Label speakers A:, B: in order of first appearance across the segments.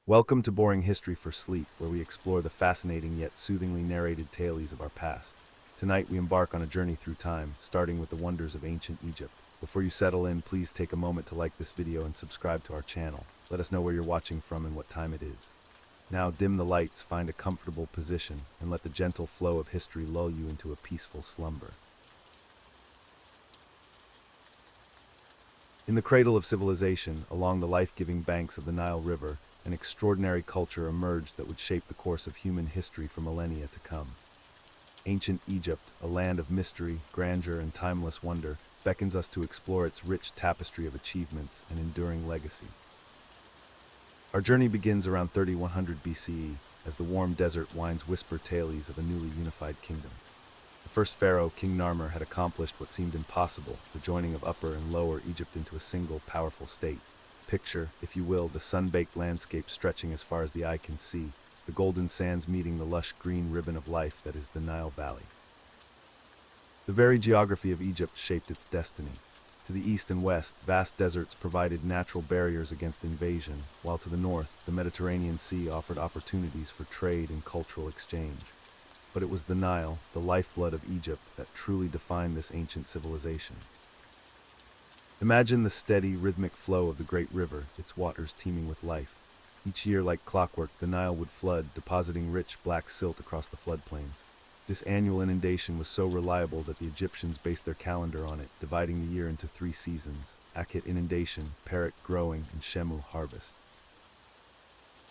A: Welcome to Boring History for Sleep, where we explore the fascinating yet soothingly narrated tales of our past. Tonight we embark on a journey through time, starting with the wonders of ancient Egypt. Before you settle in, please take a moment to like this video and subscribe to our channel. Let us know where you're watching from and what time it is. Now dim the lights, find a comfortable position, and let the gentle flow of history lull you into a peaceful slumber. In the cradle of civilization, along the life-giving banks of the Nile River, an extraordinary culture emerged that would shape the course of human history for millennia to come. Ancient Egypt, a land of mystery, grandeur, and timeless wonder, beckons us to explore its rich tapestry of achievements and enduring legacy. Our journey begins around 3100 BCE, as the warm desert winds whisper tales of a newly unified kingdom. The first pharaoh, King Narmer, had accomplished what seemed impossible, the joining of Upper and Lower Egypt into a single, powerful state. Picture, if you will, the sun-baked landscape stretching as far as the eye can see, the golden sands meeting the lush green ribbon of life that is the Nile Valley. The very geography of Egypt shaped its destiny. To the east and west, vast deserts provided natural barriers against invasion, while to the north, the Mediterranean Sea offered opportunities for trade and cultural exchange. But it was the Nile, the lifeblood of Egypt, that truly defined this ancient civilization. Imagine the steady, rhythmic flow of the great river, its waters teeming with life. Each year, like clockwork, the Nile would flood, depositing rich black silt across the floodplains. This annual inundation was so reliable that the Egyptians based their calendar on it, dividing the year into 3 seasons: Akhet inundation, Perit growing, and Shemu harvest.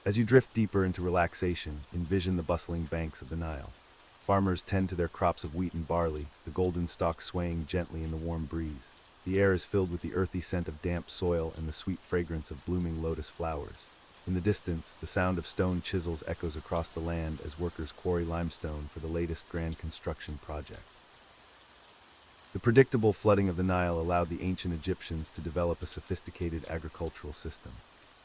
A: As you drift deeper into relaxation, envision the bustling banks of the Nile. Farmers tend to their crops of wheat and barley, the golden stalks swaying gently in the warm breeze. The air is filled with the earthy scent of damp soil and the sweet fragrance of blooming lotus flowers. In the distance, the sound of stone chisels echoes across the land as workers quarry limestone for the latest grand construction project. The predictable flooding of the Nile allowed the ancient Egyptians to develop a sophisticated agricultural system.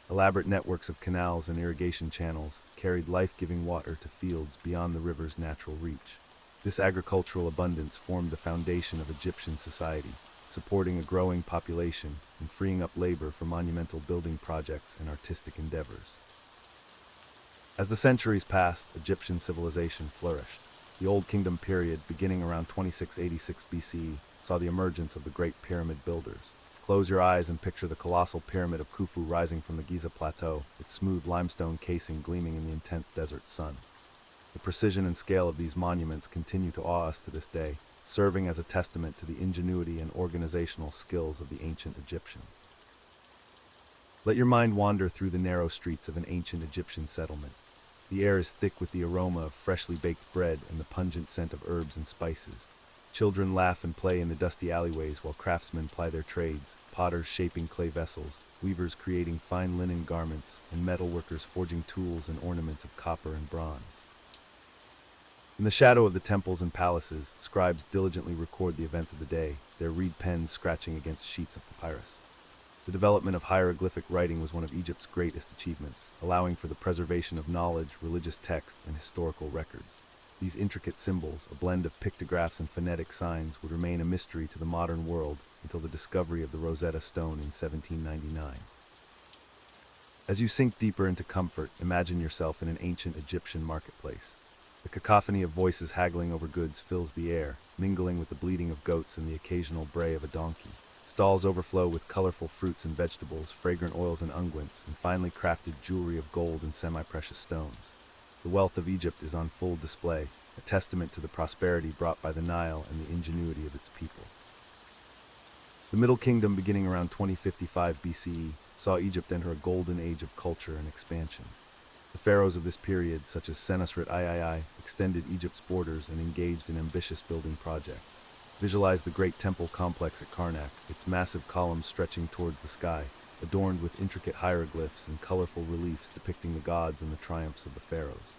A: Elaborate networks of canals and irrigation channels carried life-giving water to fields beyond the river's natural reach. This agricultural abundance formed the foundation of Egyptian society, supporting a growing population and freeing up labor for monumental building projects and artistic endeavors. As the centuries passed, Egyptian civilization flourished. The Old Kingdom period, beginning around 2686 BCE, saw the emergence of the great pyramid builders. Close your eyes and picture the colossal pyramid of Khufu rising from the Giza Plateau, its smooth limestone casing gleaming in the intense desert sun. The precision and scale of these monuments continue to awe us to this day, serving as a testament to the ingenuity and organizational skills of the ancient Egyptians. Let your mind wander through the narrow streets of an ancient Egyptian settlement. The air is thick with the aroma of freshly baked bread and the pungent scent of herbs and spices. Children laugh and play in the dusty alleyways while craftsmen ply their trades, potters shaping clay vessels, weavers creating fine linen garments, and metalworkers forging tools and ornaments of copper and bronze. In the shadow of the temples and palaces, scribes diligently record the events of the day, their reed pens scratching against sheets of papyrus. The development of hieroglyphic writing was one of Egypt's greatest achievements, allowing for the preservation of knowledge, religious texts, and historical records. These intricate symbols, a blend of pictographs and phonetic signs, would remain a mystery to the modern world until the discovery of the Rosetta Stone in 1799. As you sink deeper into comfort, imagine yourself in an ancient Egyptian marketplace. The cacophony of voices haggling over goods fills the air, mingling with the bleating of goats and the occasional bray of a donkey. Stalls overflow with colorful fruits and vegetables, fragrant oils and unguents, and finely crafted jewelry of gold and semi-precious stones. The wealth of Egypt is on full display, a testament to the prosperity brought by the Nile and the ingenuity of its people. The Middle Kingdom, beginning around 2055 BCE, saw Egypt enter a golden age of culture and expansion. The pharaohs of this period, such as Senusret III, extended Egypt's borders and engaged in ambitious building projects. Visualize the great temple complex at Karnak, its massive columns stretching towards the sky, adorned with intricate hieroglyphs and colorful reliefs depicting the gods and the triumphs of the pharaohs.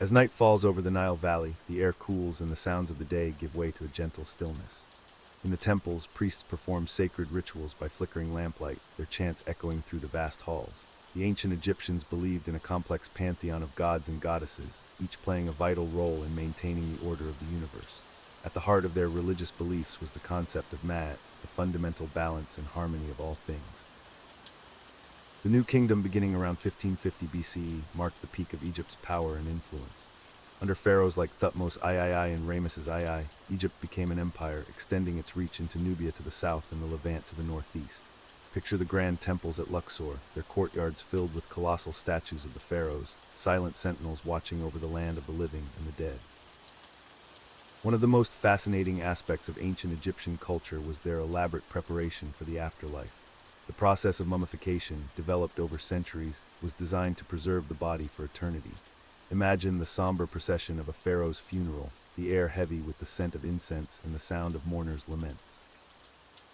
A: As night falls over the Nile Valley, the air cools and the sounds of the day give way to a gentle stillness. In the temples, priests perform sacred rituals by flickering lamplight, their chants echoing through the vast halls. The ancient Egyptians believed in a complex pantheon of gods and goddesses, each playing a vital role in maintaining the order of the universe. At the heart of their religious beliefs was the concept of Ma'at, the fundamental balance and harmony of all things. The New Kingdom, beginning around 1550 BCE, marked the peak of Egypt's power and influence. Under pharaohs like Thutmose III and Ramesses II, Egypt became an empire, extending its reach into Nubia to the south and the Levant to the northeast. Picture the grand temples at Luxor, their courtyards filled with colossal statues of the pharaohs, silent sentinels watching over the land of the living and the dead. One of the most fascinating aspects of ancient Egyptian culture was their elaborate preparation for the afterlife. The process of mummification, developed over centuries, was designed to preserve the body for eternity. Imagine the somber procession of a pharaoh's funeral, the air heavy with the scent of incense and the sound of mourners' laments.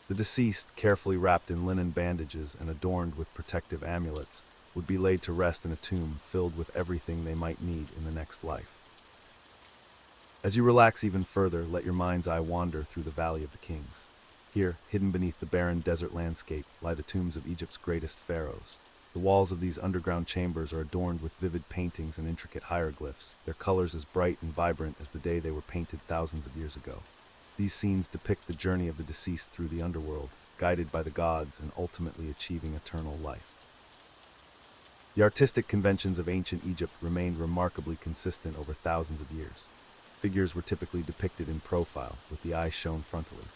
A: The deceased, carefully wrapped in linen bandages and adorned with protective amulets, would be laid to rest in a tomb filled with everything they might need in the next life. As you relax even further, let your mind's eye wander through the Valley of the Kings. Here, hidden beneath the barren desert landscape, lie the tombs of Egypt's greatest pharaohs. The walls of these underground chambers are adorned with vivid paintings and intricate hieroglyphs, their colors as bright and vibrant as the day they were painted thousands of years ago. These scenes depict the journey of the deceased through the underworld, guided by the gods and ultimately achieving eternal life. The artistic conventions of ancient Egypt remained remarkably consistent over thousands of years. Figures were typically depicted in profile, with the eyes shown frontally.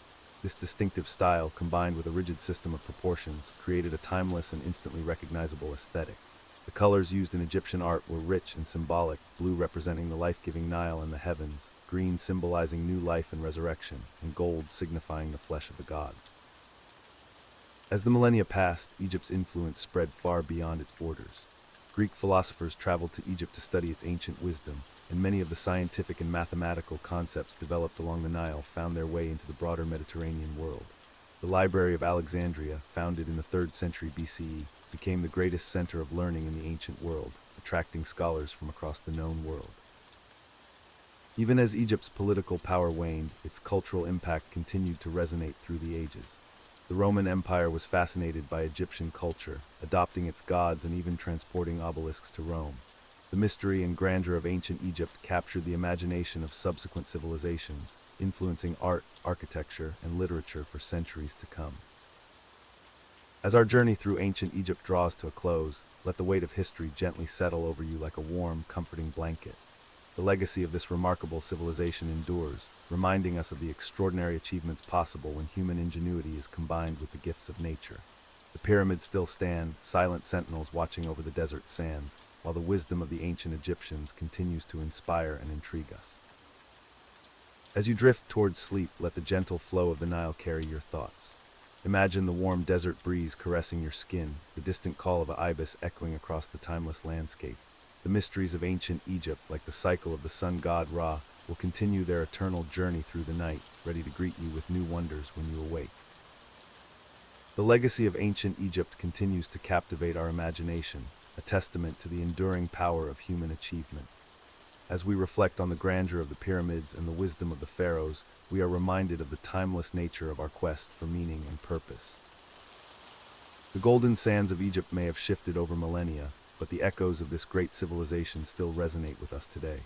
A: This distinctive style, combined with a rigid system of proportions, created a timeless and instantly recognizable aesthetic. The colors used in Egyptian art were rich and symbolic, blue representing the life-giving Nile and the heavens, green symbolizing new life and resurrection, and gold signifying the flesh of the gods. As the millennia passed, Egypt's influence spread far beyond its borders. Greek philosophers traveled to Egypt to study its ancient wisdom, and many of the scientific and mathematical concepts developed along the Nile found their way into the broader Mediterranean world. The Library of Alexandria, founded in the 3rd century BCE, became the greatest center of learning in the ancient world, attracting scholars from across the known world. Even as Egypt's political power waned, its cultural impact continued to resonate through the ages. The Roman Empire was fascinated by Egyptian culture, adopting its gods and even transporting obelisks to Rome. The mystery and grandeur of ancient Egypt captured the imagination of subsequent civilizations, influencing art, architecture, and literature for centuries to come. As our journey through ancient Egypt draws to a close, let the weight of history gently settle over you like a warm, comforting blanket. The legacy of this remarkable civilization endures, reminding us of the extraordinary achievements possible when human ingenuity is combined with the gifts of nature. The pyramids still stand, silent sentinels watching over the desert sands, while the wisdom of the ancient Egyptians continues to inspire and intrigue us. As you drift towards sleep, let the gentle flow of the Nile carry your thoughts. Imagine the warm desert breeze caressing your skin, the distant call of an ibis echoing across the timeless landscape. The mysteries of ancient Egypt, like the cycle of the sun god Ra, will continue their eternal journey through the night, ready to greet you with new wonders when you awake. The legacy of ancient Egypt continues to captivate our imagination, a testament to the enduring power of human achievement. As we reflect on the grandeur of the pyramids and the wisdom of the pharaohs, we are reminded of the timeless nature of our quest for meaning and purpose. The golden sands of Egypt may have shifted over millennia, but the echoes of this great civilization still resonate with us today.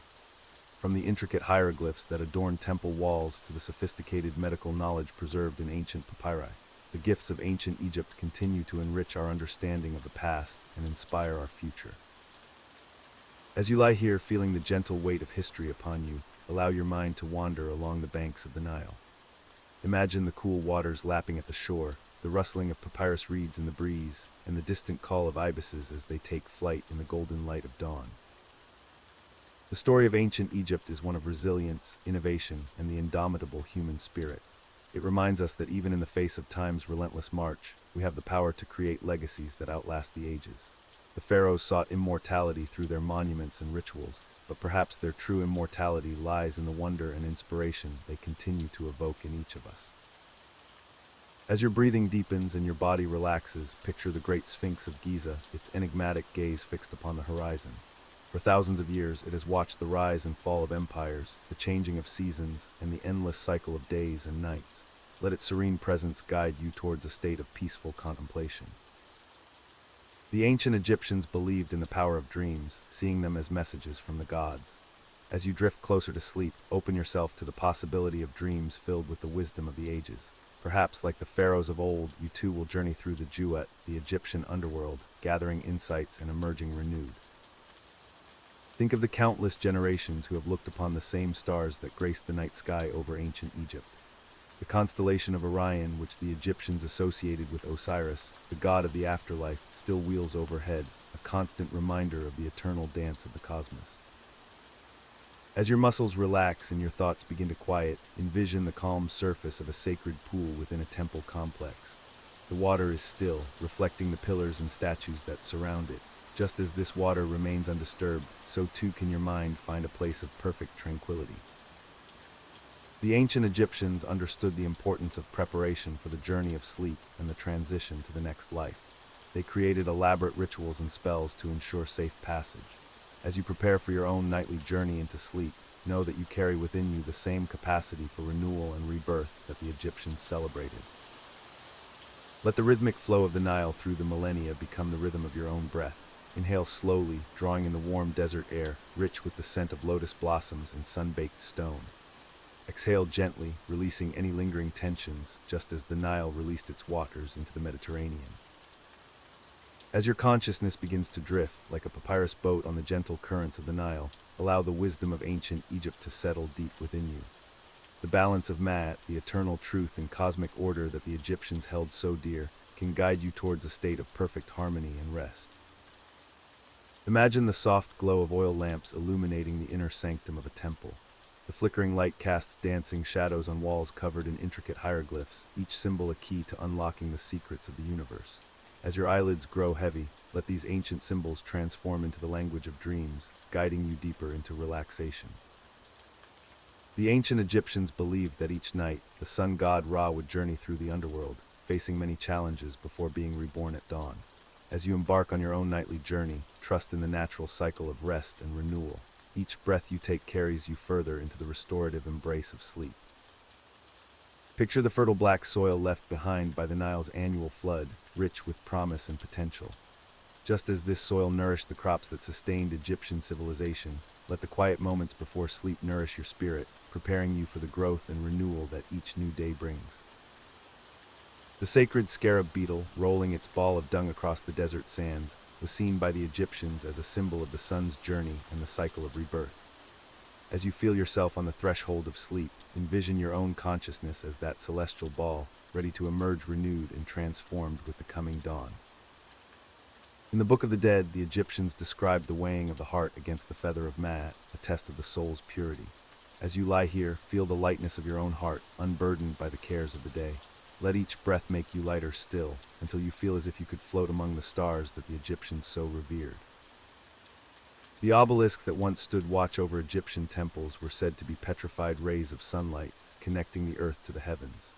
A: From the intricate hieroglyphs that adorn temple walls to the sophisticated medical knowledge preserved in ancient papyri, the gifts of ancient Egypt continue to enrich our understanding of the past and inspire our future. As you lie here feeling the gentle weight of history upon you, allow your mind to wander along the banks of the Nile. Imagine the cool waters lapping at the shore, the rustling of papyrus reeds in the breeze, and the distant call of ibises as they take flight in the golden light of dawn. The story of ancient Egypt is one of resilience, innovation, and the indomitable human spirit. It reminds us that even in the face of time's relentless march, we have the power to create legacies that outlast the ages. The pharaohs sought immortality through their monuments and rituals, but perhaps their true immortality lies in the wonder and inspiration they continue to evoke in each of us. As your breathing deepens and your body relaxes, picture the great Sphinx of Giza, its enigmatic gaze fixed upon the horizon. For thousands of years, it has watched the rise and fall of empires, the changing of seasons, and the endless cycle of days and nights. Let its serene presence guide you towards a state of peaceful contemplation. The ancient Egyptians believed in the power of dreams, seeing them as messages from the gods. As you drift closer to sleep, open yourself to the possibility of dreams filled with the wisdom of the ages. Perhaps, like the pharaohs of old, you too will journey through the Jewet, the Egyptian underworld, gathering insights and emerging renewed. Think of the countless generations who have looked upon the same stars that grace the night sky over ancient Egypt. The constellation of Orion, which the Egyptians associated with Osiris, the god of the afterlife, still wheels overhead, a constant reminder of the eternal dance of the cosmos. As your muscles relax and your thoughts begin to quiet, envision the calm surface of a sacred pool within a temple complex. The water is still, reflecting the pillars and statues that surround it. Just as this water remains undisturbed, so too can your mind find a place of perfect tranquility. The ancient Egyptians understood the importance of preparation for the journey of sleep and the transition to the next life. They created elaborate rituals and spells to ensure safe passage. As you prepare for your own nightly journey into sleep, know that you carry within you the same capacity for renewal and rebirth that the Egyptians celebrated. Let the rhythmic flow of the Nile through the millennia become the rhythm of your own breath. Inhale slowly, drawing in the warm desert air, rich with the scent of lotus blossoms and sun-baked stone. Exhale gently, releasing any lingering tensions, just as the Nile released its waters into the Mediterranean. As your consciousness begins to drift, like a papyrus boat on the gentle currents of the Nile, allow the wisdom of ancient Egypt to settle deep within you. The balance of Ma'at, the eternal truth and cosmic order that the Egyptians held so dear, can guide you towards a state of perfect harmony and rest. Imagine the soft glow of oil lamps illuminating the inner sanctum of a temple. The flickering light casts dancing shadows on walls covered in intricate hieroglyphs, each symbol a key to unlocking the secrets of the universe. As your eyelids grow heavy, let these ancient symbols transform into the language of dreams, guiding you deeper into relaxation. The ancient Egyptians believed that each night, the sun god Ra would journey through the underworld, facing many challenges before being reborn at dawn. As you embark on your own nightly journey, trust in the natural cycle of rest and renewal. Each breath you take carries you further into the restorative embrace of sleep. Picture the fertile black soil left behind by the Nile's annual flood, rich with promise and potential. Just as this soil nourished the crops that sustained Egyptian civilization, let the quiet moments before sleep nourish your spirit, preparing you for the growth and renewal that each new day brings. The sacred scarab beetle, rolling its ball of dung across the desert sands, was seen by the Egyptians as a symbol of the sun's journey and the cycle of rebirth. As you feel yourself on the threshold of sleep, envision your own consciousness as that celestial ball, ready to emerge renewed and transformed with the coming dawn. In the Book of the Dead, the Egyptians described the weighing of the heart against the feather of Ma'at, a test of the soul's purity. As you lie here, feel the lightness of your own heart, unburdened by the cares of the day. Let each breath make you lighter still, until you feel as if you could float among the stars that the Egyptians so revered. The obelisks that once stood watch over Egyptian temples were said to be petrified rays of sunlight, connecting the earth to the heavens.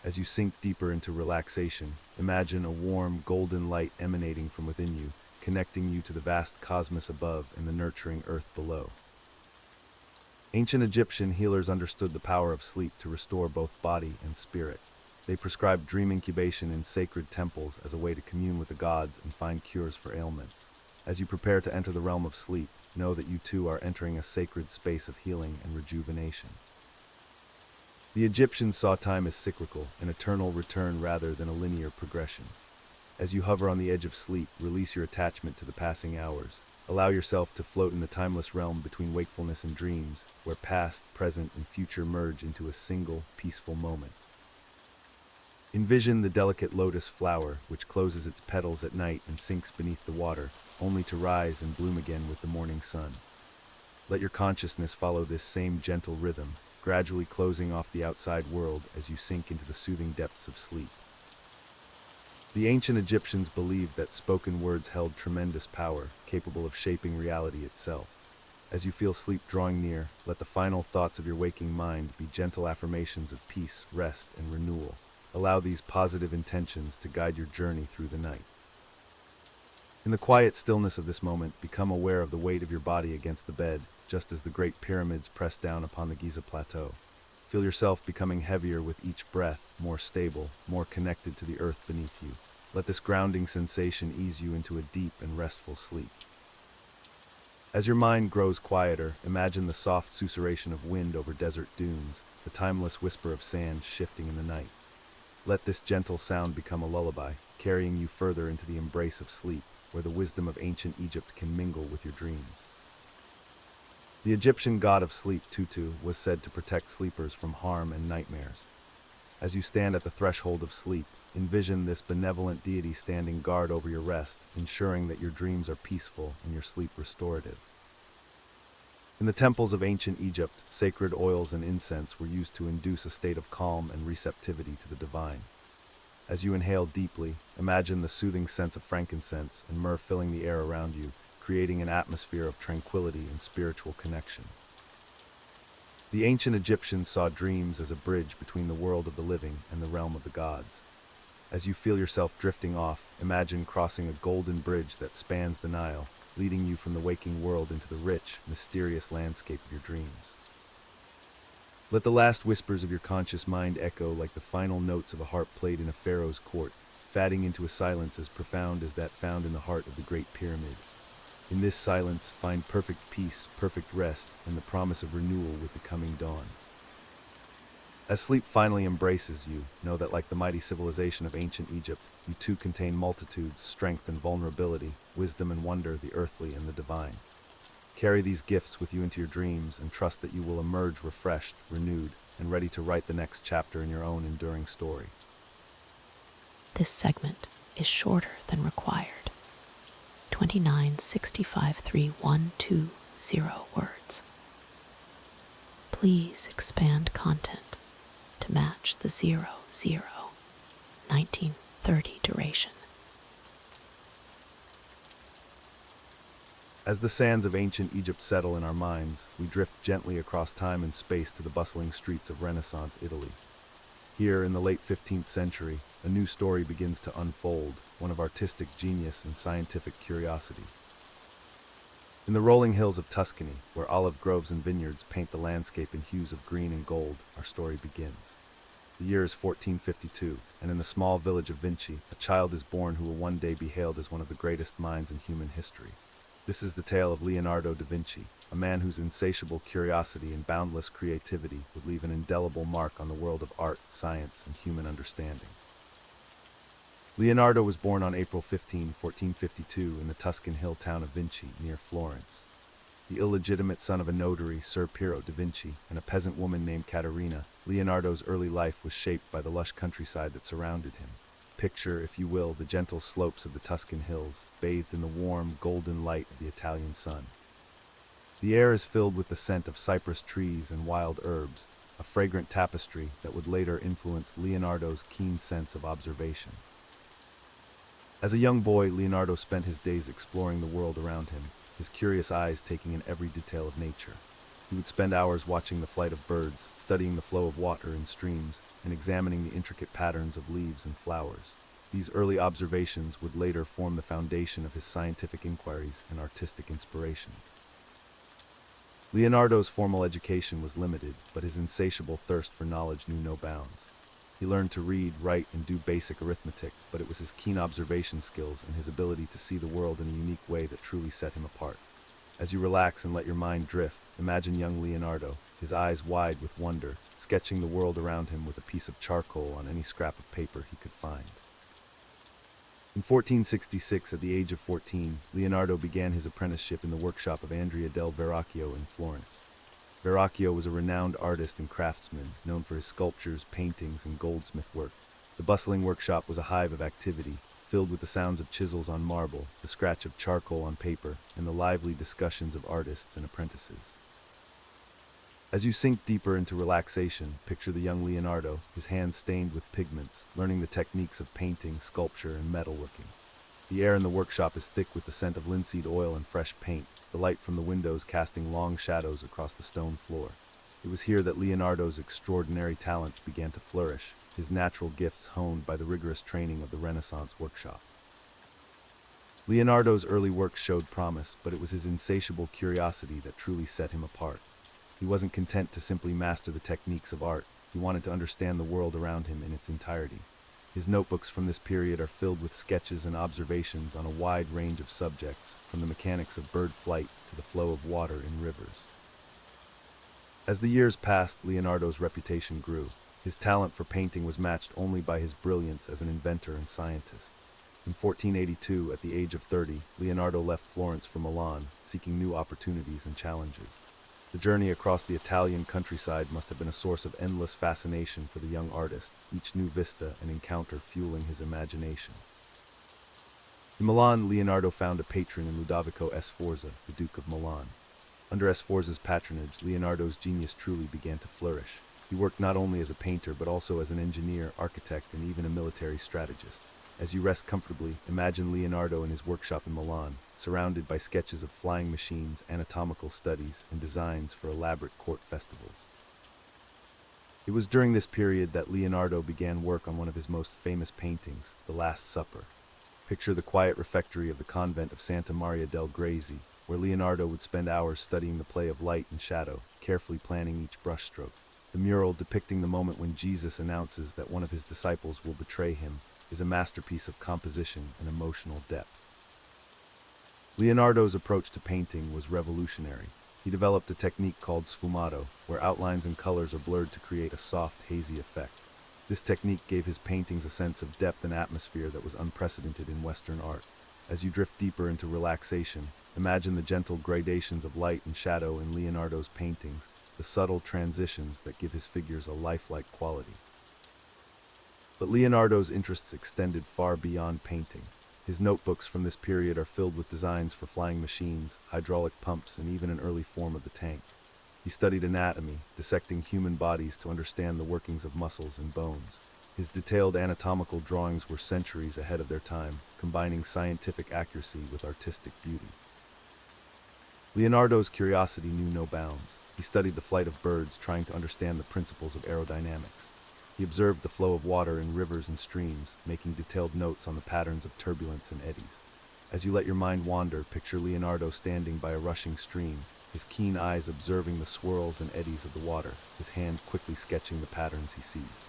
A: As you sink deeper into relaxation, imagine a warm, golden light emanating from within you, connecting you to the vast cosmos above and the nurturing earth below. Ancient Egyptian healers understood the power of sleep to restore both body and spirit. They prescribed dream incubation in sacred temples as a way to commune with the gods and find cures for ailments. As you prepare to enter the realm of sleep, know that you too are entering a sacred space of healing and rejuvenation. The Egyptians saw time as cyclical, an eternal return rather than a linear progression. As you hover on the edge of sleep, release your attachment to the passing hours. Allow yourself to float in the timeless realm between wakefulness and dreams, where past, present, and future merge into a single, peaceful moment. Envision the delicate lotus flower, which closes its petals at night and sinks beneath the water, only to rise and bloom again with the morning sun. Let your consciousness follow this same gentle rhythm, gradually closing off the outside world as you sink into the soothing depths of sleep. The ancient Egyptians believed that spoken words held tremendous power, capable of shaping reality itself. As you feel sleep drawing near, let the final thoughts of your waking mind be gentle affirmations of peace, rest, and renewal. Allow these positive intentions to guide your journey through the night. In the quiet stillness of this moment, become aware of the weight of your body against the bed, just as the great pyramids press down upon the Giza Plateau. Feel yourself becoming heavier with each breath, more stable, more connected to the earth beneath you. Let this grounding sensation ease you into a deep and restful sleep. As your mind grows quieter, imagine the soft susurration of wind over desert dunes, the timeless whisper of sand shifting in the night. Let this gentle sound become a lullaby, carrying you further into the embrace of sleep, where the wisdom of ancient Egypt can mingle with your dreams. The Egyptian god of sleep, Tutu, was said to protect sleepers from harm and nightmares. As you stand at the threshold of sleep, envision this benevolent deity standing guard over your rest, ensuring that your dreams are peaceful and your sleep restorative. In the temples of ancient Egypt, sacred oils and incense were used to induce a state of calm and receptivity to the divine. As you inhale deeply, imagine the soothing scent of frankincense and myrrh filling the air around you, creating an atmosphere of tranquility and spiritual connection. The ancient Egyptians saw dreams as a bridge between the world of the living and the realm of the gods. As you feel yourself drifting off, imagine crossing a golden bridge that spans the Nile, leading you from the waking world into the rich, mysterious landscape of your dreams. Let the last whispers of your conscious mind echo like the final notes of a harp played in a pharaoh's court, fading into a silence as profound as that found in the heart of the Great Pyramid. In this silence, find perfect peace, perfect rest, and the promise of renewal with the coming dawn. As sleep finally embraces you, know that like the mighty civilization of ancient Egypt, you too contain multitudes, strength and vulnerability, wisdom and wonder, the earthly and the divine. Carry these gifts with you into your dreams and trust that you will emerge refreshed, renewed, and ready to write the next chapter in your own enduring story.
B: This segment is shorter than required. 29,65,3,120 words. Please expand content to match the 00/1930 duration.
A: As the sands of ancient Egypt settle in our minds, we drift gently across time and space to the bustling streets of Renaissance Italy. Here, in the late 15th century, a new story begins to unfold, one of artistic genius and scientific curiosity. In the rolling hills of Tuscany, where olive groves and vineyards paint the landscape in hues of green and gold, our story begins. The year is 1452, and in the small village of Vinci, a child is born who will one day be hailed as one of the greatest minds in human history. This is the tale of Leonardo da Vinci, a man whose insatiable curiosity and boundless creativity would leave an indelible mark on the world of art, science, and human understanding. Leonardo was born on April 15, 1452, in the Tuscan hill town of Vinci, near Florence. The illegitimate son of a notary, Ser Piero da Vinci, and a peasant woman named Caterina, Leonardo's early life was shaped by the lush countryside that surrounded him. Picture, if you will, the gentle slopes of the Tuscan hills, bathed in the warm, golden light of the Italian sun. The air is filled with the scent of cypress trees and wild herbs, a fragrant tapestry that would later influence Leonardo's keen sense of observation. As a young boy, Leonardo spent his days exploring the world around him, his curious eyes taking in every detail of nature. He would spend hours watching the flight of birds, studying the flow of water in streams, and examining the intricate patterns of leaves and flowers. These early observations would later form the foundation of his scientific inquiries and artistic inspirations. Leonardo's formal education was limited, but his insatiable thirst for knowledge knew no bounds. He learned to read, write, and do basic arithmetic, but it was his keen observation skills and his ability to see the world in a unique way that truly set him apart. As you relax and let your mind drift, imagine young Leonardo, his eyes wide with wonder, sketching the world around him with a piece of charcoal on any scrap of paper he could find. In 1466, at the age of 14, Leonardo began his apprenticeship in the workshop of Andrea del Verrocchio in Florence. Verrocchio was a renowned artist and craftsman, known for his sculptures, paintings, and goldsmith work. The bustling workshop was a hive of activity, filled with the sounds of chisels on marble, the scratch of charcoal on paper, and the lively discussions of artists and apprentices. As you sink deeper into relaxation, picture the young Leonardo, his hands stained with pigments, learning the techniques of painting, sculpture, and metalworking. The air in the workshop is thick with the scent of linseed oil and fresh paint, the light from the windows casting long shadows across the stone floor. It was here that Leonardo's extraordinary talents began to flourish, his natural gifts honed by the rigorous training of the Renaissance workshop. Leonardo's early work showed promise, but it was his insatiable curiosity that truly set him apart. He wasn't content to simply master the techniques of art. He wanted to understand the world around him in its entirety. His notebooks from this period are filled with sketches and observations on a wide range of subjects, from the mechanics of bird flight to the flow of water in rivers. As the years passed, Leonardo's reputation grew. His talent for painting was matched only by his brilliance as an inventor and scientist. In 1482, at the age of 30, Leonardo left Florence for Milan, seeking new opportunities and challenges. The journey across the Italian countryside must have been a source of endless fascination for the young artist, each new vista and encounter fueling his imagination. In Milan, Leonardo found a patron in Ludovico Sforza, the Duke of Milan. Under Sforza's patronage, Leonardo's genius truly began to flourish. He worked not only as a painter, but also as an engineer, architect, and even a military strategist. As you rest comfortably, imagine Leonardo in his workshop in Milan, surrounded by sketches of flying machines, anatomical studies, and designs for elaborate court festivals. It was during this period that Leonardo began work on one of his most famous paintings, The Last Supper. Picture the quiet refectory of the convent of Santa Maria del Grazie, where Leonardo would spend hours studying the play of light and shadow, carefully planning each brushstroke. The mural depicting the moment when Jesus announces that one of his disciples will betray him is a masterpiece of composition and emotional depth. Leonardo's approach to painting was revolutionary. He developed a technique called sfumato, where outlines and colors are blurred to create a soft, hazy effect. This technique gave his paintings a sense of depth and atmosphere that was unprecedented in Western art. As you drift deeper into relaxation, imagine the gentle gradations of light and shadow in Leonardo's paintings, the subtle transitions that give his figures a lifelike quality. But Leonardo's interests extended far beyond painting. His notebooks from this period are filled with designs for flying machines, hydraulic pumps, and even an early form of the tank. He studied anatomy, dissecting human bodies to understand the workings of muscles and bones. His detailed anatomical drawings were centuries ahead of their time, combining scientific accuracy with artistic beauty. Leonardo's curiosity knew no bounds. He studied the flight of birds, trying to understand the principles of aerodynamics. He observed the flow of water in rivers and streams, making detailed notes on the patterns of turbulence and eddies. As you let your mind wander, picture Leonardo standing by a rushing stream, his keen eyes observing the swirls and eddies of the water, his hand quickly sketching the patterns he sees.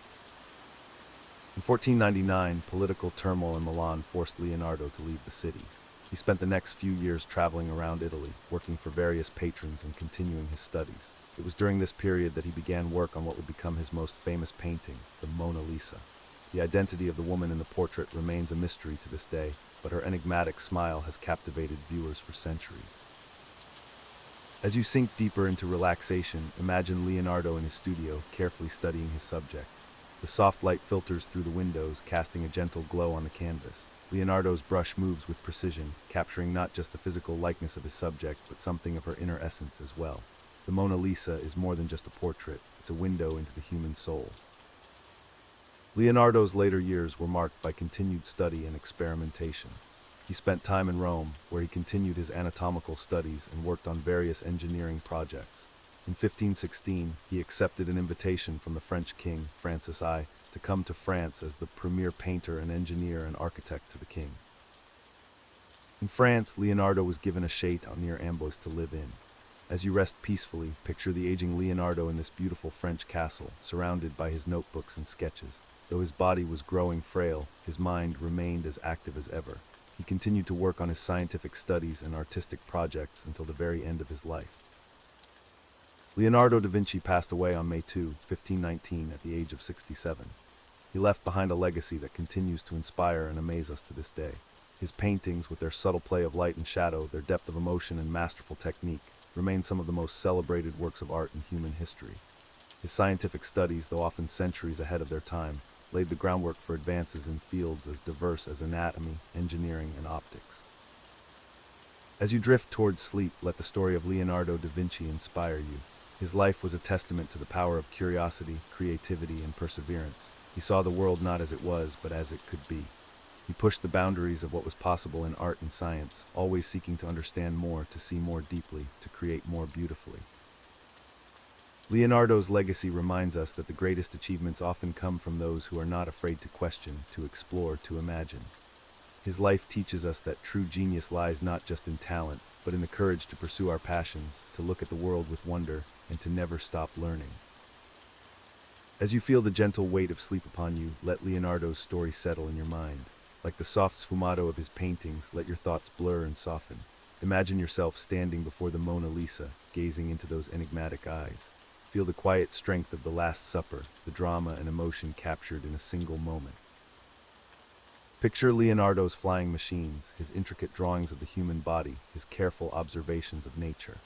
A: In 1499, political turmoil in Milan forced Leonardo to leave the city. He spent the next few years traveling around Italy, working for various patrons and continuing his studies. It was during this period that he began work on what would become his most famous painting, the Mona Lisa. The identity of the woman in the portrait remains a mystery to this day, but her enigmatic smile has captivated viewers for centuries. As you sink deeper into relaxation, imagine Leonardo in his studio, carefully studying his subject. The soft light filters through the windows, casting a gentle glow on the canvas. Leonardo's brush moves with precision, capturing not just the physical likeness of his subject, but something of her inner essence as well. The Mona Lisa is more than just a portrait, it's a window into the human soul. Leonardo's later years were marked by continued study and experimentation. He spent time in Rome, where he continued his anatomical studies and worked on various engineering projects. In 1516, he accepted an invitation from the French king, Francis I, to come to France as the premier painter and engineer and architect to the king. In France, Leonardo was given a chateau near Ambience to live in. As you rest peacefully, picture the aging Leonardo in this beautiful French castle, surrounded by his notebooks and sketches. Though his body was growing frail, his mind remained as active as ever. He continued to work on his scientific studies and artistic projects until the very end of his life. Leonardo da Vinci passed away on May 2, 1519, at the age of 67. He left behind a legacy that continues to inspire and amaze us to this day. His paintings, with their subtle play of light and shadow, their depth of emotion and masterful technique, remain some of the most celebrated works of art in human history. His scientific studies, though often centuries ahead of their time, laid the groundwork for advances in fields as diverse as anatomy, engineering, and optics. As you drift towards sleep, let the story of Leonardo da Vinci inspire you. His life was a testament to the power of curiosity, creativity, and perseverance. He saw the world not as it was, but as it could be. He pushed the boundaries of what was possible in art and science, always seeking to understand more, to see more deeply, to create more beautifully. Leonardo's legacy reminds us that the greatest achievements often come from those who are not afraid to question, to explore, to imagine. His life teaches us that true genius lies not just in talent, but in the courage to pursue our passions, to look at the world with wonder, and to never stop learning. As you feel the gentle weight of sleep upon you, let Leonardo's story settle in your mind. Like the soft sfumato of his paintings, let your thoughts blur and soften. Imagine yourself standing before the Mona Lisa, gazing into those enigmatic eyes. Feel the quiet strength of the Last Supper, the drama and emotion captured in a single moment. Picture Leonardo's flying machines, his intricate drawings of the human body, his careful observations of nature.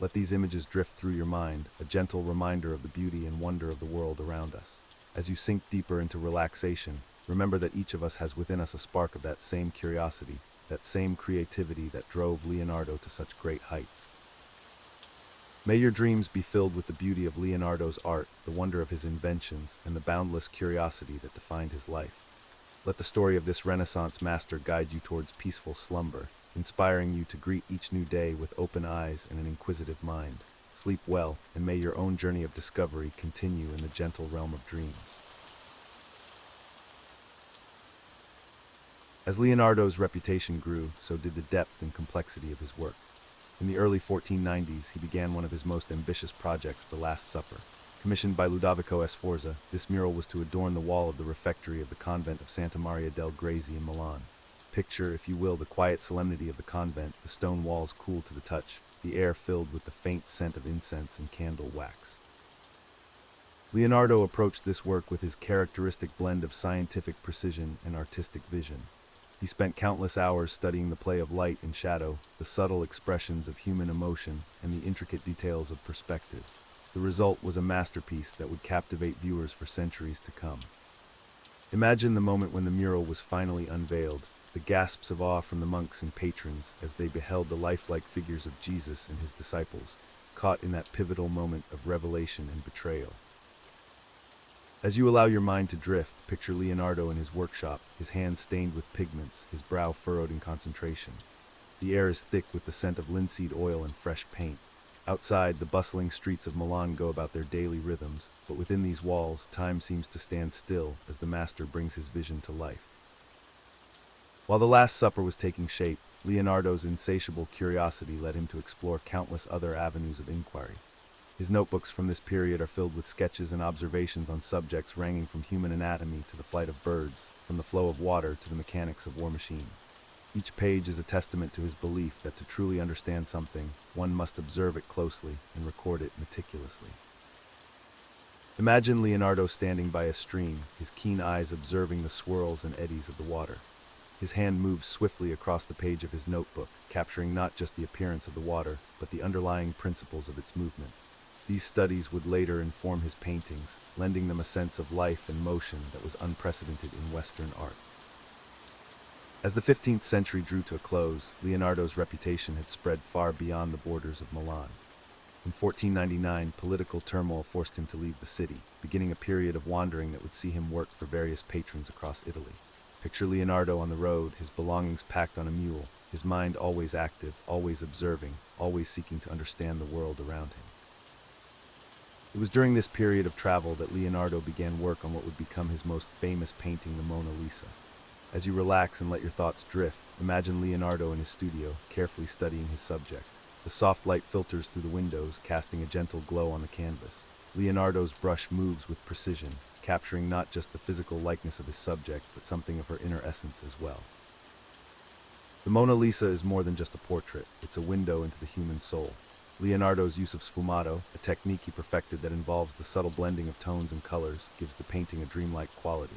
A: Let these images drift through your mind, a gentle reminder of the beauty and wonder of the world around us. As you sink deeper into relaxation, remember that each of us has within us a spark of that same curiosity, that same creativity that drove Leonardo to such great heights. May your dreams be filled with the beauty of Leonardo's art, the wonder of his inventions, and the boundless curiosity that defined his life. Let the story of this Renaissance master guide you towards peaceful slumber, inspiring you to greet each new day with open eyes and an inquisitive mind. Sleep well, and may your own journey of discovery continue in the gentle realm of dreams. As Leonardo's reputation grew, so did the depth and complexity of his work. In the early 1490s, he began one of his most ambitious projects, the Last Supper. Commissioned by Ludovico Sforza, this mural was to adorn the wall of the refectory of the convent of Santa Maria del Grazie in Milan. Picture, if you will, the quiet solemnity of the convent, the stone walls cool to the touch, the air filled with the faint scent of incense and candle wax. Leonardo approached this work with his characteristic blend of scientific precision and artistic vision. He spent countless hours studying the play of light and shadow, the subtle expressions of human emotion, and the intricate details of perspective. The result was a masterpiece that would captivate viewers for centuries to come. Imagine the moment when the mural was finally unveiled, the gasps of awe from the monks and patrons as they beheld the lifelike figures of Jesus and his disciples, caught in that pivotal moment of revelation and betrayal. As you allow your mind to drift, picture Leonardo in his workshop, his hands stained with pigments, his brow furrowed in concentration. The air is thick with the scent of linseed oil and fresh paint. Outside, the bustling streets of Milan go about their daily rhythms, but within these walls, time seems to stand still as the master brings his vision to life. While the Last Supper was taking shape, Leonardo's insatiable curiosity led him to explore countless other avenues of inquiry. His notebooks from this period are filled with sketches and observations on subjects ranging from human anatomy to the flight of birds, from the flow of water to the mechanics of war machines. Each page is a testament to his belief that to truly understand something, one must observe it closely and record it meticulously. Imagine Leonardo standing by a stream, his keen eyes observing the swirls and eddies of the water. His hand moves swiftly across the page of his notebook, capturing not just the appearance of the water, but the underlying principles of its movement. These studies would later inform his paintings, lending them a sense of life and motion that was unprecedented in Western art. As the 15th century drew to a close, Leonardo's reputation had spread far beyond the borders of Milan. In 1499, political turmoil forced him to leave the city, beginning a period of wandering that would see him work for various patrons across Italy. Picture Leonardo on the road, his belongings packed on a mule, his mind always active, always observing, always seeking to understand the world around him. It was during this period of travel that Leonardo began work on what would become his most famous painting, the Mona Lisa. As you relax and let your thoughts drift, imagine Leonardo in his studio, carefully studying his subject. The soft light filters through the windows, casting a gentle glow on the canvas. Leonardo's brush moves with precision, capturing not just the physical likeness of his subject, but something of her inner essence as well. The Mona Lisa is more than just a portrait, it's a window into the human soul. Leonardo's use of sfumato, a technique he perfected that involves the subtle blending of tones and colors, gives the painting a dreamlike quality.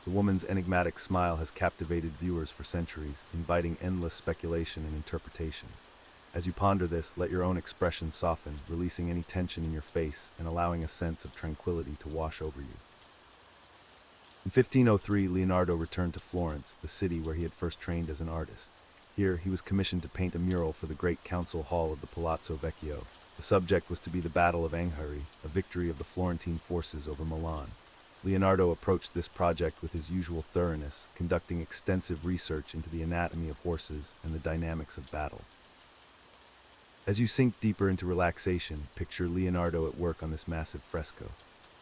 A: The woman's enigmatic smile has captivated viewers for centuries, inviting endless speculation and interpretation. As you ponder this, let your own expression soften, releasing any tension in your face and allowing a sense of tranquility to wash over you. In 1503, Leonardo returned to Florence, the city where he had first trained as an artist. Here, he was commissioned to paint a mural for the great council hall of the Palazzo Vecchio. The subject was to be the Battle of Anghiari, a victory of the Florentine forces over Milan. Leonardo approached this project with his usual thoroughness, conducting extensive research into the anatomy of horses and the dynamics of battle. As you sink deeper into relaxation, picture Leonardo at work on this massive fresco.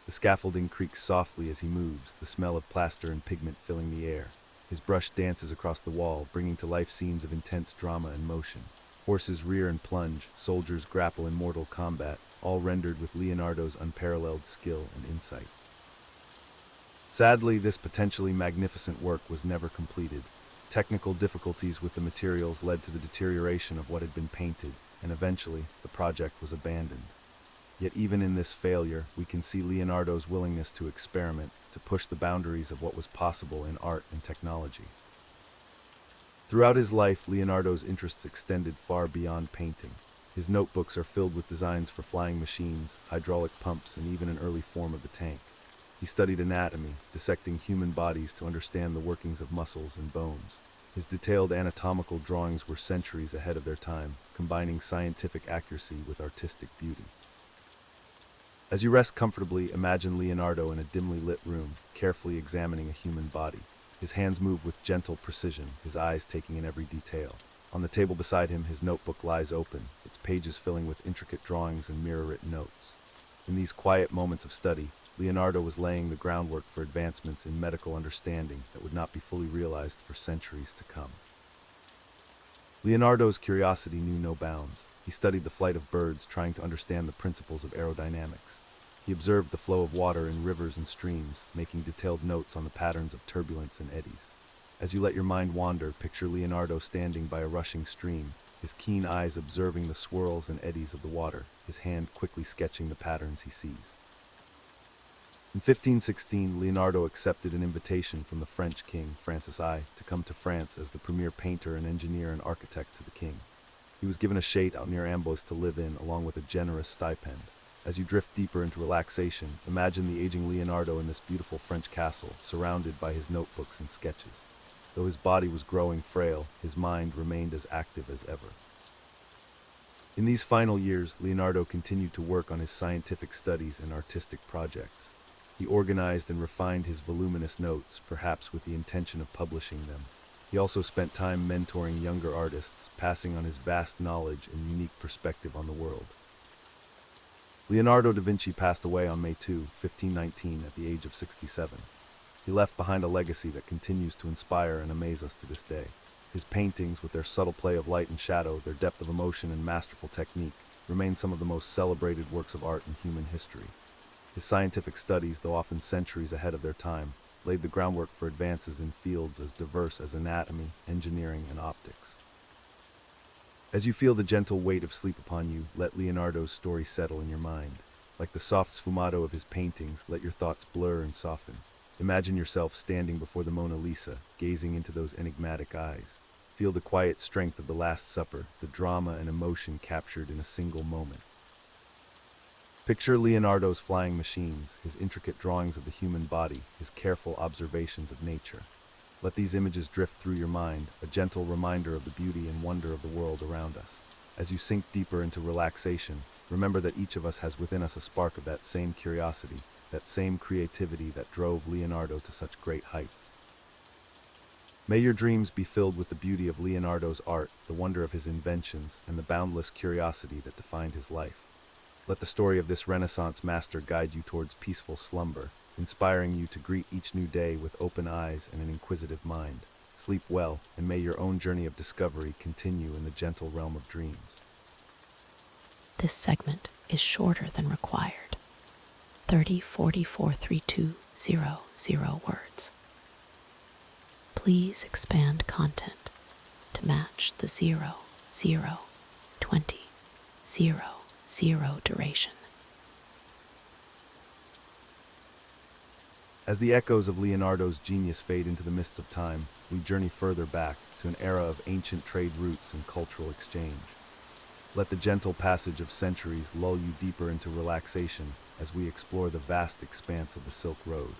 A: The scaffolding creaks softly as he moves, the smell of plaster and pigment filling the air. His brush dances across the wall, bringing to life scenes of intense drama and motion. Horses rear and plunge, soldiers grapple in mortal combat, all rendered with Leonardo's unparalleled skill and insight. Sadly, this potentially magnificent work was never completed. Technical difficulties with the materials led to the deterioration of what had been painted, and eventually, the project was abandoned. Yet even in this failure, we can see Leonardo's willingness to experiment, to push the boundaries of what was possible in art and technology. Throughout his life, Leonardo's interests extended far beyond painting. His notebooks are filled with designs for flying machines, hydraulic pumps, and even an early form of the tank. He studied anatomy, dissecting human bodies to understand the workings of muscles and bones. His detailed anatomical drawings were centuries ahead of their time, combining scientific accuracy with artistic beauty. As you rest comfortably, imagine Leonardo in a dimly lit room, carefully examining a human body. His hands move with gentle precision, his eyes taking in every detail. On the table beside him, his notebook lies open, its pages filling with intricate drawings and mirror-written notes. In these quiet moments of study, Leonardo was laying the groundwork for advancements in medical understanding that would not be fully realized for centuries to come. Leonardo's curiosity knew no bounds. He studied the flight of birds, trying to understand the principles of aerodynamics. He observed the flow of water in rivers and streams, making detailed notes on the patterns of turbulence and eddies. As you let your mind wander, picture Leonardo standing by a rushing stream, his keen eyes observing the swirls and eddies of the water, his hand quickly sketching the patterns he sees. In 1516, Leonardo accepted an invitation from the French king, Francis I, to come to France as the premier painter and engineer and architect to the king. He was given a chalet out near Ambience to live in, along with a generous stipend. As you drift deeper into relaxation, imagine the aging Leonardo in this beautiful French castle, surrounded by his notebooks and sketches. Though his body was growing frail, his mind remained as active as ever. In these final years, Leonardo continued to work on his scientific studies and artistic projects. He organized and refined his voluminous notes, perhaps with the intention of publishing them. He also spent time mentoring younger artists, passing on his vast knowledge and unique perspective on the world. Leonardo da Vinci passed away on May 2, 1519, at the age of 67. He left behind a legacy that continues to inspire and amaze us to this day. His paintings, with their subtle play of light and shadow, their depth of emotion and masterful technique, remain some of the most celebrated works of art in human history. His scientific studies, though often centuries ahead of their time, laid the groundwork for advances in fields as diverse as anatomy, engineering, and optics. As you feel the gentle weight of sleep upon you, let Leonardo's story settle in your mind. Like the soft sfumato of his paintings, let your thoughts blur and soften. Imagine yourself standing before the Mona Lisa, gazing into those enigmatic eyes. Feel the quiet strength of the Last Supper, the drama and emotion captured in a single moment. Picture Leonardo's flying machines, his intricate drawings of the human body, his careful observations of nature. Let these images drift through your mind, a gentle reminder of the beauty and wonder of the world around us. As you sink deeper into relaxation, remember that each of us has within us a spark of that same curiosity, that same creativity that drove Leonardo to such great heights. May your dreams be filled with the beauty of Leonardo's art, the wonder of his inventions, and the boundless curiosity that defined his life. Let the story of this Renaissance master guide you towards peaceful slumber, inspiring you to greet each new day with open eyes and an inquisitive mind. Sleep well, and may your own journey of discovery continue in the gentle realm of dreams.
B: This segment is shorter than required. 30-44-3200 words. Please expand content to match the 0-0-20-0-0 duration.
A: As the echoes of Leonardo's genius fade into the mists of time, we journey further back to an era of ancient trade routes and cultural exchange. Let the gentle passage of centuries lull you deeper into relaxation as we explore the vast expanse of the Silk Road.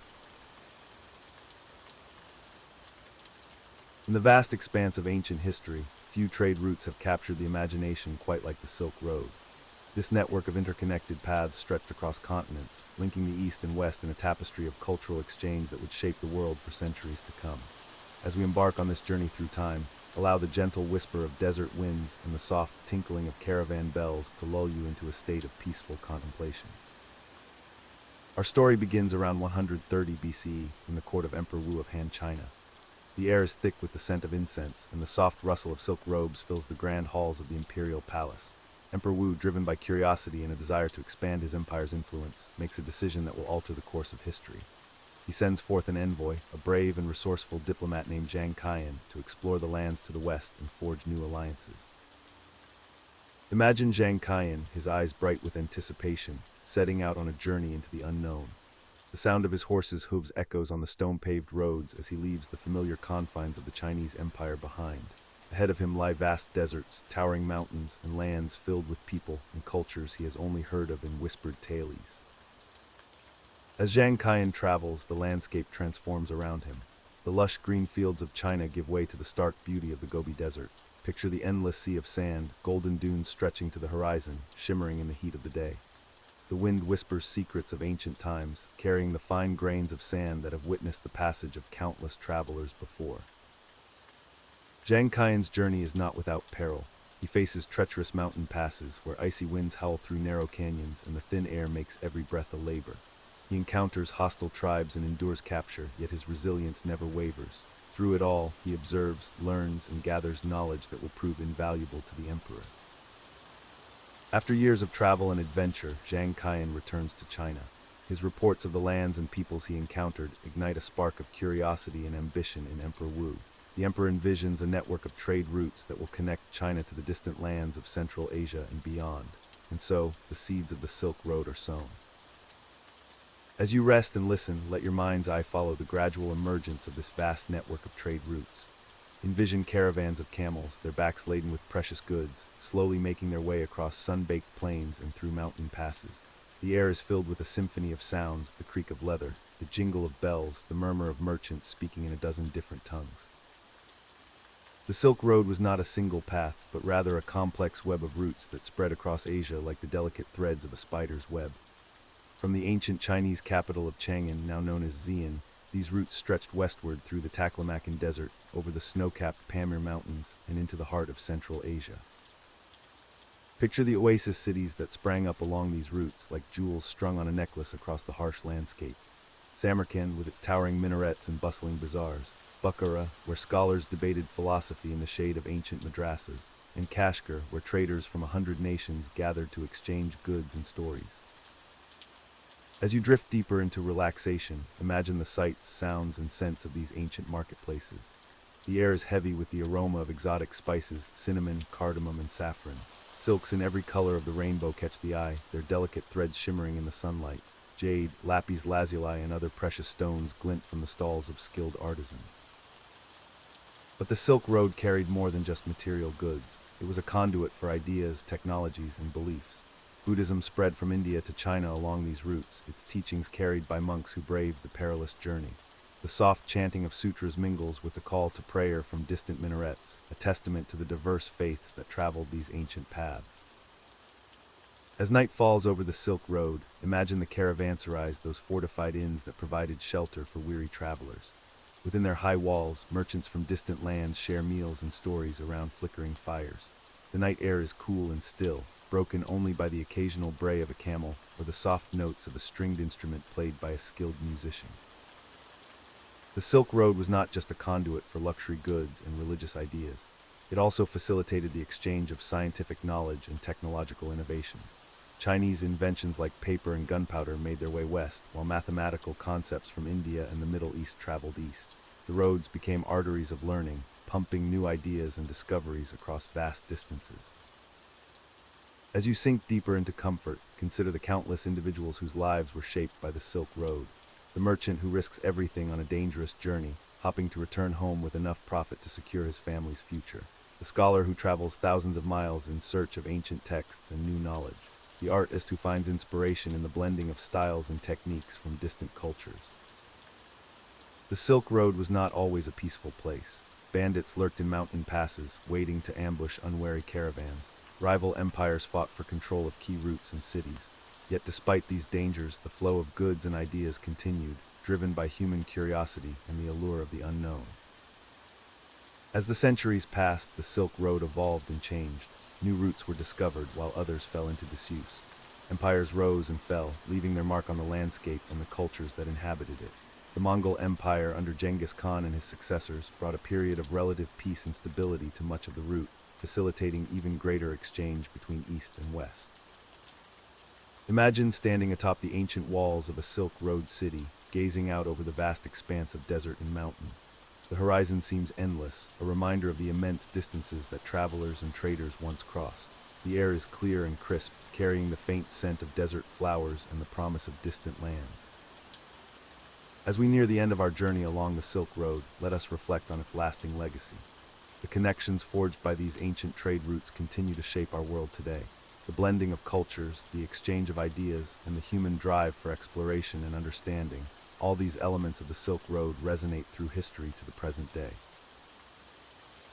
A: In the vast expanse of ancient history, few trade routes have captured the imagination quite like the Silk Road. This network of interconnected paths stretched across continents, linking the East and West in a tapestry of cultural exchange that would shape the world for centuries to come. As we embark on this journey through time, allow the gentle whisper of desert winds and the soft tinkling of caravan bells to lull you into a state of peaceful contemplation. Our story begins around 130 BCE in the court of Emperor Wu of Han, China. The air is thick with the scent of incense, and the soft rustle of silk robes fills the grand halls of the imperial palace. Emperor Wu, driven by curiosity and a desire to expand his empire's influence, makes a decision that will alter the course of history. He sends forth an envoy, a brave and resourceful diplomat named Zhang Kaiyan, to explore the lands to the west and forge new alliances. Imagine Zhang Kaiyan, his eyes bright with anticipation, setting out on a journey into the unknown. The sound of his horse's hooves echoes on the stone-paved roads as he leaves the familiar confines of the Chinese Empire behind. Ahead of him lie vast deserts, towering mountains, and lands filled with people and cultures he has only heard of in whispered tales. As Zhang Kaiyan travels, the landscape transforms around him. The lush green fields of China give way to the stark beauty of the Gobi Desert. Picture the endless sea of sand, golden dunes stretching to the horizon, shimmering in the heat of the day. The wind whispers secrets of ancient times, carrying the fine grains of sand that have witnessed the passage of countless travelers before. Zhang Kaiyan's journey is not without peril. He faces treacherous mountain passes where icy winds howl through narrow canyons and the thin air makes every breath a labor. He encounters hostile tribes and endures capture, yet his resilience never wavers. Through it all, he observes, learns, and gathers knowledge that will prove invaluable to the emperor. After years of travel and adventure, Zhang Kaiyan returns to China. His reports of the lands and peoples he encountered ignite a spark of curiosity and ambition in Emperor Wu. The emperor envisions a network of trade routes that will connect China to the distant lands of Central Asia and beyond. And so, the seeds of the Silk Road are sown. As you rest and listen, let your mind's eye follow the gradual emergence of this vast network of trade routes. Envision caravans of camels, their backs laden with precious goods, slowly making their way across sun-baked plains and through mountain passes. The air is filled with a symphony of sounds, the creak of leather, the jingle of bells, the murmur of merchants speaking in a dozen different tongues. The Silk Road was not a single path, but rather a complex web of routes that spread across Asia like the delicate threads of a spider's web. From the ancient Chinese capital of Chang'an, now known as Xi'an, these routes stretched westward through the Taklamakan Desert, over the snow-capped Pamir Mountains, and into the heart of Central Asia. Picture the oasis cities that sprang up along these routes like jewels strung on a necklace across the harsh landscape. Samarkand, with its towering minarets and bustling bazaars. Bukhara, where scholars debated philosophy in the shade of ancient madrasas. And Kashgar, where traders from 100 nations gathered to exchange goods and stories. As you drift deeper into relaxation, imagine the sights, sounds, and scents of these ancient marketplaces. The air is heavy with the aroma of exotic spices, cinnamon, cardamom, and saffron. Silks in every color of the rainbow catch the eye, their delicate threads shimmering in the sunlight. Jade, lapis lazuli, and other precious stones glint from the stalls of skilled artisans. But the Silk Road carried more than just material goods. It was a conduit for ideas, technologies, and beliefs. Buddhism spread from India to China along these routes, its teachings carried by monks who braved the perilous journey. The soft chanting of sutras mingles with the call to prayer from distant minarets, a testament to the diverse faiths that traveled these ancient paths. As night falls over the Silk Road, imagine the caravanserais, those fortified inns that provided shelter for weary travelers. Within their high walls, merchants from distant lands share meals and stories around flickering fires. The night air is cool and still, broken only by the occasional bray of a camel or the soft notes of a stringed instrument played by a skilled musician. The Silk Road was not just a conduit for luxury goods and religious ideas. It also facilitated the exchange of scientific knowledge and technological innovation. Chinese inventions like paper and gunpowder made their way west, while mathematical concepts from India and the Middle East traveled east. The roads became arteries of learning, pumping new ideas and discoveries across vast distances. As you sink deeper into comfort, consider the countless individuals whose lives were shaped by the Silk Road. The merchant who risks everything on a dangerous journey, hoping to return home with enough profit to secure his family's future. The scholar who travels thousands of miles in search of ancient texts and new knowledge. The artist who finds inspiration in the blending of styles and techniques from distant cultures. The Silk Road was not always a peaceful place. Bandits lurked in mountain passes, waiting to ambush unwary caravans. Rival empires fought for control of key routes and cities. Yet despite these dangers, the flow of goods and ideas continued, driven by human curiosity and the allure of the unknown. As the centuries passed, the Silk Road evolved and changed. New routes were discovered, while others fell into disuse. Empires rose and fell, leaving their mark on the landscape and the cultures that inhabited it. The Mongol Empire under Genghis Khan and his successors brought a period of relative peace and stability to much of the route, facilitating even greater exchange between East and West. Imagine standing atop the ancient walls of a Silk Road city, gazing out over the vast expanse of desert and mountain. The horizon seems endless, a reminder of the immense distances that travelers and traders once crossed. The air is clear and crisp, carrying the faint scent of desert flowers and the promise of distant lands. As we near the end of our journey along the Silk Road, let us reflect on its lasting legacy. The connections forged by these ancient trade routes continue to shape our world today. The blending of cultures, the exchange of ideas, and the human drive for exploration and understanding, all these elements of the Silk Road resonate through history to the present day.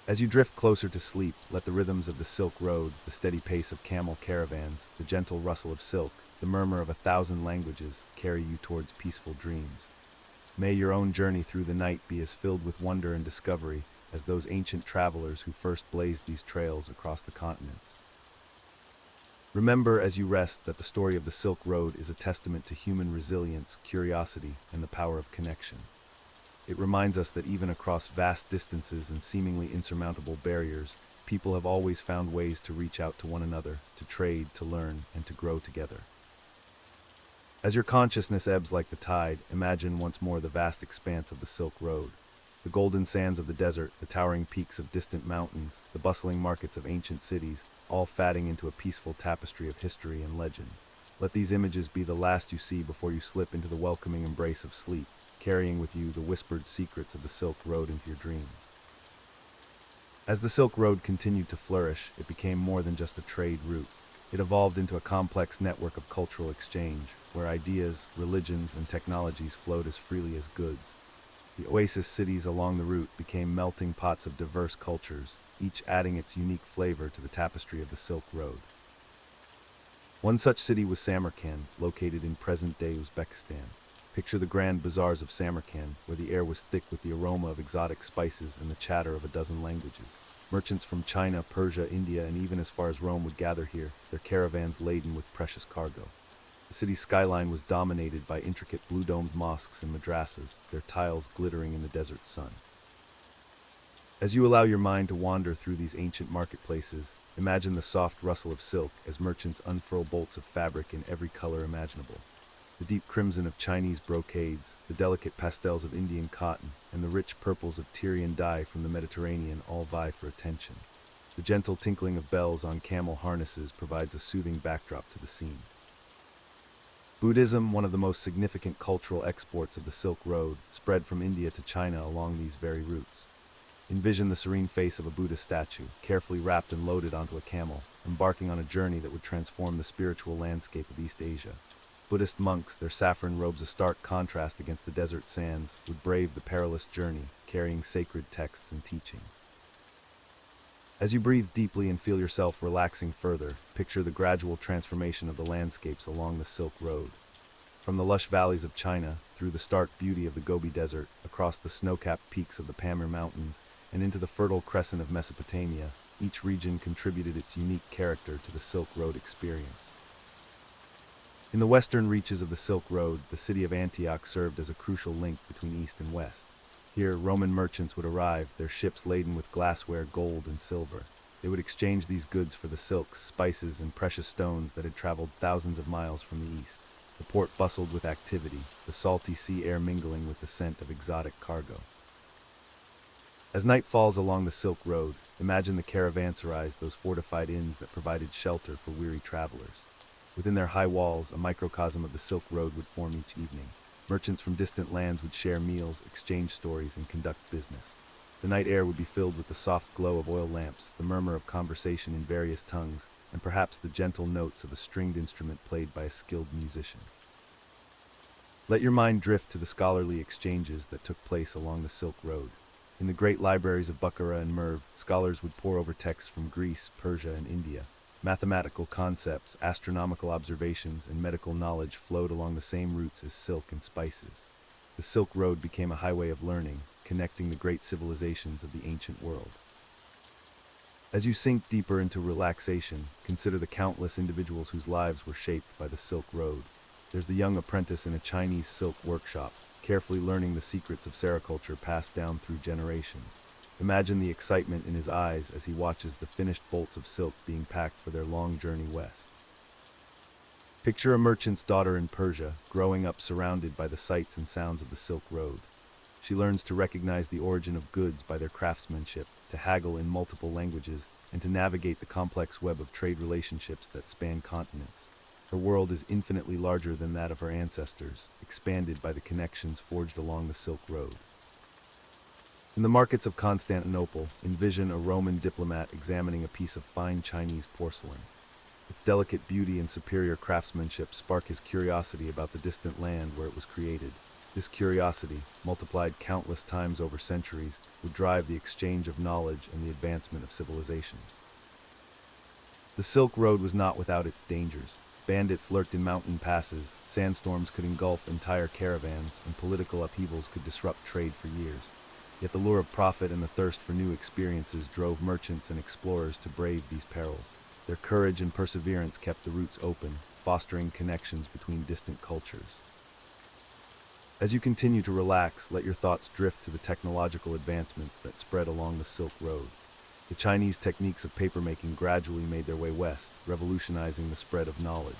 A: As you drift closer to sleep, let the rhythms of the Silk Road, the steady pace of camel caravans, the gentle rustle of silk, the murmur of 1,000 languages, carry you towards peaceful dreams. May your own journey through the night be as filled with wonder and discovery as those ancient travelers who first blazed these trails across the continents. Remember as you rest that the story of the Silk Road is a testament to human resilience, curiosity, and the power of connection. It reminds us that even across vast distances and seemingly insurmountable barriers, people have always found ways to reach out to one another, to trade, to learn, and to grow together. As your consciousness ebbs like the tide, imagine once more the vast expanse of the Silk Road. The golden sands of the desert, the towering peaks of distant mountains, the bustling markets of ancient cities, all fatting into a peaceful tapestry of history and legend. Let these images be the last you see before you slip into the welcoming embrace of sleep, carrying with you the whispered secrets of the Silk Road into your dreams. As the Silk Road continued to flourish, it became more than just a trade route. It evolved into a complex network of cultural exchange, where ideas, religions, and technologies flowed as freely as goods. The oasis cities along the route became melting pots of diverse cultures, each adding its unique flavor to the tapestry of the Silk Road. One such city was Samarkand, located in present-day Uzbekistan. Picture the grand bazaars of Samarkand, where the air was thick with the aroma of exotic spices and the chatter of a dozen languages. Merchants from China, Persia, India, and even as far as Rome would gather here, their caravans laden with precious cargo. The city's skyline was dominated by intricate blue-domed mosques and madrasas, their tiles glittering in the desert sun. As you allow your mind to wander through these ancient marketplaces, imagine the soft rustle of silk as merchants unfurl bolts of fabric in every color imaginable. The deep crimson of Chinese brocades, the delicate pastels of Indian cotton, and the rich purples of Tyrian dye from the Mediterranean all vie for attention. The gentle tinkling of bells on camel harnesses provides a soothing backdrop to the scene. Buddhism, one of the most significant cultural exports of the Silk Road, spread from India to China along these very routes. Envision the serene face of a Buddha statue, carefully wrapped and loaded onto a camel, embarking on a journey that would transform the spiritual landscape of East Asia. Buddhist monks, their saffron robes a stark contrast against the desert sands, would brave the perilous journey, carrying sacred texts and teachings. As you breathe deeply and feel yourself relaxing further, picture the gradual transformation of the landscapes along the Silk Road. From the lush valleys of China, through the stark beauty of the Gobi Desert, across the snow-capped peaks of the Pamir Mountains, and into the fertile crescent of Mesopotamia, each region contributed its unique character to the Silk Road experience. In the western reaches of the Silk Road, the city of Antioch served as a crucial link between East and West. Here, Roman merchants would arrive, their ships laden with glassware, gold, and silver. They would exchange these goods for the silks, spices, and precious stones that had traveled thousands of miles from the east. The port bustled with activity, the salty sea air mingling with the scent of exotic cargo. As night falls along the Silk Road, imagine the caravanserais, those fortified inns that provided shelter for weary travelers. Within their high walls, a microcosm of the Silk Road would form each evening. Merchants from distant lands would share meals, exchange stories, and conduct business. The night air would be filled with the soft glow of oil lamps, the murmur of conversation in various tongues, and perhaps the gentle notes of a stringed instrument played by a skilled musician. Let your mind drift to the scholarly exchanges that took place along the Silk Road. In the great libraries of Bukhara and Merv, scholars would pore over texts from Greece, Persia, and India. Mathematical concepts, astronomical observations, and medical knowledge flowed along the same routes as silk and spices. The Silk Road became a highway of learning, connecting the great civilizations of the ancient world. As you sink deeper into relaxation, consider the countless individuals whose lives were shaped by the Silk Road. There's the young apprentice in a Chinese silk workshop, carefully learning the secrets of sericulture passed down through generations. Imagine the excitement in his eyes as he watches the finished bolts of silk being packed for their long journey west. Picture a merchant's daughter in Persia, growing up surrounded by the sights and sounds of the Silk Road. She learns to recognize the origin of goods by their craftsmanship, to haggle in multiple languages, and to navigate the complex web of trade relationships that span continents. Her world is infinitely larger than that of her ancestors, expanded by the connections forged along the Silk Road. In the markets of Constantinople, envision a Roman diplomat examining a piece of fine Chinese porcelain. Its delicate beauty and superior craftsmanship spark his curiosity about the distant land where it was created. This curiosity, multiplied countless times over centuries, would drive the exchange of knowledge and the advancement of civilizations. The Silk Road was not without its dangers. Bandits lurked in mountain passes, sandstorms could engulf entire caravans, and political upheavals could disrupt trade for years. Yet the lure of profit and the thirst for new experiences drove merchants and explorers to brave these perils. Their courage and perseverance kept the routes open, fostering connections between distant cultures. As you continue to relax, let your thoughts drift to the technological advancements that spread along the Silk Road. The Chinese techniques of papermaking gradually made their way west, revolutionizing the spread of knowledge.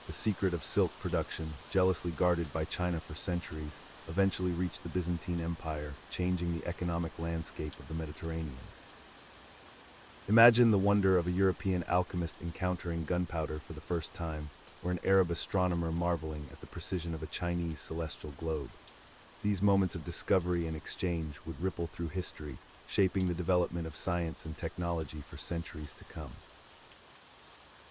A: The secret of silk production, jealously guarded by China for centuries, eventually reached the Byzantine Empire, changing the economic landscape of the Mediterranean. Imagine the wonder of a European alchemist encountering gunpowder for the first time, or an Arab astronomer marveling at the precision of a Chinese celestial globe. These moments of discovery and exchange would ripple through history, shaping the development of science and technology for centuries to come.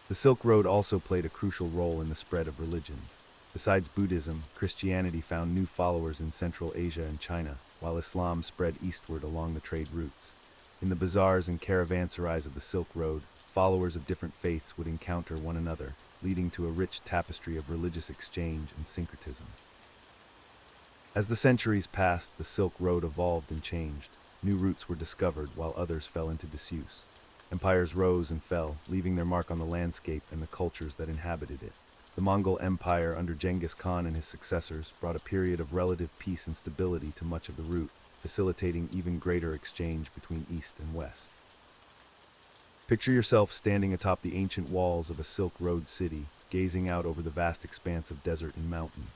A: The Silk Road also played a crucial role in the spread of religions. Besides Buddhism, Christianity found new followers in Central Asia and China, while Islam spread eastward along the trade routes. In the bazaars and caravanserais of the Silk Road, followers of different faiths would encounter one another, leading to a rich tapestry of religious exchange and syncretism. As the centuries passed, the Silk Road evolved and changed. New routes were discovered, while others fell into disuse. Empires rose and fell, leaving their mark on the landscape and the cultures that inhabited it. The Mongol Empire under Genghis Khan and his successors brought a period of relative peace and stability to much of the route, facilitating even greater exchange between East and West. Picture yourself standing atop the ancient walls of a Silk Road city, gazing out over the vast expanse of desert and mountain.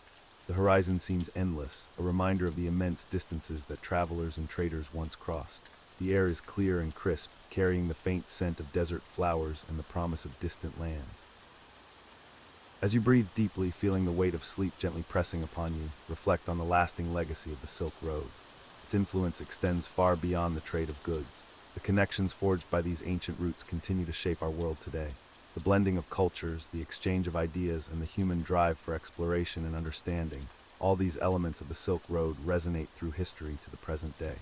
A: The horizon seems endless, a reminder of the immense distances that travelers and traders once crossed. The air is clear and crisp, carrying the faint scent of desert flowers and the promise of distant lands. As you breathe deeply, feeling the weight of sleep gently pressing upon you, reflect on the lasting legacy of the Silk Road. Its influence extends far beyond the trade of goods. The connections forged by these ancient routes continue to shape our world today. The blending of cultures, the exchange of ideas, and the human drive for exploration and understanding, all these elements of the Silk Road resonate through history to the present day.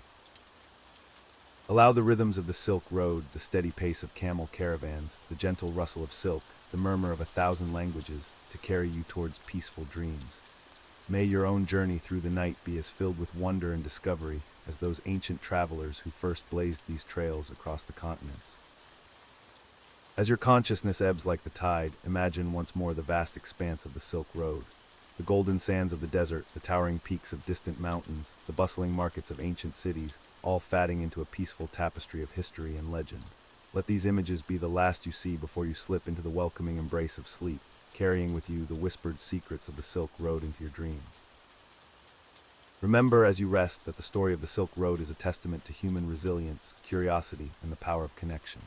A: Allow the rhythms of the Silk Road, the steady pace of camel caravans, the gentle rustle of silk, the murmur of 1,000 languages, to carry you towards peaceful dreams. May your own journey through the night be as filled with wonder and discovery as those ancient travelers who first blazed these trails across the continents. As your consciousness ebbs like the tide, imagine once more the vast expanse of the Silk Road. The golden sands of the desert, the towering peaks of distant mountains, the bustling markets of ancient cities, all fatting into a peaceful tapestry of history and legend. Let these images be the last you see before you slip into the welcoming embrace of sleep, carrying with you the whispered secrets of the Silk Road into your dreams. Remember as you rest that the story of the Silk Road is a testament to human resilience, curiosity, and the power of connection.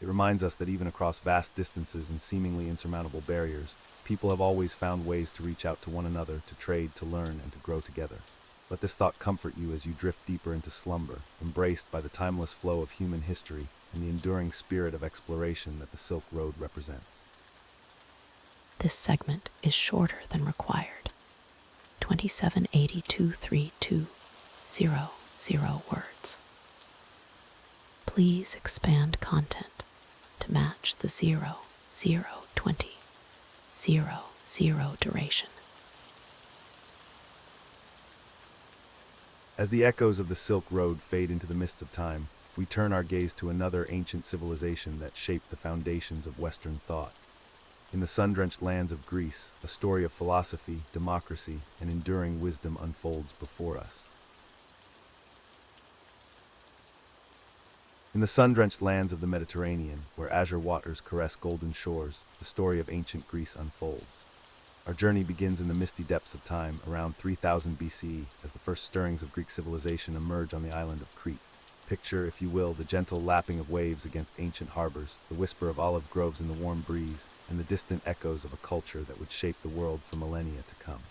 A: It reminds us that even across vast distances and seemingly insurmountable barriers, people have always found ways to reach out to one another, to trade, to learn, and to grow together. Let this thought comfort you as you drift deeper into slumber, embraced by the timeless flow of human history and the enduring spirit of exploration that the Silk Road represents.
B: This segment is shorter than required. 27823200 words. Please expand content to match the 002000 duration.
A: As the echoes of the Silk Road fade into the mists of time, we turn our gaze to another ancient civilization that shaped the foundations of Western thought. In the sun-drenched lands of Greece, a story of philosophy, democracy, and enduring wisdom unfolds before us. In the sun-drenched lands of the Mediterranean, where azure waters caress golden shores, the story of ancient Greece unfolds. Our journey begins in the misty depths of time, around 3000 BCE, as the first stirrings of Greek civilization emerge on the island of Crete. Picture, if you will, the gentle lapping of waves against ancient harbors, the whisper of olive groves in the warm breeze, and the distant echoes of a culture that would shape the world for millennia to come.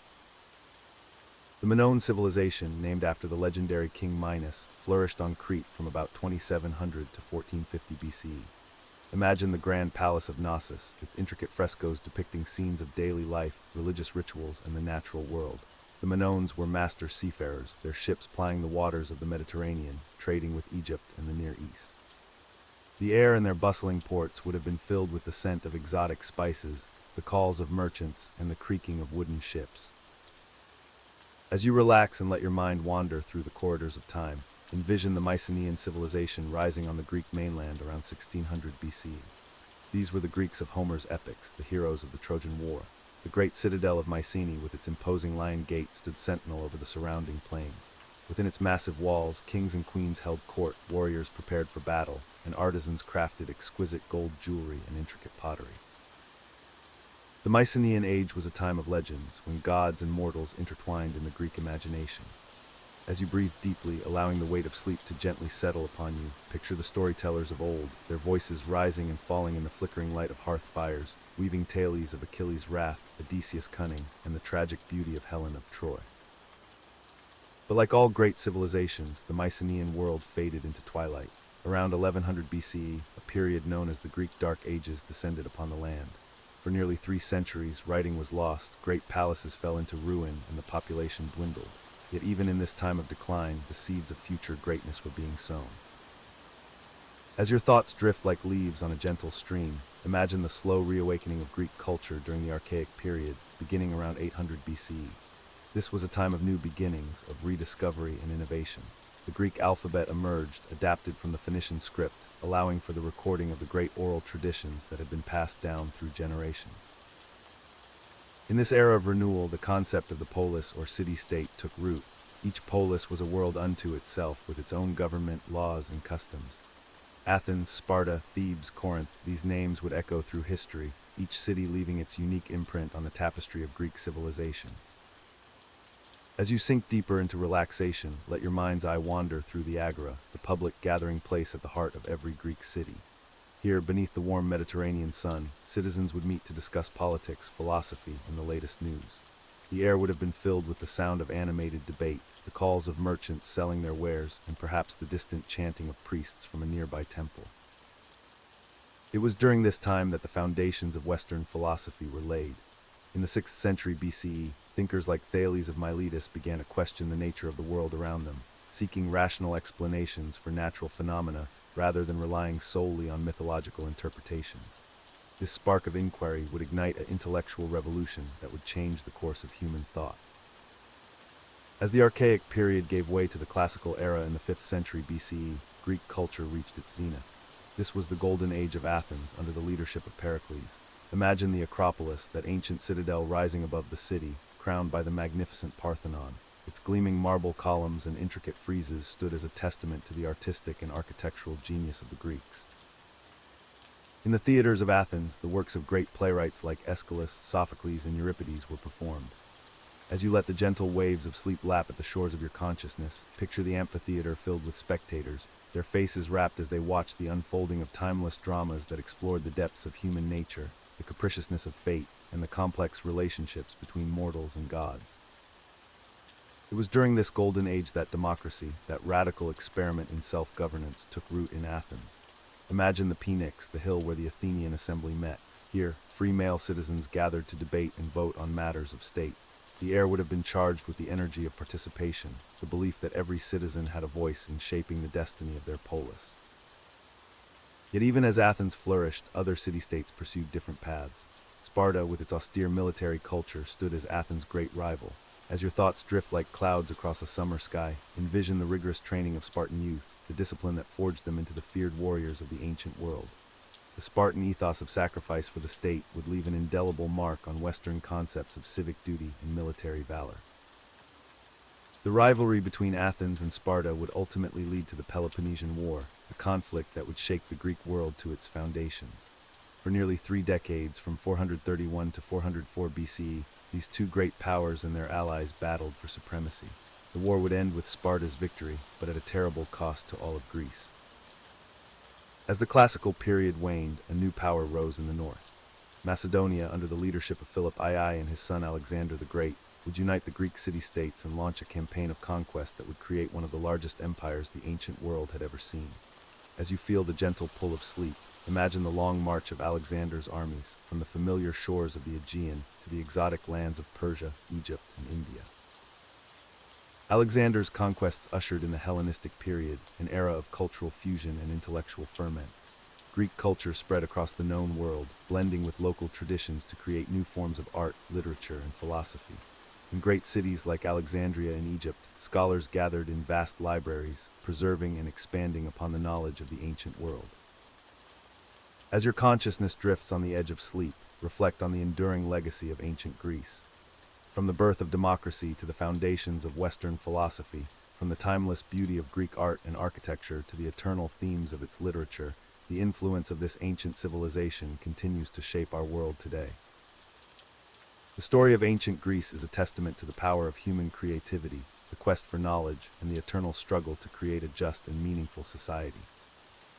A: The Minoan civilization, named after the legendary King Minos, flourished on Crete from about 2700 to 1450 BCE. Imagine the grand palace of Knossos, its intricate frescoes depicting scenes of daily life, religious rituals, and the natural world. The Minoans were master seafarers, their ships plying the waters of the Mediterranean, trading with Egypt and the Near East. The air in their bustling ports would have been filled with the scent of exotic spices, the calls of merchants, and the creaking of wooden ships. As you relax and let your mind wander through the corridors of time, envision the Mycenaean civilization rising on the Greek mainland around 1600 BCE. These were the Greeks of Homer's epics, the heroes of the Trojan War. The great citadel of Mycenae with its imposing lion gate stood sentinel over the surrounding plains. Within its massive walls, kings and queens held court, warriors prepared for battle, and artisans crafted exquisite gold jewelry and intricate pottery. The Mycenaean age was a time of legends, when gods and mortals intertwined in the Greek imagination. As you breathe deeply, allowing the weight of sleep to gently settle upon you, picture the storytellers of old, their voices rising and falling in the flickering light of hearth fires, weaving tales of Achilles' wrath, Odysseus' cunning, and the tragic beauty of Helen of Troy. But like all great civilizations, the Mycenaean world faded into twilight. Around 1100 BCE, a period known as the Greek Dark Ages descended upon the land. For nearly 3 centuries, writing was lost, great palaces fell into ruin, and the population dwindled. Yet even in this time of decline, the seeds of future greatness were being sown. As your thoughts drift like leaves on a gentle stream, imagine the slow reawakening of Greek culture during the Archaic period, beginning around 800 BCE. This was a time of new beginnings, of rediscovery and innovation. The Greek alphabet emerged, adapted from the Phoenician script, allowing for the recording of the great oral traditions that had been passed down through generations. In this era of renewal, the concept of the polis or city-state took root. Each polis was a world unto itself, with its own government, laws, and customs. Athens, Sparta, Thebes, Corinth, these names would echo through history, each city leaving its unique imprint on the tapestry of Greek civilization. As you sink deeper into relaxation, let your mind's eye wander through the agora, the public gathering place at the heart of every Greek city. Here, beneath the warm Mediterranean sun, citizens would meet to discuss politics, philosophy, and the latest news. The air would have been filled with the sound of animated debate, the calls of merchants selling their wares, and perhaps the distant chanting of priests from a nearby temple. It was during this time that the foundations of Western philosophy were laid. In the 6th century BCE, thinkers like Thales of Miletus began to question the nature of the world around them, seeking rational explanations for natural phenomena rather than relying solely on mythological interpretations. This spark of inquiry would ignite an intellectual revolution that would change the course of human thought. As the Archaic period gave way to the Classical era in the 5th century BCE, Greek culture reached its zenith. This was the golden age of Athens under the leadership of Pericles. Imagine the Acropolis, that ancient citadel rising above the city, crowned by the magnificent Parthenon. Its gleaming marble columns and intricate friezes stood as a testament to the artistic and architectural genius of the Greeks. In the theaters of Athens, the works of great playwrights like Aeschylus, Sophocles, and Euripides were performed. As you let the gentle waves of sleep lap at the shores of your consciousness, picture the amphitheater filled with spectators, their faces rapt as they watched the unfolding of timeless dramas that explored the depths of human nature, the capriciousness of fate, and the complex relationships between mortals and gods. It was during this golden age that democracy, that radical experiment in self-governance, took root in Athens. Imagine the Pnyx, the hill where the Athenian assembly met. Here, free male citizens gathered to debate and vote on matters of state. The air would have been charged with the energy of participation, the belief that every citizen had a voice in shaping the destiny of their polis. Yet even as Athens flourished, other city-states pursued different paths. Sparta, with its austere military culture, stood as Athens' great rival. As your thoughts drift like clouds across a summer sky, envision the rigorous training of Spartan youth, the discipline that forged them into the feared warriors of the ancient world. The Spartan ethos of sacrifice for the state would leave an indelible mark on Western concepts of civic duty and military valor. The rivalry between Athens and Sparta would ultimately lead to the Peloponnesian War, a conflict that would shake the Greek world to its foundations. For nearly 3 decades, from 431 to 404 BCE, these two great powers and their allies battled for supremacy. The war would end with Sparta's victory, but at a terrible cost to all of Greece. As the classical period waned, a new power rose in the north. Macedonia, under the leadership of Philip II and his son Alexander the Great, would unite the Greek city-states and launch a campaign of conquest that would create one of the largest empires the ancient world had ever seen. As you feel the gentle pull of sleep, imagine the long march of Alexander's armies from the familiar shores of the Aegean to the exotic lands of Persia, Egypt, and India. Alexander's conquests ushered in the Hellenistic period, an era of cultural fusion and intellectual ferment. Greek culture spread across the known world, blending with local traditions to create new forms of art, literature, and philosophy. In great cities like Alexandria in Egypt, scholars gathered in vast libraries, preserving and expanding upon the knowledge of the ancient world. As your consciousness drifts on the edge of sleep, reflect on the enduring legacy of ancient Greece. From the birth of democracy to the foundations of Western philosophy, from the timeless beauty of Greek art and architecture to the eternal themes of its literature, the influence of this ancient civilization continues to shape our world today. The story of ancient Greece is a testament to the power of human creativity, the quest for knowledge, and the eternal struggle to create a just and meaningful society.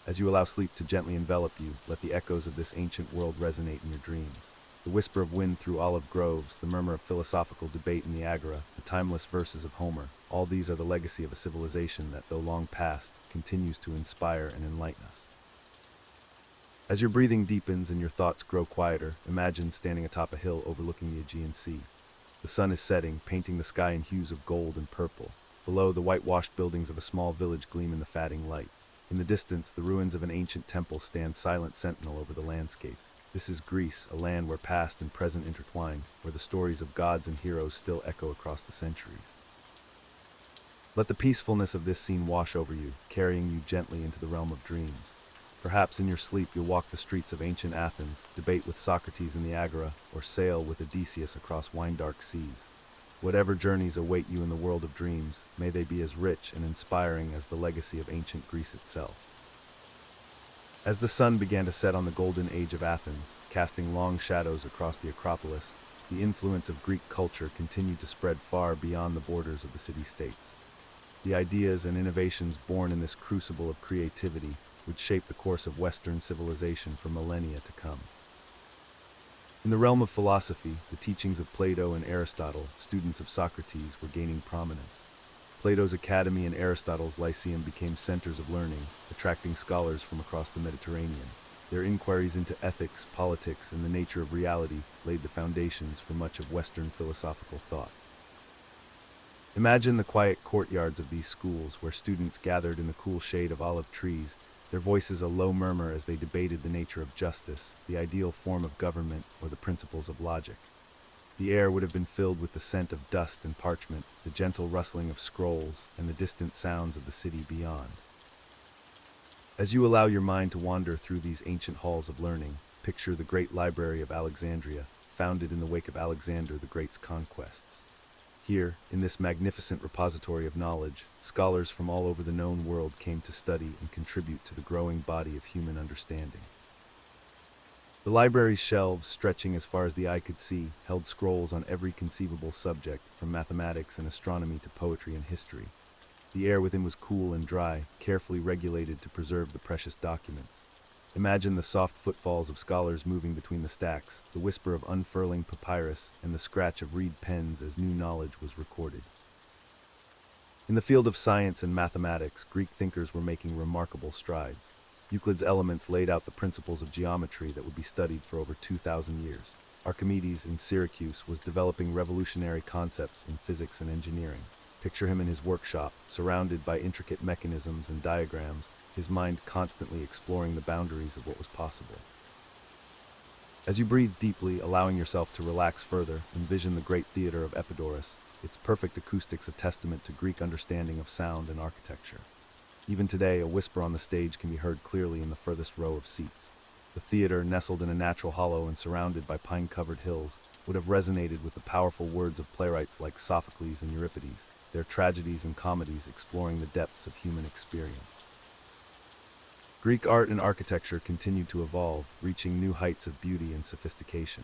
A: As you allow sleep to gently envelop you, let the echoes of this ancient world resonate in your dreams. The whisper of wind through olive groves, the murmur of philosophical debate in the agora, the timeless verses of Homer, all these are the legacy of a civilization that, though long past, continues to inspire and enlighten us. As your breathing deepens and your thoughts grow quieter, imagine standing atop a hill overlooking the Aegean Sea. The sun is setting, painting the sky in hues of gold and purple. Below, the whitewashed buildings of a small village gleam in the fading light. In the distance, the ruins of an ancient temple stand silent sentinel over the landscape. This is Greece, a land where past and present intertwine, where the stories of gods and heroes still echo across the centuries. Let the peacefulness of this scene wash over you, carrying you gently into the realm of dreams. Perhaps in your sleep you'll walk the streets of ancient Athens, debate with Socrates in the agora, or sail with Odysseus across wine-dark seas. Whatever journeys await you in the world of dreams, may they be as rich and inspiring as the legacy of ancient Greece itself. As the sun began to set on the golden age of Athens, casting long shadows across the Acropolis, the influence of Greek culture continued to spread far beyond the borders of the city-states. The ideas and innovations born in this crucible of creativity would shape the course of Western civilization for millennia to come. In the realm of philosophy, the teachings of Plato and Aristotle, students of Socrates, were gaining prominence. Plato's academy and Aristotle's lyceum became centers of learning, attracting scholars from across the Mediterranean. Their inquiries into ethics, politics, and the nature of reality laid the foundations for much of Western philosophical thought. Imagine the quiet courtyards of these schools where students gathered in the cool shade of olive trees, their voices a low murmur as they debated the nature of justice, the ideal form of government, or the principles of logic. The air would have been filled with the scent of dust and parchment, the gentle rustling of scrolls, and the distant sounds of the city beyond. As you allow your mind to wander through these ancient halls of learning, picture the great library of Alexandria, founded in the wake of Alexander the Great's conquests. Here, in this magnificent repository of knowledge, scholars from all over the known world came to study and contribute to the growing body of human understanding. The library's shelves, stretching as far as the eye could see, held scrolls on every conceivable subject, from mathematics and astronomy to poetry and history. The air within was cool and dry, carefully regulated to preserve the precious documents. Imagine the soft footfalls of scholars moving between the stacks, the whisper of unfurling papyrus, and the scratch of reed pens as new knowledge was recorded. In the field of science and mathematics, Greek thinkers were making remarkable strides. Euclid's Elements laid out the principles of geometry that would be studied for over 2,000 years. Archimedes in Syracuse was developing revolutionary concepts in physics and engineering. Picture him in his workshop, surrounded by intricate mechanisms and diagrams, his mind constantly exploring the boundaries of what was possible. As you breathe deeply, allowing yourself to relax further, envision the great theater of Epidaurus, its perfect acoustics a testament to Greek understanding of sound and architecture. Even today, a whisper on the stage can be heard clearly in the furthest row of seats. The theater, nestled in a natural hollow and surrounded by pine-covered hills, would have resonated with the powerful words of playwrights like Sophocles and Euripides, their tragedies and comedies exploring the depths of human experience. Greek art and architecture continued to evolve, reaching new heights of beauty and sophistication.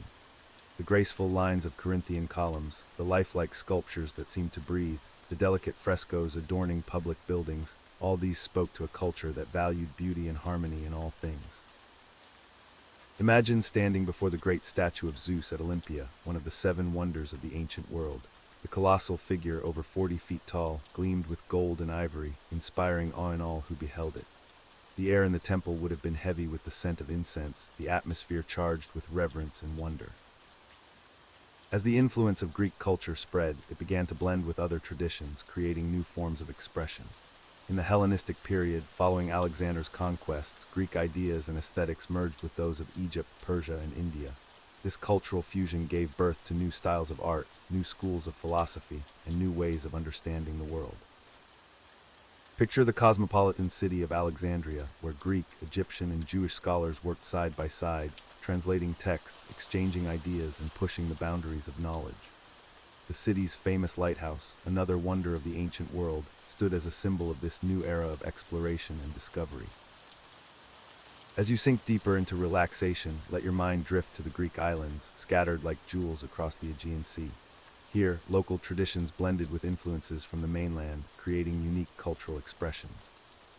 A: The graceful lines of Corinthian columns, the lifelike sculptures that seemed to breathe, the delicate frescoes adorning public buildings, all these spoke to a culture that valued beauty and harmony in all things. Imagine standing before the great statue of Zeus at Olympia, one of the seven wonders of the ancient world. The colossal figure, over 40 feet tall, gleamed with gold and ivory, inspiring awe in all who beheld it. The air in the temple would have been heavy with the scent of incense, the atmosphere charged with reverence and wonder. As the influence of Greek culture spread, it began to blend with other traditions, creating new forms of expression. In the Hellenistic period, following Alexander's conquests, Greek ideas and aesthetics merged with those of Egypt, Persia, and India. This cultural fusion gave birth to new styles of art, new schools of philosophy, and new ways of understanding the world. Picture the cosmopolitan city of Alexandria, where Greek, Egyptian, and Jewish scholars worked side by side, translating texts, exchanging ideas, and pushing the boundaries of knowledge. The city's famous lighthouse, another wonder of the ancient world, stood as a symbol of this new era of exploration and discovery. As you sink deeper into relaxation, let your mind drift to the Greek islands, scattered like jewels across the Aegean Sea. Here, local traditions blended with influences from the mainland, creating unique cultural expressions.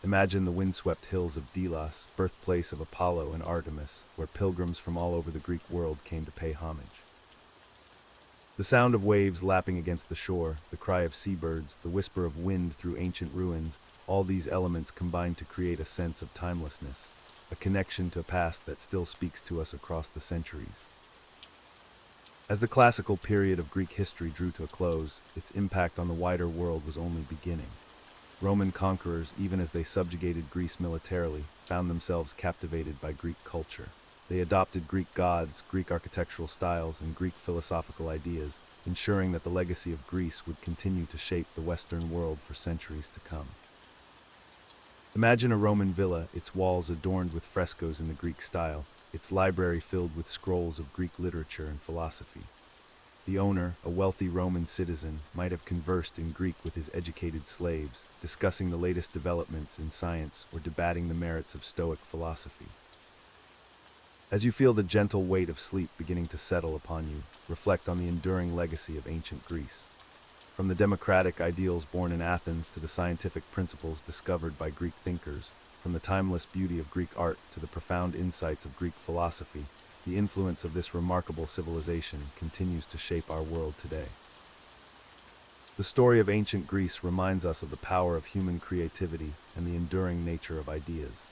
A: Imagine the windswept hills of Delos, birthplace of Apollo and Artemis, where pilgrims from all over the Greek world came to pay homage. The sound of waves lapping against the shore, the cry of seabirds, the whisper of wind through ancient ruins, all these elements combine to create a sense of timelessness, a connection to a past that still speaks to us across the centuries. As the classical period of Greek history drew to a close, its impact on the wider world was only beginning. Roman conquerors, even as they subjugated Greece militarily, found themselves captivated by Greek culture. They adopted Greek gods, Greek architectural styles, and Greek philosophical ideas, ensuring that the legacy of Greece would continue to shape the Western world for centuries to come. Imagine a Roman villa, its walls adorned with frescoes in the Greek style, its library filled with scrolls of Greek literature and philosophy. The owner, a wealthy Roman citizen, might have conversed in Greek with his educated slaves, discussing the latest developments in science or debating the merits of Stoic philosophy. As you feel the gentle weight of sleep beginning to settle upon you, reflect on the enduring legacy of ancient Greece. From the democratic ideals born in Athens to the scientific principles discovered by Greek thinkers, from the timeless beauty of Greek art to the profound insights of Greek philosophy, the influence of this remarkable civilization continues to shape our world today. The story of ancient Greece reminds us of the power of human creativity and the enduring nature of ideas.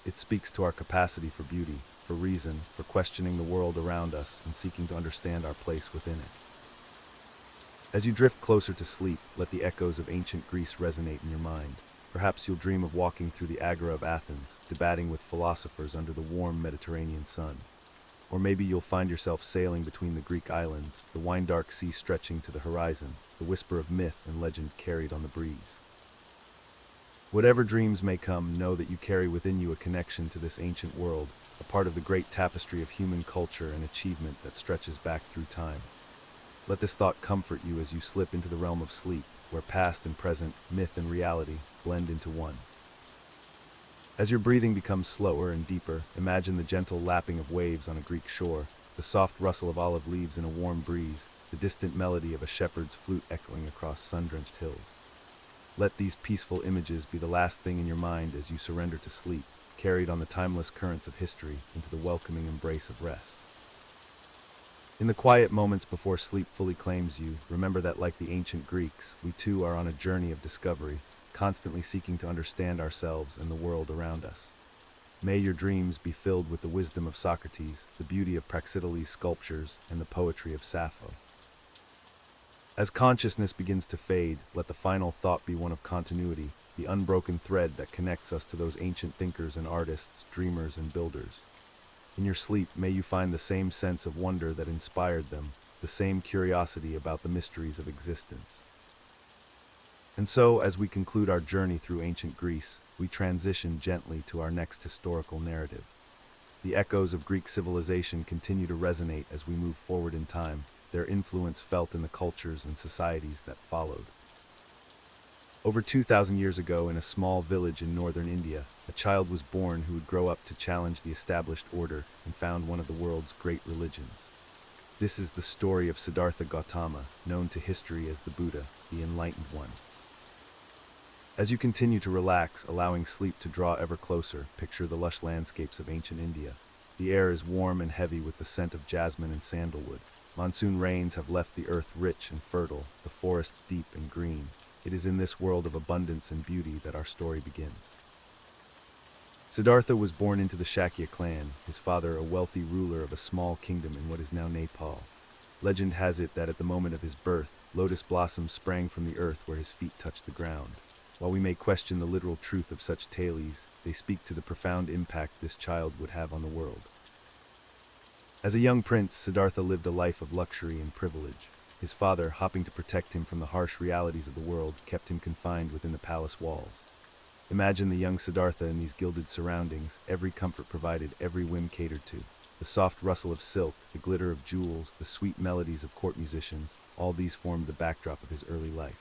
A: It speaks to our capacity for beauty, for reason, for questioning the world around us and seeking to understand our place within it. As you drift closer to sleep, let the echoes of ancient Greece resonate in your mind. Perhaps you'll dream of walking through the Agora of Athens, debating with philosophers under the warm Mediterranean sun. Or maybe you'll find yourself sailing between the Greek islands, the wine-dark sea stretching to the horizon, the whisper of myth and legend carried on the breeze. Whatever dreams may come, know that you carry within you a connection to this ancient world, a part of the great tapestry of human culture and achievement that stretches back through time. Let this thought comfort you as you slip into the realm of sleep, where past and present, myth and reality, blend into one. As your breathing becomes slower and deeper, imagine the gentle lapping of waves on a Greek shore, the soft rustle of olive leaves in a warm breeze, the distant melody of a shepherd's flute echoing across sun-drenched hills. Let these peaceful images be the last thing in your mind as you surrender to sleep, carried on the timeless currents of history into the welcoming embrace of rest. In the quiet moments before sleep fully claims you, remember that like the ancient Greeks, we too are on a journey of discovery, constantly seeking to understand ourselves and the world around us. May your dreams be filled with the wisdom of Socrates, the beauty of Praxiteles' sculptures, and the poetry of Sappho. As consciousness begins to fade, let the final thought be one of continuity, the unbroken thread that connects us to those ancient thinkers and artists, dreamers and builders. In your sleep, may you find the same sense of wonder that inspired them, the same curiosity about the mysteries of existence. And so, as we conclude our journey through ancient Greece, we transition gently to our next historical narrative. The echoes of Greek civilization continue to resonate as we move forward in time, their influence felt in the cultures and societies that followed. Over 2,000 years ago, in a small village in northern India, a child was born who would grow up to challenge the established order and found one of the world's great religions. This is the story of Siddhartha Gautama, known to history as the Buddha, the Enlightened One. As you continue to relax, allowing sleep to draw ever closer, picture the lush landscapes of ancient India. The air is warm and heavy with the scent of jasmine and sandalwood. Monsoon rains have left the earth rich and fertile, the forests deep and green. It is in this world of abundance and beauty that our story begins. Siddhartha was born into the Shakya clan, his father a wealthy ruler of a small kingdom in what is now Nepal. Legend has it that at the moment of his birth, lotus blossoms sprang from the earth where his feet touched the ground. While we may question the literal truth of such tales, they speak to the profound impact this child would have on the world. As a young prince, Siddhartha lived a life of luxury and privilege. His father, hoping to protect him from the harsh realities of the world, kept him confined within the palace walls. Imagine the young Siddhartha in these gilded surroundings, every comfort provided, every whim catered to. The soft rustle of silk, the glitter of jewels, the sweet melodies of court musicians, all these formed the backdrop of his early life.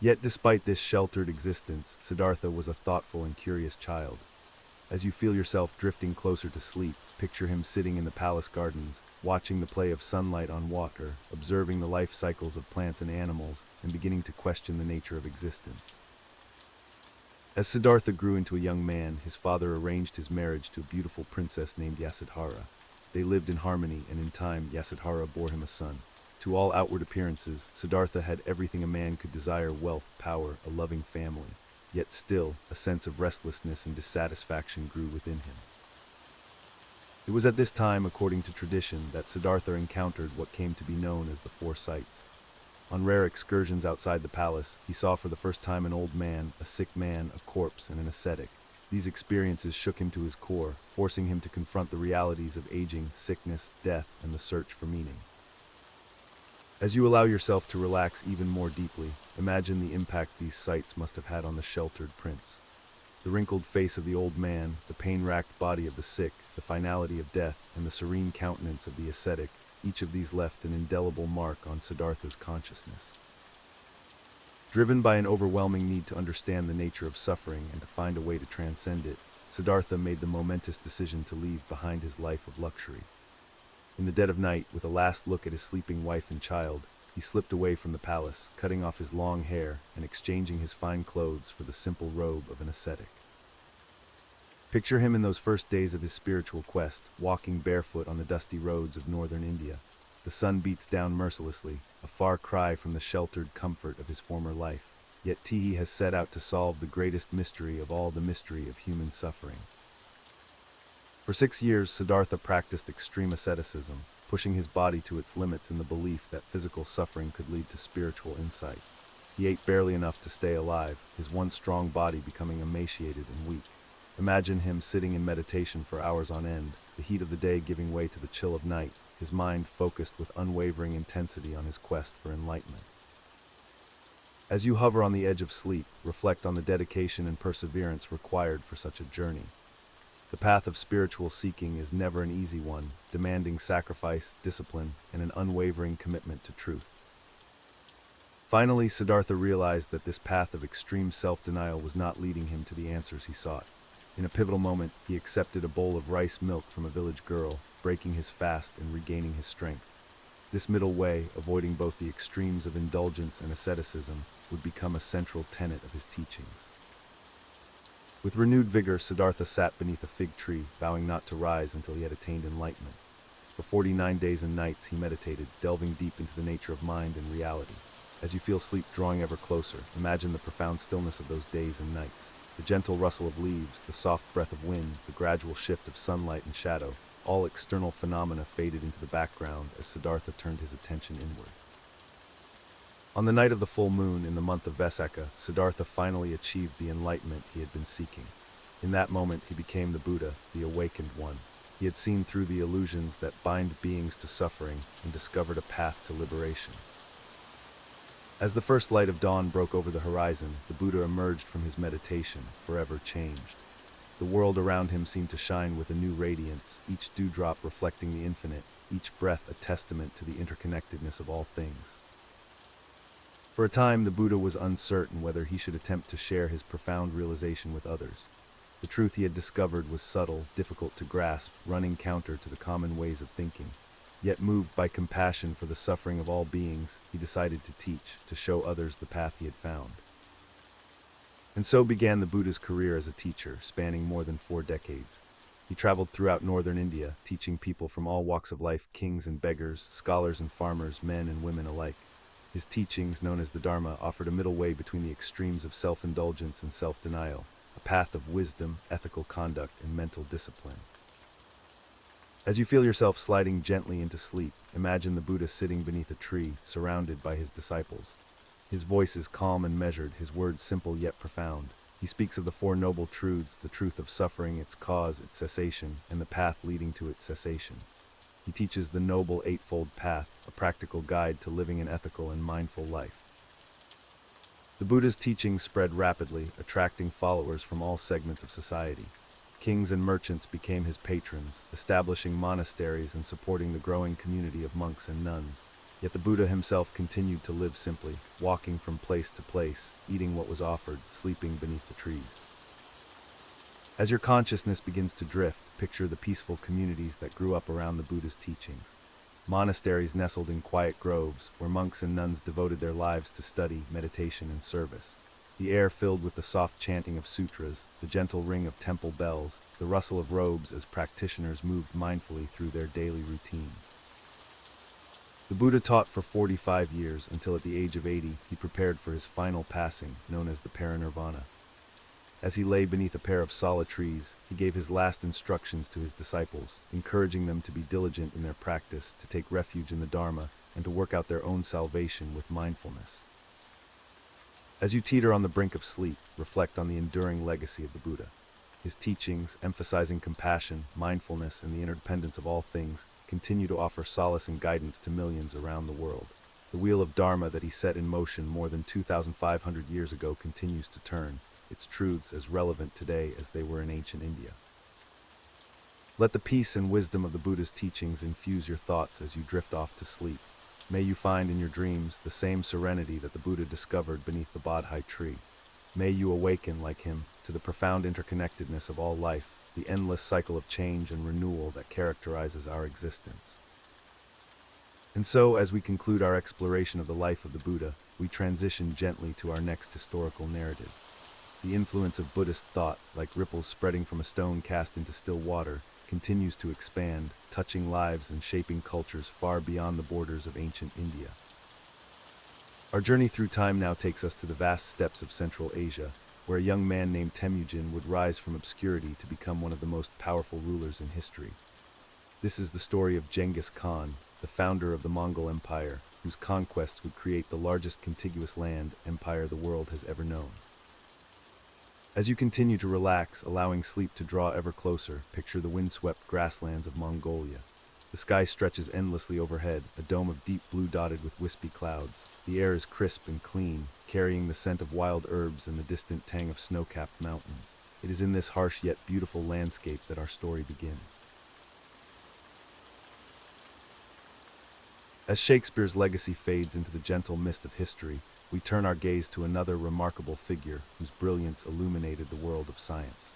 A: Yet despite this sheltered existence, Siddhartha was a thoughtful and curious child. As you feel yourself drifting closer to sleep, picture him sitting in the palace gardens, watching the play of sunlight on water, observing the life cycles of plants and animals, and beginning to question the nature of existence. As Siddhartha grew into a young man, his father arranged his marriage to a beautiful princess named Yasodhara. They lived in harmony, and in time, Yasodhara bore him a son. To all outward appearances, Siddhartha had everything a man could desire: wealth, power, a loving family. Yet still, a sense of restlessness and dissatisfaction grew within him. It was at this time, according to tradition, that Siddhartha encountered what came to be known as the Four Sights. On rare excursions outside the palace, he saw for the first time an old man, a sick man, a corpse, and an ascetic. These experiences shook him to his core, forcing him to confront the realities of aging, sickness, death, and the search for meaning. As you allow yourself to relax even more deeply, imagine the impact these sights must have had on the sheltered prince. The wrinkled face of the old man, the pain-racked body of the sick, the finality of death, and the serene countenance of the ascetic, each of these left an indelible mark on Siddhartha's consciousness. Driven by an overwhelming need to understand the nature of suffering and to find a way to transcend it, Siddhartha made the momentous decision to leave behind his life of luxury. In the dead of night, with a last look at his sleeping wife and child, he slipped away from the palace, cutting off his long hair and exchanging his fine clothes for the simple robe of an ascetic. Picture him in those first days of his spiritual quest, walking barefoot on the dusty roads of northern India. The sun beats down mercilessly, a far cry from the sheltered comfort of his former life. Yet he has set out to solve the greatest mystery of all, the mystery of human suffering. For 6 years, Siddhartha practiced extreme asceticism, pushing his body to its limits in the belief that physical suffering could lead to spiritual insight. He ate barely enough to stay alive, his once strong body becoming emaciated and weak. Imagine him sitting in meditation for hours on end, the heat of the day giving way to the chill of night, his mind focused with unwavering intensity on his quest for enlightenment. As you hover on the edge of sleep, reflect on the dedication and perseverance required for such a journey. The path of spiritual seeking is never an easy one, demanding sacrifice, discipline, and an unwavering commitment to truth. Finally, Siddhartha realized that this path of extreme self-denial was not leading him to the answers he sought. In a pivotal moment, he accepted a bowl of rice milk from a village girl, breaking his fast and regaining his strength. This middle way, avoiding both the extremes of indulgence and asceticism, would become a central tenet of his teachings. With renewed vigor, Siddhartha sat beneath a fig tree, vowing not to rise until he had attained enlightenment. For 49 days and nights he meditated, delving deep into the nature of mind and reality. As you feel sleep drawing ever closer, imagine the profound stillness of those days and nights. The gentle rustle of leaves, the soft breath of wind, the gradual shift of sunlight and shadow, all external phenomena faded into the background as Siddhartha turned his attention inward. On the night of the full moon in the month of Vaisakha, Siddhartha finally achieved the enlightenment he had been seeking. In that moment he became the Buddha, the awakened one. He had seen through the illusions that bind beings to suffering and discovered a path to liberation. As the first light of dawn broke over the horizon, the Buddha emerged from his meditation, forever changed. The world around him seemed to shine with a new radiance, each dewdrop reflecting the infinite, each breath a testament to the interconnectedness of all things. For a time, the Buddha was uncertain whether he should attempt to share his profound realization with others. The truth he had discovered was subtle, difficult to grasp, running counter to the common ways of thinking. Yet moved by compassion for the suffering of all beings, he decided to teach, to show others the path he had found. And so began the Buddha's career as a teacher, spanning more than 4 decades. He traveled throughout northern India, teaching people from all walks of life, kings and beggars, scholars and farmers, men and women alike. His teachings, known as the Dharma, offered a middle way between the extremes of self-indulgence and self-denial, a path of wisdom, ethical conduct, and mental discipline. As you feel yourself sliding gently into sleep, imagine the Buddha sitting beneath a tree, surrounded by his disciples. His voice is calm and measured, his words simple yet profound. He speaks of the Four Noble Truths, the truth of suffering, its cause, its cessation, and the path leading to its cessation. He teaches the Noble Eightfold Path, a practical guide to living an ethical and mindful life. The Buddha's teachings spread rapidly, attracting followers from all segments of society. Kings and merchants became his patrons, establishing monasteries and supporting the growing community of monks and nuns. Yet the Buddha himself continued to live simply, walking from place to place, eating what was offered, sleeping beneath the trees. As your consciousness begins to drift, picture the peaceful communities that grew up around the Buddha's teachings. Monasteries nestled in quiet groves, where monks and nuns devoted their lives to study, meditation, and service. The air filled with the soft chanting of sutras, the gentle ring of temple bells, the rustle of robes as practitioners moved mindfully through their daily routines. The Buddha taught for 45 years, until at the age of 80 he prepared for his final passing, known as the parinirvana. As he lay beneath a pair of sala trees, he gave his last instructions to his disciples, encouraging them to be diligent in their practice, to take refuge in the Dharma, and to work out their own salvation with mindfulness. As you teeter on the brink of sleep, reflect on the enduring legacy of the Buddha. His teachings, emphasizing compassion, mindfulness, and the interdependence of all things, continue to offer solace and guidance to millions around the world. The wheel of Dharma that he set in motion more than 2,500 years ago continues to turn, its truths as relevant today as they were in ancient India. Let the peace and wisdom of the Buddha's teachings infuse your thoughts as you drift off to sleep. May you find in your dreams the same serenity that the Buddha discovered beneath the Bodhi tree. May you awaken, like him, to the profound interconnectedness of all life, the endless cycle of change and renewal that characterizes our existence. And so, as we conclude our exploration of the life of the Buddha, we transition gently to our next historical narrative. The influence of Buddhist thought, like ripples spreading from a stone cast into still water, continues to expand, touching lives and shaping cultures far beyond the borders of ancient India. Our journey through time now takes us to the vast steppes of Central Asia, where a young man named Temujin would rise from obscurity to become one of the most powerful rulers in history. This is the story of Genghis Khan, the founder of the Mongol Empire, whose conquests would create the largest contiguous land empire the world has ever known. As you continue to relax, allowing sleep to draw ever closer, picture the windswept grasslands of Mongolia. The sky stretches endlessly overhead, a dome of deep blue dotted with wispy clouds. The air is crisp and clean, carrying the scent of wild herbs and the distant tang of snow-capped mountains. It is in this harsh yet beautiful landscape that our story begins. As Shakespeare's legacy fades into the gentle mist of history, we turn our gaze to another remarkable figure whose brilliance illuminated the world of science.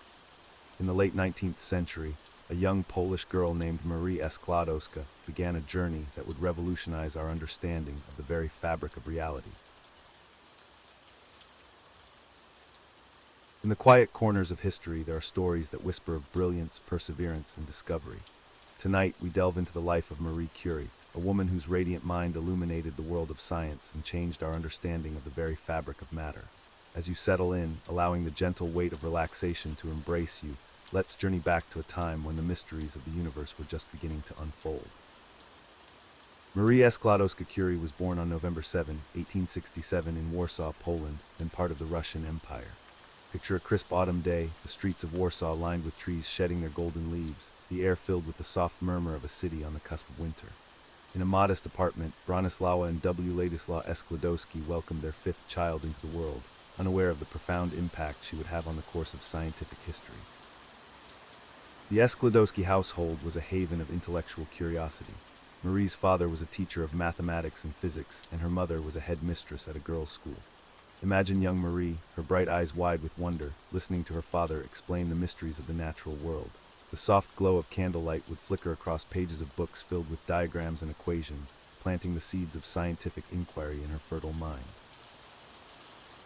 A: In the late 19th century, a young Polish girl named Marie Skłodowska began a journey that would revolutionize our understanding of the very fabric of reality. In the quiet corners of history, there are stories that whisper of brilliance, perseverance, and discovery. Tonight, we delve into the life of Marie Curie, a woman whose radiant mind illuminated the world of science and changed our understanding of the very fabric of matter. As you settle in, allowing the gentle weight of relaxation to embrace you, let's journey back to a time when the mysteries of the universe were just beginning to unfold. Marie Skłodowska-Curie was born on November 7, 1867 in Warsaw, Poland, then part of the Russian Empire. Picture a crisp autumn day, the streets of Warsaw lined with trees shedding their golden leaves, the air filled with the soft murmur of a city on the cusp of winter. In a modest apartment, Bronislawa and W. Ladislaw Skłodowski welcomed their fifth child into the world, unaware of the profound impact she would have on the course of scientific history. The Skłodowski household was a haven of intellectual curiosity. Marie's father was a teacher of mathematics and physics, and her mother was a headmistress at a girls' school. Imagine young Marie, her bright eyes wide with wonder, listening to her father explain the mysteries of the natural world. The soft glow of candlelight would flicker across pages of books filled with diagrams and equations, planting the seeds of scientific inquiry in her fertile mind.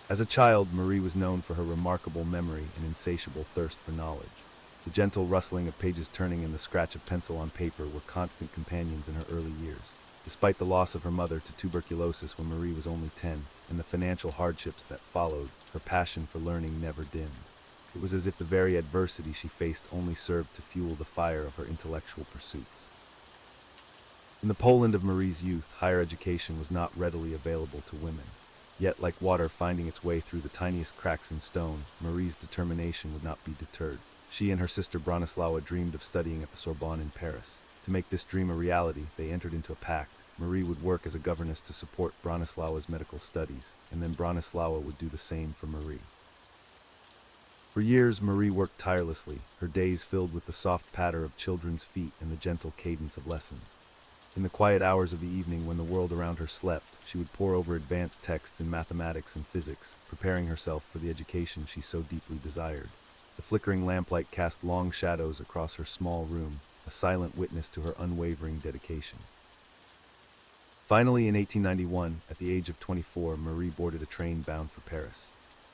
A: As a child, Marie was known for her remarkable memory and insatiable thirst for knowledge. The gentle rustling of pages turning and the scratch of pencil on paper were constant companions in her early years. Despite the loss of her mother to tuberculosis when Marie was only 10, and the financial hardships that followed, her passion for learning never dimmed. It was as if the very adversity she faced only served to fuel the fire of her intellectual pursuits. In the Poland of Marie's youth, higher education was not readily available to women. Yet, like water finding its way through the tiniest cracks in stone, Marie's determination would not be deterred. She and her sister Bronislawa dreamed of studying at the Sorbonne in Paris. To make this dream a reality, they entered into a pact. Marie would work as a governess to support Bronislawa's medical studies, and then Bronislawa would do the same for Marie. For years, Marie worked tirelessly, her days filled with the soft patter of children's feet and the gentle cadence of lessons. In the quiet hours of the evening when the world around her slept, she would pore over advanced texts in mathematics and physics, preparing herself for the education she so deeply desired. The flickering lamplight cast long shadows across her small room, a silent witness to her unwavering dedication. Finally, in 1891, at the age of 24, Marie boarded a train bound for Paris.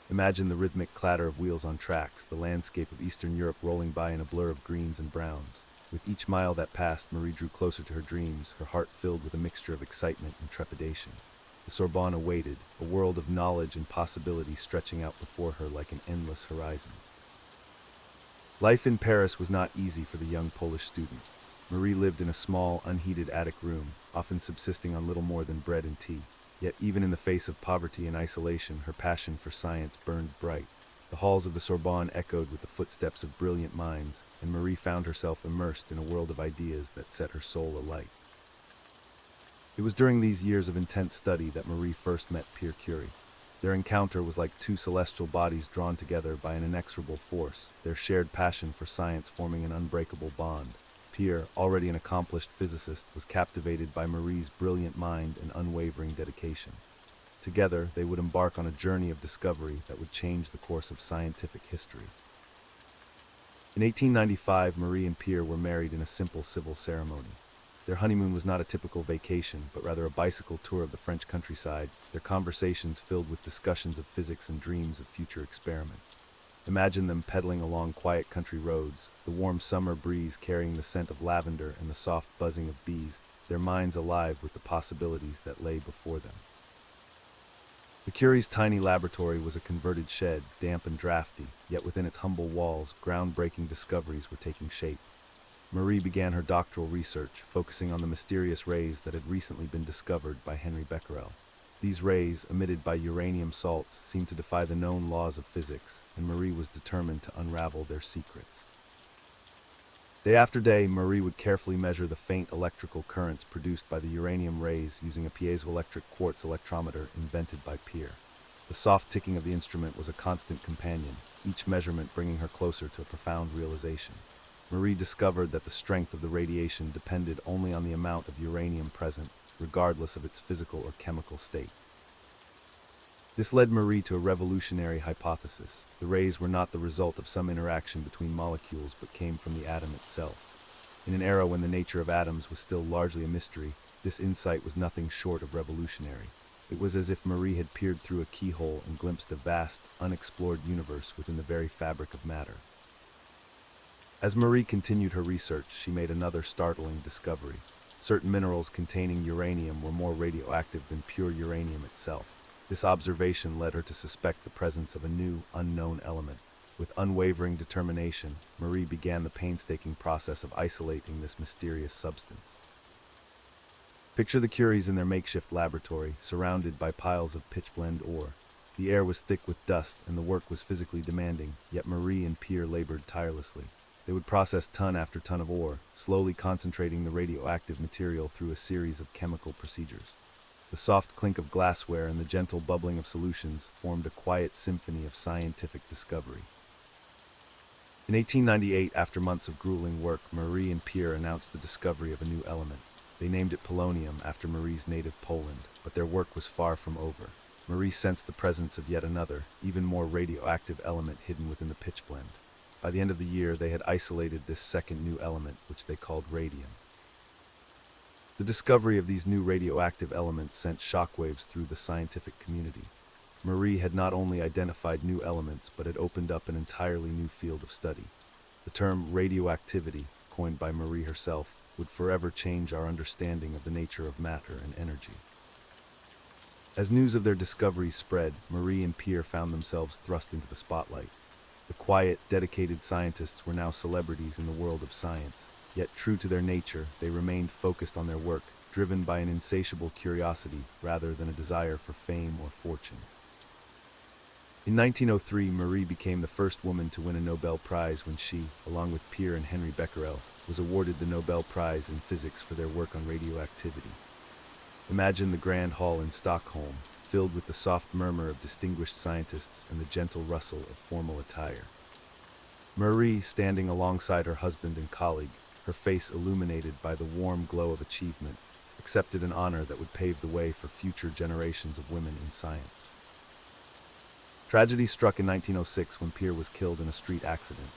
A: Imagine the rhythmic clatter of wheels on tracks, the landscape of Eastern Europe rolling by in a blur of greens and browns. With each mile that passed, Marie drew closer to her dreams, her heart filled with a mixture of excitement and trepidation. The Sorbonne awaited, a world of knowledge and possibility stretching out before her like an endless horizon. Life in Paris was not easy for the young Polish student. Marie lived in a small, unheated attic room, often subsisting on little more than bread and tea. Yet even in the face of poverty and isolation, her passion for science burned bright. The halls of the Sorbonne echoed with the footsteps of brilliant minds, and Marie found herself immersed in a world of ideas that set her soul alight. It was during these years of intense study that Marie first met Pierre Curie. Their encounter was like two celestial bodies drawn together by an inexorable force, their shared passion for science forming an unbreakable bond. Pierre, already an accomplished physicist, was captivated by Marie's brilliant mind and unwavering dedication. Together, they would embark on a journey of discovery that would change the course of scientific history. In 1895, Marie and Pierre were married in a simple civil ceremony. Their honeymoon was not a typical vacation, but rather a bicycle tour of the French countryside, their conversations filled with discussions of physics and dreams of future experiments. Imagine them pedaling along quiet country roads, the warm summer breeze carrying the scent of lavender and the soft buzzing of bees, their minds alive with the possibilities that lay before them. The Curie's tiny laboratory was a converted shed, damp and drafty, yet within its humble walls, groundbreaking discoveries were taking shape. Marie began her doctoral research, focusing on the mysterious rays that had recently been discovered by Henry Becquerel. These rays, emitted by uranium salts, seemed to defy the known laws of physics, and Marie was determined to unravel their secrets. Day after day, Marie would carefully measure the faint electrical currents produced by the uranium rays using a piezoelectric quartz electrometer invented by Pierre. The soft ticking of the instrument was a constant companion, each measurement bringing her closer to a profound realization. Marie discovered that the strength of the radiation depended only on the amount of uranium present, regardless of its physical or chemical state. This led Marie to a revolutionary hypothesis. The rays were not the result of some interaction between molecules, but came from the atom itself. In an era when the nature of atoms was still largely a mystery, this insight was nothing short of revolutionary. It was as if Marie had peered through a keyhole and glimpsed a vast, unexplored universe within the very fabric of matter. As Marie continued her research, she made another startling discovery. Certain minerals containing uranium were more radioactive than pure uranium itself. This observation led her to suspect the presence of a new, unknown element. With unwavering determination, Marie began the painstaking process of isolating this mysterious substance. Picture the Curies in their makeshift laboratory, surrounded by piles of pitch-blende ore. The air was thick with dust, and the work was physically demanding, yet Marie and Pierre labored tirelessly. They would process ton after ton of ore, slowly concentrating the radioactive material through a series of chemical procedures. The soft clink of glassware and the gentle bubbling of solutions formed a quiet symphony of scientific discovery. In 1898, after months of grueling work, Marie and Pierre announced the discovery of a new element. They named it polonium after Marie's native Poland, but their work was far from over. Marie sensed the presence of yet another, even more radioactive element hidden within the pitchblende. By the end of the year, they had isolated this second new element, which they called radium. The discovery of these new radioactive elements sent shockwaves through the scientific community. Marie had not only identified new elements, but had opened up an entirely new field of study. The term radioactivity, coined by Marie herself, would forever change our understanding of the nature of matter and energy. As news of their discoveries spread, Marie and Pierre found themselves thrust into the spotlight. The quiet, dedicated scientists were now celebrities in the world of science. Yet, true to their nature, they remained focused on their work, driven by an insatiable curiosity rather than a desire for fame or fortune. In 1903, Marie became the first woman to win a Nobel Prize when she, along with Pierre and Henry Becquerel, was awarded the Nobel Prize in Physics for their work on radioactivity. Imagine the Grand Hall in Stockholm, filled with the soft murmur of distinguished scientists and the gentle rustle of formal attire. Marie, standing alongside her husband and colleague, her face illuminated by the warm glow of achievement, accepted an honor that would pave the way for future generations of women in science. Tragedy struck in 1906 when Pierre was killed in a street accident.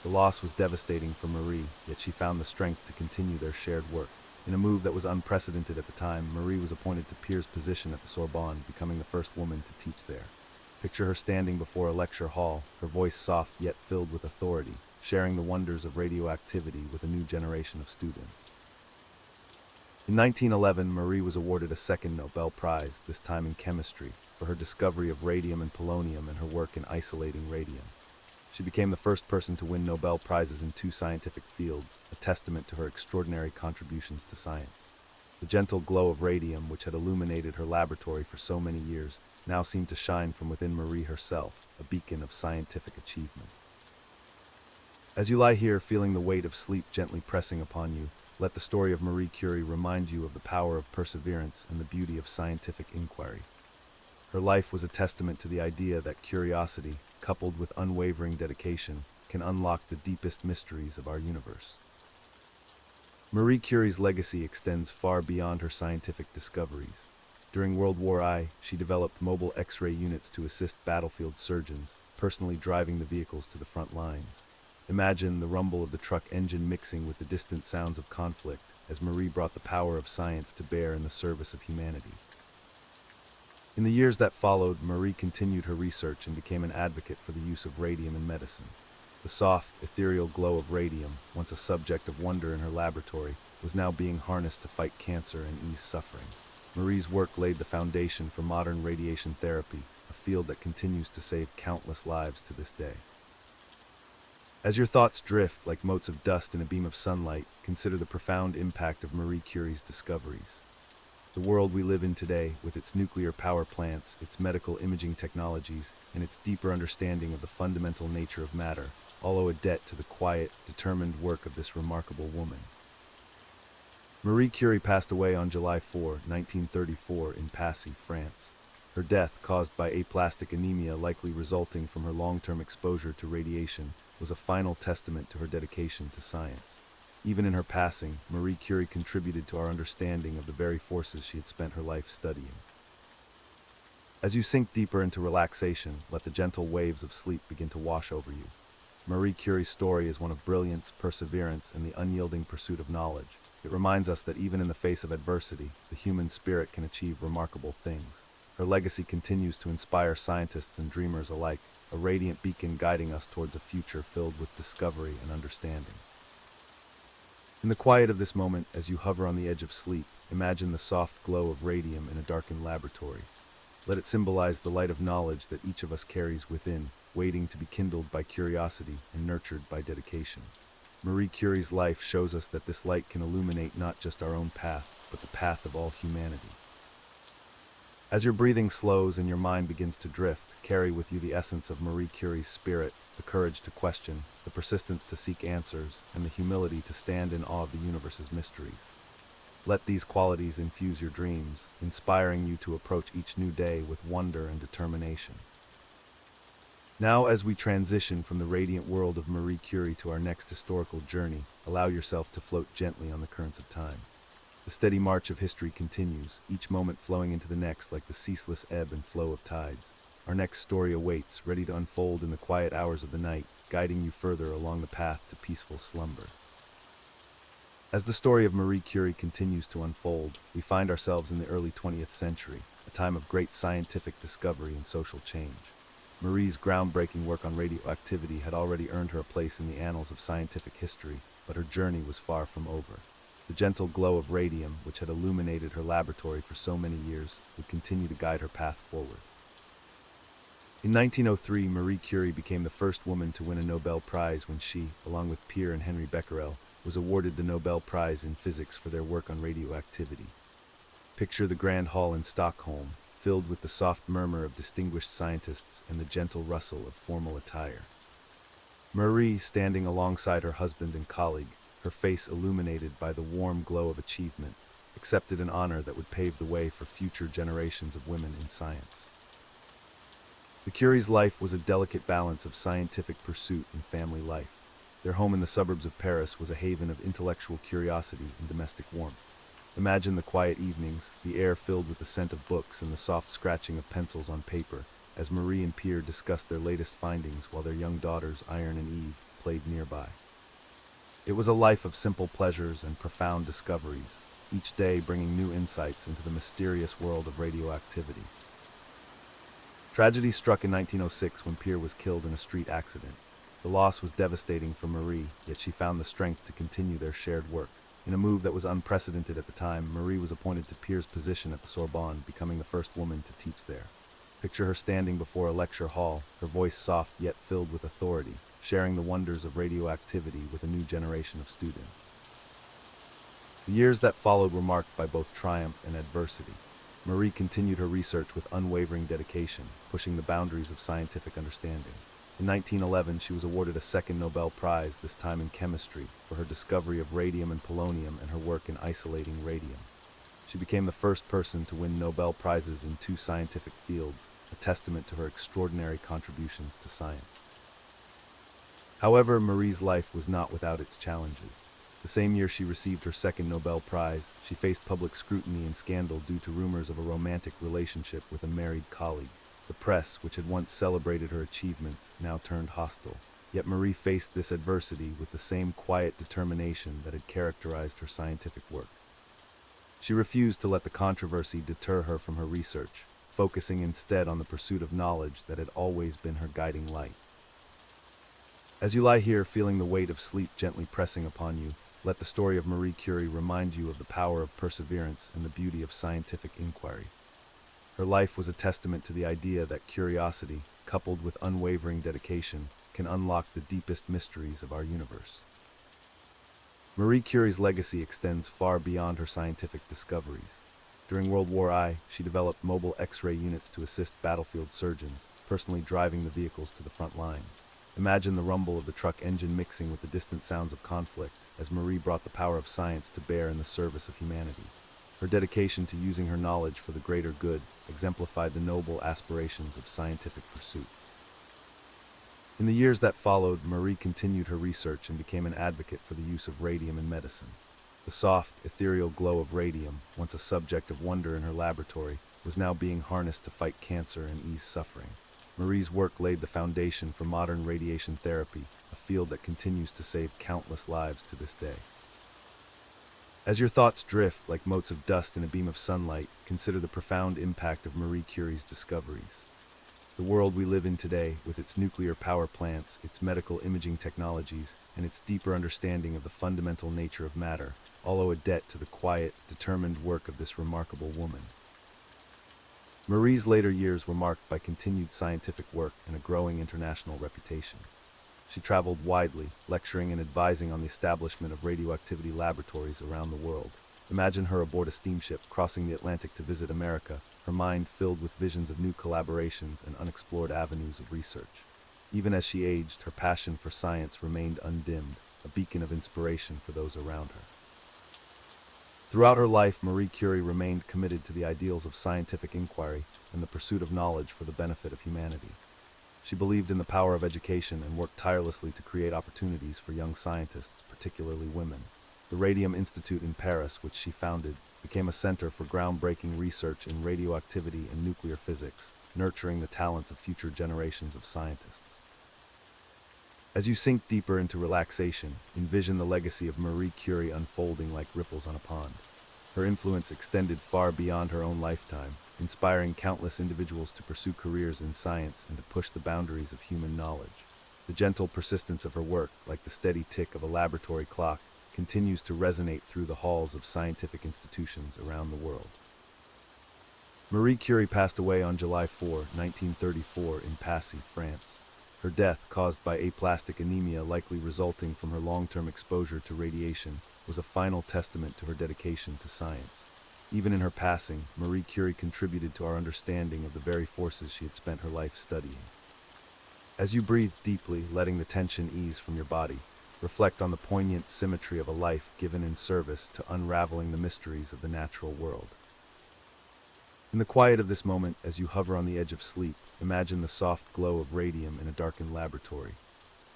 A: The loss was devastating for Marie, yet she found the strength to continue their shared work. In a move that was unprecedented at the time, Marie was appointed to Pierre's position at the Sorbonne, becoming the first woman to teach there. Picture her standing before a lecture hall, her voice soft yet filled with authority, sharing the wonders of radioactivity with a new generation of students. In 1911, Marie was awarded a second Nobel Prize, this time in chemistry, for her discovery of radium and polonium and her work in isolating radium. She became the first person to win Nobel Prizes in 2 scientific fields, a testament to her extraordinary contributions to science. The gentle glow of radium, which had illuminated her laboratory for so many years, now seemed to shine from within Marie herself, a beacon of scientific achievement. As you lie here feeling the weight of sleep gently pressing upon you, let the story of Marie Curie remind you of the power of perseverance and the beauty of scientific inquiry. Her life was a testament to the idea that curiosity, coupled with unwavering dedication, can unlock the deepest mysteries of our universe. Marie Curie's legacy extends far beyond her scientific discoveries. During World War I, she developed mobile X-ray units to assist battlefield surgeons, personally driving the vehicles to the front lines. Imagine the rumble of the truck engine mixing with the distant sounds of conflict as Marie brought the power of science to bear in the service of humanity. In the years that followed, Marie continued her research and became an advocate for the use of radium in medicine. The soft, ethereal glow of radium, once a subject of wonder in her laboratory, was now being harnessed to fight cancer and ease suffering. Marie's work laid the foundation for modern radiation therapy, a field that continues to save countless lives to this day. As your thoughts drift like motes of dust in a beam of sunlight, consider the profound impact of Marie Curie's discoveries. The world we live in today, with its nuclear power plants, its medical imaging technologies, and its deeper understanding of the fundamental nature of matter, all owe a debt to the quiet, determined work of this remarkable woman. Marie Curie passed away on July 4, 1934, in Passy, France. Her death, caused by aplastic anemia likely resulting from her long-term exposure to radiation, was a final testament to her dedication to science. Even in her passing, Marie Curie contributed to our understanding of the very forces she had spent her life studying. As you sink deeper into relaxation, let the gentle waves of sleep begin to wash over you. Marie Curie's story is one of brilliance, perseverance, and the unyielding pursuit of knowledge. It reminds us that even in the face of adversity, the human spirit can achieve remarkable things. Her legacy continues to inspire scientists and dreamers alike, a radiant beacon guiding us towards a future filled with discovery and understanding. In the quiet of this moment, as you hover on the edge of sleep, imagine the soft glow of radium in a darkened laboratory. Let it symbolize the light of knowledge that each of us carries within, waiting to be kindled by curiosity and nurtured by dedication. Marie Curie's life shows us that this light can illuminate not just our own path, but the path of all humanity. As your breathing slows and your mind begins to drift, carry with you the essence of Marie Curie's spirit, the courage to question, the persistence to seek answers, and the humility to stand in awe of the universe's mysteries. Let these qualities infuse your dreams, inspiring you to approach each new day with wonder and determination. Now, as we transition from the radiant world of Marie Curie to our next historical journey, allow yourself to float gently on the currents of time. The steady march of history continues, each moment flowing into the next like the ceaseless ebb and flow of tides. Our next story awaits, ready to unfold in the quiet hours of the night, guiding you further along the path to peaceful slumber. As the story of Marie Curie continues to unfold, we find ourselves in the early 20th century, a time of great scientific discovery and social change. Marie's groundbreaking work on radioactivity had already earned her a place in the annals of scientific history, but her journey was far from over. The gentle glow of radium, which had illuminated her laboratory for so many years, would continue to guide her path forward. In 1903, Marie Curie became the first woman to win a Nobel Prize when she, along with Pierre and Henri Becquerel, was awarded the Nobel Prize in Physics for their work on radioactivity. Picture the Grand Hall in Stockholm, filled with the soft murmur of distinguished scientists and the gentle rustle of formal attire. Marie, standing alongside her husband and colleague, her face illuminated by the warm glow of achievement, accepted an honor that would pave the way for future generations of women in science. The Curie's life was a delicate balance of scientific pursuit and family life. Their home in the suburbs of Paris was a haven of intellectual curiosity and domestic warmth. Imagine the quiet evenings, the air filled with the scent of books and the soft scratching of pencils on paper, as Marie and Pierre discussed their latest findings while their young daughters, Iron and Eve, played nearby. It was a life of simple pleasures and profound discoveries, each day bringing new insights into the mysterious world of radioactivity. Tragedy struck in 1906 when Pierre was killed in a street accident. The loss was devastating for Marie, yet she found the strength to continue their shared work. In a move that was unprecedented at the time, Marie was appointed to Pierre's position at the Sorbonne, becoming the first woman to teach there. Picture her standing before a lecture hall, her voice soft yet filled with authority, sharing the wonders of radioactivity with a new generation of students. The years that followed were marked by both triumph and adversity. Marie continued her research with unwavering dedication, pushing the boundaries of scientific understanding. In 1911, she was awarded a second Nobel Prize, this time in chemistry, for her discovery of radium and polonium and her work in isolating radium. She became the first person to win Nobel Prizes in 2 scientific fields, a testament to her extraordinary contributions to science. However, Marie's life was not without its challenges. The same year she received her second Nobel Prize, she faced public scrutiny and scandal due to rumors of a romantic relationship with a married colleague. The press, which had once celebrated her achievements, now turned hostile. Yet Marie faced this adversity with the same quiet determination that had characterized her scientific work. She refused to let the controversy deter her from her research, focusing instead on the pursuit of knowledge that had always been her guiding light. As you lie here feeling the weight of sleep gently pressing upon you, let the story of Marie Curie remind you of the power of perseverance and the beauty of scientific inquiry. Her life was a testament to the idea that curiosity, coupled with unwavering dedication, can unlock the deepest mysteries of our universe. Marie Curie's legacy extends far beyond her scientific discoveries. During World War I, she developed mobile X-ray units to assist battlefield surgeons, personally driving the vehicles to the front lines. Imagine the rumble of the truck engine mixing with the distant sounds of conflict, as Marie brought the power of science to bear in the service of humanity. Her dedication to using her knowledge for the greater good exemplified the noble aspirations of scientific pursuit. In the years that followed, Marie continued her research and became an advocate for the use of radium in medicine. The soft, ethereal glow of radium, once a subject of wonder in her laboratory, was now being harnessed to fight cancer and ease suffering. Marie's work laid the foundation for modern radiation therapy, a field that continues to save countless lives to this day. As your thoughts drift like motes of dust in a beam of sunlight, consider the profound impact of Marie Curie's discoveries. The world we live in today, with its nuclear power plants, its medical imaging technologies, and its deeper understanding of the fundamental nature of matter, all owe a debt to the quiet, determined work of this remarkable woman. Marie's later years were marked by continued scientific work and a growing international reputation. She traveled widely, lecturing and advising on the establishment of radioactivity laboratories around the world. Imagine her aboard a steamship crossing the Atlantic to visit America, her mind filled with visions of new collaborations and unexplored avenues of research. Even as she aged, her passion for science remained undimmed, a beacon of inspiration for those around her. Throughout her life, Marie Curie remained committed to the ideals of scientific inquiry and the pursuit of knowledge for the benefit of humanity. She believed in the power of education and worked tirelessly to create opportunities for young scientists, particularly women. The Radium Institute in Paris, which she founded, became a center for groundbreaking research in radioactivity and nuclear physics, nurturing the talents of future generations of scientists. As you sink deeper into relaxation, envision the legacy of Marie Curie unfolding like ripples on a pond. Her influence extended far beyond her own lifetime, inspiring countless individuals to pursue careers in science and to push the boundaries of human knowledge. The gentle persistence of her work, like the steady tick of a laboratory clock, continues to resonate through the halls of scientific institutions around the world. Marie Curie passed away on July 4, 1934 in Passy, France. Her death, caused by aplastic anemia likely resulting from her long-term exposure to radiation, was a final testament to her dedication to science. Even in her passing, Marie Curie contributed to our understanding of the very forces she had spent her life studying. As you breathe deeply, letting the tension ease from your body, reflect on the poignant symmetry of a life given in service to unraveling the mysteries of the natural world. In the quiet of this moment, as you hover on the edge of sleep, imagine the soft glow of radium in a darkened laboratory.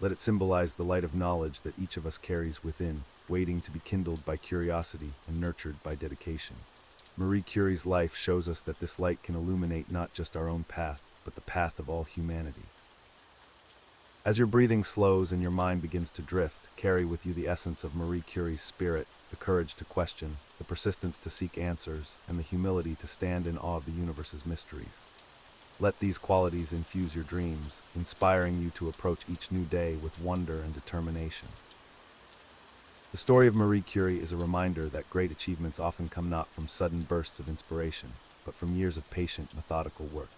A: Let it symbolize the light of knowledge that each of us carries within, waiting to be kindled by curiosity and nurtured by dedication. Marie Curie's life shows us that this light can illuminate not just our own path, but the path of all humanity. As your breathing slows and your mind begins to drift, carry with you the essence of Marie Curie's spirit, the courage to question, the persistence to seek answers, and the humility to stand in awe of the universe's mysteries. Let these qualities infuse your dreams, inspiring you to approach each new day with wonder and determination. The story of Marie Curie is a reminder that great achievements often come not from sudden bursts of inspiration, but from years of patient, methodical work.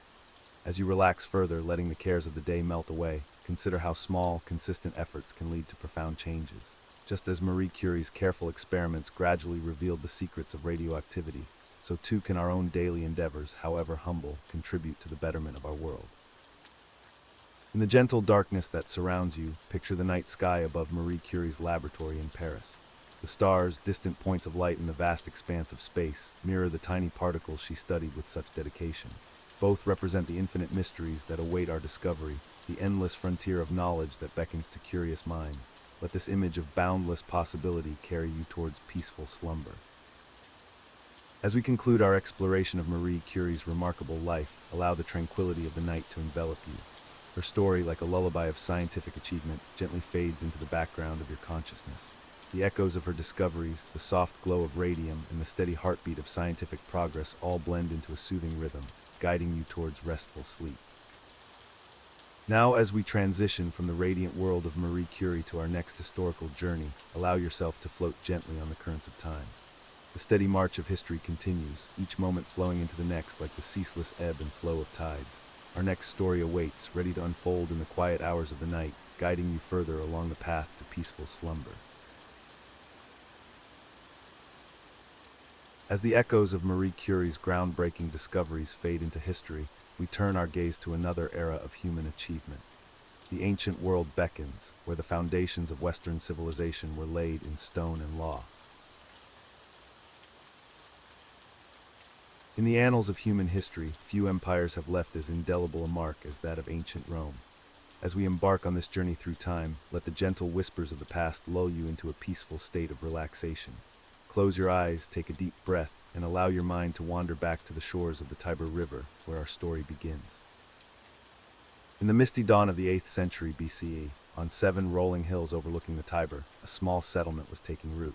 A: As you relax further, letting the cares of the day melt away, consider how small, consistent efforts can lead to profound changes. Just as Marie Curie's careful experiments gradually revealed the secrets of radioactivity, so too can our own daily endeavors, however humble, contribute to the betterment of our world. In the gentle darkness that surrounds you, picture the night sky above Marie Curie's laboratory in Paris. The stars, distant points of light in the vast expanse of space, mirror the tiny particles she studied with such dedication. Both represent the infinite mysteries that await our discovery, the endless frontier of knowledge that beckons to curious minds. Let this image of boundless possibility carry you towards peaceful slumber. As we conclude our exploration of Marie Curie's remarkable life, allow the tranquility of the night to envelop you. Her story, like a lullaby of scientific achievement, gently fades into the background of your consciousness. The echoes of her discoveries, the soft glow of radium, and the steady heartbeat of scientific progress all blend into a soothing rhythm, guiding you towards restful sleep. Now, as we transition from the radiant world of Marie Curie to our next historical journey, allow yourself to float gently on the currents of time. The steady march of history continues, each moment flowing into the next like the ceaseless ebb and flow of tides. Our next story awaits, ready to unfold in the quiet hours of the night, guiding you further along the path to peaceful slumber. As the echoes of Marie Curie's groundbreaking discoveries fade into history, we turn our gaze to another era of human achievement. The ancient world beckons, where the foundations of Western civilization were laid in stone and law. In the annals of human history, few empires have left as indelible a mark as that of ancient Rome. As we embark on this journey through time, let the gentle whispers of the past lull you into a peaceful state of relaxation. Close your eyes, take a deep breath, and allow your mind to wander back to the shores of the Tiber River, where our story begins. In the misty dawn of the 8th century BCE, on 7 rolling hills overlooking the Tiber, a small settlement was taking root.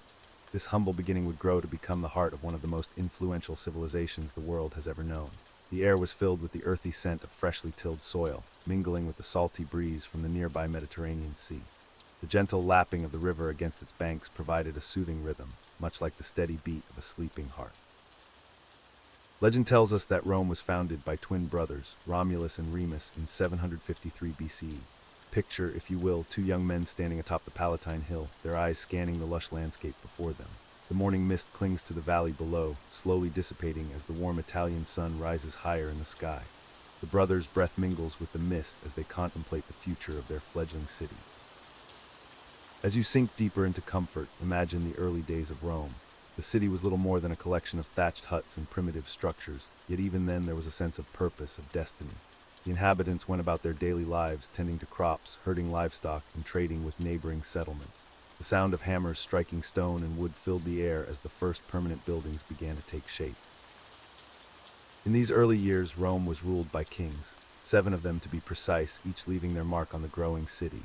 A: This humble beginning would grow to become the heart of one of the most influential civilizations the world has ever known. The air was filled with the earthy scent of freshly tilled soil, mingling with the salty breeze from the nearby Mediterranean Sea. The gentle lapping of the river against its banks provided a soothing rhythm, much like the steady beat of a sleeping heart. Legend tells us that Rome was founded by twin brothers, Romulus and Remus, in 753 BCE. Picture, if you will, 2 young men standing atop the Palatine Hill, their eyes scanning the lush landscape before them. The morning mist clings to the valley below, slowly dissipating as the warm Italian sun rises higher in the sky. The brothers' breath mingles with the mist as they contemplate the future of their fledgling city. As you sink deeper into comfort, imagine the early days of Rome. The city was little more than a collection of thatched huts and primitive structures, yet even then there was a sense of purpose, of destiny. The inhabitants went about their daily lives, tending to crops, herding livestock, and trading with neighboring settlements. The sound of hammers striking stone and wood filled the air as the first permanent buildings began to take shape. In these early years, Rome was ruled by kings, 7 of them to be precise, each leaving their mark on the growing city.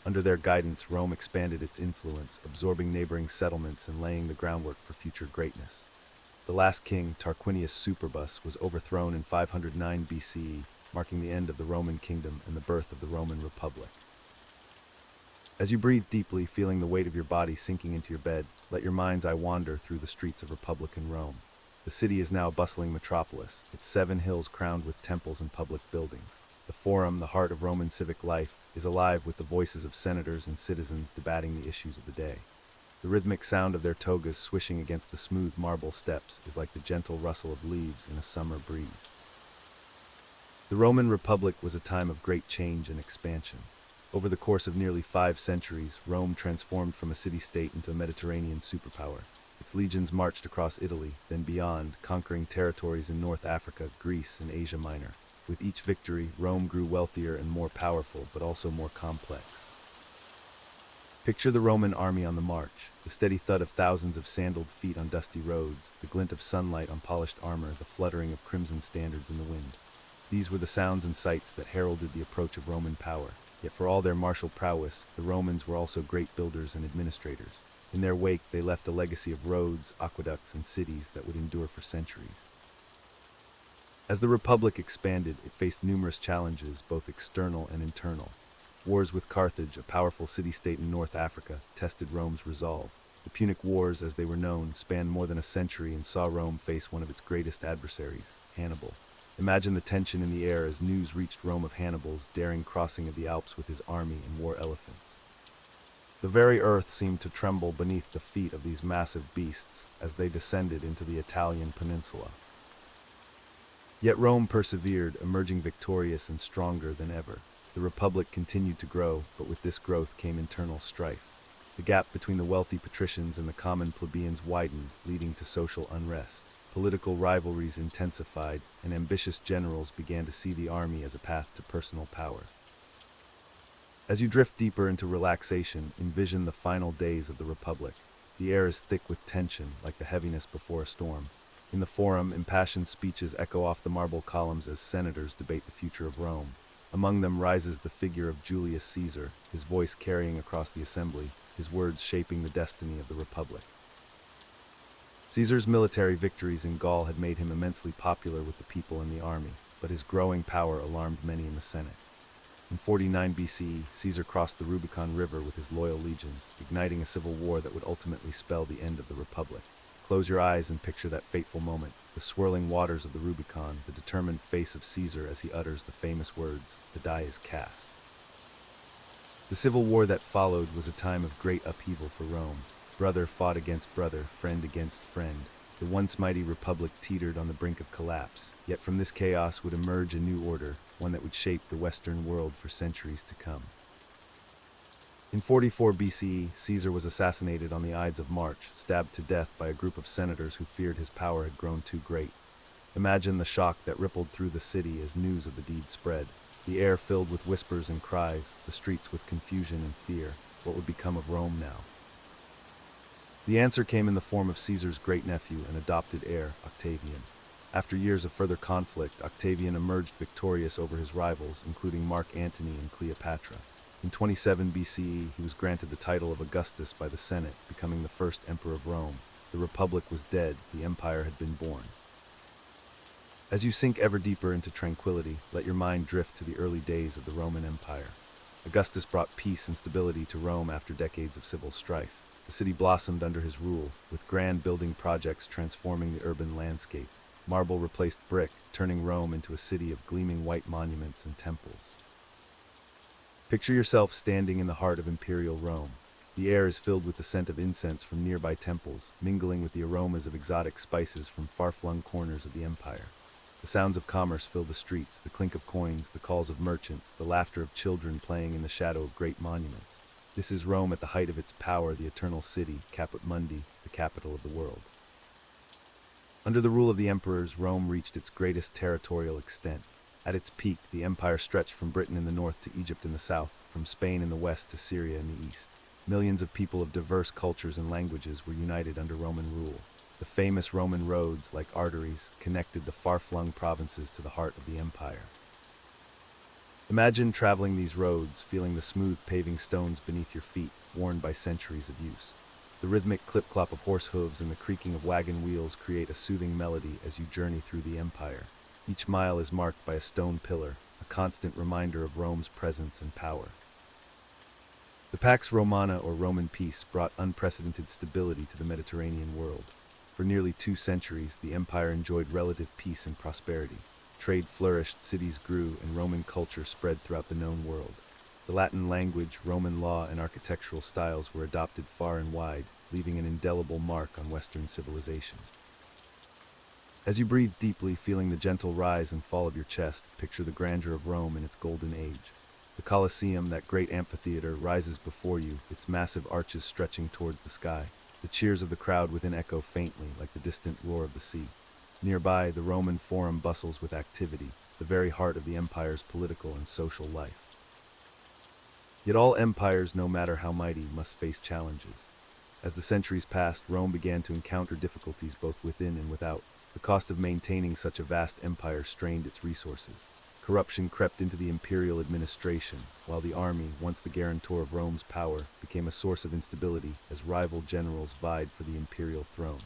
A: Under their guidance, Rome expanded its influence, absorbing neighboring settlements and laying the groundwork for future greatness. The last king, Tarquinius Superbus, was overthrown in 509 BCE, marking the end of the Roman kingdom and the birth of the Roman Republic. As you breathe deeply, feeling the weight of your body sinking into your bed, let your mind's eye wander through the streets of Republican Rome. The city is now a bustling metropolis, its 7 hills crowned with temples and public buildings. The Forum, the heart of Roman civic life, is alive with the voices of senators and citizens debating the issues of the day. The rhythmic sound of their togas swishing against the smooth marble steps is like the gentle rustle of leaves in a summer breeze. The Roman Republic was a time of great change and expansion. Over the course of nearly 5 centuries, Rome transformed from a city-state into a Mediterranean superpower. Its legions marched across Italy, then beyond, conquering territories in North Africa, Greece, and Asia Minor. With each victory, Rome grew wealthier and more powerful, but also more complex. Picture the Roman army on the march, the steady thud of thousands of sandaled feet on dusty roads, the glint of sunlight on polished armor, the fluttering of crimson standards in the wind. These were the sounds and sights that heralded the approach of Roman power. Yet for all their martial prowess, the Romans were also great builders and administrators. In their wake, they left a legacy of roads, aqueducts, and cities that would endure for centuries. As the Republic expanded, it faced numerous challenges, both external and internal. Wars with Carthage, a powerful city-state in North Africa, tested Rome's resolve. The Punic Wars, as they were known, spanned more than a century and saw Rome face one of its greatest adversaries, Hannibal. Imagine the tension in the air as news reached Rome of Hannibal's daring crossing of the Alps with his army and war elephants. The very earth seemed to tremble beneath the feet of these massive beasts as they descended into the Italian peninsula. Yet Rome persevered, emerging victorious and stronger than ever. The Republic continued to grow, but with this growth came internal strife. The gap between the wealthy patricians and the common plebeians widened, leading to social unrest. Political rivalries intensified, and ambitious generals began to see the army as a path to personal power. As you drift deeper into relaxation, envision the final days of the Republic. The air is thick with tension, like the heaviness before a storm. In the Forum, impassioned speeches echo off the marble columns as senators debate the future of Rome. Among them rises the figure of Julius Caesar, his voice carrying across the assembly, his words shaping the destiny of the Republic. Caesar's military victories in Gaul had made him immensely popular with the people and the army, but his growing power alarmed many in the Senate. In 49 BCE, Caesar crossed the Rubicon River with his loyal legions, igniting a civil war that would ultimately spell the end of the Republic. Close your eyes and picture that fateful moment, the swirling waters of the Rubicon, the determined face of Caesar as he utters the famous words, "The die is cast." The civil war that followed was a time of great upheaval for Rome. Brother fought against brother, friend against friend. The once mighty Republic teetered on the brink of collapse, yet from this chaos would emerge a new order, one that would shape the Western world for centuries to come. In 44 BCE, Caesar was assassinated on the Ides of March, stabbed to death by a group of senators who feared his power had grown too great. Imagine the shock that rippled through the city as news of the deed spread. The air filled with whispers and cries, the streets with confusion and fear. What would become of Rome now? The answer came in the form of Caesar's great-nephew and adopted heir, Octavian. After years of further conflict, Octavian emerged victorious over his rivals, including Mark Antony and Cleopatra. In 27 BCE, he was granted the title of Augustus by the Senate, becoming the first emperor of Rome. The Republic was dead, the empire had been born. As you sink ever deeper into tranquility, let your mind drift to the early days of the Roman Empire. Augustus brought peace and stability to Rome after decades of civil strife. The city blossomed under his rule, with grand building projects transforming the urban landscape. Marble replaced brick, turning Rome into a city of gleaming white monuments and temples. Picture yourself standing in the heart of imperial Rome. The air is filled with the scent of incense from nearby temples, mingling with the aromas of exotic spices from far-flung corners of the empire. The sounds of commerce fill the streets, the clink of coins, the calls of merchants, the laughter of children playing in the shadow of great monuments. This is Rome at the height of its power, the eternal city, Caput Mundi, the capital of the world. Under the rule of the emperors, Rome reached its greatest territorial extent. At its peak, the empire stretched from Britain in the north to Egypt in the south, from Spain in the west to Syria in the east. Millions of people of diverse cultures and languages were united under Roman rule. The famous Roman roads, like arteries, connected the far-flung provinces to the heart of the empire. Imagine traveling these roads, feeling the smooth paving stones beneath your feet, worn by centuries of use. The rhythmic clip-clop of horse hooves and the creaking of wagon wheels create a soothing melody as you journey through the empire. Each mile is marked by a stone pillar, a constant reminder of Rome's presence and power. The Pax Romana, or Roman peace, brought unprecedented stability to the Mediterranean world. For nearly 2 centuries, the empire enjoyed relative peace and prosperity. Trade flourished, cities grew, and Roman culture spread throughout the known world. The Latin language, Roman law, and architectural styles were adopted far and wide, leaving an indelible mark on Western civilization. As you breathe deeply, feeling the gentle rise and fall of your chest, picture the grandeur of Rome in its golden age. The Colosseum, that great amphitheater, rises before you, its massive arches stretching towards the sky. The cheers of the crowd within echo faintly, like the distant roar of the sea. Nearby, the Roman Forum bustles with activity, the very heart of the empire's political and social life. Yet all empires, no matter how mighty, must face challenges. As the centuries passed, Rome began to encounter difficulties both within and without. The cost of maintaining such a vast empire strained its resources. Corruption crept into the imperial administration, while the army, once the guarantor of Rome's power, became a source of instability as rival generals vied for the imperial throne.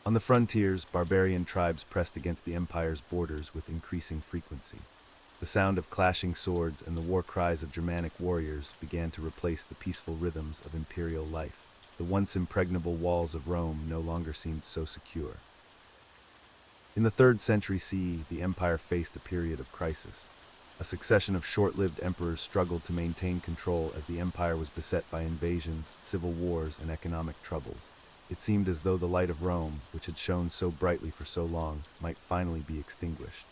A: On the frontiers, barbarian tribes pressed against the empire's borders with increasing frequency. The sound of clashing swords and the war cries of Germanic warriors began to replace the peaceful rhythms of imperial life. The once impregnable walls of Rome no longer seemed so secure. In the 3rd century CE, the empire faced a period of crisis. A succession of short-lived emperors struggled to maintain control as the empire was beset by invasions, civil wars, and economic troubles. It seemed as though the light of Rome, which had shone so brightly for so long, might finally be extinguished.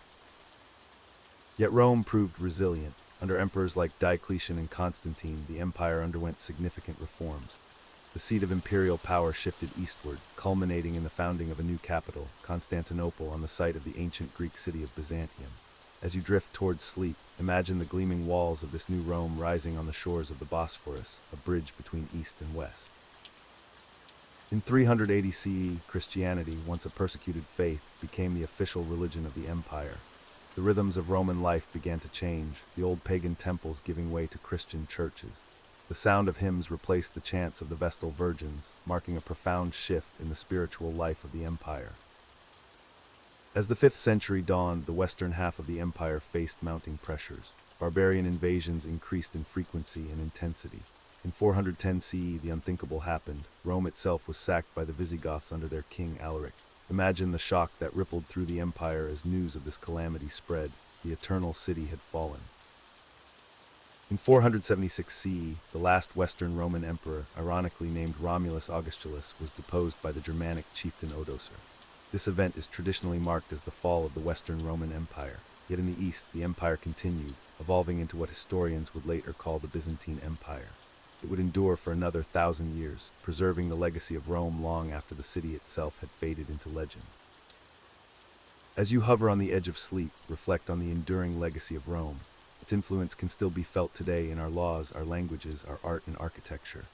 A: Yet Rome proved resilient. Under emperors like Diocletian and Constantine, the empire underwent significant reforms. The seat of imperial power shifted eastward, culminating in the founding of a new capital, Constantinople, on the site of the ancient Greek city of Byzantium. As you drift towards sleep, imagine the gleaming walls of this new Rome rising on the shores of the Bosphorus, a bridge between east and west. In 380 CE, Christianity, once a persecuted faith, became the official religion of the empire. The rhythms of Roman life began to change, the old pagan temples giving way to Christian churches. The sound of hymns replaced the chants of the Vestal Virgins, marking a profound shift in the spiritual life of the empire. As the 5th century dawned, the western half of the empire faced mounting pressures. Barbarian invasions increased in frequency and intensity. In 410 CE, the unthinkable happened. Rome itself was sacked by the Visigoths under their king Alaric. Imagine the shock that rippled through the empire as news of this calamity spread. The eternal city had fallen. In 476 CE, the last Western Roman emperor, ironically named Romulus Augustulus, was deposed by the Germanic chieftain Odoacer. This event is traditionally marked as the fall of the Western Roman Empire. Yet in the East, the empire continued, evolving into what historians would later call the Byzantine Empire. It would endure for another 1,000 years, preserving the legacy of Rome long after the city itself had faded into legend. As you hover on the edge of sleep, reflect on the enduring legacy of Rome. Its influence can still be felt today in our laws, our languages, our art and architecture.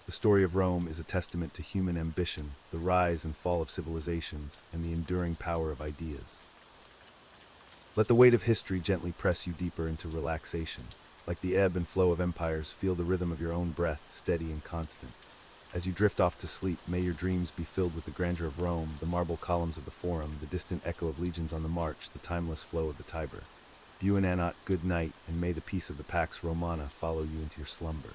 A: The story of Rome is a testament to human ambition, the rise and fall of civilizations, and the enduring power of ideas. Let the weight of history gently press you deeper into relaxation. Like the ebb and flow of empires, feel the rhythm of your own breath, steady and constant. As you drift off to sleep, may your dreams be filled with the grandeur of Rome, the marble columns of the Forum, the distant echo of legions on the march, the timeless flow of the Tiber. Buonanotte, good night, and may the peace of the Pax Romana follow you into your slumber.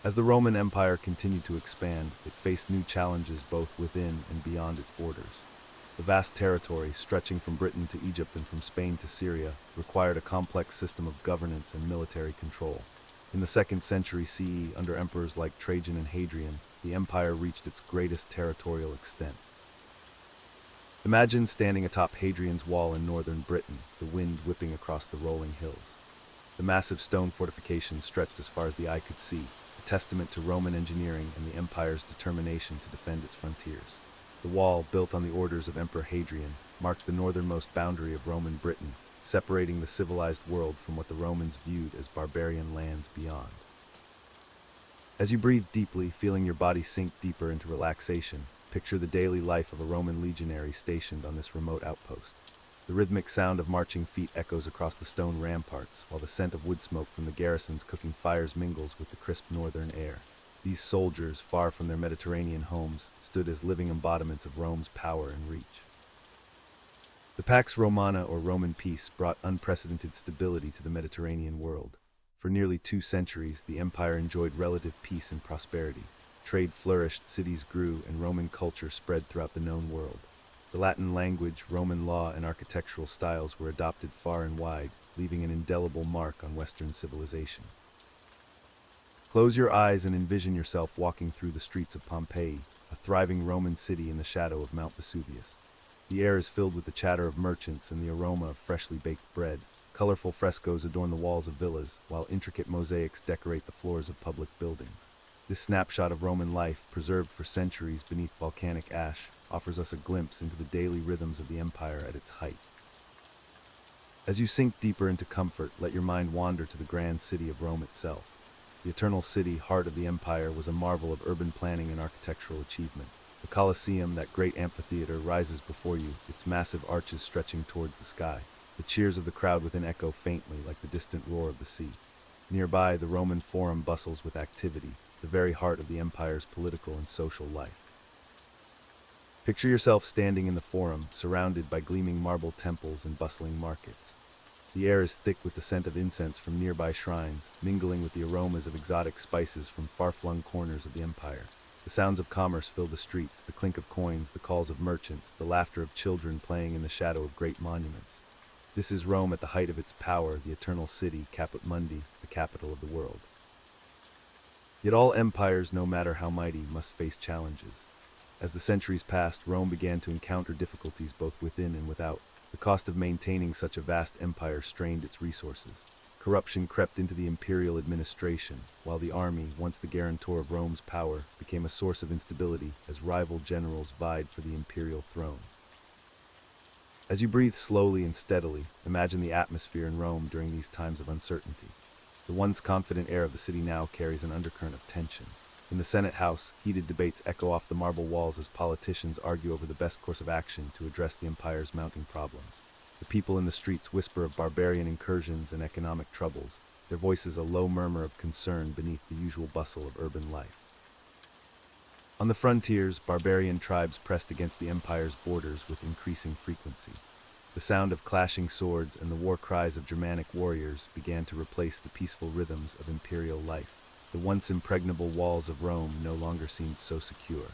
A: As the Roman Empire continued to expand, it faced new challenges both within and beyond its borders. The vast territory, stretching from Britain to Egypt and from Spain to Syria, required a complex system of governance and military control. In the 2nd century CE, under emperors like Trajan and Hadrian, the empire reached its greatest territorial extent. Imagine standing atop Hadrian's wall in northern Britain, the wind whipping across the rolling hills. The massive stone fortifications stretched as far as the eye could see, a testament to Roman engineering and the empire's determination to defend its frontiers. The wall, built on the orders of Emperor Hadrian, marked the northernmost boundary of Roman Britain, separating the civilized world from what the Romans viewed as barbarian lands beyond. As you breathe deeply, feeling your body sink deeper into relaxation, picture the daily life of a Roman legionary stationed on this remote outpost. The rhythmic sound of marching feet echoes across the stone ramparts, while the scent of wood smoke from the garrison's cooking fires mingles with the crisp northern air. These soldiers, far from their Mediterranean homes, stood as living embodiments of Rome's power and reach. The Pax Romana, or Roman peace, brought unprecedented stability to the Mediterranean world. For nearly 2 centuries, the empire enjoyed relative peace and prosperity. Trade flourished, cities grew, and Roman culture spread throughout the known world. The Latin language, Roman law, and architectural styles were adopted far and wide, leaving an indelible mark on Western civilization. Close your eyes and envision yourself walking through the streets of Pompeii, a thriving Roman city in the shadow of Mount Vesuvius. The air is filled with the chatter of merchants and the aroma of freshly baked bread. Colorful frescoes adorn the walls of villas, while intricate mosaics decorate the floors of public buildings. This snapshot of Roman life, preserved for centuries beneath volcanic ash, offers us a glimpse into the daily rhythms of the empire at its height. As you sink deeper into comfort, let your mind wander to the grand city of Rome itself. The eternal city, heart of the empire, was a marvel of urban planning and architectural achievement. The Colosseum, that great amphitheater, rises before you, its massive arches stretching towards the sky. The cheers of the crowd within echo faintly like the distant roar of the sea. Nearby, the Roman Forum bustles with activity, the very heart of the empire's political and social life. Picture yourself standing in the Forum, surrounded by gleaming marble temples and bustling markets. The air is thick with the scent of incense from nearby shrines, mingling with the aromas of exotic spices from far-flung corners of the empire. The sounds of commerce fill the streets, the clink of coins, the calls of merchants, the laughter of children playing in the shadow of great monuments. This is Rome at the height of its power, the eternal city, Caput Mundi, the capital of the world. Yet all empires, no matter how mighty, must face challenges. As the centuries passed, Rome began to encounter difficulties both within and without. The cost of maintaining such a vast empire strained its resources. Corruption crept into the imperial administration, while the army, once the guarantor of Rome's power, became a source of instability as rival generals vied for the imperial throne. As you breathe slowly and steadily, imagine the atmosphere in Rome during these times of uncertainty. The once confident air of the city now carries an undercurrent of tension. In the Senate House, heated debates echo off the marble walls as politicians argue over the best course of action to address the empire's mounting problems. The people in the streets whisper of barbarian incursions and economic troubles, their voices a low murmur of concern beneath the usual bustle of urban life. On the frontiers, barbarian tribes pressed against the empire's borders with increasing frequency. The sound of clashing swords and the war cries of Germanic warriors began to replace the peaceful rhythms of imperial life. The once impregnable walls of Rome no longer seemed so secure.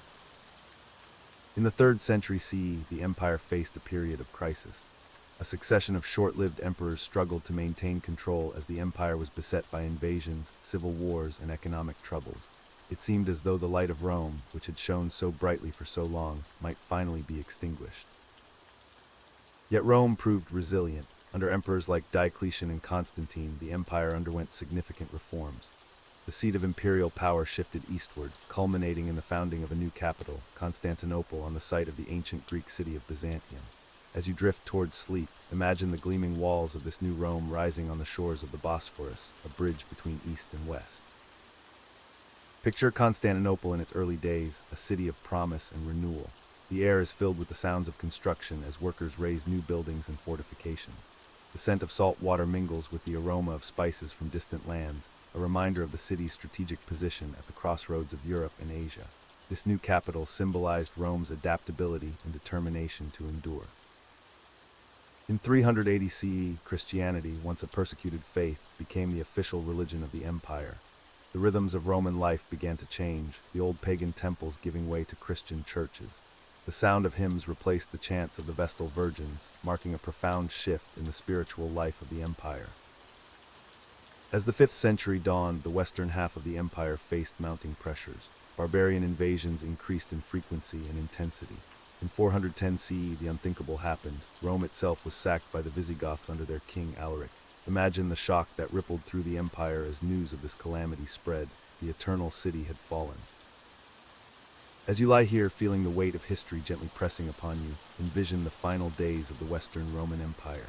A: In the 3rd century CE, the empire faced a period of crisis. A succession of short-lived emperors struggled to maintain control as the empire was beset by invasions, civil wars, and economic troubles. It seemed as though the light of Rome, which had shone so brightly for so long, might finally be extinguished. Yet Rome proved resilient. Under emperors like Diocletian and Constantine, the empire underwent significant reforms. The seat of imperial power shifted eastward, culminating in the founding of a new capital, Constantinople, on the site of the ancient Greek city of Byzantium. As you drift towards sleep, imagine the gleaming walls of this new Rome rising on the shores of the Bosphorus, a bridge between east and west. Picture Constantinople in its early days, a city of promise and renewal. The air is filled with the sounds of construction as workers raise new buildings and fortifications. The scent of salt water mingles with the aroma of spices from distant lands, a reminder of the city's strategic position at the crossroads of Europe and Asia. This new capital symbolized Rome's adaptability and determination to endure. In 380 CE, Christianity, once a persecuted faith, became the official religion of the empire. The rhythms of Roman life began to change, the old pagan temples giving way to Christian churches. The sound of hymns replaced the chants of the Vestal Virgins, marking a profound shift in the spiritual life of the empire. As the 5th century dawned, the western half of the empire faced mounting pressures. Barbarian invasions increased in frequency and intensity. In 410 CE, the unthinkable happened. Rome itself was sacked by the Visigoths under their king Alaric. Imagine the shock that rippled through the empire as news of this calamity spread. The eternal city had fallen. As you lie here, feeling the weight of history gently pressing upon you, envision the final days of the Western Roman Empire.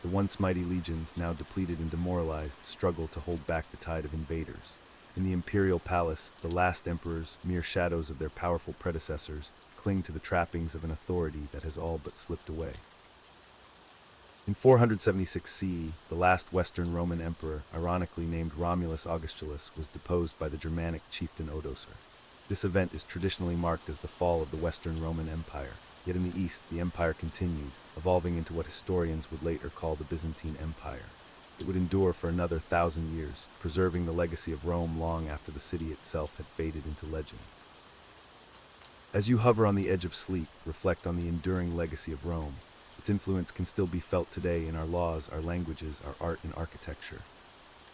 A: The once mighty legions, now depleted and demoralized, struggle to hold back the tide of invaders. In the imperial palace, the last emperors, mere shadows of their powerful predecessors, cling to the trappings of an authority that has all but slipped away. In 476 CE, the last Western Roman emperor, ironically named Romulus Augustulus, was deposed by the Germanic chieftain Odoacer. This event is traditionally marked as the fall of the Western Roman Empire, yet in the East the empire continued, evolving into what historians would later call the Byzantine Empire. It would endure for another 1,000 years, preserving the legacy of Rome long after the city itself had faded into legend. As you hover on the edge of sleep, reflect on the enduring legacy of Rome. Its influence can still be felt today in our laws, our languages, our art and architecture.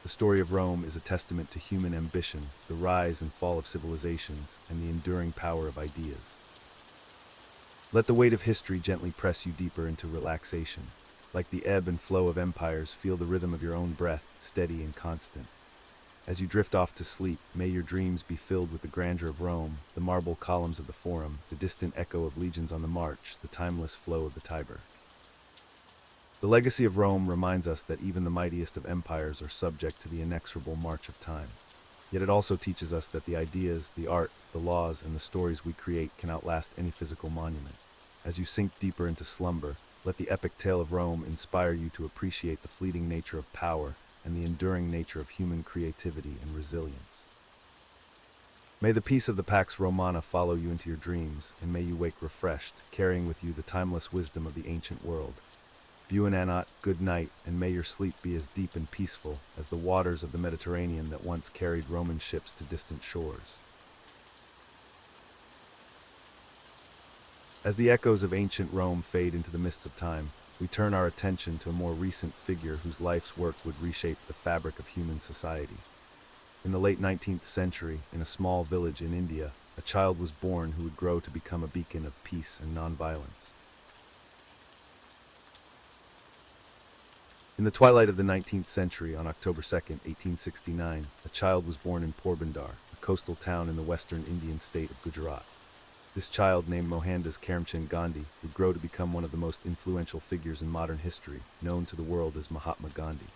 A: The story of Rome is a testament to human ambition, the rise and fall of civilizations, and the enduring power of ideas. Let the weight of history gently press you deeper into relaxation. Like the ebb and flow of empires, feel the rhythm of your own breath, steady and constant. As you drift off to sleep, may your dreams be filled with the grandeur of Rome, the marble columns of the Forum, the distant echo of legions on the march, the timeless flow of the Tiber. The legacy of Rome reminds us that even the mightiest of empires are subject to the inexorable march of time. Yet it also teaches us that the ideas, the art, the laws, and the stories we create can outlast any physical monument. As you sink deeper into slumber, let the epic tale of Rome inspire you to appreciate the fleeting nature of power and the enduring nature of human creativity and resilience. May the peace of the Pax Romana follow you into your dreams, and may you wake refreshed, carrying with you the timeless wisdom of the ancient world. Buonanotte, good night, and may your sleep be as deep and peaceful as the waters of the Mediterranean that once carried Roman ships to distant shores. As the echoes of ancient Rome fade into the mists of time, we turn our attention to a more recent figure whose life's work would reshape the fabric of human society. In the late 19th century, in a small village in India, a child was born who would grow to become a beacon of peace and nonviolence. In the twilight of the 19th century, on October 2nd, 1869, a child was born in Porbandar, a coastal town in the western Indian state of Gujarat. This child, named Mohandas Karamchand Gandhi, would grow to become one of the most influential figures in modern history, known to the world as Mahatma Gandhi.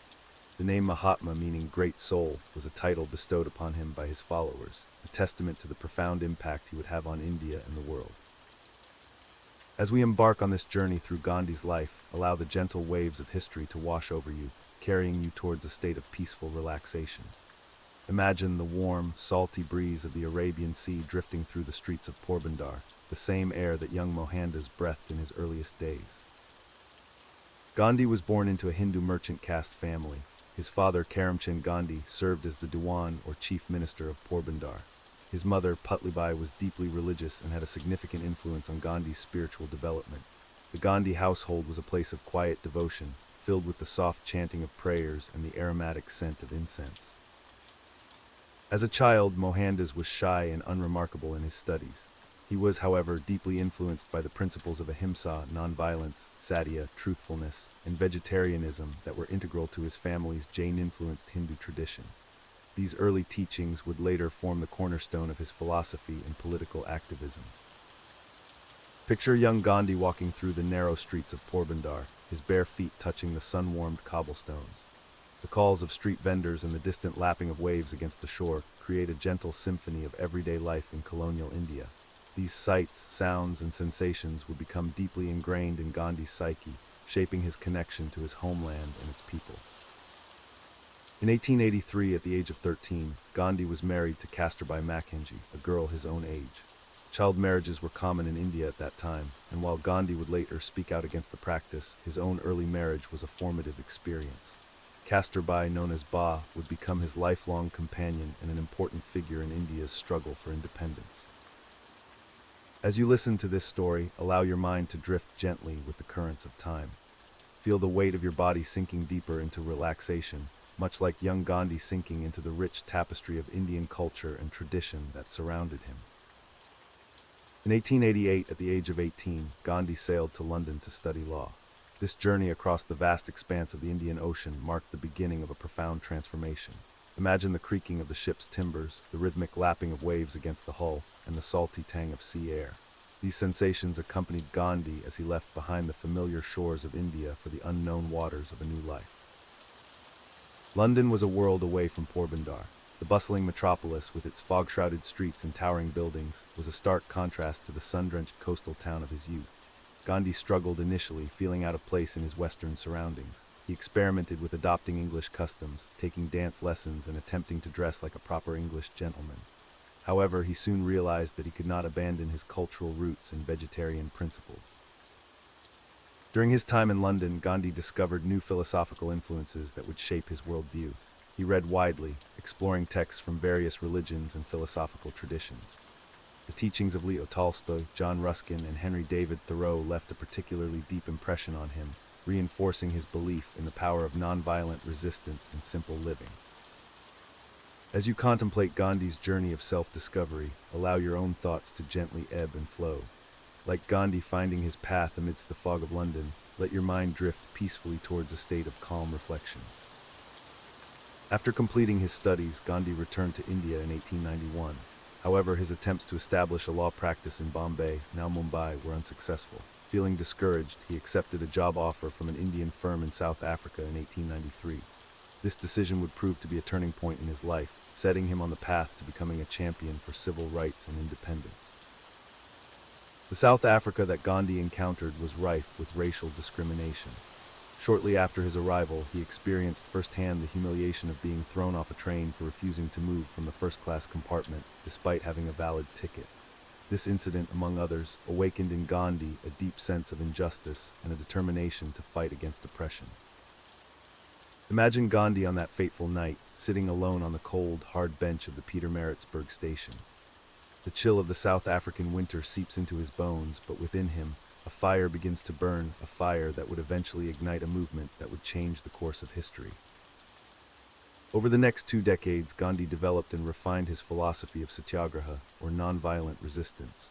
A: The name Mahatma, meaning great soul, was a title bestowed upon him by his followers, a testament to the profound impact he would have on India and the world. As we embark on this journey through Gandhi's life, allow the gentle waves of history to wash over you, carrying you towards a state of peaceful relaxation. Imagine the warm, salty breeze of the Arabian Sea drifting through the streets of Porbandar, the same air that young Mohandas breathed in his earliest days. Gandhi was born into a Hindu merchant caste family. His father, Karamchand Gandhi, served as the Diwan, or chief minister of Porbandar. His mother, Putlibai, was deeply religious and had a significant influence on Gandhi's spiritual development. The Gandhi household was a place of quiet devotion, filled with the soft chanting of prayers and the aromatic scent of incense. As a child, Mohandas was shy and unremarkable in his studies. He was, however, deeply influenced by the principles of ahimsa, nonviolence, satya, truthfulness, and vegetarianism that were integral to his family's Jain-influenced Hindu tradition. These early teachings would later form the cornerstone of his philosophy and political activism. Picture young Gandhi walking through the narrow streets of Porbandar, his bare feet touching the sun-warmed cobblestones. The calls of street vendors and the distant lapping of waves against the shore create a gentle symphony of everyday life in colonial India. These sights, sounds, and sensations would become deeply ingrained in Gandhi's psyche, shaping his connection to his homeland and its people. In 1883, at the age of 13, Gandhi was married to Kasturbai Makhenji, a girl his own age. Child marriages were common in India at that time, and while Gandhi would later speak out against the practice, his own early marriage was a formative experience. Kasturbai, known as Ba, would become his lifelong companion and an important figure in India's struggle for independence. As you listen to this story, allow your mind to drift gently with the currents of time. Feel the weight of your body sinking deeper into relaxation, much like young Gandhi sinking into the rich tapestry of Indian culture and tradition that surrounded him. In 1888, at the age of 18, Gandhi sailed to London to study law. This journey across the vast expanse of the Indian Ocean marked the beginning of a profound transformation. Imagine the creaking of the ship's timbers, the rhythmic lapping of waves against the hull, and the salty tang of sea air. These sensations accompanied Gandhi as he left behind the familiar shores of India for the unknown waters of a new life. London was a world away from Porbandar. The bustling metropolis, with its fog-shrouded streets and towering buildings, was a stark contrast to the sun-drenched coastal town of his youth. Gandhi struggled initially, feeling out of place in his Western surroundings. He experimented with adopting English customs, taking dance lessons and attempting to dress like a proper English gentleman. However, he soon realized that he could not abandon his cultural roots and vegetarian principles. During his time in London, Gandhi discovered new philosophical influences that would shape his worldview. He read widely, exploring texts from various religions and philosophical traditions. The teachings of Leo Tolstoy, John Ruskin, and Henry David Thoreau left a particularly deep impression on him, reinforcing his belief in the power of nonviolent resistance and simple living. As you contemplate Gandhi's journey of self-discovery, allow your own thoughts to gently ebb and flow. Like Gandhi finding his path amidst the fog of London, let your mind drift peacefully towards a state of calm reflection. After completing his studies, Gandhi returned to India in 1891. However, his attempts to establish a law practice in Bombay, now Mumbai, were unsuccessful. Feeling discouraged, he accepted a job offer from an Indian firm in South Africa in 1893. This decision would prove to be a turning point in his life, setting him on the path to becoming a champion for civil rights and independence. The South Africa that Gandhi encountered was rife with racial discrimination. Shortly after his arrival, he experienced firsthand the humiliation of being thrown off a train for refusing to move from the first-class compartment, despite having a valid ticket. This incident, among others, awakened in Gandhi a deep sense of injustice and a determination to fight against oppression. Imagine Gandhi on that fateful night, sitting alone on the cold, hard bench of the Pietermaritzburg station. The chill of the South African winter seeps into his bones, but within him, a fire begins to burn, a fire that would eventually ignite a movement that would change the course of history. Over the next 2 decades, Gandhi developed and refined his philosophy of satyagraha, or nonviolent resistance.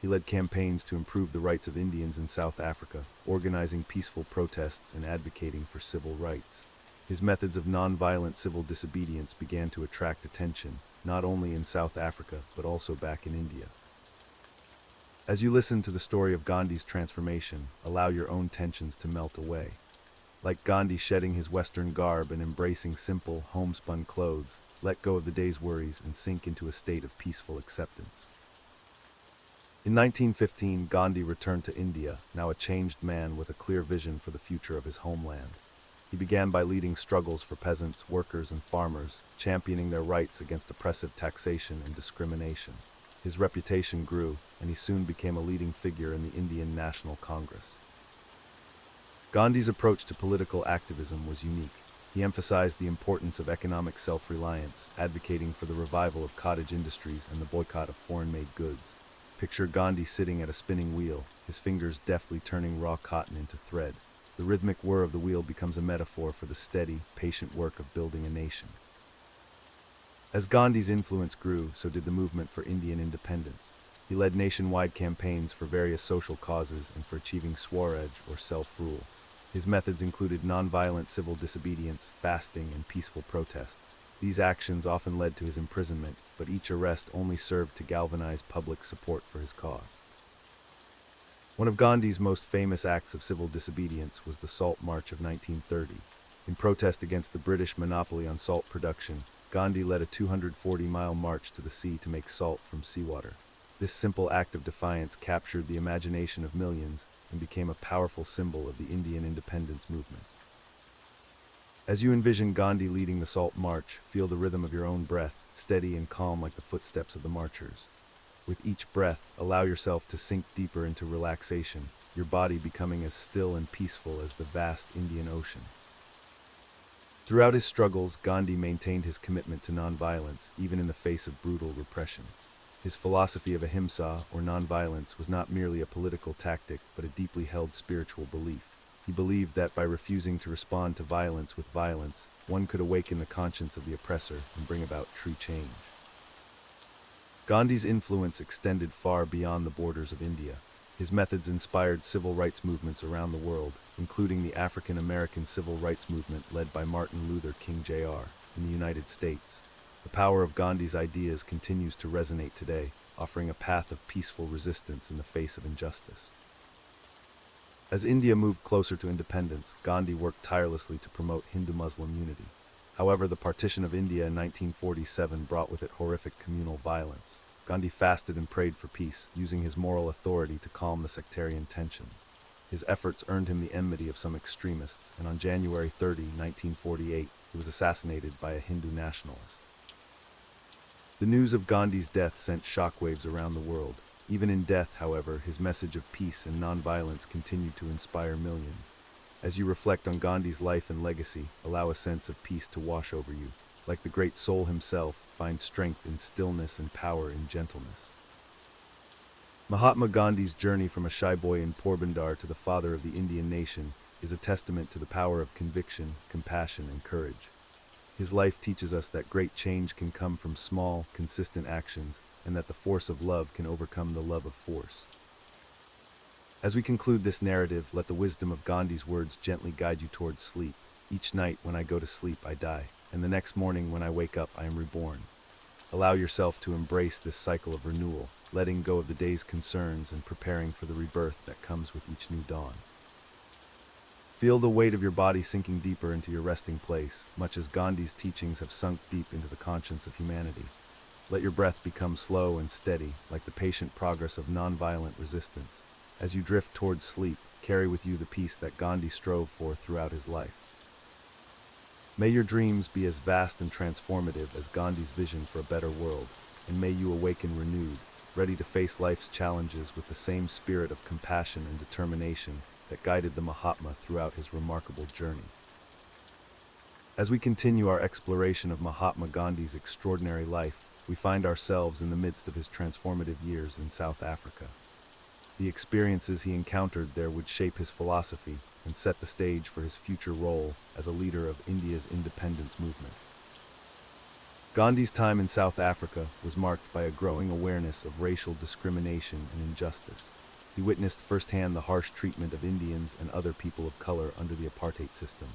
A: He led campaigns to improve the rights of Indians in South Africa, organizing peaceful protests and advocating for civil rights. His methods of nonviolent civil disobedience began to attract attention, not only in South Africa, but also back in India. As you listen to the story of Gandhi's transformation, allow your own tensions to melt away. Like Gandhi shedding his Western garb and embracing simple, homespun clothes, let go of the day's worries and sink into a state of peaceful acceptance. In 1915, Gandhi returned to India, now a changed man with a clear vision for the future of his homeland. He began by leading struggles for peasants, workers, and farmers, championing their rights against oppressive taxation and discrimination. His reputation grew, and he soon became a leading figure in the Indian National Congress. Gandhi's approach to political activism was unique. He emphasized the importance of economic self-reliance, advocating for the revival of cottage industries and the boycott of foreign-made goods. Picture Gandhi sitting at a spinning wheel, his fingers deftly turning raw cotton into thread. The rhythmic whir of the wheel becomes a metaphor for the steady, patient work of building a nation. As Gandhi's influence grew, so did the movement for Indian independence. He led nationwide campaigns for various social causes and for achieving Swaraj, or self-rule. His methods included nonviolent civil disobedience, fasting, and peaceful protests. These actions often led to his imprisonment, but each arrest only served to galvanize public support for his cause. One of Gandhi's most famous acts of civil disobedience was the Salt March of 1930. In protest against the British monopoly on salt production, Gandhi led a 240-mile march to the sea to make salt from seawater. This simple act of defiance captured the imagination of millions and became a powerful symbol of the Indian independence movement. As you envision Gandhi leading the Salt March, feel the rhythm of your own breath, steady and calm like the footsteps of the marchers. With each breath, allow yourself to sink deeper into relaxation, your body becoming as still and peaceful as the vast Indian Ocean. Throughout his struggles, Gandhi maintained his commitment to nonviolence, even in the face of brutal repression. His philosophy of ahimsa, or nonviolence, was not merely a political tactic, but a deeply held spiritual belief. He believed that by refusing to respond to violence with violence, one could awaken the conscience of the oppressor and bring about true change. Gandhi's influence extended far beyond the borders of India. His methods inspired civil rights movements around the world, including the African American civil rights movement led by Martin Luther King Jr. in the United States. The power of Gandhi's ideas continues to resonate today, offering a path of peaceful resistance in the face of injustice. As India moved closer to independence, Gandhi worked tirelessly to promote Hindu-Muslim unity. However, the partition of India in 1947 brought with it horrific communal violence. Gandhi fasted and prayed for peace, using his moral authority to calm the sectarian tensions. His efforts earned him the enmity of some extremists, and on January 30, 1948, he was assassinated by a Hindu nationalist. The news of Gandhi's death sent shockwaves around the world. Even in death, however, his message of peace and nonviolence continued to inspire millions. As you reflect on Gandhi's life and legacy, allow a sense of peace to wash over you. Like the great soul himself, find strength in stillness and power in gentleness. Mahatma Gandhi's journey from a shy boy in Porbandar to the father of the Indian nation is a testament to the power of conviction, compassion, and courage. His life teaches us that great change can come from small, consistent actions, and that the force of love can overcome the love of force. As we conclude this narrative, let the wisdom of Gandhi's words gently guide you towards sleep. Each night when I go to sleep, I die, and the next morning when I wake up, I am reborn. Allow yourself to embrace this cycle of renewal, letting go of the day's concerns and preparing for the rebirth that comes with each new dawn. Feel the weight of your body sinking deeper into your resting place, much as Gandhi's teachings have sunk deep into the conscience of humanity. Let your breath become slow and steady, like the patient progress of nonviolent resistance. As you drift towards sleep, carry with you the peace that Gandhi strove for throughout his life. May your dreams be as vast and transformative as Gandhi's vision for a better world, and may you awaken renewed, ready to face life's challenges with the same spirit of compassion and determination that guided the Mahatma throughout his remarkable journey. As we continue our exploration of Mahatma Gandhi's extraordinary life, we find ourselves in the midst of his transformative years in South Africa. The experiences he encountered there would shape his philosophy and set the stage for his future role as a leader of India's independence movement. Gandhi's time in South Africa was marked by a growing awareness of racial discrimination and injustice. He witnessed firsthand the harsh treatment of Indians and other people of color under the apartheid system.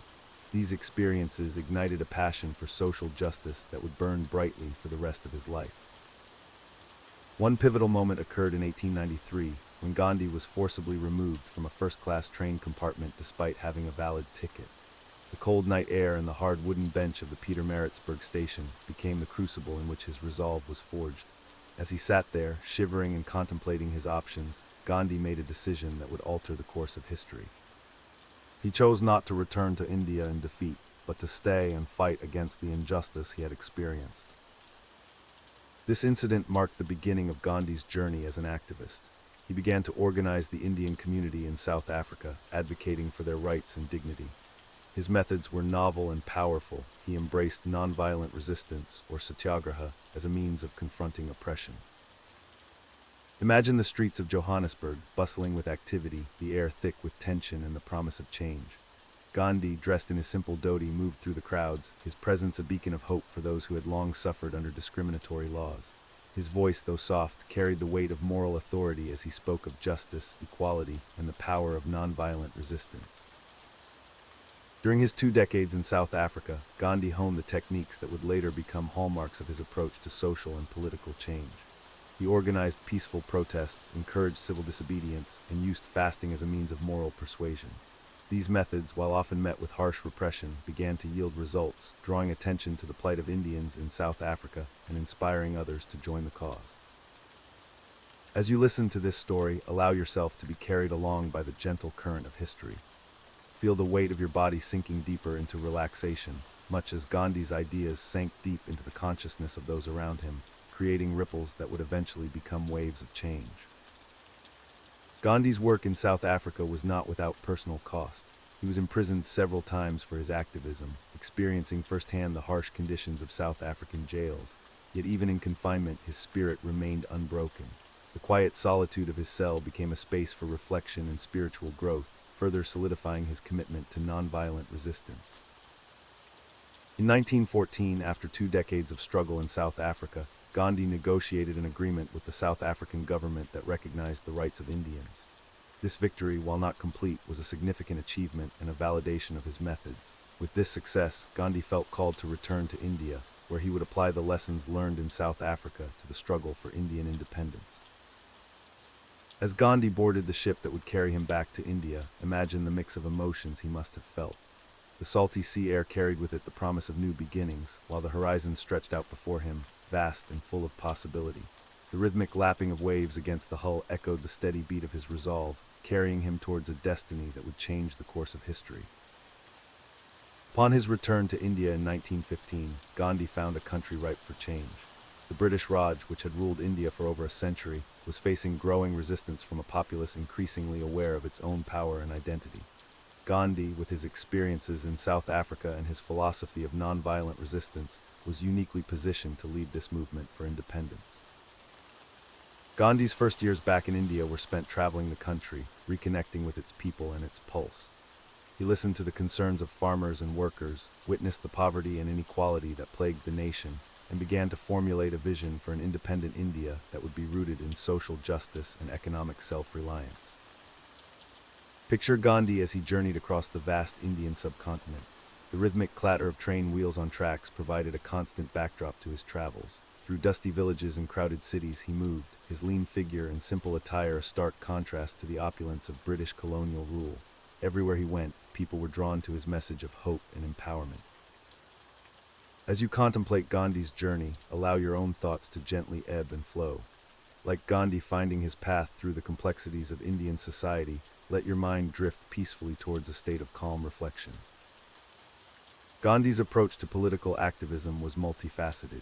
A: These experiences ignited a passion for social justice that would burn brightly for the rest of his life. One pivotal moment occurred in 1893, when Gandhi was forcibly removed from a first-class train compartment despite having a valid ticket. The cold night air and the hard wooden bench of the Pietermaritzburg station became the crucible in which his resolve was forged. As he sat there, shivering and contemplating his options, Gandhi made a decision that would alter the course of history. He chose not to return to India in defeat, but to stay and fight against the injustice he had experienced. This incident marked the beginning of Gandhi's journey as an activist. He began to organize the Indian community in South Africa, advocating for their rights and dignity. His methods were novel and powerful. He embraced nonviolent resistance, or satyagraha, as a means of confronting oppression. Imagine the streets of Johannesburg, bustling with activity, the air thick with tension and the promise of change. Gandhi, dressed in his simple dhoti, moved through the crowds, his presence a beacon of hope for those who had long suffered under discriminatory laws. His voice, though soft, carried the weight of moral authority as he spoke of justice, equality, and the power of nonviolent resistance. During his 2 decades in South Africa, Gandhi honed the techniques that would later become hallmarks of his approach to social and political change. He organized peaceful protests, encouraged civil disobedience, and used fasting as a means of moral persuasion. These methods, while often met with harsh repression, began to yield results, drawing attention to the plight of Indians in South Africa and inspiring others to join the cause. As you listen to this story, allow yourself to be carried along by the gentle current of history. Feel the weight of your body sinking deeper into relaxation, much as Gandhi's ideas sank deep into the consciousness of those around him, creating ripples that would eventually become waves of change. Gandhi's work in South Africa was not without personal cost. He was imprisoned several times for his activism, experiencing firsthand the harsh conditions of South African jails. Yet even in confinement, his spirit remained unbroken. The quiet solitude of his cell became a space for reflection and spiritual growth, further solidifying his commitment to nonviolent resistance. In 1914, after 2 decades of struggle in South Africa, Gandhi negotiated an agreement with the South African government that recognized the rights of Indians. This victory, while not complete, was a significant achievement and a validation of his methods. With this success, Gandhi felt called to return to India, where he would apply the lessons learned in South Africa to the struggle for Indian independence. As Gandhi boarded the ship that would carry him back to India, imagine the mix of emotions he must have felt. The salty sea air carried with it the promise of new beginnings, while the horizon stretched out before him, vast and full of possibility. The rhythmic lapping of waves against the hull echoed the steady beat of his resolve, carrying him towards a destiny that would change the course of history. Upon his return to India in 1915, Gandhi found a country ripe for change. The British Raj, which had ruled India for over a century, was facing growing resistance from a populace increasingly aware of its own power and identity. Gandhi, with his experiences in South Africa and his philosophy of nonviolent resistance, was uniquely positioned to lead this movement for independence. Gandhi's first years back in India were spent traveling the country, reconnecting with its people and its pulse. He listened to the concerns of farmers and workers, witnessed the poverty and inequality that plagued the nation, and began to formulate a vision for an independent India that would be rooted in social justice and economic self-reliance. Picture Gandhi as he journeyed across the vast Indian subcontinent. The rhythmic clatter of train wheels on tracks provided a constant backdrop to his travels. Through dusty villages and crowded cities he moved, his lean figure and simple attire a stark contrast to the opulence of British colonial rule. Everywhere he went, people were drawn to his message of hope and empowerment. As you contemplate Gandhi's journey, allow your own thoughts to gently ebb and flow. Like Gandhi finding his path through the complexities of Indian society, let your mind drift peacefully towards a state of calm reflection. Gandhi's approach to political activism was multifaceted.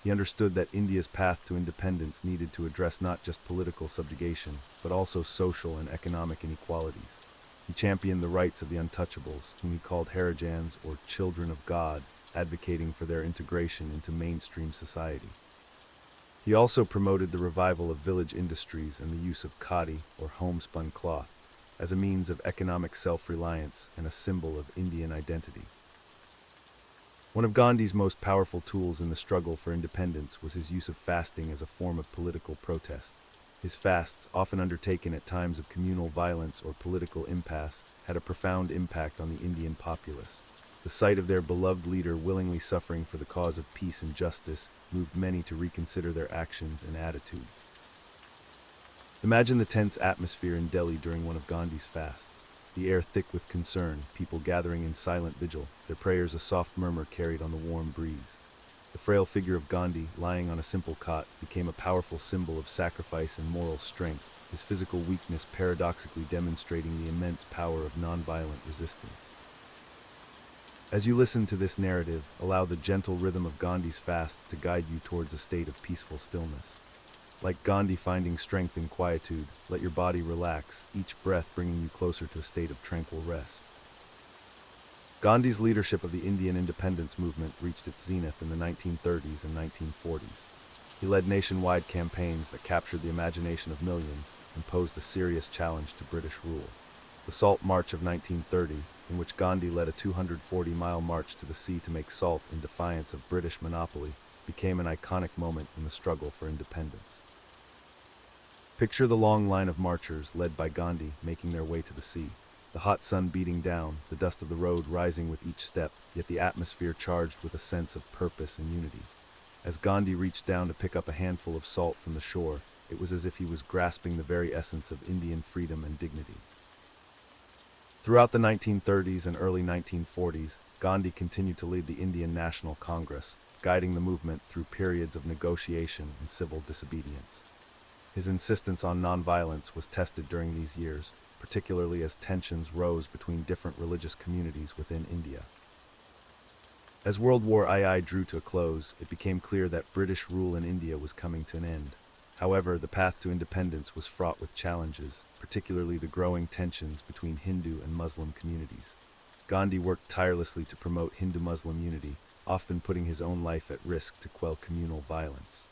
A: He understood that India's path to independence needed to address not just political subjugation, but also social and economic inequalities. He championed the rights of the untouchables, whom he called Harijans or children of God, advocating for their integration into mainstream society. He also promoted the revival of village industries and the use of khadi, or homespun cloth, as a means of economic self-reliance and a symbol of Indian identity. One of Gandhi's most powerful tools in the struggle for independence was his use of fasting as a form of political protest. His fasts, often undertaken at times of communal violence or political impasse, had a profound impact on the Indian populace. The sight of their beloved leader willingly suffering for the cause of peace and justice moved many to reconsider their actions and attitudes. Imagine the tense atmosphere in Delhi during one of Gandhi's fasts. The air thick with concern, people gathering in silent vigil, their prayers a soft murmur carried on the warm breeze. The frail figure of Gandhi, lying on a simple cot, became a powerful symbol of sacrifice and moral strength, his physical weakness paradoxically demonstrating the immense power of nonviolent resistance. As you listen to this narrative, allow the gentle rhythm of Gandhi's fasts to guide you towards a state of peaceful stillness. Like Gandhi finding strength in quietude, let your body relax, each breath bringing you closer to a state of tranquil rest. Gandhi's leadership of the Indian independence movement reached its zenith in the 1930s and 1940s. He led nationwide campaigns that captured the imagination of millions and posed a serious challenge to British rule. The Salt March of 1930, in which Gandhi led a 240-mile march to the sea to make salt in defiance of British monopoly, became an iconic moment in the struggle for independence. Picture the long line of marchers led by Gandhi making their way to the sea. The hot sun beating down, the dust of the road rising with each step, yet the atmosphere charged with a sense of purpose and unity. As Gandhi reached down to pick up a handful of salt from the shore, it was as if he was grasping the very essence of Indian freedom and dignity. Throughout the 1930s and early 1940s, Gandhi continued to lead the Indian National Congress, guiding the movement through periods of negotiation and civil disobedience. His insistence on nonviolence was tested during these years, particularly as tensions rose between different religious communities within India. As World War II drew to a close, it became clear that British rule in India was coming to an end. However, the path to independence was fraught with challenges, particularly the growing tensions between Hindu and Muslim communities. Gandhi worked tirelessly to promote Hindu-Muslim unity, often putting his own life at risk to quell communal violence.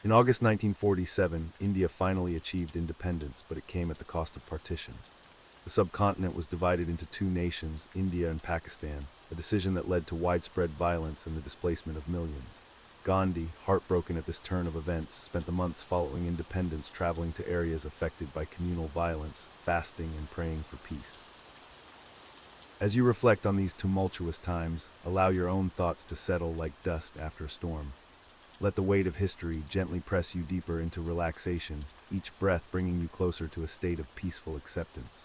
A: In August 1947, India finally achieved independence, but it came at the cost of partition. The subcontinent was divided into two nations, India and Pakistan, a decision that led to widespread violence and the displacement of millions. Gandhi, heartbroken at this turn of events, spent the months following independence traveling to areas affected by communal violence, fasting and praying for peace. As you reflect on these tumultuous times, allow your own thoughts to settle like dust after a storm. Let the weight of history gently press you deeper into relaxation, each breath bringing you closer to a state of peaceful acceptance.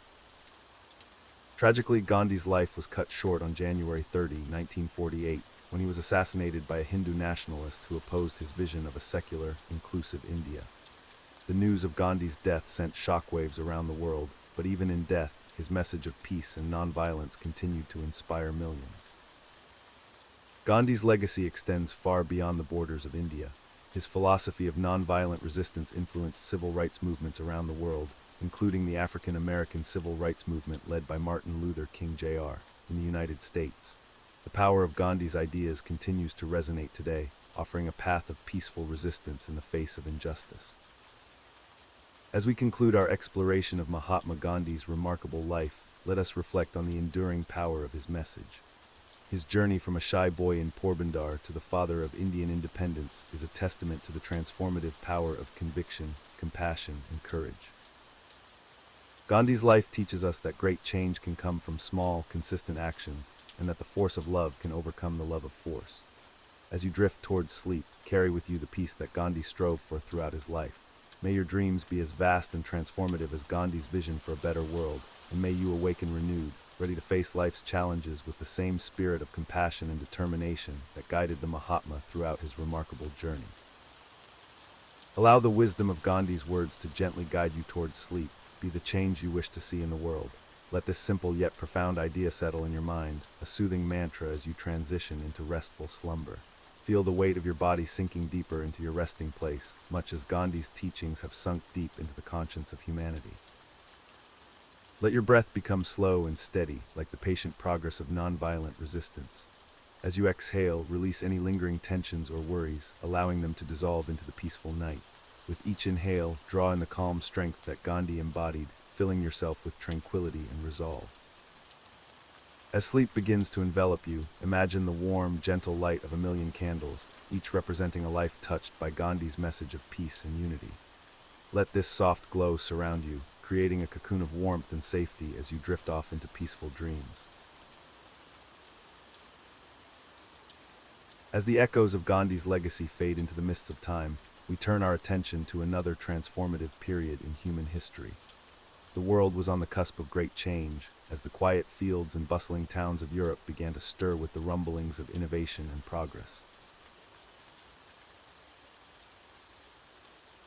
A: Tragically, Gandhi's life was cut short on January 30, 1948, when he was assassinated by a Hindu nationalist who opposed his vision of a secular, inclusive India. The news of Gandhi's death sent shockwaves around the world, but even in death, his message of peace and nonviolence continued to inspire millions. Gandhi's legacy extends far beyond the borders of India. His philosophy of nonviolent resistance influenced civil rights movements around the world, including the African American civil rights movement led by Martin Luther King Jr. in the United States. The power of Gandhi's ideas continues to resonate today, offering a path of peaceful resistance in the face of injustice. As we conclude our exploration of Mahatma Gandhi's remarkable life, let us reflect on the enduring power of his message. His journey from a shy boy in Porbandar to the father of Indian independence is a testament to the transformative power of conviction, compassion, and courage. Gandhi's life teaches us that great change can come from small, consistent actions, and that the force of love can overcome the love of force. As you drift towards sleep, carry with you the peace that Gandhi strove for throughout his life. May your dreams be as vast and transformative as Gandhi's vision for a better world, and may you awaken renewed, ready to face life's challenges with the same spirit of compassion and determination that guided the Mahatma throughout his remarkable journey. Allow the wisdom of Gandhi's words to gently guide you towards sleep. Be the change you wish to see in the world. Let this simple yet profound idea settle in your mind, a soothing mantra as you transition into restful slumber. Feel the weight of your body sinking deeper into your resting place, much as Gandhi's teachings have sunk deep into the conscience of humanity. Let your breath become slow and steady, like the patient progress of nonviolent resistance. As you exhale, release any lingering tensions or worries, allowing them to dissolve into the peaceful night. With each inhale, draw in the calm strength that Gandhi embodied, filling yourself with tranquility and resolve. As sleep begins to envelop you, imagine the warm, gentle light of a million candles, each representing a life touched by Gandhi's message of peace and unity. Let this soft glow surround you, creating a cocoon of warmth and safety as you drift off into peaceful dreams. As the echoes of Gandhi's legacy fade into the mists of time, we turn our attention to another transformative period in human history. The world was on the cusp of great change, as the quiet fields and bustling towns of Europe began to stir with the rumblings of innovation and progress.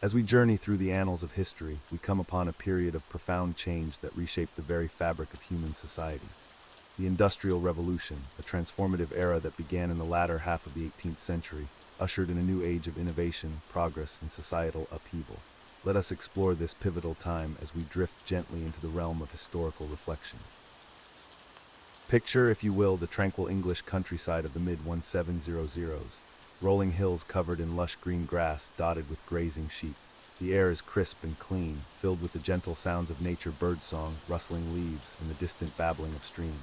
A: As we journey through the annals of history, we come upon a period of profound change that reshaped the very fabric of human society. The Industrial Revolution, a transformative era that began in the latter half of the 18th century, ushered in a new age of innovation, progress, and societal upheaval. Let us explore this pivotal time as we drift gently into the realm of historical reflection. Picture, if you will, the tranquil English countryside of the mid-1700s. Rolling hills covered in lush green grass dotted with grazing sheep. The air is crisp and clean, filled with the gentle sounds of nature, birdsong, rustling leaves, and the distant babbling of streams.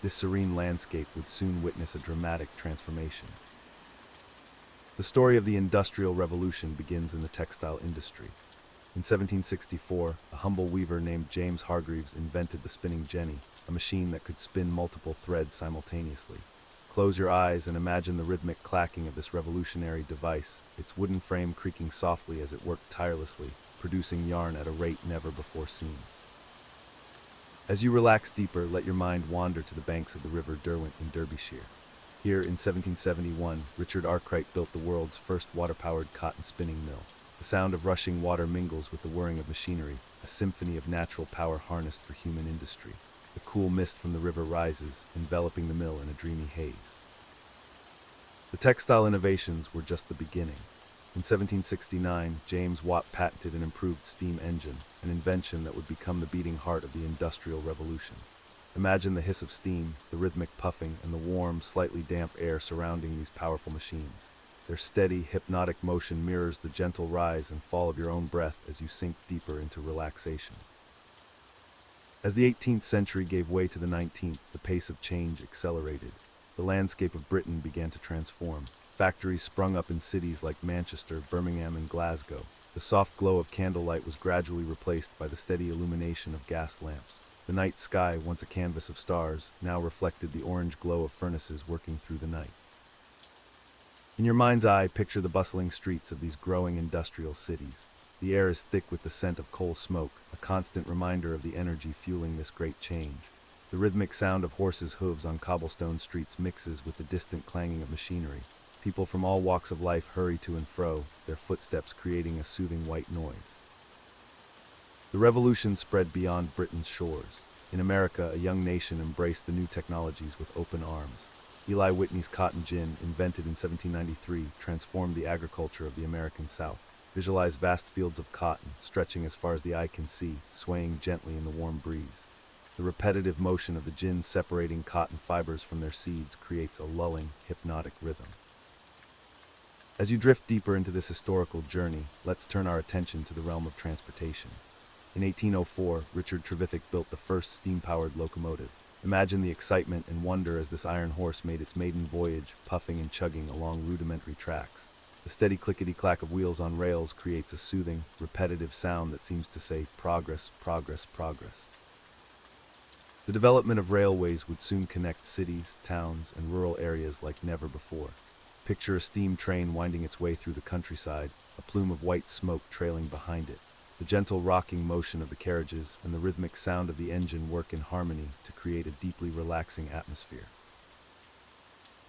A: This serene landscape would soon witness a dramatic transformation. The story of the Industrial Revolution begins in the textile industry. In 1764, a humble weaver named James Hargreaves invented the spinning jenny, a machine that could spin multiple threads simultaneously. Close your eyes and imagine the rhythmic clacking of this revolutionary device, its wooden frame creaking softly as it worked tirelessly, producing yarn at a rate never before seen. As you relax deeper, let your mind wander to the banks of the River Derwent in Derbyshire. Here, in 1771, Richard Arkwright built the world's first water-powered cotton spinning mill. The sound of rushing water mingles with the whirring of machinery, a symphony of natural power harnessed for human industry. The cool mist from the river rises, enveloping the mill in a dreamy haze. The textile innovations were just the beginning. In 1769, James Watt patented an improved steam engine, an invention that would become the beating heart of the Industrial Revolution. Imagine the hiss of steam, the rhythmic puffing, and the warm, slightly damp air surrounding these powerful machines. Their steady, hypnotic motion mirrors the gentle rise and fall of your own breath as you sink deeper into relaxation. As the 18th century gave way to the 19th, the pace of change accelerated. The landscape of Britain began to transform. Factories sprung up in cities like Manchester, Birmingham, and Glasgow. The soft glow of candlelight was gradually replaced by the steady illumination of gas lamps. The night sky, once a canvas of stars, now reflected the orange glow of furnaces working through the night. In your mind's eye, picture the bustling streets of these growing industrial cities. The air is thick with the scent of coal smoke, a constant reminder of the energy fueling this great change. The rhythmic sound of horses' hooves on cobblestone streets mixes with the distant clanging of machinery. People from all walks of life hurry to and fro, their footsteps creating a soothing white noise. The revolution spread beyond Britain's shores. In America, a young nation embraced the new technologies with open arms. Eli Whitney's cotton gin, invented in 1793, transformed the agriculture of the American South. Visualize vast fields of cotton, stretching as far as the eye can see, swaying gently in the warm breeze. The repetitive motion of the gin separating cotton fibers from their seeds creates a lulling, hypnotic rhythm. As you drift deeper into this historical journey, let's turn our attention to the realm of transportation. In 1804, Richard Trevithick built the first steam-powered locomotive. Imagine the excitement and wonder as this iron horse made its maiden voyage, puffing and chugging along rudimentary tracks. The steady clickety-clack of wheels on rails creates a soothing, repetitive sound that seems to say, progress, progress, progress. The development of railways would soon connect cities, towns, and rural areas like never before. Picture a steam train winding its way through the countryside, a plume of white smoke trailing behind it. The gentle rocking motion of the carriages and the rhythmic sound of the engine work in harmony to create a deeply relaxing atmosphere.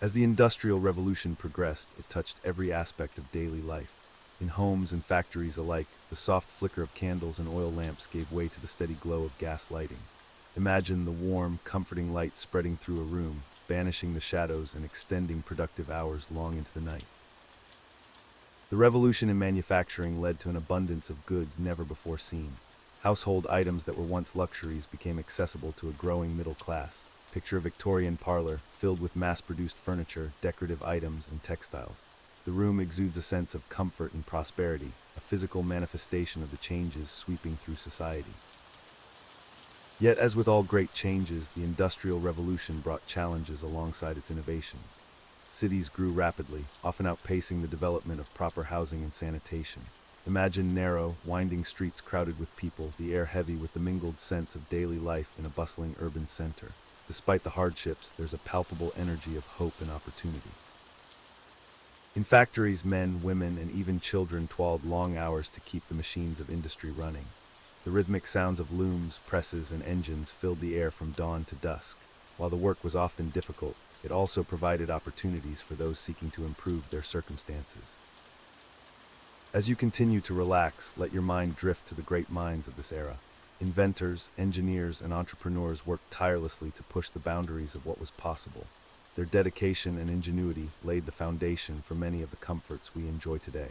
A: As the Industrial Revolution progressed, it touched every aspect of daily life. In homes and factories alike, the soft flicker of candles and oil lamps gave way to the steady glow of gas lighting. Imagine the warm, comforting light spreading through a room, banishing the shadows and extending productive hours long into the night. The revolution in manufacturing led to an abundance of goods never before seen. Household items that were once luxuries became accessible to a growing middle class. Picture a Victorian parlor filled with mass-produced furniture, decorative items, and textiles. The room exudes a sense of comfort and prosperity, a physical manifestation of the changes sweeping through society. Yet, as with all great changes, the Industrial Revolution brought challenges alongside its innovations. Cities grew rapidly, often outpacing the development of proper housing and sanitation. Imagine narrow, winding streets crowded with people, the air heavy with the mingled sense of daily life in a bustling urban center. Despite the hardships, there's a palpable energy of hope and opportunity. In factories, men, women, and even children toiled long hours to keep the machines of industry running. The rhythmic sounds of looms, presses, and engines filled the air from dawn to dusk. While the work was often difficult, it also provided opportunities for those seeking to improve their circumstances. As you continue to relax, let your mind drift to the great minds of this era. Inventors, engineers, and entrepreneurs worked tirelessly to push the boundaries of what was possible. Their dedication and ingenuity laid the foundation for many of the comforts we enjoy today.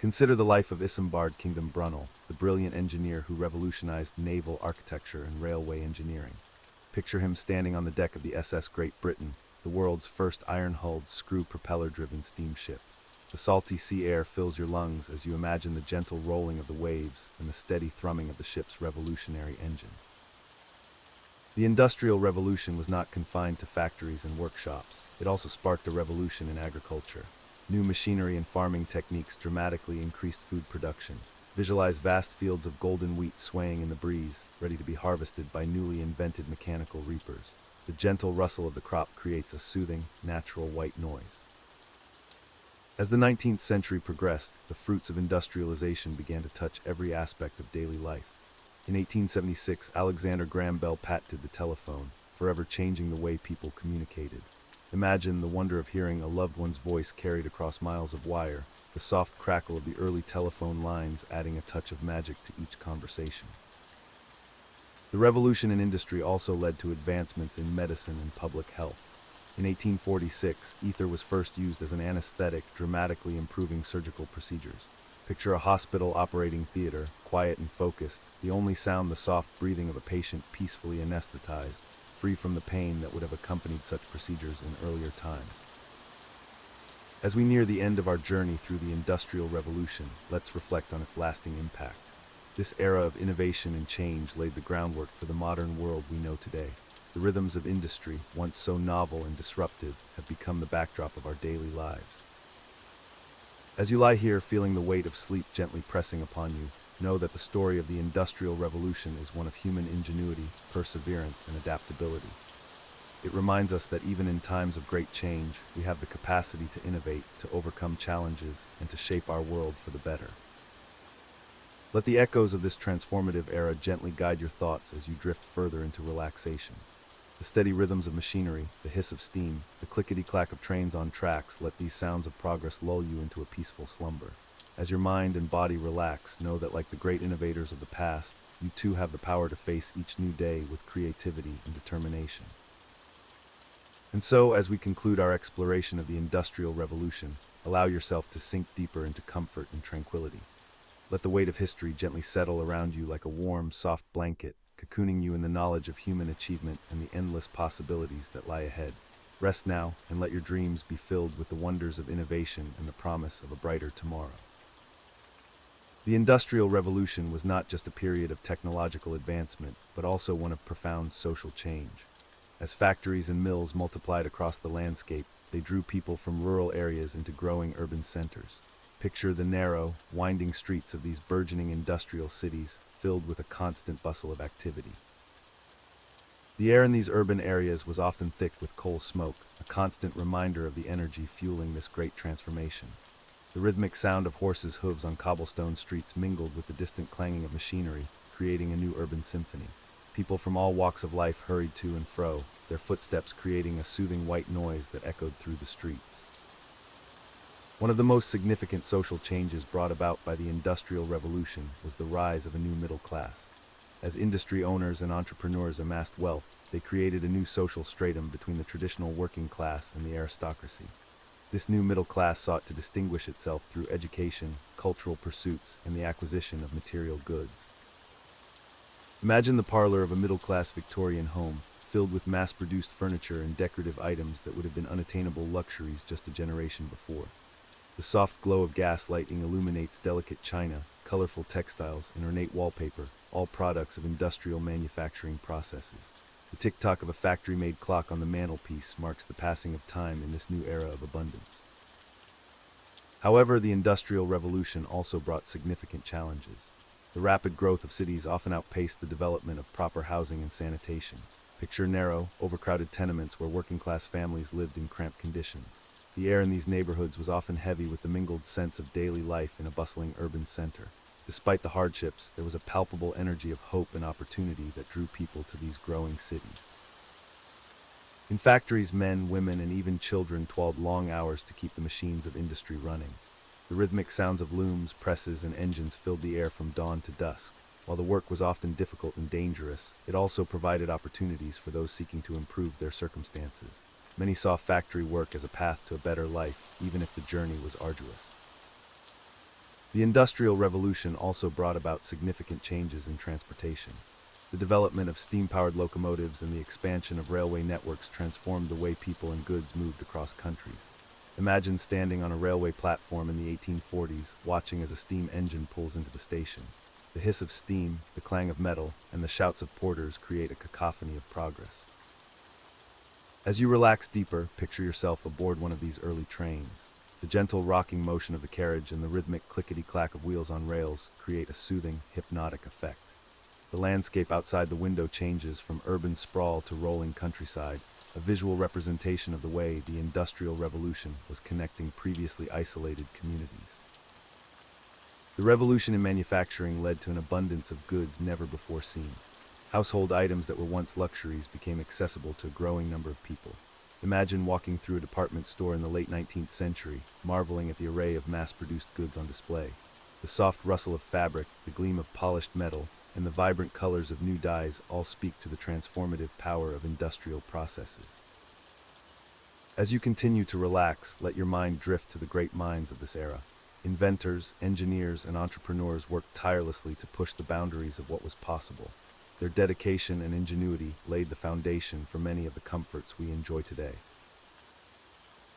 A: Consider the life of Isambard Kingdom Brunel, the brilliant engineer who revolutionized naval architecture and railway engineering. Picture him standing on the deck of the SS Great Britain, the world's first iron-hulled, screw-propeller-driven steamship. The salty sea air fills your lungs as you imagine the gentle rolling of the waves and the steady thrumming of the ship's revolutionary engine. The Industrial Revolution was not confined to factories and workshops. It also sparked a revolution in agriculture. New machinery and farming techniques dramatically increased food production. Visualize vast fields of golden wheat swaying in the breeze, ready to be harvested by newly invented mechanical reapers. The gentle rustle of the crop creates a soothing, natural white noise. As the 19th century progressed, the fruits of industrialization began to touch every aspect of daily life. In 1876, Alexander Graham Bell patented the telephone, forever changing the way people communicated. Imagine the wonder of hearing a loved one's voice carried across miles of wire, the soft crackle of the early telephone lines adding a touch of magic to each conversation. The revolution in industry also led to advancements in medicine and public health. In 1846, ether was first used as an anesthetic, dramatically improving surgical procedures. Picture a hospital operating theater, quiet and focused, the only sound the soft breathing of a patient peacefully anesthetized, free from the pain that would have accompanied such procedures in earlier times. As we near the end of our journey through the Industrial Revolution, let's reflect on its lasting impact. This era of innovation and change laid the groundwork for the modern world we know today. The rhythms of industry, once so novel and disruptive, have become the backdrop of our daily lives. As you lie here feeling the weight of sleep gently pressing upon you, know that the story of the Industrial Revolution is one of human ingenuity, perseverance, and adaptability. It reminds us that even in times of great change, we have the capacity to innovate, to overcome challenges, and to shape our world for the better. Let the echoes of this transformative era gently guide your thoughts as you drift further into relaxation. The steady rhythms of machinery, the hiss of steam, the clickety-clack of trains on tracks, let these sounds of progress lull you into a peaceful slumber. As your mind and body relax, know that like the great innovators of the past, you too have the power to face each new day with creativity and determination. And so, as we conclude our exploration of the Industrial Revolution, allow yourself to sink deeper into comfort and tranquility. Let the weight of history gently settle around you like a warm, soft blanket, cocooning you in the knowledge of human achievement and the endless possibilities that lie ahead. Rest now and let your dreams be filled with the wonders of innovation and the promise of a brighter tomorrow. The Industrial Revolution was not just a period of technological advancement, but also one of profound social change. As factories and mills multiplied across the landscape, they drew people from rural areas into growing urban centers. Picture the narrow, winding streets of these burgeoning industrial cities, filled with a constant bustle of activity. The air in these urban areas was often thick with coal smoke, a constant reminder of the energy fueling this great transformation. The rhythmic sound of horses' hooves on cobblestone streets mingled with the distant clanging of machinery, creating a new urban symphony. People from all walks of life hurried to and fro, their footsteps creating a soothing white noise that echoed through the streets. One of the most significant social changes brought about by the Industrial Revolution was the rise of a new middle class. As industry owners and entrepreneurs amassed wealth, they created a new social stratum between the traditional working class and the aristocracy. This new middle class sought to distinguish itself through education, cultural pursuits, and the acquisition of material goods. Imagine the parlor of a middle-class Victorian home, filled with mass-produced furniture and decorative items that would have been unattainable luxuries just a generation before. The soft glow of gas lighting illuminates delicate china, colorful textiles, and ornate wallpaper, all products of industrial manufacturing processes. The tick-tock of a factory-made clock on the mantelpiece marks the passing of time in this new era of abundance. However, the Industrial Revolution also brought significant challenges. The rapid growth of cities often outpaced the development of proper housing and sanitation. Picture narrow, overcrowded tenements where working-class families lived in cramped conditions. The air in these neighborhoods was often heavy with the mingled sense of daily life in a bustling urban center. Despite the hardships, there was a palpable energy of hope and opportunity that drew people to these growing cities. In factories, men, women, and even children toiled long hours to keep the machines of industry running. The rhythmic sounds of looms, presses, and engines filled the air from dawn to dusk. While the work was often difficult and dangerous, it also provided opportunities for those seeking to improve their circumstances. Many saw factory work as a path to a better life, even if the journey was arduous. The Industrial Revolution also brought about significant changes in transportation. The development of steam-powered locomotives and the expansion of railway networks transformed the way people and goods moved across countries. Imagine standing on a railway platform in the 1840s, watching as a steam engine pulls into the station. The hiss of steam, the clang of metal, and the shouts of porters create a cacophony of progress. As you relax deeper, picture yourself aboard one of these early trains. The gentle rocking motion of the carriage and the rhythmic clickety-clack of wheels on rails create a soothing, hypnotic effect. The landscape outside the window changes from urban sprawl to rolling countryside, a visual representation of the way the Industrial Revolution was connecting previously isolated communities. The revolution in manufacturing led to an abundance of goods never before seen. Household items that were once luxuries became accessible to a growing number of people. Imagine walking through a department store in the late 19th century, marveling at the array of mass-produced goods on display. The soft rustle of fabric, the gleam of polished metal, and the vibrant colors of new dyes all speak to the transformative power of industrial processes. As you continue to relax, let your mind drift to the great minds of this era. Inventors, engineers, and entrepreneurs worked tirelessly to push the boundaries of what was possible. Their dedication and ingenuity laid the foundation for many of the comforts we enjoy today.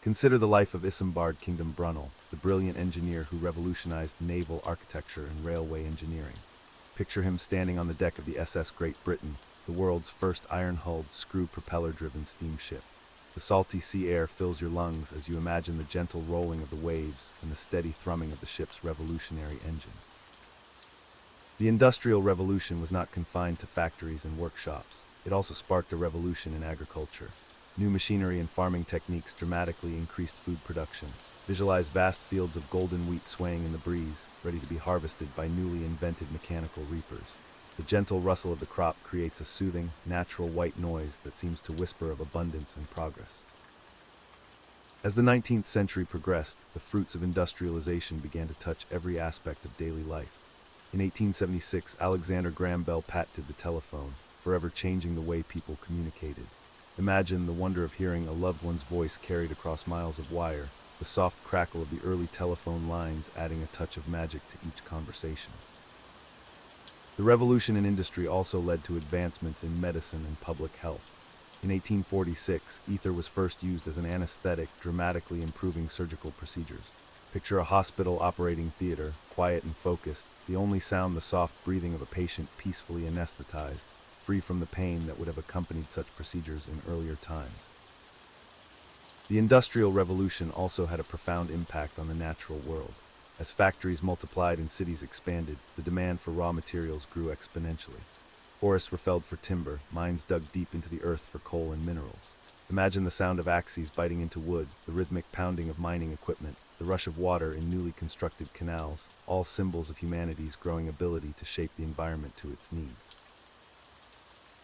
A: Consider the life of Isambard Kingdom Brunel, the brilliant engineer who revolutionized naval architecture and railway engineering. Picture him standing on the deck of the SS Great Britain, the world's first iron-hulled, screw-propeller-driven steamship. The salty sea air fills your lungs as you imagine the gentle rolling of the waves and the steady thrumming of the ship's revolutionary engine. The Industrial Revolution was not confined to factories and workshops. It also sparked a revolution in agriculture. New machinery and farming techniques dramatically increased food production. Visualize vast fields of golden wheat swaying in the breeze, ready to be harvested by newly invented mechanical reapers. The gentle rustle of the crop creates a soothing, natural white noise that seems to whisper of abundance and progress. As the 19th century progressed, the fruits of industrialization began to touch every aspect of daily life. In 1876, Alexander Graham Bell patented the telephone, forever changing the way people communicated. Imagine the wonder of hearing a loved one's voice carried across miles of wire, the soft crackle of the early telephone lines adding a touch of magic to each conversation. The revolution in industry also led to advancements in medicine and public health. In 1846, ether was first used as an anesthetic, dramatically improving surgical procedures. Picture a hospital operating theater, quiet and focused, the only sound the soft breathing of a patient peacefully anesthetized, free from the pain that would have accompanied such procedures in earlier times. The Industrial Revolution also had a profound impact on the natural world. As factories multiplied and cities expanded, the demand for raw materials grew exponentially. Forests were felled for timber, mines dug deep into the earth for coal and minerals. Imagine the sound of axes biting into wood, the rhythmic pounding of mining equipment, the rush of water in newly constructed canals, all symbols of humanity's growing ability to shape the environment to its needs.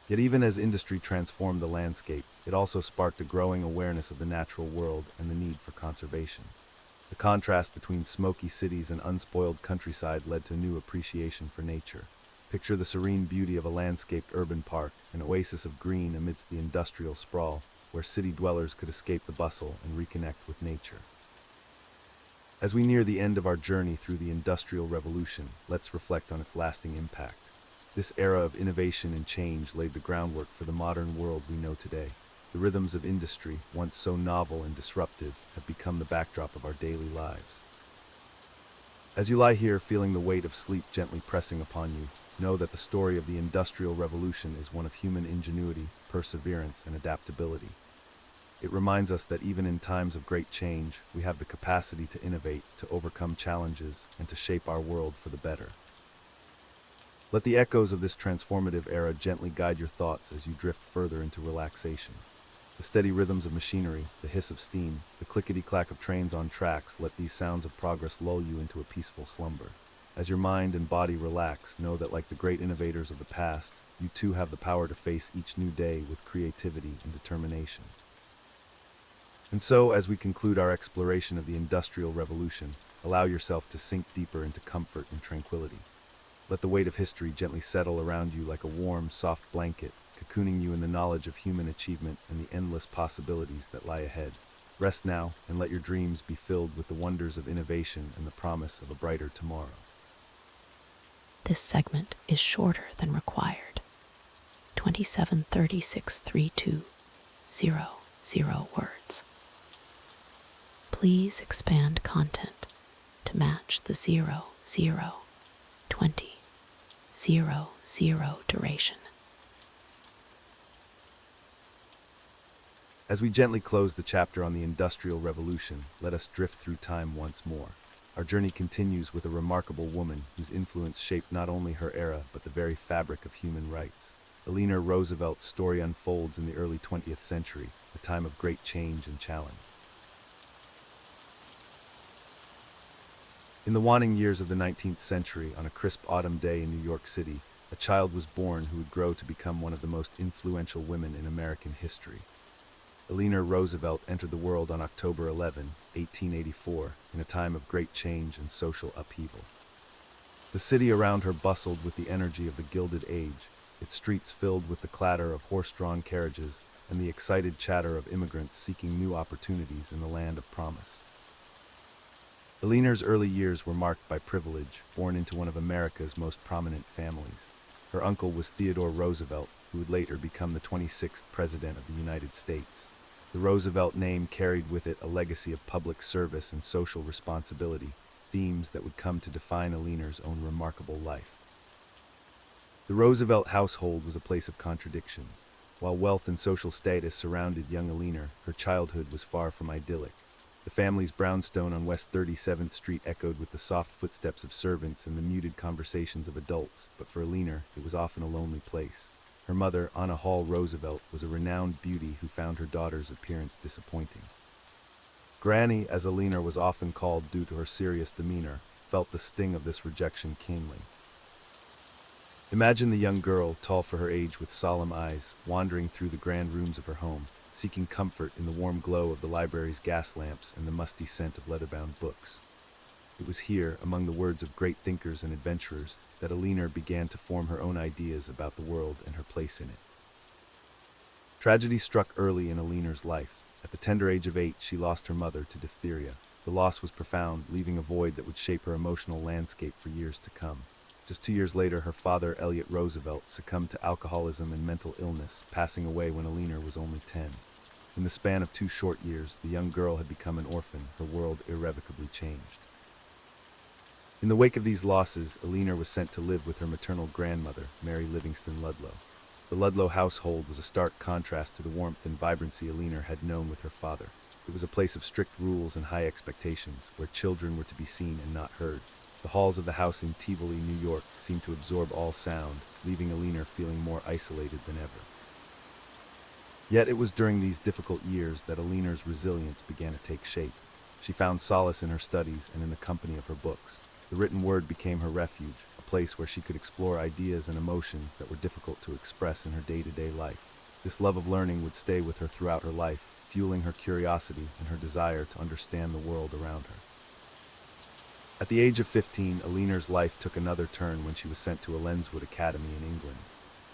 A: Yet even as industry transformed the landscape, it also sparked a growing awareness of the natural world and the need for conservation. The contrast between smoky cities and unspoiled countryside led to new appreciation for nature. Picture the serene beauty of a landscaped urban park, an oasis of green amidst the industrial sprawl, where city dwellers could escape the bustle and reconnect with nature. As we near the end of our journey through the Industrial Revolution, let's reflect on its lasting impact. This era of innovation and change laid the groundwork for the modern world we know today. The rhythms of industry, once so novel and disruptive, have become the backdrop of our daily lives. As you lie here feeling the weight of sleep gently pressing upon you, know that the story of the Industrial Revolution is one of human ingenuity, perseverance, and adaptability. It reminds us that even in times of great change, we have the capacity to innovate, to overcome challenges, and to shape our world for the better. Let the echoes of this transformative era gently guide your thoughts as you drift further into relaxation. The steady rhythms of machinery, the hiss of steam, the clickety-clack of trains on tracks, let these sounds of progress lull you into a peaceful slumber. As your mind and body relax, know that like the great innovators of the past, you too have the power to face each new day with creativity and determination. And so, as we conclude our exploration of the Industrial Revolution, allow yourself to sink deeper into comfort and tranquility. Let the weight of history gently settle around you like a warm, soft blanket, cocooning you in the knowledge of human achievement and the endless possibilities that lie ahead. Rest now, and let your dreams be filled with the wonders of innovation and the promise of a brighter tomorrow.
B: This segment is shorter than required. 27363200 words. Please expand content to match the 002000 duration.
A: As we gently close the chapter on the Industrial Revolution, let us drift through time once more. Our journey continues with a remarkable woman whose influence shaped not only her era but the very fabric of human rights. Eleanor Roosevelt's story unfolds in the early 20th century, a time of great change and challenge. In the waning years of the 19th century, on a crisp autumn day in New York City, a child was born who would grow to become one of the most influential women in American history. Eleanor Roosevelt entered the world on October 11, 1884, in a time of great change and social upheaval. The city around her bustled with the energy of the Gilded Age, its streets filled with the clatter of horse-drawn carriages and the excited chatter of immigrants seeking new opportunities in the land of promise. Eleanor's early years were marked by privilege, born into one of America's most prominent families. Her uncle was Theodore Roosevelt, who would later become the 26th President of the United States. The Roosevelt name carried with it a legacy of public service and social responsibility, themes that would come to define Eleanor's own remarkable life. The Roosevelt household was a place of contradictions. While wealth and social status surrounded young Eleanor, her childhood was far from idyllic. The family's brownstone on West 37th Street echoed with the soft footsteps of servants and the muted conversations of adults, but for Eleanor, it was often a lonely place. Her mother, Anna Hall Roosevelt, was a renowned beauty who found her daughter's appearance disappointing. Granny, as Eleanor was often called due to her serious demeanor, felt the sting of this rejection keenly. Imagine the young girl, tall for her age with solemn eyes, wandering through the grand rooms of her home, seeking comfort in the warm glow of the library's gas lamps and the musty scent of leather-bound books. It was here, among the words of great thinkers and adventurers, that Alina began to form her own ideas about the world and her place in it. Tragedy struck early in Alina's life. At the tender age of 8, she lost her mother to diphtheria. The loss was profound, leaving a void that would shape her emotional landscape for years to come. Just 2 years later, her father, Elliot Roosevelt, succumbed to alcoholism and mental illness, passing away when Alina was only 10. In the span of 2 short years, the young girl had become an orphan, her world irrevocably changed. In the wake of these losses, Alina was sent to live with her maternal grandmother, Mary Livingston Ludlow. The Ludlow household was a stark contrast to the warmth and vibrancy Alina had known with her father. It was a place of strict rules and high expectations, where children were to be seen and not heard. The halls of the house in Tivoli, New York, seemed to absorb all sound, leaving Alina feeling more isolated than ever. Yet it was during these difficult years that Alina's resilience began to take shape. She found solace in her studies and in the company of her books. The written word became her refuge, a place where she could explore ideas and emotions that were difficult to express in her day-to-day life. This love of learning would stay with her throughout her life, fueling her curiosity and her desire to understand the world around her. At the age of 15, Alina's life took another turn when she was sent to a Lenswood Academy in England.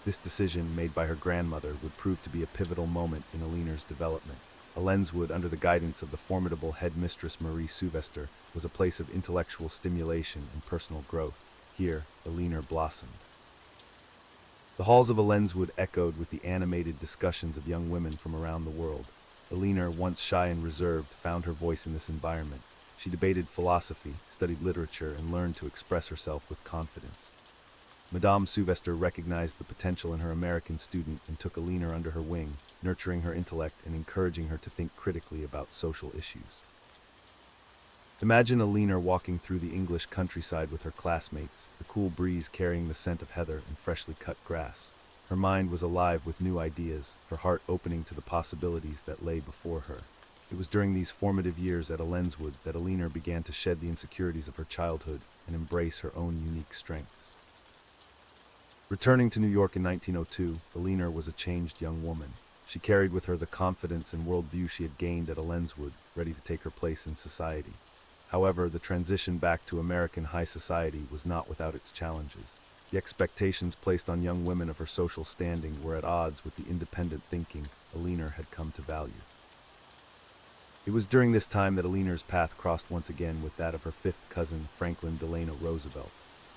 A: This decision, made by her grandmother, would prove to be a pivotal moment in Alina's development. A Lenswood, under the guidance of the formidable headmistress Marie Sylvester, was a place of intellectual stimulation and personal growth. Here, Alina blossomed. The halls of a Lenswood echoed with the animated discussions of young women from around the world. Alina, once shy and reserved, found her voice in this environment. She debated philosophy, studied literature, and learned to express herself with confidence. Madame Sylvester recognized the potential in her American student and took Alina under her wing, nurturing her intellect and encouraging her to think critically about social issues. Imagine Alina walking through the English countryside with her classmates, the cool breeze carrying the scent of heather and freshly cut grass. Her mind was alive with new ideas, her heart opening to the possibilities that lay before her. It was during these formative years at a Lenswood that Alina began to shed the insecurities of her childhood and embrace her own unique strengths. Returning to New York in 1902, Alina was a changed young woman. She carried with her the confidence and worldview she had gained at a Lenswood, ready to take her place in society. However, the transition back to American high society was not without its challenges. The expectations placed on young women of her social standing were at odds with the independent thinking Alina had come to value. It was during this time that Alina's path crossed once again with that of her fifth cousin, Franklin Delano Roosevelt.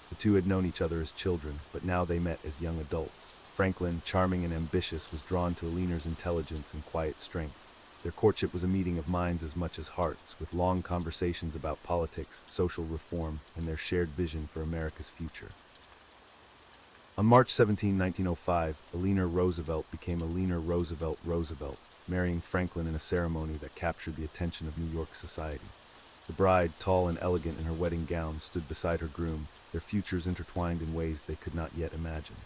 A: The two had known each other as children, but now they met as young adults. Franklin, charming and ambitious, was drawn to Alina's intelligence and quiet strength. Their courtship was a meeting of minds as much as hearts, with long conversations about politics, social reform, and their shared vision for America's future. On March 17, 1905, Alina Roosevelt became Alina Roosevelt, marrying Franklin in a ceremony that captured the attention of New York society. The bride, tall and elegant in her wedding gown, stood beside her groom, their futures intertwined in ways they could not yet imagine.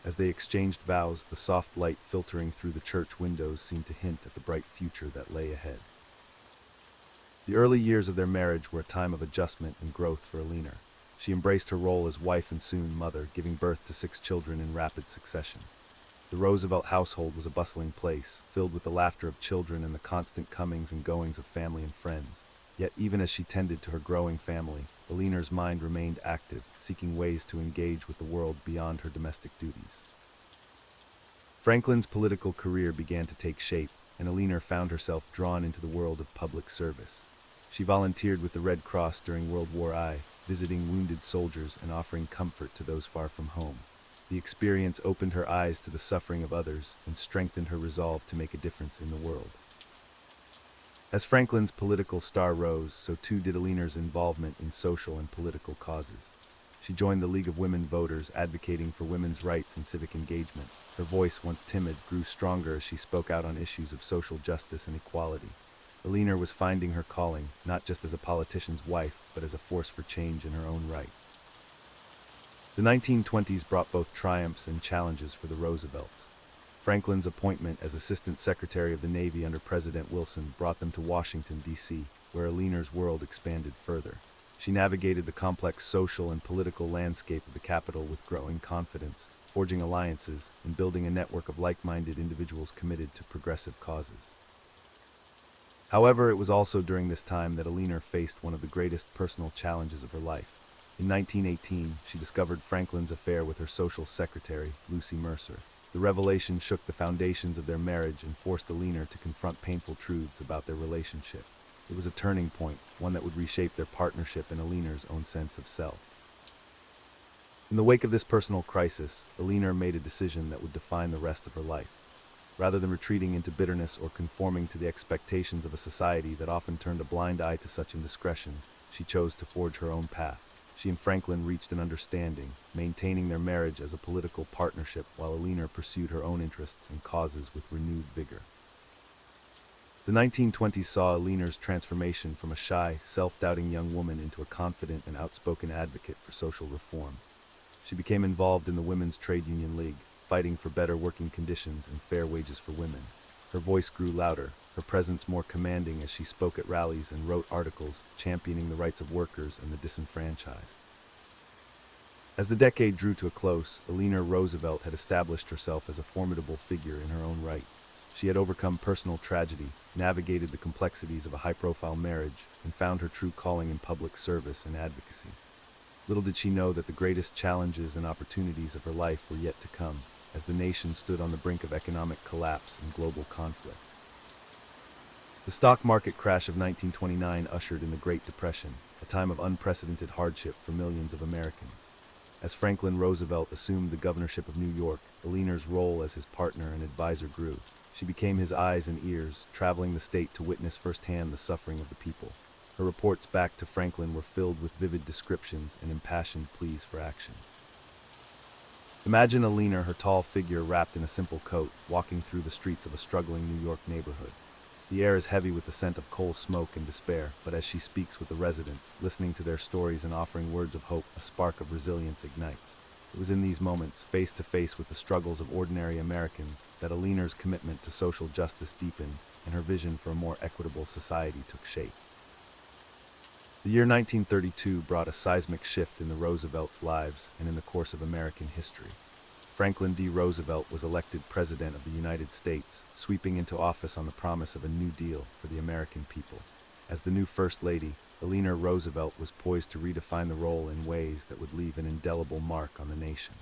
A: As they exchanged vows, the soft light filtering through the church windows seemed to hint at the bright future that lay ahead. The early years of their marriage were a time of adjustment and growth for Alina. She embraced her role as wife and soon mother, giving birth to 6 children in rapid succession. The Roosevelt household was a bustling place, filled with the laughter of children and the constant comings and goings of family and friends. Yet even as she tended to her growing family, Alina's mind remained active, seeking ways to engage with the world beyond her domestic duties. Franklin's political career began to take shape, and Alina found herself drawn into the world of public service. She volunteered with the Red Cross during World War I, visiting wounded soldiers and offering comfort to those far from home. The experience opened her eyes to the suffering of others and strengthened her resolve to make a difference in the world. As Franklin's political star rose, so too did Alina's involvement in social and political causes. She joined the League of Women Voters, advocating for women's rights and civic engagement. Her voice, once timid, grew stronger as she spoke out on issues of social justice and equality. Alina was finding her calling, not just as a politician's wife, but as a force for change in her own right. The 1920s brought both triumphs and challenges for the Roosevelts. Franklin's appointment as Assistant Secretary of the Navy under President Wilson brought them to Washington, D.C., where Alina's world expanded further. She navigated the complex social and political landscape of the capital with growing confidence, forging alliances and building a network of like-minded individuals committed to progressive causes. However, it was also during this time that Alina faced one of the greatest personal challenges of her life. In 1918, she discovered Franklin's affair with her social secretary, Lucy Mercer. The revelation shook the foundations of their marriage and forced Alina to confront painful truths about their relationship. It was a turning point, one that would reshape their partnership and Alina's own sense of self. In the wake of this personal crisis, Alina made a decision that would define the rest of her life. Rather than retreating into bitterness or conforming to the expectations of a society that often turned a blind eye to such indiscretions, she chose to forge her own path. She and Franklin reached an understanding, maintaining their marriage as a political partnership while Alina pursued her own interests and causes with renewed vigor. The 1920s saw Alina's transformation from a shy, self-doubting young woman into a confident and outspoken advocate for social reform. She became involved in the Women's Trade Union League, fighting for better working conditions and fair wages for women. Her voice grew louder, her presence more commanding as she spoke at rallies and wrote articles championing the rights of workers and the disenfranchised. As the decade drew to a close, Eleanor Roosevelt had established herself as a formidable figure in her own right. She had overcome personal tragedy, navigated the complexities of a high-profile marriage, and found her true calling in public service and advocacy. Little did she know that the greatest challenges and opportunities of her life were yet to come, as the nation stood on the brink of economic collapse and global conflict. The stock market crash of 1929 ushered in the Great Depression, a time of unprecedented hardship for millions of Americans. As Franklin Roosevelt assumed the governorship of New York, Eleanor's role as his partner and advisor grew. She became his eyes and ears, traveling the state to witness firsthand the suffering of the people. Her reports back to Franklin were filled with vivid descriptions and impassioned pleas for action. Imagine Alina, her tall figure wrapped in a simple coat, walking through the streets of a struggling New York neighborhood. The air is heavy with the scent of coal smoke and despair, but as she speaks with the residents, listening to their stories and offering words of hope, a spark of resilience ignites. It was in these moments, face to face with the struggles of ordinary Americans, that Alina's commitment to social justice deepened and her vision for a more equitable society took shape. The year 1932 brought a seismic shift in the Roosevelts' lives and in the course of American history. Franklin D. Roosevelt was elected President of the United States, sweeping into office on the promise of a New Deal for the American people. As the new First Lady, Eleanor Roosevelt was poised to redefine the role in ways that would leave an indelible mark on the nation.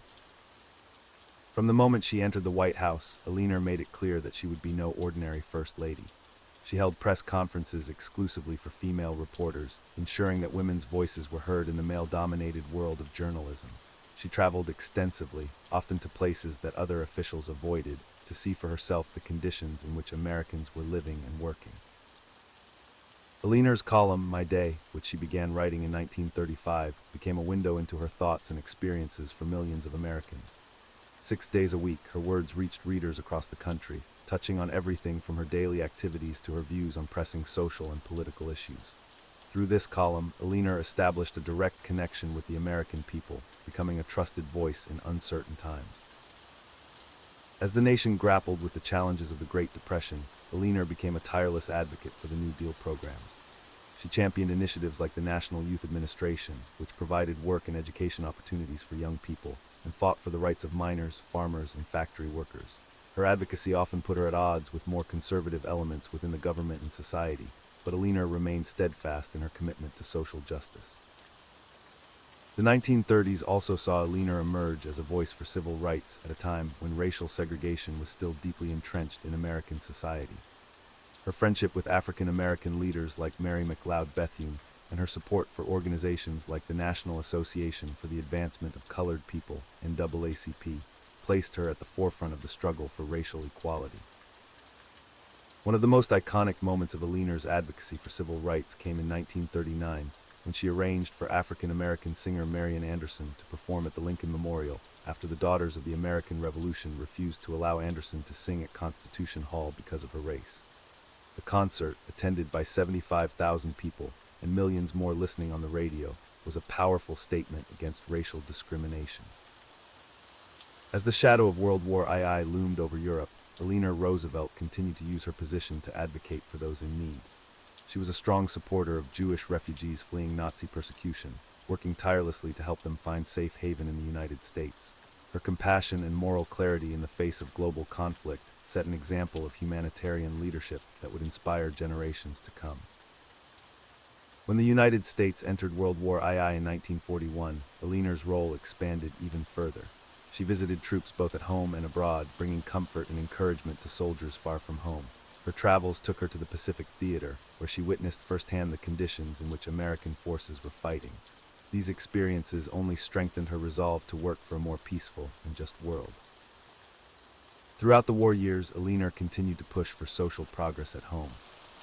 A: From the moment she entered the White House, Eleanor made it clear that she would be no ordinary First Lady. She held press conferences exclusively for female reporters, ensuring that women's voices were heard in the male-dominated world of journalism. She traveled extensively, often to places that other officials avoided, to see for herself the conditions in which Americans were living and working. Eleanor's column, My Day, which she began writing in 1935, became a window into her thoughts and experiences for millions of Americans. 6 days a week, her words reached readers across the country, touching on everything from her daily activities to her views on pressing social and political issues. Through this column, Eleanor established a direct connection with the American people, becoming a trusted voice in uncertain times. As the nation grappled with the challenges of the Great Depression, Eleanor became a tireless advocate for the New Deal programs. She championed initiatives like the National Youth Administration, which provided work and education opportunities for young people, and fought for the rights of miners, farmers, and factory workers. Her advocacy often put her at odds with more conservative elements within the government and society, but Eleanor remained steadfast in her commitment to social justice. The 1930s also saw Eleanor emerge as a voice for civil rights at a time when racial segregation was still deeply entrenched in American society. Her friendship with African American leaders like Mary McLeod Bethune and her support for organizations like the National Association for the Advancement of Colored People, NAACP, placed her at the forefront of the struggle for racial equality. One of the most iconic moments of Eleanor's advocacy for civil rights came in 1939, when she arranged for African-American singer Marian Anderson to perform at the Lincoln Memorial after the Daughters of the American Revolution refused to allow Anderson to sing at Constitution Hall because of her race. The concert, attended by 75,000 people and millions more listening on the radio, was a powerful statement against racial discrimination. As the shadow of World War II loomed over Europe, Eleanor Roosevelt continued to use her position to advocate for those in need. She was a strong supporter of Jewish refugees fleeing Nazi persecution, working tirelessly to help them find safe haven in the United States. Her compassion and moral clarity in the face of global conflict set an example of humanitarian leadership that would inspire generations to come. When the United States entered World War II in 1941, Aliner's role expanded even further. She visited troops both at home and abroad, bringing comfort and encouragement to soldiers far from home. Her travels took her to the Pacific Theater, where she witnessed firsthand the conditions in which American forces were fighting. These experiences only strengthened her resolve to work for a more peaceful and just world. Throughout the war years, Aliner continued to push for social progress at home.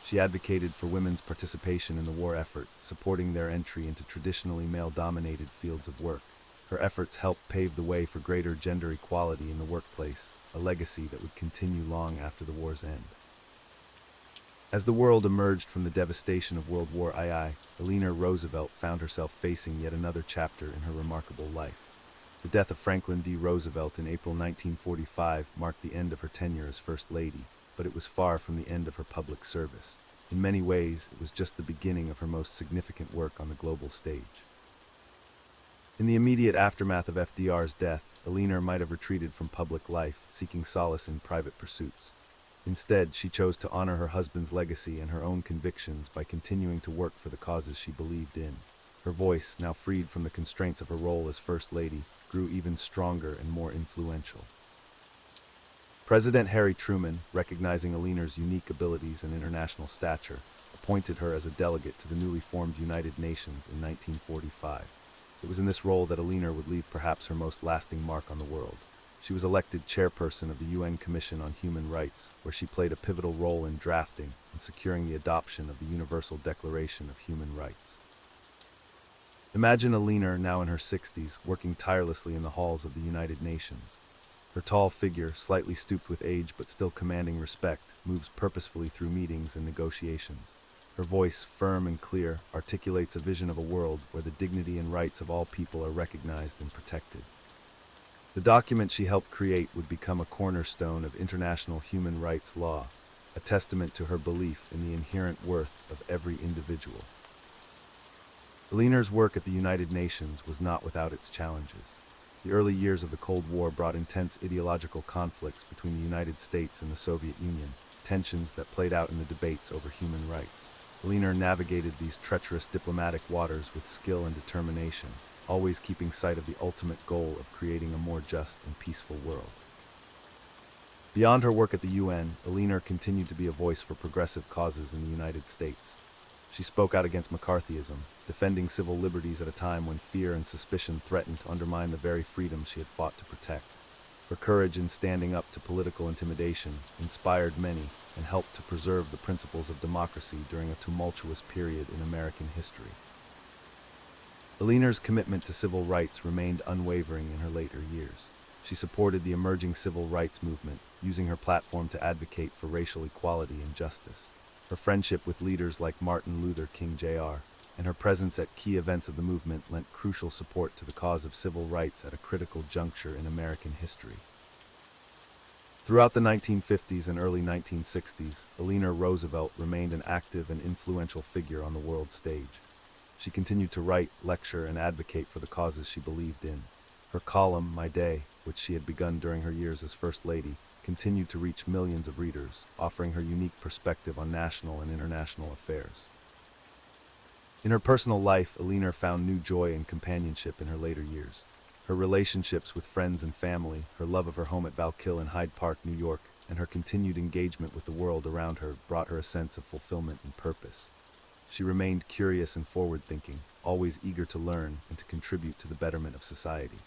A: She advocated for women's participation in the war effort, supporting their entry into traditionally male-dominated fields of work. Her efforts helped pave the way for greater gender equality in the workplace, a legacy that would continue long after the war's end. As the world emerged from the devastation of World War II, Eleanor Roosevelt found herself facing yet another chapter in her remarkable life. The death of Franklin D. Roosevelt in April 1945 marked the end of her tenure as First Lady, but it was far from the end of her public service. In many ways, it was just the beginning of her most significant work on the global stage. In the immediate aftermath of FDR's death, Eleanor might have retreated from public life, seeking solace in private pursuits. Instead, she chose to honor her husband's legacy and her own convictions by continuing to work for the causes she believed in. Her voice, now freed from the constraints of her role as First Lady, grew even stronger and more influential. President Harry Truman, recognizing Eleanor's unique abilities and international stature, appointed her as a delegate to the newly formed United Nations in 1945. It was in this role that Eleanor would leave perhaps her most lasting mark on the world. She was elected chairperson of the UN Commission on Human Rights, where she played a pivotal role in drafting and securing the adoption of the Universal Declaration of Human Rights. Imagine Eleanor, now in her 60s, working tirelessly in the halls of the United Nations. Her tall figure, slightly stooped with age but still commanding respect, moves purposefully through meetings and negotiations. Her voice, firm and clear, articulates a vision of a world where the dignity and rights of all people are recognized and protected. The document she helped create would become a cornerstone of international human rights law, a testament to her belief in the inherent worth of every individual. Eleanor's work at the United Nations was not without its challenges. The early years of the Cold War brought intense ideological conflicts between the United States and the Soviet Union, tensions that played out in the debates over human rights. Eleanor navigated these treacherous diplomatic waters with skill and determination, always keeping sight of the ultimate goal of creating a more just and peaceful world. Beyond her work at the UN, Eleanor continued to be a voice for progressive causes in the United States. She spoke out against McCarthyism, defending civil liberties at a time when fear and suspicion threatened to undermine the very freedoms she had fought to protect. Her courage in standing up to political intimidation inspired many and helped to preserve the principles of democracy during a tumultuous period in American history. Eleanor's commitment to civil rights remained unwavering in her later years. She supported the emerging civil rights movement, using her platform to advocate for racial equality and justice. Her friendship with leaders like Martin Luther King Jr. and her presence at key events of the movement lent crucial support to the cause of civil rights at a critical juncture in American history. Throughout the 1950s and early 1960s, Eleanor Roosevelt remained an active and influential figure on the world stage. She continued to write, lecture, and advocate for the causes she believed in. Her column, My Day, which she had begun during her years as First Lady, continued to reach millions of readers, offering her unique perspective on national and international affairs. In her personal life, Eleanor found new joy and companionship in her later years. Her relationships with friends and family, her love of her home at Valkill in Hyde Park, New York, and her continued engagement with the world around her brought her a sense of fulfillment and purpose. She remained curious and forward-thinking, always eager to learn and to contribute to the betterment of society.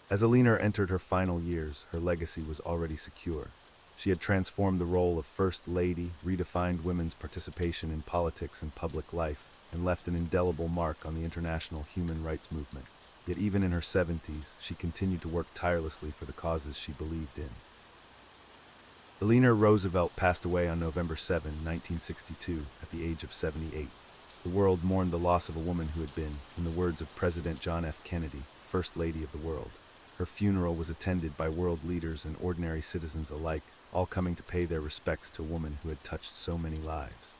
A: As Eleanor entered her final years, her legacy was already secure. She had transformed the role of First Lady, redefined women's participation in politics and public life, and left an indelible mark on the international human rights movement. Yet even in her 70s, she continued to work tirelessly for the causes she believed in. Eleanor Roosevelt passed away on November 7, 1962, at the age of 78. The world mourned the loss of a woman who had been, in the words of President John F. Kennedy, First Lady of the world. Her funeral was attended by world leaders and ordinary citizens alike, all coming to pay their respects to a woman who had touched so many lives.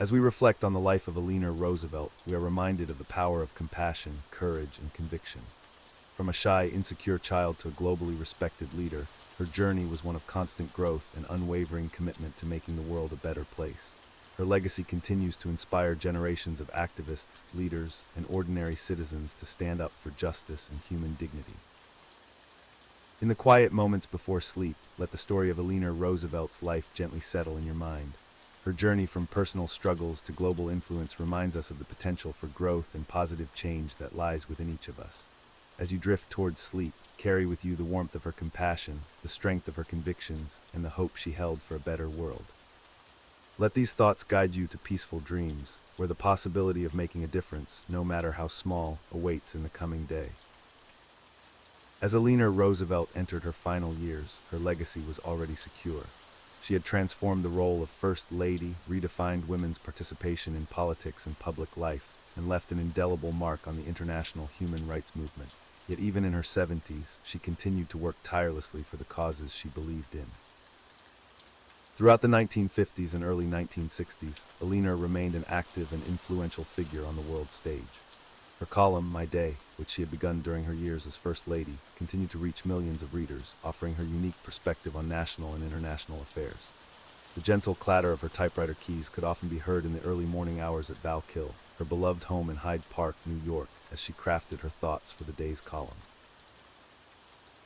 A: As we reflect on the life of Eleanor Roosevelt, we are reminded of the power of compassion, courage, and conviction. From a shy, insecure child to a globally respected leader, her journey was one of constant growth and unwavering commitment to making the world a better place. Her legacy continues to inspire generations of activists, leaders, and ordinary citizens to stand up for justice and human dignity. In the quiet moments before sleep, let the story of Eleanor Roosevelt's life gently settle in your mind. Her journey from personal struggles to global influence reminds us of the potential for growth and positive change that lies within each of us. As you drift towards sleep, carry with you the warmth of her compassion, the strength of her convictions, and the hope she held for a better world. Let these thoughts guide you to peaceful dreams, where the possibility of making a difference, no matter how small, awaits in the coming day. As Eleanor Roosevelt entered her final years, her legacy was already secure. She had transformed the role of First Lady, redefined women's participation in politics and public life, and left an indelible mark on the international human rights movement. Yet even in her 70s, she continued to work tirelessly for the causes she believed in. Throughout the 1950s and early 1960s, Eleanor remained an active and influential figure on the world stage. Her column, My Day, which she had begun during her years as First Lady, continued to reach millions of readers, offering her unique perspective on national and international affairs. The gentle clatter of her typewriter keys could often be heard in the early morning hours at Valkill, her beloved home in Hyde Park, New York, as she crafted her thoughts for the day's column.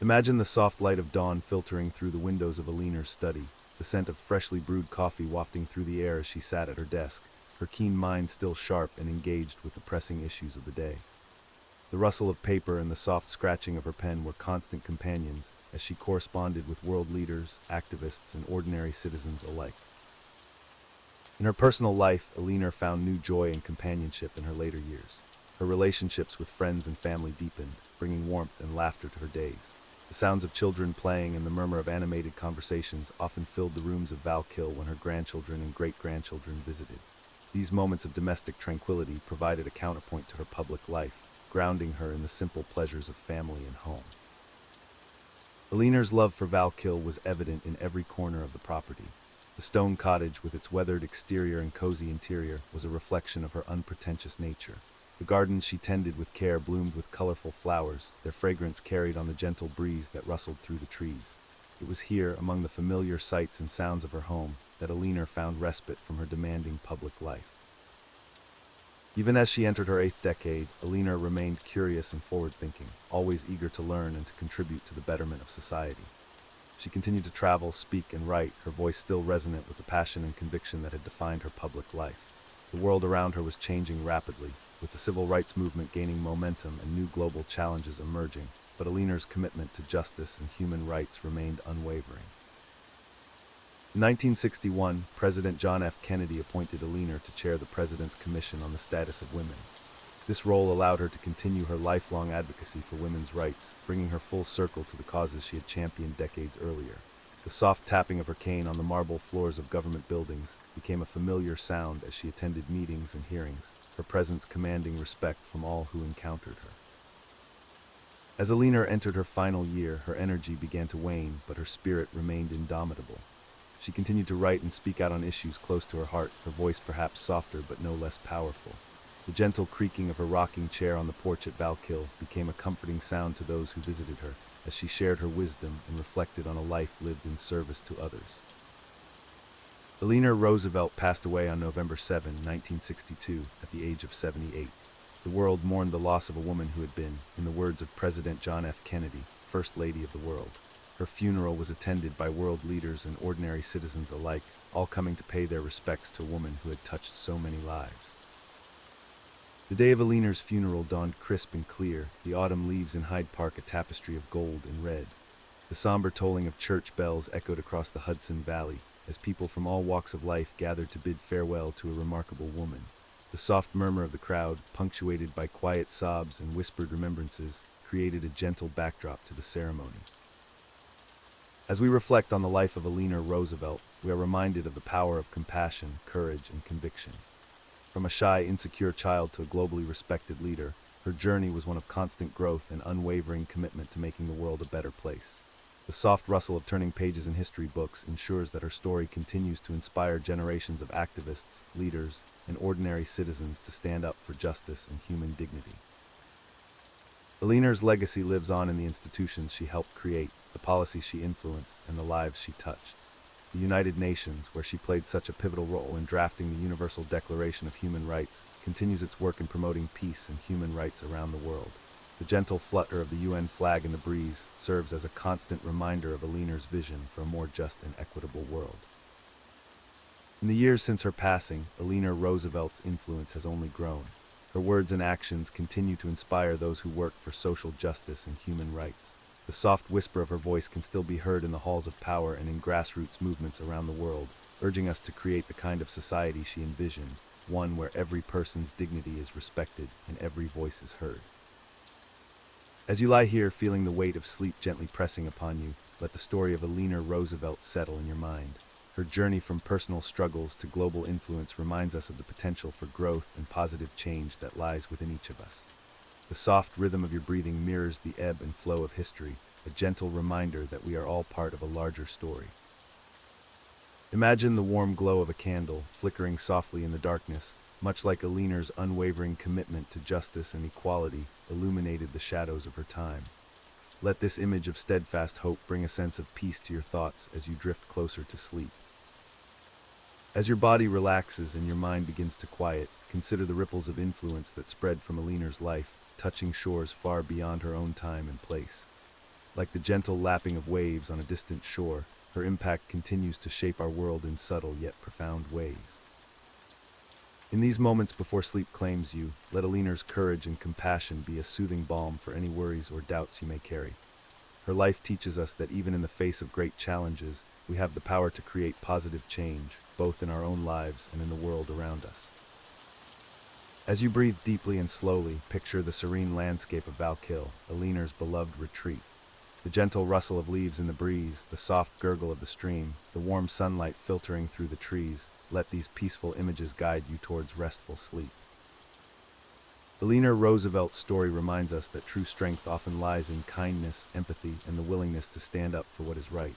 A: Imagine the soft light of dawn filtering through the windows of Eleanor's study, the scent of freshly brewed coffee wafting through the air as she sat at her desk, her keen mind still sharp and engaged with the pressing issues of the day. The rustle of paper and the soft scratching of her pen were constant companions as she corresponded with world leaders, activists, and ordinary citizens alike. In her personal life, Eleanor found new joy and companionship in her later years. Her relationships with friends and family deepened, bringing warmth and laughter to her days. The sounds of children playing and the murmur of animated conversations often filled the rooms of Valkill when her grandchildren and great-grandchildren visited. These moments of domestic tranquility provided a counterpoint to her public life, grounding her in the simple pleasures of family and home. Eleanor's love for Valkill was evident in every corner of the property. The stone cottage, with its weathered exterior and cozy interior, was a reflection of her unpretentious nature. The gardens she tended with care bloomed with colorful flowers, their fragrance carried on the gentle breeze that rustled through the trees. It was here, among the familiar sights and sounds of her home, that Eleanor found respite from her demanding public life. Even as she entered her 8th decade, Eleanor remained curious and forward-thinking, always eager to learn and to contribute to the betterment of society. She continued to travel, speak, and write, her voice still resonant with the passion and conviction that had defined her public life. The world around her was changing rapidly, with the civil rights movement gaining momentum and new global challenges emerging, but Eleanor's commitment to justice and human rights remained unwavering. In 1961, President John F. Kennedy appointed Eleanor to chair the President's Commission on the Status of Women. This role allowed her to continue her lifelong advocacy for women's rights, bringing her full circle to the causes she had championed decades earlier. The soft tapping of her cane on the marble floors of government buildings became a familiar sound as she attended meetings and hearings, her presence commanding respect from all who encountered her. As Eleanor entered her final year, her energy began to wane, but her spirit remained indomitable. She continued to write and speak out on issues close to her heart, her voice perhaps softer but no less powerful. The gentle creaking of her rocking chair on the porch at Valkill became a comforting sound to those who visited her, as she shared her wisdom and reflected on a life lived in service to others. Eleanor Roosevelt passed away on November 7, 1962, at the age of 78. The world mourned the loss of a woman who had been, in the words of President John F. Kennedy, First Lady of the world. Her funeral was attended by world leaders and ordinary citizens alike, all coming to pay their respects to a woman who had touched so many lives. The day of Eleanor's funeral dawned crisp and clear, the autumn leaves in Hyde Park a tapestry of gold and red. The somber tolling of church bells echoed across the Hudson Valley, as people from all walks of life gathered to bid farewell to a remarkable woman. The soft murmur of the crowd, punctuated by quiet sobs and whispered remembrances, created a gentle backdrop to the ceremony. As we reflect on the life of Eleanor Roosevelt, we are reminded of the power of compassion, courage, and conviction. From a shy, insecure child to a globally respected leader, her journey was one of constant growth and unwavering commitment to making the world a better place. The soft rustle of turning pages in history books ensures that her story continues to inspire generations of activists, leaders, and ordinary citizens to stand up for justice and human dignity. Aliner's legacy lives on in the institutions she helped create, the policies she influenced, and the lives she touched. The United Nations, where she played such a pivotal role in drafting the Universal Declaration of Human Rights, continues its work in promoting peace and human rights around the world. The gentle flutter of the UN flag in the breeze serves as a constant reminder of Aliner's vision for a more just and equitable world. In the years since her passing, Eleanor Roosevelt's influence has only grown. Her words and actions continue to inspire those who work for social justice and human rights. The soft whisper of her voice can still be heard in the halls of power and in grassroots movements around the world, urging us to create the kind of society she envisioned, one where every person's dignity is respected and every voice is heard. As you lie here feeling the weight of sleep gently pressing upon you, let the story of Eleanor Roosevelt settle in your mind. Her journey from personal struggles to global influence reminds us of the potential for growth and positive change that lies within each of us. The soft rhythm of your breathing mirrors the ebb and flow of history, a gentle reminder that we are all part of a larger story. Imagine the warm glow of a candle, flickering softly in the darkness, much like Eleanor's unwavering commitment to justice and equality illuminated the shadows of her time. Let this image of steadfast hope bring a sense of peace to your thoughts as you drift closer to sleep. As your body relaxes and your mind begins to quiet, consider the ripples of influence that spread from Eleanor's life, touching shores far beyond her own time and place. Like the gentle lapping of waves on a distant shore, her impact continues to shape our world in subtle yet profound ways. In these moments before sleep claims you, let Eleanor's courage and compassion be a soothing balm for any worries or doubts you may carry. Her life teaches us that even in the face of great challenges, we have the power to create positive change, both in our own lives and in the world around us. As you breathe deeply and slowly, picture the serene landscape of Valkill, Eleanor's beloved retreat. The gentle rustle of leaves in the breeze, the soft gurgle of the stream, the warm sunlight filtering through the trees, let these peaceful images guide you towards restful sleep. Eleanor Roosevelt's story reminds us that true strength often lies in kindness, empathy, and the willingness to stand up for what is right.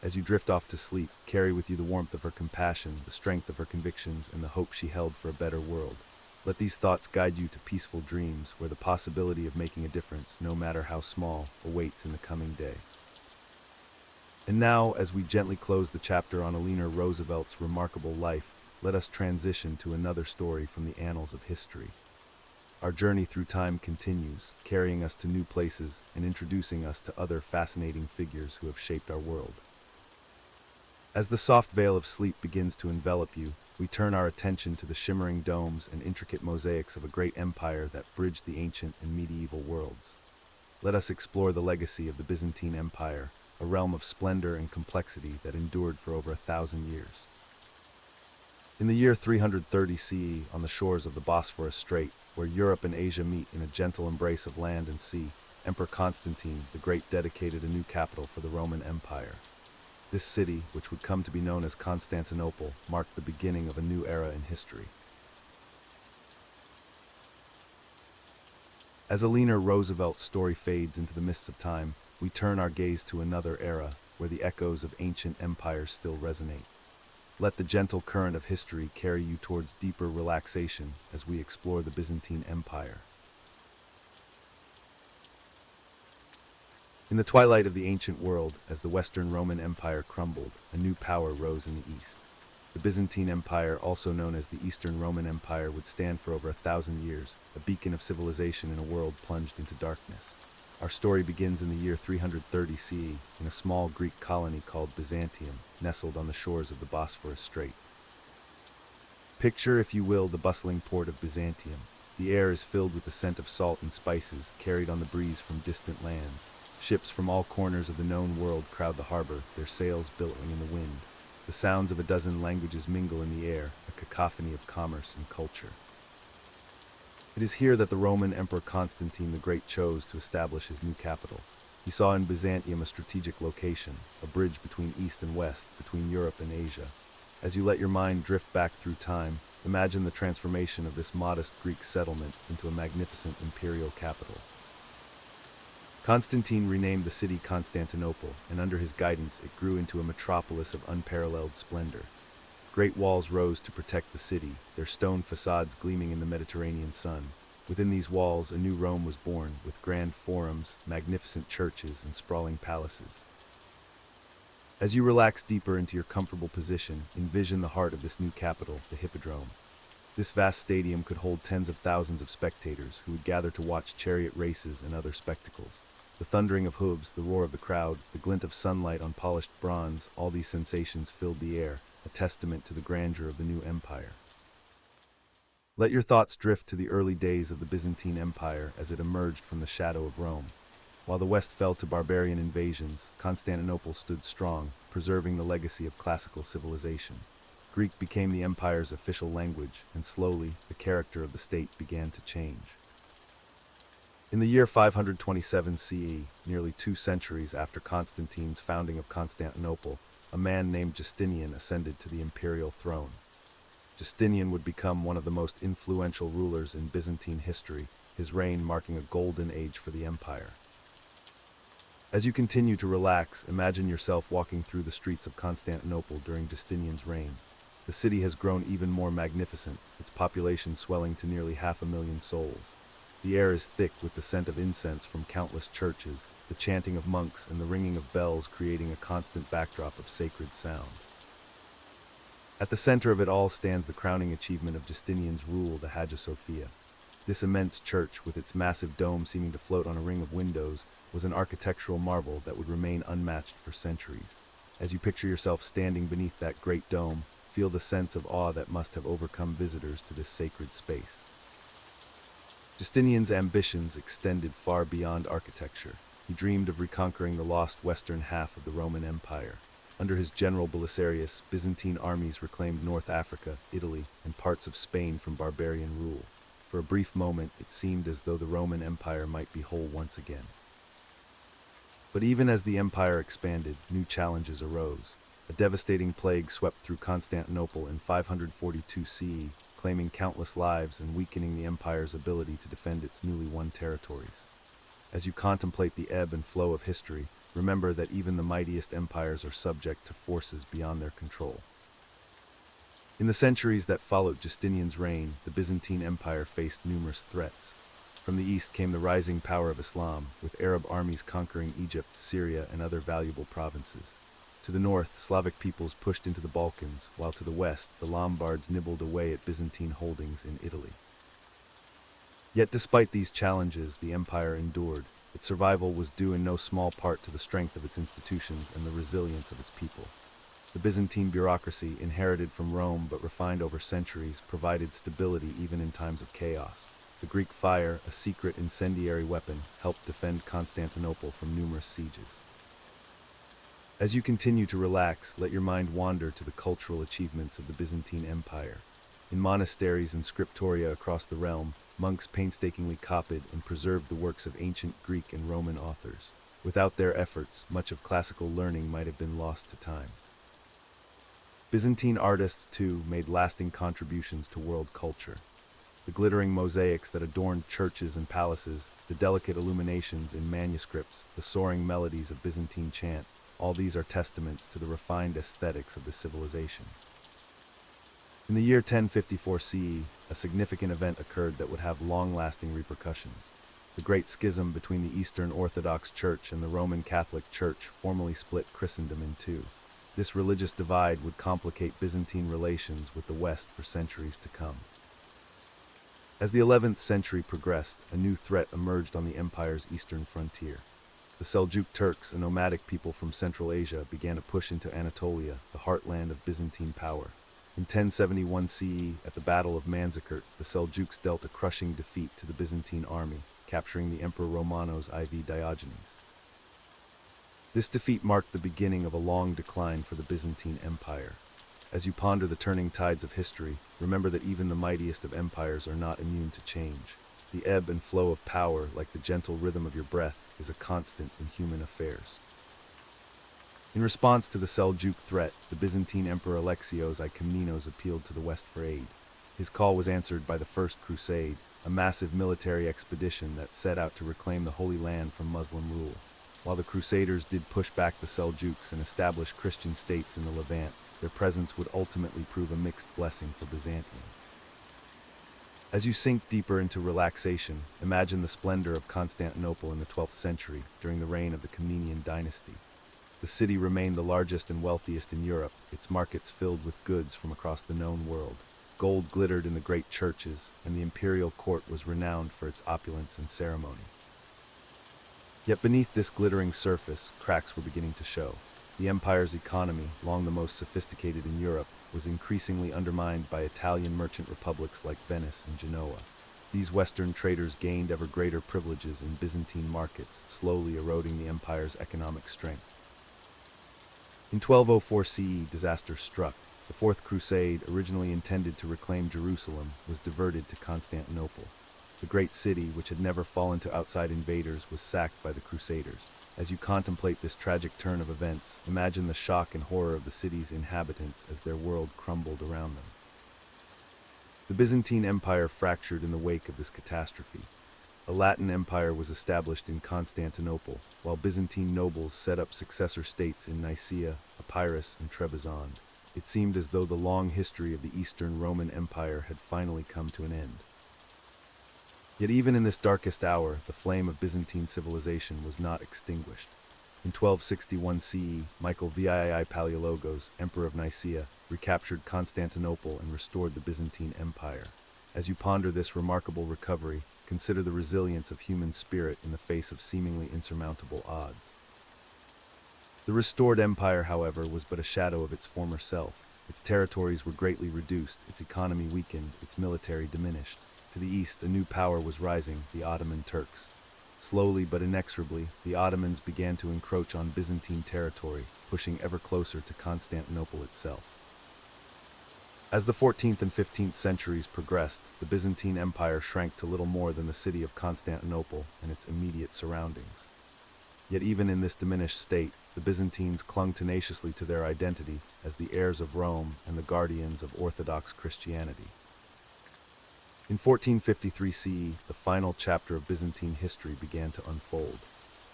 A: As you drift off to sleep, carry with you the warmth of her compassion, the strength of her convictions, and the hope she held for a better world. Let these thoughts guide you to peaceful dreams where the possibility of making a difference, no matter how small, awaits in the coming day. And now, as we gently close the chapter on Eleanor Roosevelt's remarkable life, let us transition to another story from the annals of history. Our journey through time continues, carrying us to new places and introducing us to other fascinating figures who have shaped our world. As the soft veil of sleep begins to envelop you, we turn our attention to the shimmering domes and intricate mosaics of a great empire that bridged the ancient and medieval worlds. Let us explore the legacy of the Byzantine Empire, a realm of splendor and complexity that endured for over 1,000 years. In the year 330 CE, on the shores of the Bosphorus Strait, where Europe and Asia meet in a gentle embrace of land and sea, Emperor Constantine the Great dedicated a new capital for the Roman Empire. This city, which would come to be known as Constantinople, marked the beginning of a new era in history. As Eleanor Roosevelt's story fades into the mists of time, we turn our gaze to another era, where the echoes of ancient empires still resonate. Let the gentle current of history carry you towards deeper relaxation as we explore the Byzantine Empire. In the twilight of the ancient world, as the Western Roman Empire crumbled, a new power rose in the east. The Byzantine Empire, also known as the Eastern Roman Empire, would stand for over 1,000 years, a beacon of civilization in a world plunged into darkness. Our story begins in the year 330 CE, in a small Greek colony called Byzantium, nestled on the shores of the Bosphorus Strait. Picture, if you will, the bustling port of Byzantium. The air is filled with the scent of salt and spices, carried on the breeze from distant lands. Ships from all corners of the known world crowd the harbor, their sails billowing in the wind. The sounds of a dozen languages mingle in the air, a cacophony of commerce and culture. It is here that the Roman Emperor Constantine the Great chose to establish his new capital. He saw in Byzantium a strategic location, a bridge between East and West, between Europe and Asia. As you let your mind drift back through time, imagine the transformation of this modest Greek settlement into a magnificent imperial capital. Constantine renamed the city Constantinople, and under his guidance it grew into a metropolis of unparalleled splendor. Great walls rose to protect the city, their stone facades gleaming in the Mediterranean sun. Within these walls, a new Rome was born, with grand forums, magnificent churches, and sprawling palaces. As you relax deeper into your comfortable position, envision the heart of this new capital, the Hippodrome. This vast stadium could hold tens of thousands of spectators who would gather to watch chariot races and other spectacles. The thundering of hooves, the roar of the crowd, the glint of sunlight on polished bronze, all these sensations filled the air, a testament to the grandeur of the new empire. Let your thoughts drift to the early days of the Byzantine Empire as it emerged from the shadow of Rome. While the West fell to barbarian invasions, Constantinople stood strong, preserving the legacy of classical civilization. Greek became the empire's official language, and slowly, the character of the state began to change. In the year 527 CE, nearly 2 centuries after Constantine's founding of Constantinople, a man named Justinian ascended to the imperial throne. Justinian would become one of the most influential rulers in Byzantine history, his reign marking a golden age for the empire. As you continue to relax, imagine yourself walking through the streets of Constantinople during Justinian's reign. The city has grown even more magnificent, its population swelling to nearly 500,000 souls. The air is thick with the scent of incense from countless churches, the chanting of monks and the ringing of bells creating a constant backdrop of sacred sound. At the center of it all stands the crowning achievement of Justinian's rule, the Hagia Sophia. This immense church, with its massive dome seeming to float on a ring of windows, was an architectural marvel that would remain unmatched for centuries. As you picture yourself standing beneath that great dome, feel the sense of awe that must have overcome visitors to this sacred space. Justinian's ambitions extended far beyond architecture. He dreamed of reconquering the lost western half of the Roman Empire. Under his general Belisarius, Byzantine armies reclaimed North Africa, Italy, and parts of Spain from barbarian rule. For a brief moment, it seemed as though the Roman Empire might be whole once again. But even as the empire expanded, new challenges arose. A devastating plague swept through Constantinople in 542 CE, claiming countless lives and weakening the empire's ability to defend its newly won territories. As you contemplate the ebb and flow of history, remember that even the mightiest empires are subject to forces beyond their control. In the centuries that followed Justinian's reign, the Byzantine Empire faced numerous threats. From the east came the rising power of Islam, with Arab armies conquering Egypt, Syria, and other valuable provinces. To the north, Slavic peoples pushed into the Balkans, while to the west, the Lombards nibbled away at Byzantine holdings in Italy. Yet despite these challenges, the empire endured. Its survival was due in no small part to the strength of its institutions and the resilience of its people. The Byzantine bureaucracy, inherited from Rome but refined over centuries, provided stability even in times of chaos. The Greek fire, a secret incendiary weapon, helped defend Constantinople from numerous sieges. As you continue to relax, let your mind wander to the cultural achievements of the Byzantine Empire. In monasteries and scriptoria across the realm, monks painstakingly copied and preserved the works of ancient Greek and Roman authors. Without their efforts, much of classical learning might have been lost to time. Byzantine artists, too, made lasting contributions to world culture. The glittering mosaics that adorned churches and palaces, the delicate illuminations in manuscripts, the soaring melodies of Byzantine chant, all these are testaments to the refined aesthetics of the civilization. In the year 1054 CE, a significant event occurred that would have long-lasting repercussions. The Great Schism between the Eastern Orthodox Church and the Roman Catholic Church formally split Christendom in two. This religious divide would complicate Byzantine relations with the West for centuries to come. As the 11th century progressed, a new threat emerged on the empire's eastern frontier. The Seljuk Turks, a nomadic people from Central Asia, began to push into Anatolia, the heartland of Byzantine power. In 1071 CE, at the Battle of Manzikert, the Seljuks dealt a crushing defeat to the Byzantine army, capturing the Emperor Romanos IV Diogenes. This defeat marked the beginning of a long decline for the Byzantine Empire. As you ponder the turning tides of history, remember that even the mightiest of empires are not immune to change. The ebb and flow of power, like the gentle rhythm of your breath, is a constant in human affairs. In response to the Seljuk threat, the Byzantine Emperor Alexios I Komnenos appealed to the West for aid. His call was answered by the First Crusade, a massive military expedition that set out to reclaim the Holy Land from Muslim rule. While the Crusaders did push back the Seljuks and establish Christian states in the Levant, their presence would ultimately prove a mixed blessing for Byzantium. As you sink deeper into relaxation, imagine the splendor of Constantinople in the 12th century during the reign of the Comnenian dynasty. The city remained the largest and wealthiest in Europe, its markets filled with goods from across the known world. Gold glittered in the great churches, and the imperial court was renowned for its opulence and ceremony. Yet beneath this glittering surface, cracks were beginning to show. The empire's economy, long the most sophisticated in Europe, was increasingly undermined by Italian merchant republics like Venice and Genoa. These Western traders gained ever greater privileges in Byzantine markets, slowly eroding the empire's economic strength. In 1204 CE, disaster struck. The Fourth Crusade, originally intended to reclaim Jerusalem, was diverted to Constantinople. The great city, which had never fallen to outside invaders, was sacked by the Crusaders. As you contemplate this tragic turn of events, imagine the shock and horror of the city's inhabitants as their world crumbled around them. The Byzantine Empire fractured in the wake of this catastrophe. A Latin empire was established in Constantinople, while Byzantine nobles set up successor states in Nicaea, Epirus, and Trebizond. It seemed as though the long history of the Eastern Roman Empire had finally come to an end. Yet even in this darkest hour, the flame of Byzantine civilization was not extinguished. In 1261 CE, Michael VII Palaiologos, Emperor of Nicaea, recaptured Constantinople and restored the Byzantine Empire. As you ponder this remarkable recovery, consider the resilience of human spirit in the face of seemingly insurmountable odds. The restored empire, however, was but a shadow of its former self. Its territories were greatly reduced, its economy weakened, its military diminished. To the east, a new power was rising, the Ottoman Turks. Slowly but inexorably, the Ottomans began to encroach on Byzantine territory, pushing ever closer to Constantinople itself. As the 14th and 15th centuries progressed, the Byzantine Empire shrank to little more than the city of Constantinople and its immediate surroundings. Yet even in this diminished state, the Byzantines clung tenaciously to their identity as the heirs of Rome and the guardians of Orthodox Christianity. In 1453 CE, the final chapter of Byzantine history began to unfold.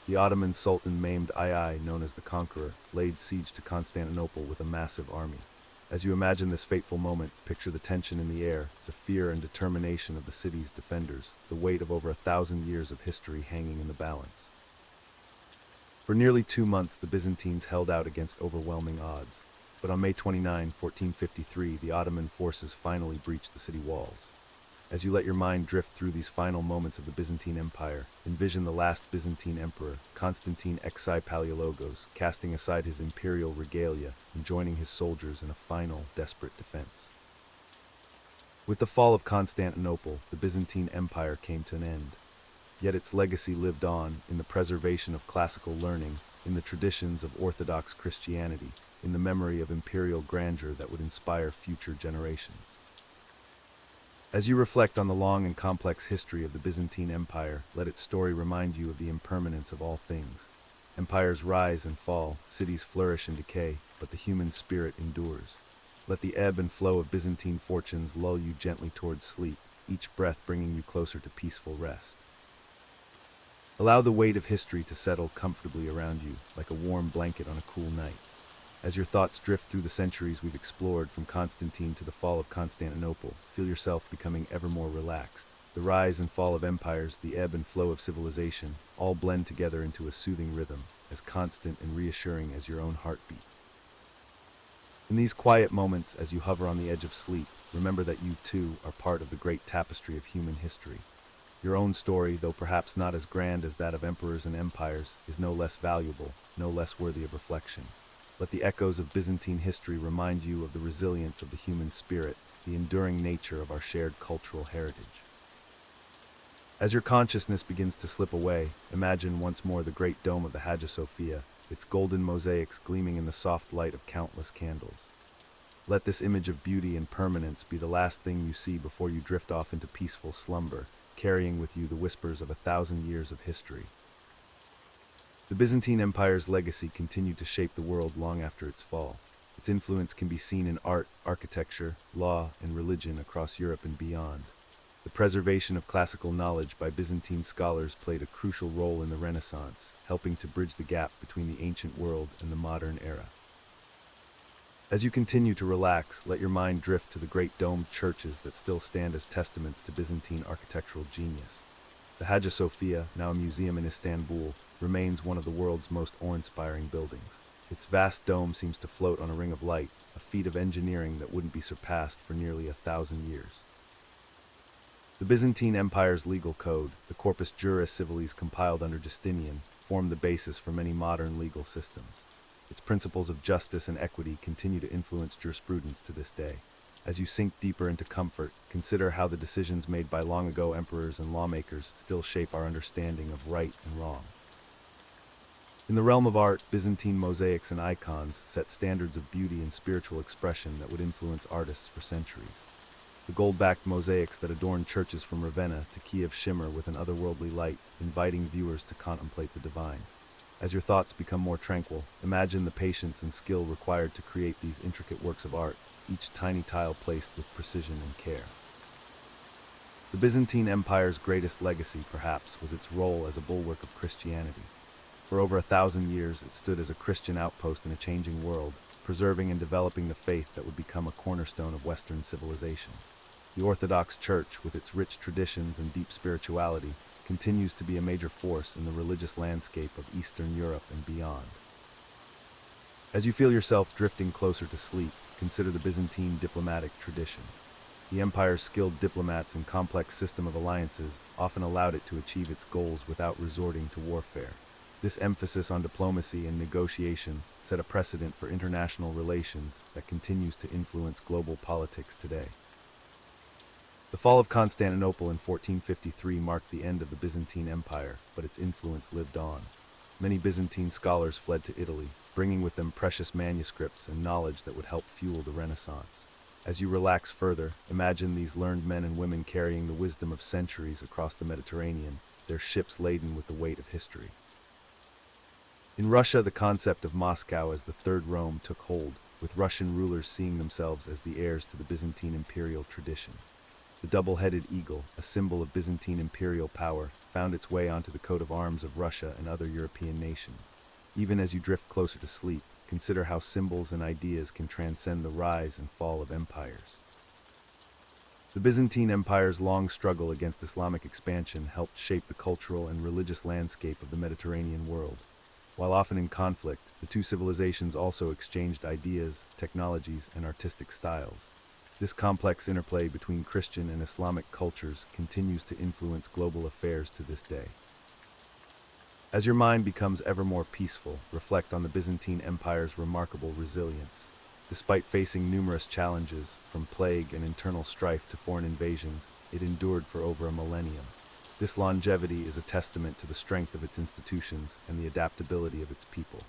A: The Ottoman Sultan Mehmed II, known as the Conqueror, laid siege to Constantinople with a massive army. As you imagine this fateful moment, picture the tension in the air, the fear and determination of the city's defenders, the weight of over 1,000 years of history hanging in the balance. For nearly 2 months, the Byzantines held out against overwhelming odds. But on May 29, 1453, the Ottoman forces finally breached the city walls. As you let your mind drift through these final moments of the Byzantine Empire, envision the last Byzantine emperor, Constantine XI Palaiologos, casting aside his imperial regalia and joining his soldiers in a final, desperate defense. With the fall of Constantinople, the Byzantine Empire came to an end. Yet its legacy lived on in the preservation of classical learning, in the traditions of Orthodox Christianity, in the memory of imperial grandeur that would inspire future generations. As you reflect on the long and complex history of the Byzantine Empire, let its story remind you of the impermanence of all things. Empires rise and fall, cities flourish and decay, but the human spirit endures. Let the ebb and flow of Byzantine fortunes lull you gently towards sleep, each breath bringing you closer to peaceful rest. Allow the weight of history to settle comfortably around you, like a warm blanket on a cool night. As your thoughts drift through the centuries we've explored, from Constantine to the fall of Constantinople, feel yourself becoming ever more relaxed. The rise and fall of empires, the ebb and flow of civilization, all blend together into a soothing rhythm, as constant and reassuring as your own heartbeat. In these quiet moments, as you hover on the edge of sleep, remember that you, too, are part of the great tapestry of human history. Your own story, though perhaps not as grand as that of emperors and empires, is no less valuable, no less worthy of reflection. Let the echoes of Byzantine history remind you of the resilience of the human spirit, the enduring nature of our shared cultural heritage. As your consciousness begins to slip away, imagine once more the great dome of the Hagia Sophia, its golden mosaics gleaming in the soft light of countless candles. Let this image of beauty and permanence be the last thing you see before you drift off into peaceful slumber, carrying with you the whispers of 1,000 years of history. The Byzantine Empire's legacy continued to shape the world long after its fall. Its influence can be seen in art, architecture, law, and religion across Europe and beyond. The preservation of classical knowledge by Byzantine scholars played a crucial role in the Renaissance, helping to bridge the gap between the ancient world and the modern era. As you continue to relax, let your mind drift to the great domed churches that still stand as testaments to Byzantine architectural genius. The Hagia Sophia, now a museum in Istanbul, remains one of the world's most awe-inspiring buildings. Its vast dome seems to float on a ring of light, a feat of engineering that wouldn't be surpassed for nearly 1,000 years. The Byzantine Empire's legal code, the Corpus Juris Civilis compiled under Justinian, formed the basis for many modern legal systems. Its principles of justice and equity continue to influence jurisprudence to this day. As you sink deeper into comfort, consider how the decisions made by long-ago emperors and lawmakers still shape our understanding of right and wrong. In the realm of art, Byzantine mosaics and icons set standards of beauty and spiritual expression that would influence artists for centuries. The gold-backed mosaics that adorn churches from Ravenna to Kiev shimmer with an otherworldly light, inviting viewers to contemplate the divine. As your thoughts become more tranquil, imagine the patience and skill required to create these intricate works of art, each tiny tile placed with precision and care. The Byzantine Empire's greatest legacy, perhaps, was its role as a bulwark of Christianity. For over 1,000 years, it stood as a Christian outpost in a changing world, preserving and developing the faith that would become a cornerstone of Western civilization. The Orthodox Church, with its rich traditions and deep spirituality, continues to be a major force in the religious landscape of Eastern Europe and beyond. As you feel yourself drifting closer to sleep, consider the Byzantine diplomatic tradition. The empire's skilled diplomats and complex system of alliances often allowed it to achieve its goals without resorting to warfare. This emphasis on diplomacy and negotiation set a precedent for international relations that continues to influence global politics today. The fall of Constantinople in 1453 marked the end of the Byzantine Empire, but its influence lived on. Many Byzantine scholars fled to Italy, bringing with them precious manuscripts and knowledge that would help fuel the Renaissance. As you relax further, imagine these learned men and women carrying the wisdom of centuries across the Mediterranean, their ships laden with the weight of history. In Russia, the concept of Moscow as the Third Rome took hold, with Russian rulers seeing themselves as the heirs to the Byzantine imperial tradition. The double-headed eagle, a symbol of Byzantine imperial power, found its way onto the coat of arms of Russia and other European nations. Even as you drift closer to sleep, consider how symbols and ideas can transcend the rise and fall of empires. The Byzantine Empire's long struggle against Islamic expansion helped shape the cultural and religious landscape of the Mediterranean world. While often in conflict, the two civilizations also exchanged ideas, technologies, and artistic styles. This complex interplay between Christian and Islamic cultures continues to influence global affairs to this day. As your mind becomes ever more peaceful, reflect on the Byzantine Empire's remarkable resilience. Despite facing numerous challenges, from plague and internal strife to foreign invasions, it endured for over a millennium. This longevity is a testament to the strength of its institutions and the adaptability of its people.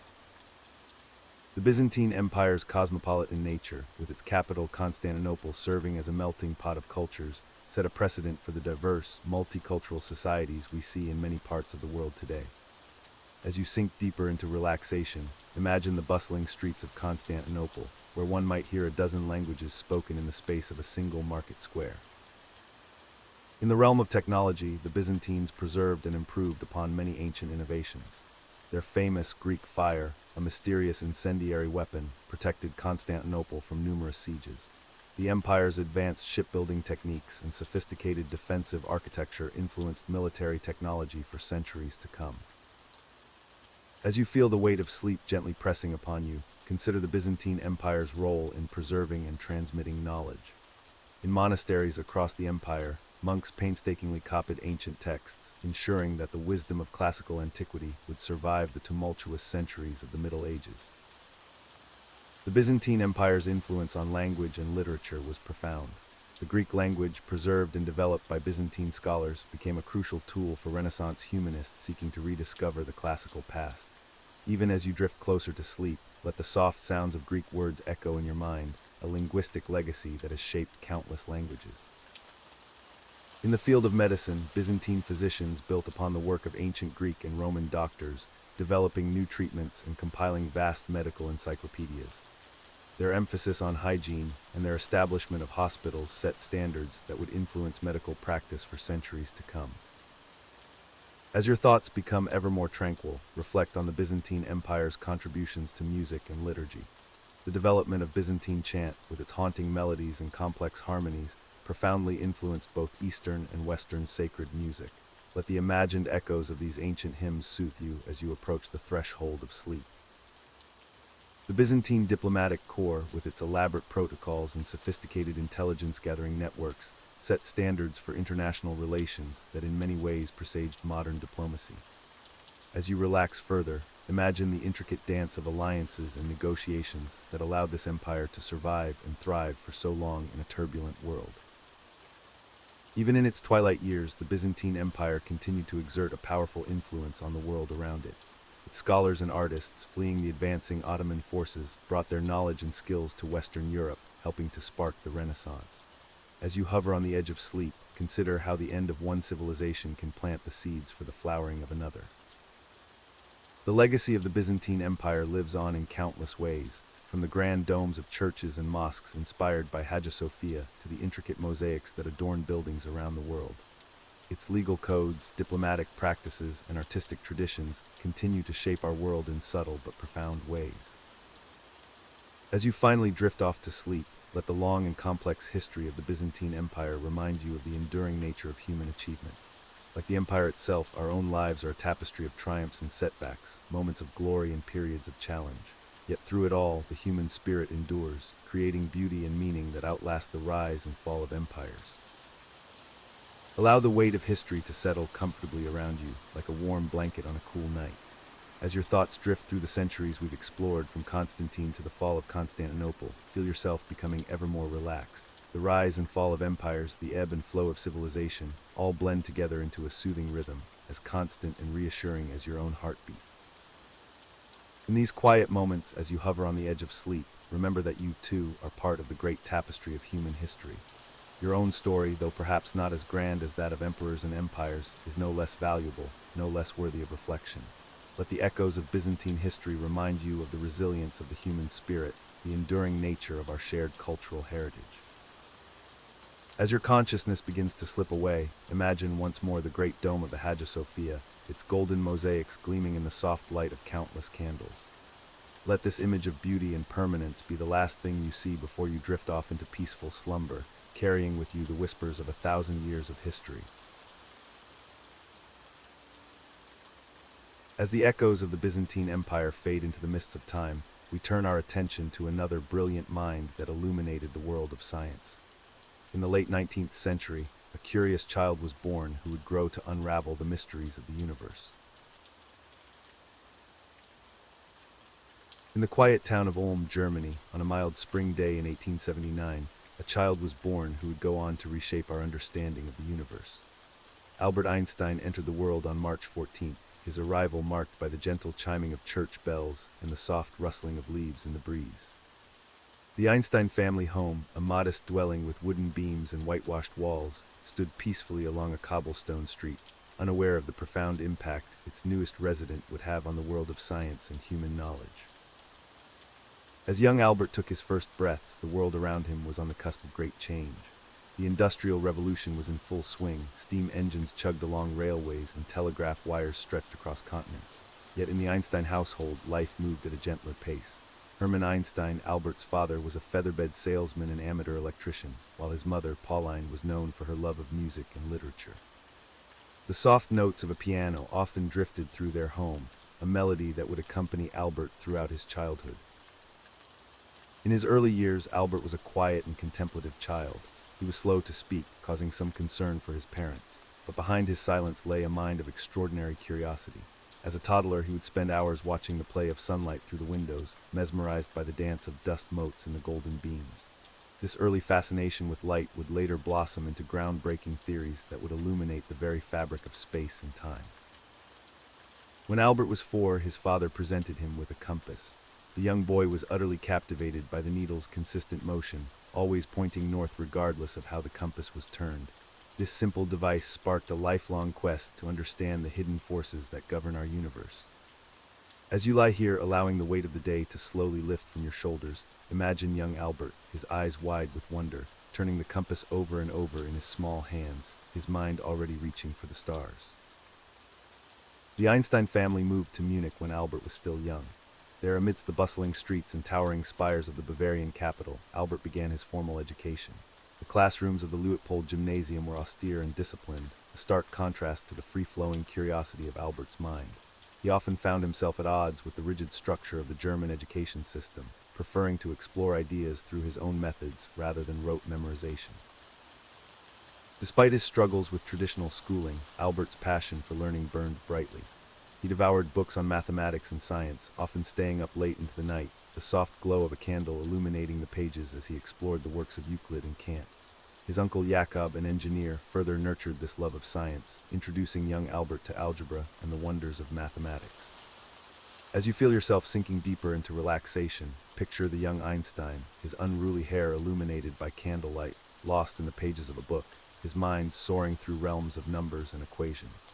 A: The Byzantine Empire's cosmopolitan nature, with its capital Constantinople serving as a melting pot of cultures, set a precedent for the diverse, multicultural societies we see in many parts of the world today. As you sink deeper into relaxation, imagine the bustling streets of Constantinople, where one might hear a dozen languages spoken in the space of a single market square. In the realm of technology, the Byzantines preserved and improved upon many ancient innovations. Their famous Greek fire, a mysterious incendiary weapon, protected Constantinople from numerous sieges. The empire's advanced shipbuilding techniques and sophisticated defensive architecture influenced military technology for centuries to come. As you feel the weight of sleep gently pressing upon you, consider the Byzantine Empire's role in preserving and transmitting knowledge. In monasteries across the empire, monks painstakingly copied ancient texts, ensuring that the wisdom of classical antiquity would survive the tumultuous centuries of the Middle Ages. The Byzantine Empire's influence on language and literature was profound. The Greek language, preserved and developed by Byzantine scholars, became a crucial tool for Renaissance humanists seeking to rediscover the classical past. Even as you drift closer to sleep, let the soft sounds of Greek words echo in your mind, a linguistic legacy that has shaped countless languages. In the field of medicine, Byzantine physicians built upon the work of ancient Greek and Roman doctors, developing new treatments and compiling vast medical encyclopedias. Their emphasis on hygiene and their establishment of hospitals set standards that would influence medical practice for centuries to come. As your thoughts become ever more tranquil, reflect on the Byzantine Empire's contributions to music and liturgy. The development of Byzantine chant, with its haunting melodies and complex harmonies, profoundly influenced both Eastern and Western sacred music. Let the imagined echoes of these ancient hymns soothe you as you approach the threshold of sleep. The Byzantine diplomatic corps, with its elaborate protocols and sophisticated intelligence-gathering networks, set standards for international relations that in many ways presaged modern diplomacy. As you relax further, imagine the intricate dance of alliances and negotiations that allowed this empire to survive and thrive for so long in a turbulent world. Even in its twilight years, the Byzantine Empire continued to exert a powerful influence on the world around it. Its scholars and artists, fleeing the advancing Ottoman forces, brought their knowledge and skills to Western Europe, helping to spark the Renaissance. As you hover on the edge of sleep, consider how the end of one civilization can plant the seeds for the flowering of another. The legacy of the Byzantine Empire lives on in countless ways, from the grand domes of churches and mosques inspired by Hagia Sophia to the intricate mosaics that adorn buildings around the world. Its legal codes, diplomatic practices, and artistic traditions continue to shape our world in subtle but profound ways. As you finally drift off to sleep, let the long and complex history of the Byzantine Empire remind you of the enduring nature of human achievement. Like the empire itself, our own lives are a tapestry of triumphs and setbacks, moments of glory and periods of challenge. Yet through it all, the human spirit endures, creating beauty and meaning that outlast the rise and fall of empires. Allow the weight of history to settle comfortably around you, like a warm blanket on a cool night. As your thoughts drift through the centuries we've explored, from Constantine to the fall of Constantinople, feel yourself becoming ever more relaxed. The rise and fall of empires, the ebb and flow of civilization, all blend together into a soothing rhythm, as constant and reassuring as your own heartbeat. In these quiet moments, as you hover on the edge of sleep, remember that you, too, are part of the great tapestry of human history. Your own story, though perhaps not as grand as that of emperors and empires, is no less valuable, no less worthy of reflection. Let the echoes of Byzantine history remind you of the resilience of the human spirit, the enduring nature of our shared cultural heritage. As your consciousness begins to slip away, imagine once more the great dome of the Hagia Sophia, its golden mosaics gleaming in the soft light of countless candles. Let this image of beauty and permanence be the last thing you see before you drift off into peaceful slumber, carrying with you the whispers of 1,000 years of history. As the echoes of the Byzantine Empire fade into the mists of time, we turn our attention to another brilliant mind that illuminated the world of science. In the late 19th century, a curious child was born who would grow to unravel the mysteries of the universe. In the quiet town of Ulm, Germany, on a mild spring day in 1879, a child was born who would go on to reshape our understanding of the universe. Albert Einstein entered the world on March 14th, his arrival marked by the gentle chiming of church bells and the soft rustling of leaves in the breeze. The Einstein family home, a modest dwelling with wooden beams and whitewashed walls, stood peacefully along a cobblestone street, unaware of the profound impact its newest resident would have on the world of science and human knowledge. As young Albert took his first breaths, the world around him was on the cusp of great change. The Industrial Revolution was in full swing, steam engines chugged along railways and telegraph wires stretched across continents. Yet in the Einstein household, life moved at a gentler pace. Hermann Einstein, Albert's father, was a featherbed salesman and amateur electrician, while his mother, Pauline, was known for her love of music and literature. The soft notes of a piano often drifted through their home, a melody that would accompany Albert throughout his childhood. In his early years, Albert was a quiet and contemplative child. He was slow to speak, causing some concern for his parents, but behind his silence lay a mind of extraordinary curiosity. As a toddler, he would spend hours watching the play of sunlight through the windows, mesmerized by the dance of dust motes in the golden beams. This early fascination with light would later blossom into groundbreaking theories that would illuminate the very fabric of space and time. When Albert was 4, his father presented him with a compass. The young boy was utterly captivated by the needle's consistent motion, always pointing north regardless of how the compass was turned. This simple device sparked a lifelong quest to understand the hidden forces that govern our universe. As you lie here, allowing the weight of the day to slowly lift from your shoulders, imagine young Albert, his eyes wide with wonder, turning the compass over and over in his small hands, his mind already reaching for the stars. The Einstein family moved to Munich when Albert was still young. There, amidst the bustling streets and towering spires of the Bavarian capital, Albert began his formal education. The classrooms of the Luitpold Gymnasium were austere and disciplined, a stark contrast to the free-flowing curiosity of Albert's mind. He often found himself at odds with the rigid structure of the German education system, preferring to explore ideas through his own methods rather than rote memorization. Despite his struggles with traditional schooling, Albert's passion for learning burned brightly. He devoured books on mathematics and science, often staying up late into the night, the soft glow of a candle illuminating the pages as he explored the works of Euclid and Kant. His uncle Jakob, an engineer, further nurtured this love of science, introducing young Albert to algebra and the wonders of mathematics. As you feel yourself sinking deeper into relaxation, picture the young Einstein, his unruly hair illuminated by candlelight, lost in the pages of a book, his mind soaring through realms of numbers and equations.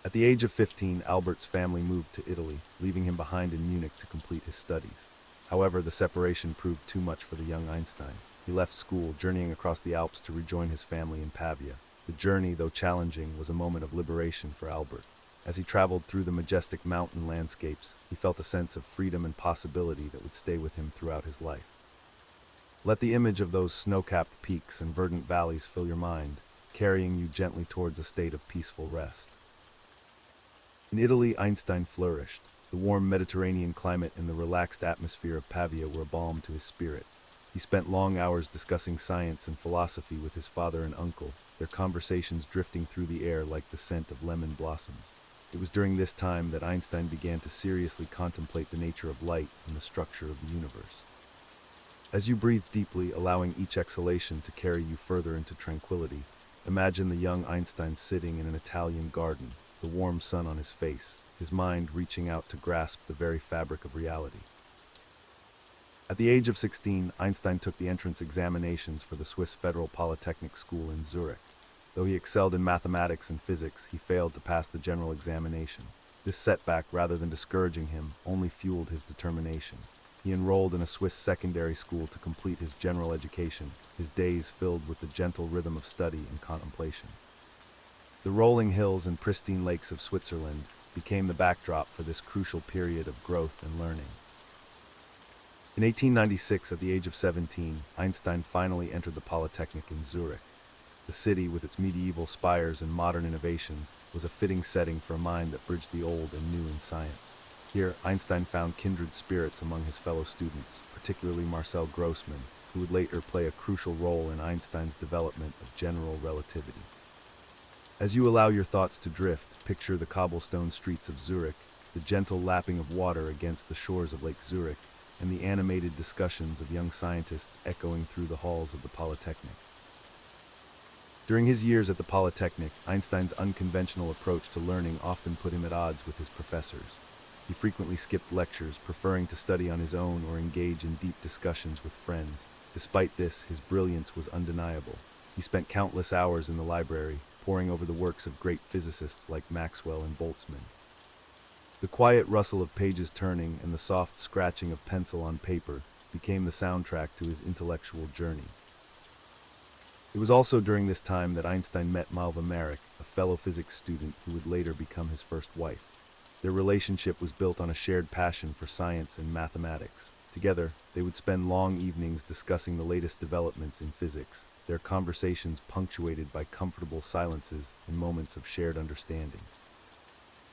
A: At the age of 15, Albert's family moved to Italy, leaving him behind in Munich to complete his studies. However, the separation proved too much for the young Einstein. He left school, journeying across the Alps to rejoin his family in Pavia. The journey, though challenging, was a moment of liberation for Albert. As he traveled through the majestic mountain landscapes, he felt a sense of freedom and possibility that would stay with him throughout his life. Let the image of those snow-capped peaks and verdant valleys fill your mind, carrying you gently towards a state of peaceful rest. In Italy, Einstein flourished. The warm Mediterranean climate and the relaxed atmosphere of Pavia were a balm to his spirit. He spent long hours discussing science and philosophy with his father and uncle, their conversations drifting through the air like the scent of lemon blossoms. It was during this time that Einstein began to seriously contemplate the nature of light and the structure of the universe. As you breathe deeply, allowing each exhalation to carry you further into tranquility, imagine the young Einstein sitting in an Italian garden, the warm sun on his face, his mind reaching out to grasp the very fabric of reality. At the age of 16, Einstein took the entrance examinations for the Swiss Federal Polytechnic School in Zurich. Though he excelled in mathematics and physics, he failed to pass the general examination. This setback, rather than discouraging him, only fueled his determination. He enrolled in a Swiss secondary school to complete his general education, his days filled with the gentle rhythm of study and contemplation. The rolling hills and pristine lakes of Switzerland became the backdrop for this crucial period of growth and learning. In 1896, at the age of 17, Einstein finally entered the Polytechnic in Zurich. The city, with its medieval spires and modern innovations, was a fitting setting for a mind that bridged the old and new in science. Here, Einstein found kindred spirits among his fellow students, particularly Marcel Grossmann, who would later play a crucial role in Einstein's development of general relativity. As you allow your thoughts to drift, picture the cobblestone streets of Zurich, the gentle lapping of water against the shores of Lake Zurich, and the animated discussions of young scientists echoing through the halls of the Polytechnic. During his years at the Polytechnic, Einstein's unconventional approach to learning often put him at odds with his professors. He frequently skipped lectures, preferring to study on his own or engage in deep discussions with friends. Despite this, his brilliance was undeniable. He spent countless hours in the library, poring over the works of great physicists like Maxwell and Boltzmann. The quiet rustle of pages turning and the soft scratching of pencil on paper became the soundtrack to his intellectual journey. It was also during this time that Einstein met Malva Marek, a fellow physics student who would later become his first wife. Their relationship was built on a shared passion for science and mathematics. Together, they would spend long evenings discussing the latest developments in physics, their conversations punctuated by comfortable silences and moments of shared understanding.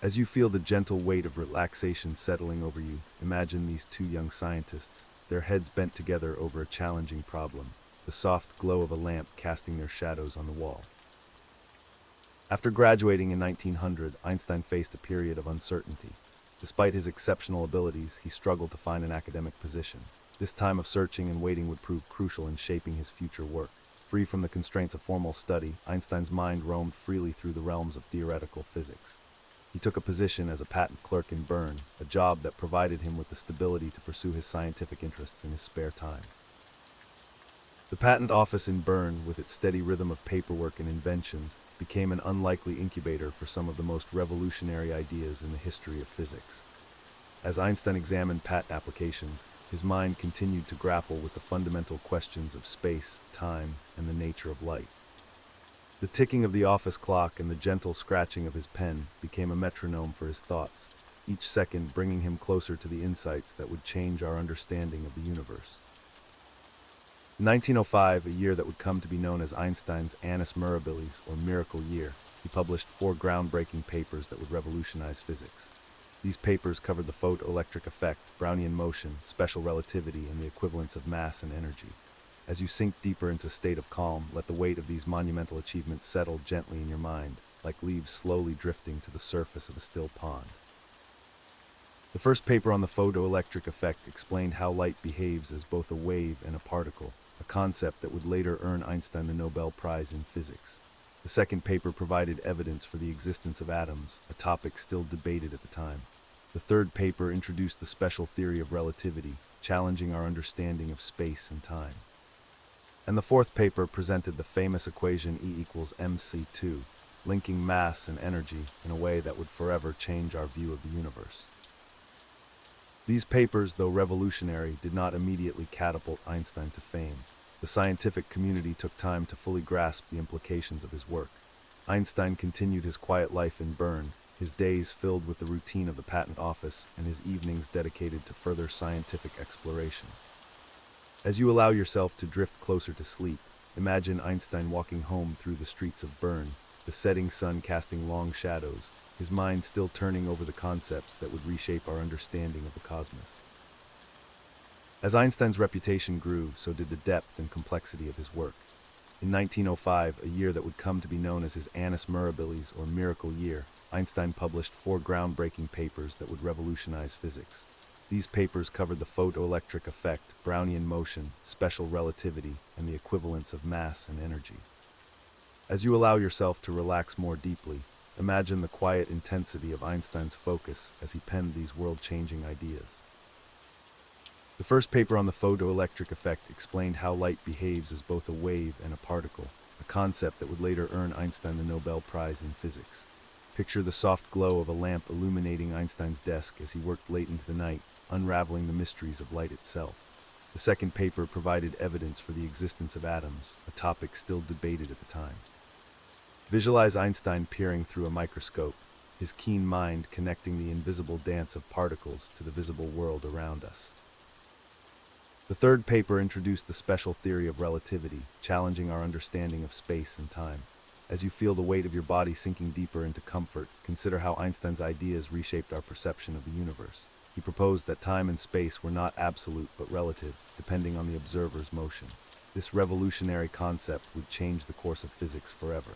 A: As you feel the gentle weight of relaxation settling over you, imagine these two young scientists, their heads bent together over a challenging problem, the soft glow of a lamp casting their shadows on the wall. After graduating in 1900, Einstein faced a period of uncertainty. Despite his exceptional abilities, he struggled to find an academic position. This time of searching and waiting would prove crucial in shaping his future work. Free from the constraints of formal study, Einstein's mind roamed freely through the realms of theoretical physics. He took a position as a patent clerk in Bern, a job that provided him with the stability to pursue his scientific interests in his spare time. The patent office in Bern, with its steady rhythm of paperwork and inventions, became an unlikely incubator for some of the most revolutionary ideas in the history of physics. As Einstein examined patent applications, his mind continued to grapple with the fundamental questions of space, time, and the nature of light. The ticking of the office clock and the gentle scratching of his pen became a metronome for his thoughts, each second bringing him closer to the insights that would change our understanding of the universe. In 1905, a year that would come to be known as Einstein's Annus Mirabilis, or Miracle Year, he published 4 groundbreaking papers that would revolutionize physics. These papers covered the photoelectric effect, Brownian motion, special relativity, and the equivalence of mass and energy. As you sink deeper into a state of calm, let the weight of these monumental achievements settle gently in your mind, like leaves slowly drifting to the surface of a still pond. The first paper on the photoelectric effect explained how light behaves as both a wave and a particle, a concept that would later earn Einstein the Nobel Prize in Physics. The second paper provided evidence for the existence of atoms, a topic still debated at the time. The third paper introduced the special theory of relativity, challenging our understanding of space and time. And the fourth paper presented the famous equation E equals mc2, linking mass and energy in a way that would forever change our view of the universe. These papers, though revolutionary, did not immediately catapult Einstein to fame. The scientific community took time to fully grasp the implications of his work. Einstein continued his quiet life in Bern, his days filled with the routine of the patent office and his evenings dedicated to further scientific exploration. As you allow yourself to drift closer to sleep, imagine Einstein walking home through the streets of Bern, the setting sun casting long shadows, his mind still turning over the concepts that would reshape our understanding of the cosmos. As Einstein's reputation grew, so did the depth and complexity of his work. In 1905, a year that would come to be known as his Annus Mirabilis, or Miracle Year, Einstein published 4 groundbreaking papers that would revolutionize physics. These papers covered the photoelectric effect, Brownian motion, special relativity, and the equivalence of mass and energy. As you allow yourself to relax more deeply, imagine the quiet intensity of Einstein's focus as he penned these world-changing ideas. The first paper on the photoelectric effect explained how light behaves as both a wave and a particle, a concept that would later earn Einstein the Nobel Prize in Physics. Picture the soft glow of a lamp illuminating Einstein's desk as he worked late into the night, unraveling the mysteries of light itself. The second paper provided evidence for the existence of atoms, a topic still debated at the time. Visualize Einstein peering through a microscope, his keen mind connecting the invisible dance of particles to the visible world around us. The third paper introduced the special theory of relativity, challenging our understanding of space and time. As you feel the weight of your body sinking deeper into comfort, consider how Einstein's ideas reshaped our perception of the universe. He proposed that time and space were not absolute but relative, depending on the observer's motion. This revolutionary concept would change the course of physics forever.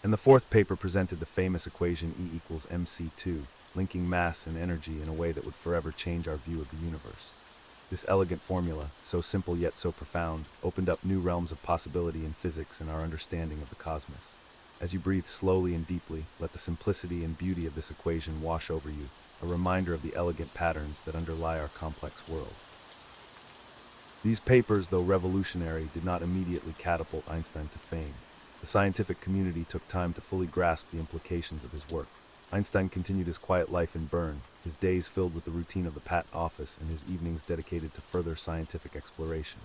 A: And the fourth paper presented the famous equation E equals mc2, linking mass and energy in a way that would forever change our view of the universe. This elegant formula, so simple yet so profound, opened up new realms of possibility in physics and our understanding of the cosmos. As you breathe slowly and deeply, let the simplicity and beauty of this equation wash over you, a reminder of the elegant patterns that underlie our complex world. These papers, though revolutionary, did not immediately catapult Einstein to fame. The scientific community took time to fully grasp the implications of his work. Einstein continued his quiet life in Bern, his days filled with the routine of the patent office and his evenings dedicated to further scientific exploration.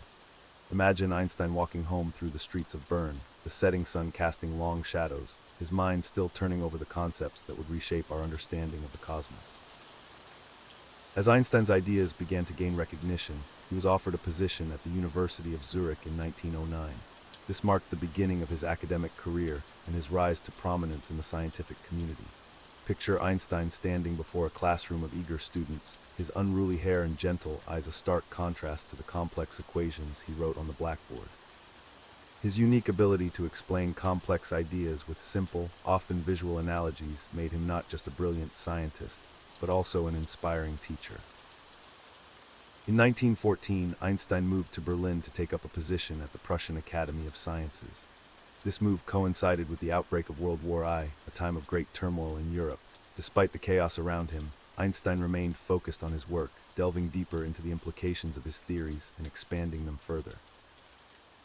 A: Imagine Einstein walking home through the streets of Bern, the setting sun casting long shadows, his mind still turning over the concepts that would reshape our understanding of the cosmos. As Einstein's ideas began to gain recognition, he was offered a position at the University of Zurich in 1909. This marked the beginning of his academic career and his rise to prominence in the scientific community. Picture Einstein standing before a classroom of eager students, his unruly hair and gentle eyes a stark contrast to the complex equations he wrote on the blackboard. His unique ability to explain complex ideas with simple, often visual analogies made him not just a brilliant scientist, but also an inspiring teacher. In 1914, Einstein moved to Berlin to take up a position at the Prussian Academy of Sciences. This move coincided with the outbreak of World War I, a time of great turmoil in Europe. Despite the chaos around him, Einstein remained focused on his work, delving deeper into the implications of his theories and expanding them further.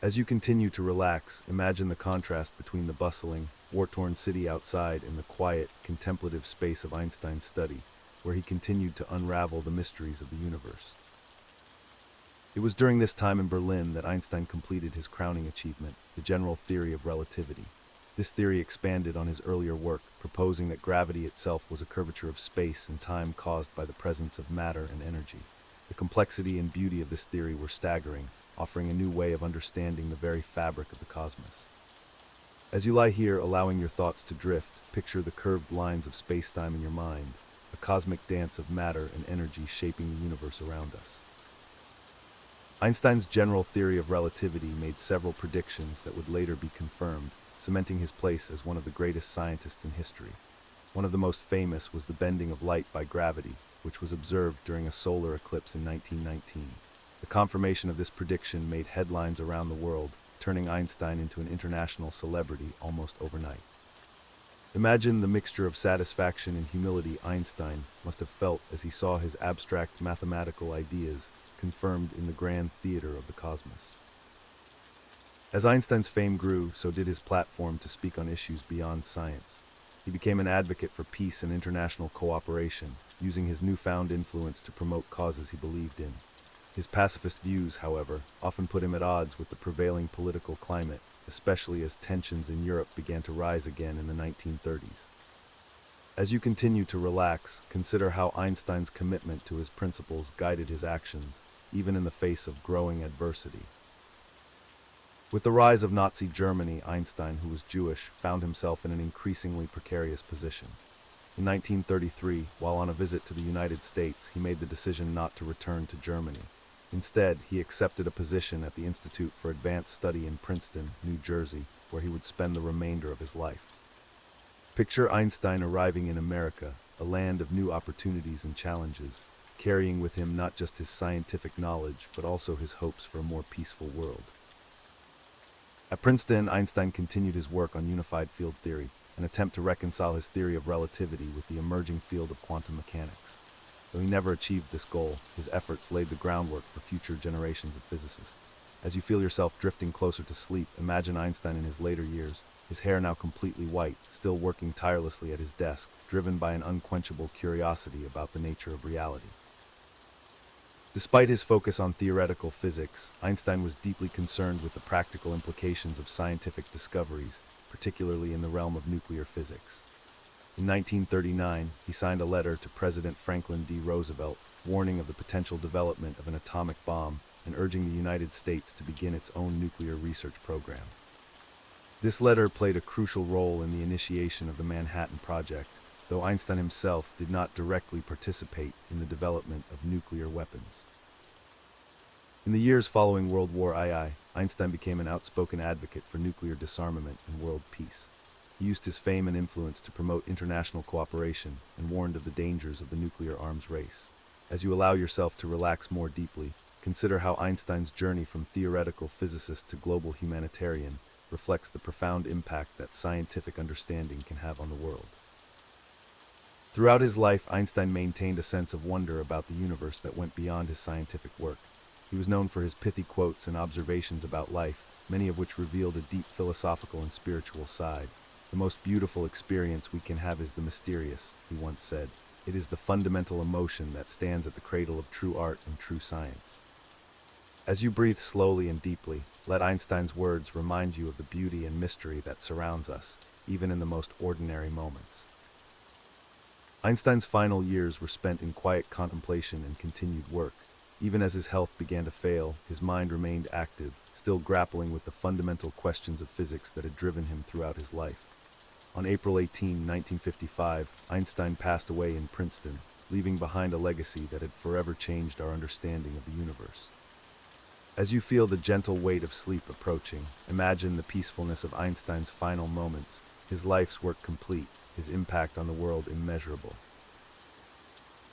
A: As you continue to relax, imagine the contrast between the bustling, war-torn city outside and the quiet, contemplative space of Einstein's study, where he continued to unravel the mysteries of the universe. It was during this time in Berlin that Einstein completed his crowning achievement, the general theory of relativity. This theory expanded on his earlier work, proposing that gravity itself was a curvature of space and time caused by the presence of matter and energy. The complexity and beauty of this theory were staggering, offering a new way of understanding the very fabric of the cosmos. As you lie here, allowing your thoughts to drift, picture the curved lines of space-time in your mind, a cosmic dance of matter and energy shaping the universe around us. Einstein's general theory of relativity made several predictions that would later be confirmed, cementing his place as one of the greatest scientists in history. One of the most famous was the bending of light by gravity, which was observed during a solar eclipse in 1919. The confirmation of this prediction made headlines around the world, turning Einstein into an international celebrity almost overnight. Imagine the mixture of satisfaction and humility Einstein must have felt as he saw his abstract mathematical ideas confirmed in the grand theater of the cosmos. As Einstein's fame grew, so did his platform to speak on issues beyond science. He became an advocate for peace and international cooperation, using his newfound influence to promote causes he believed in. His pacifist views, however, often put him at odds with the prevailing political climate, especially as tensions in Europe began to rise again in the 1930s. As you continue to relax, consider how Einstein's commitment to his principles guided his actions, even in the face of growing adversity. With the rise of Nazi Germany, Einstein, who was Jewish, found himself in an increasingly precarious position. In 1933, while on a visit to the United States, he made the decision not to return to Germany. Instead, he accepted a position at the Institute for Advanced Study in Princeton, New Jersey, where he would spend the remainder of his life. Picture Einstein arriving in America, a land of new opportunities and challenges, carrying with him not just his scientific knowledge, but also his hopes for a more peaceful world. At Princeton, Einstein continued his work on unified field theory, an attempt to reconcile his theory of relativity with the emerging field of quantum mechanics. Though he never achieved this goal, his efforts laid the groundwork for future generations of physicists. As you feel yourself drifting closer to sleep, imagine Einstein in his later years, his hair now completely white, still working tirelessly at his desk, driven by an unquenchable curiosity about the nature of reality. Despite his focus on theoretical physics, Einstein was deeply concerned with the practical implications of scientific discoveries, particularly in the realm of nuclear physics. In 1939, he signed a letter to President Franklin D. Roosevelt, warning of the potential development of an atomic bomb and urging the United States to begin its own nuclear research program. This letter played a crucial role in the initiation of the Manhattan Project, though Einstein himself did not directly participate in the development of nuclear weapons. In the years following World War II, Einstein became an outspoken advocate for nuclear disarmament and world peace. He used his fame and influence to promote international cooperation and warned of the dangers of the nuclear arms race. As you allow yourself to relax more deeply, consider how Einstein's journey from theoretical physicist to global humanitarian reflects the profound impact that scientific understanding can have on the world. Throughout his life, Einstein maintained a sense of wonder about the universe that went beyond his scientific work. He was known for his pithy quotes and observations about life, many of which revealed a deep philosophical and spiritual side. "The most beautiful experience we can have is the mysterious," he once said. "It is the fundamental emotion that stands at the cradle of true art and true science." As you breathe slowly and deeply, let Einstein's words remind you of the beauty and mystery that surrounds us, even in the most ordinary moments. Einstein's final years were spent in quiet contemplation and continued work. Even as his health began to fail, his mind remained active, still grappling with the fundamental questions of physics that had driven him throughout his life. On April 18, 1955, Einstein passed away in Princeton, leaving behind a legacy that had forever changed our understanding of the universe. As you feel the gentle weight of sleep approaching, imagine the peacefulness of Einstein's final moments, his life's work complete, his impact on the world immeasurable.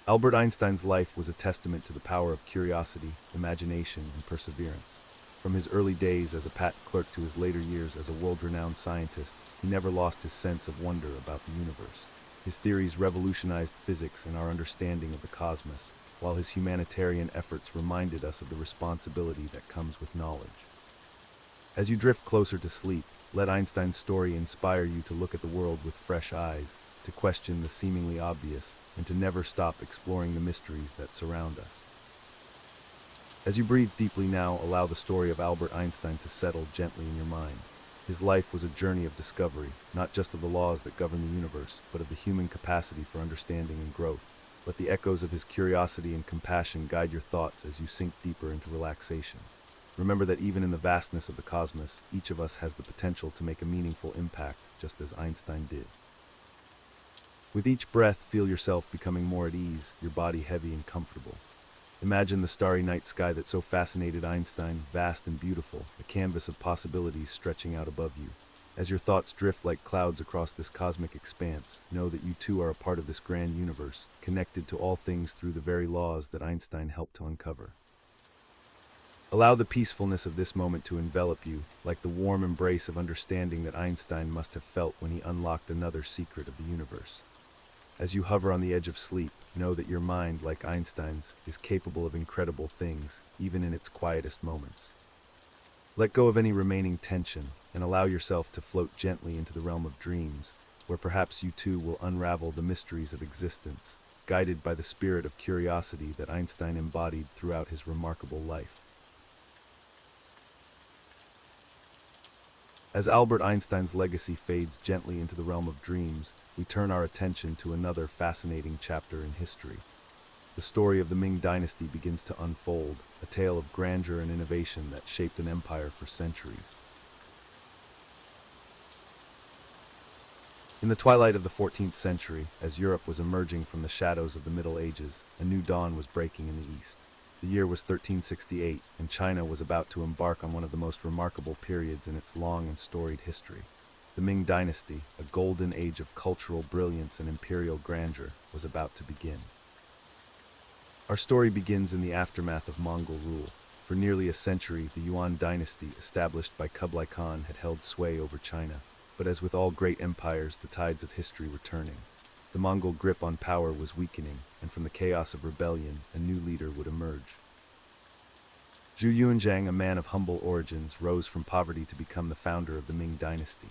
A: Albert Einstein's life was a testament to the power of curiosity, imagination, and perseverance. From his early days as a patent clerk to his later years as a world-renowned scientist, he never lost his sense of wonder about the universe. His theories revolutionized physics and our understanding of the cosmos, while his humanitarian efforts reminded us of the responsibility that comes with knowledge. As you drift closer to sleep, let Einstein's story inspire you to look at the world with fresh eyes, to question the seemingly obvious, and to never stop exploring the mysteries that surround us. As you breathe deeply now, allow the story of Albert Einstein to settle gently in your mind. His life was a journey of discovery, not just of the laws that govern the universe, but of the human capacity for understanding and growth. Let the echoes of his curiosity and compassion guide your thoughts as you sink deeper into relaxation. Remember that even in the vastness of the cosmos, each of us has the potential to make a meaningful impact, just as Einstein did. With each breath, feel yourself becoming more at ease, your body heavy and comfortable. Imagine the starry night sky that so fascinated Einstein, vast and beautiful, a canvas of possibilities stretching out above you. As your thoughts drift like clouds across this cosmic expanse, know that you too are a part of this grand universe, connected to all things through the very laws that Einstein helped to uncover. Allow the peacefulness of this moment to envelop you, like the warm embrace of understanding that Einstein must have felt when he unlocked another secret of the universe. As you hover on the edge of sleep, know that your mind, like Einstein's, is capable of incredible things, even in its quietest moments. Let go of any remaining tension, and allow yourself to float gently into the realm of dreams, where perhaps you too will unravel the mysteries of existence, guided by the spirit of curiosity that Einstein embodied throughout his remarkable life. As Albert Einstein's legacy fades gently into the realm of dreams, we turn our attention to another fascinating chapter in history. The story of the Ming Dynasty begins to unfold, a tale of grandeur and innovation that shaped an empire for centuries. In the twilight of the 14th century, as Europe was emerging from the shadows of the Middle Ages, a new dawn was breaking in the East. The year was 1368, and China was about to embark on one of the most remarkable periods in its long and storied history. The Ming Dynasty, a golden age of cultural brilliance and imperial grandeur, was about to begin. Our story begins in the aftermath of Mongol rule. For nearly a century, the Yuan dynasty, established by Kublai Khan, had held sway over China. But as with all great empires, the tides of history were turning. The Mongol grip on power was weakening, and from the chaos of rebellion, a new leader would emerge. Zhu Yuanzhang, a man of humble origins, rose from poverty to become the founder of the Ming dynasty.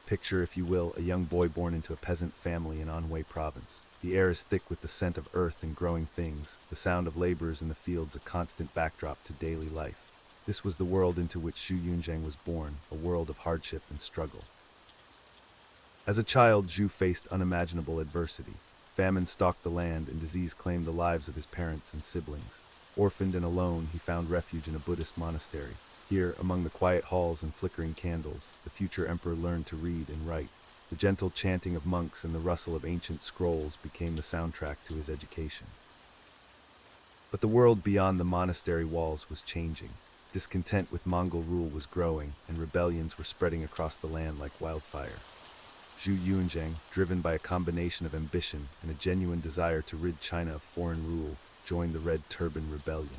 A: Picture, if you will, a young boy born into a peasant family in Anhui province. The air is thick with the scent of earth and growing things, the sound of laborers in the fields a constant backdrop to daily life. This was the world into which Zhu Yuanzhang was born, a world of hardship and struggle. As a child, Zhu faced unimaginable adversity. Famine stalked the land and disease claimed the lives of his parents and siblings. Orphaned and alone, he found refuge in a Buddhist monastery. Here, among the quiet halls and flickering candles, the future emperor learned to read and write. The gentle chanting of monks and the rustle of ancient scrolls became the soundtrack to his education. But the world beyond the monastery walls was changing. Discontent with Mongol rule was growing, and rebellions were spreading across the land like wildfire. Zhu Yuanzhang, driven by a combination of ambition and a genuine desire to rid China of foreign rule, joined the Red Turban Rebellion.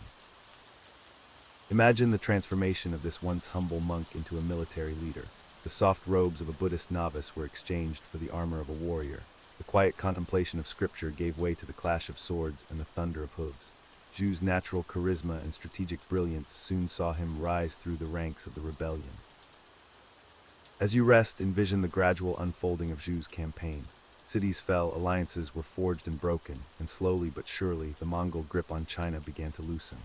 A: Imagine the transformation of this once humble monk into a military leader. The soft robes of a Buddhist novice were exchanged for the armor of a warrior. The quiet contemplation of scripture gave way to the clash of swords and the thunder of hooves. Zhu's natural charisma and strategic brilliance soon saw him rise through the ranks of the rebellion. As you rest, envision the gradual unfolding of Zhu's campaign. Cities fell, alliances were forged and broken, and slowly but surely the Mongol grip on China began to loosen.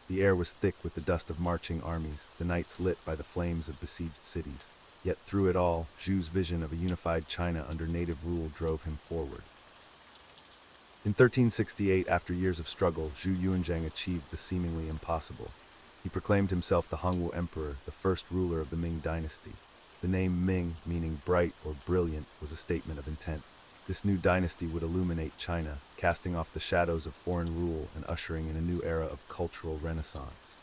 A: The air was thick with the dust of marching armies, the nights lit by the flames of besieged cities. Yet through it all, Zhu's vision of a unified China under native rule drove him forward. In 1368, after years of struggle, Zhu Yuanzhang achieved the seemingly impossible. He proclaimed himself the Hongwu Emperor, the first ruler of the Ming dynasty. The name Ming, meaning bright or brilliant, was a statement of intent. This new dynasty would illuminate China, casting off the shadows of foreign rule and ushering in a new era of cultural renaissance.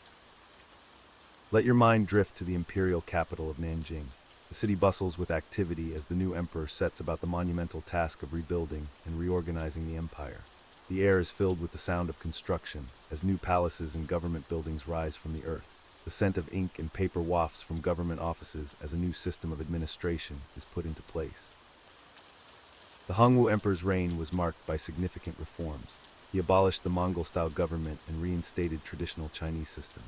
A: Let your mind drift to the imperial capital of Nanjing. The city bustles with activity as the new emperor sets about the monumental task of rebuilding and reorganizing the empire. The air is filled with the sound of construction, as new palaces and government buildings rise from the earth. The scent of ink and paper wafts from government offices as a new system of administration is put into place. The Hongwu Emperor's reign was marked by significant reforms. He abolished the Mongol-style government and reinstated traditional Chinese systems.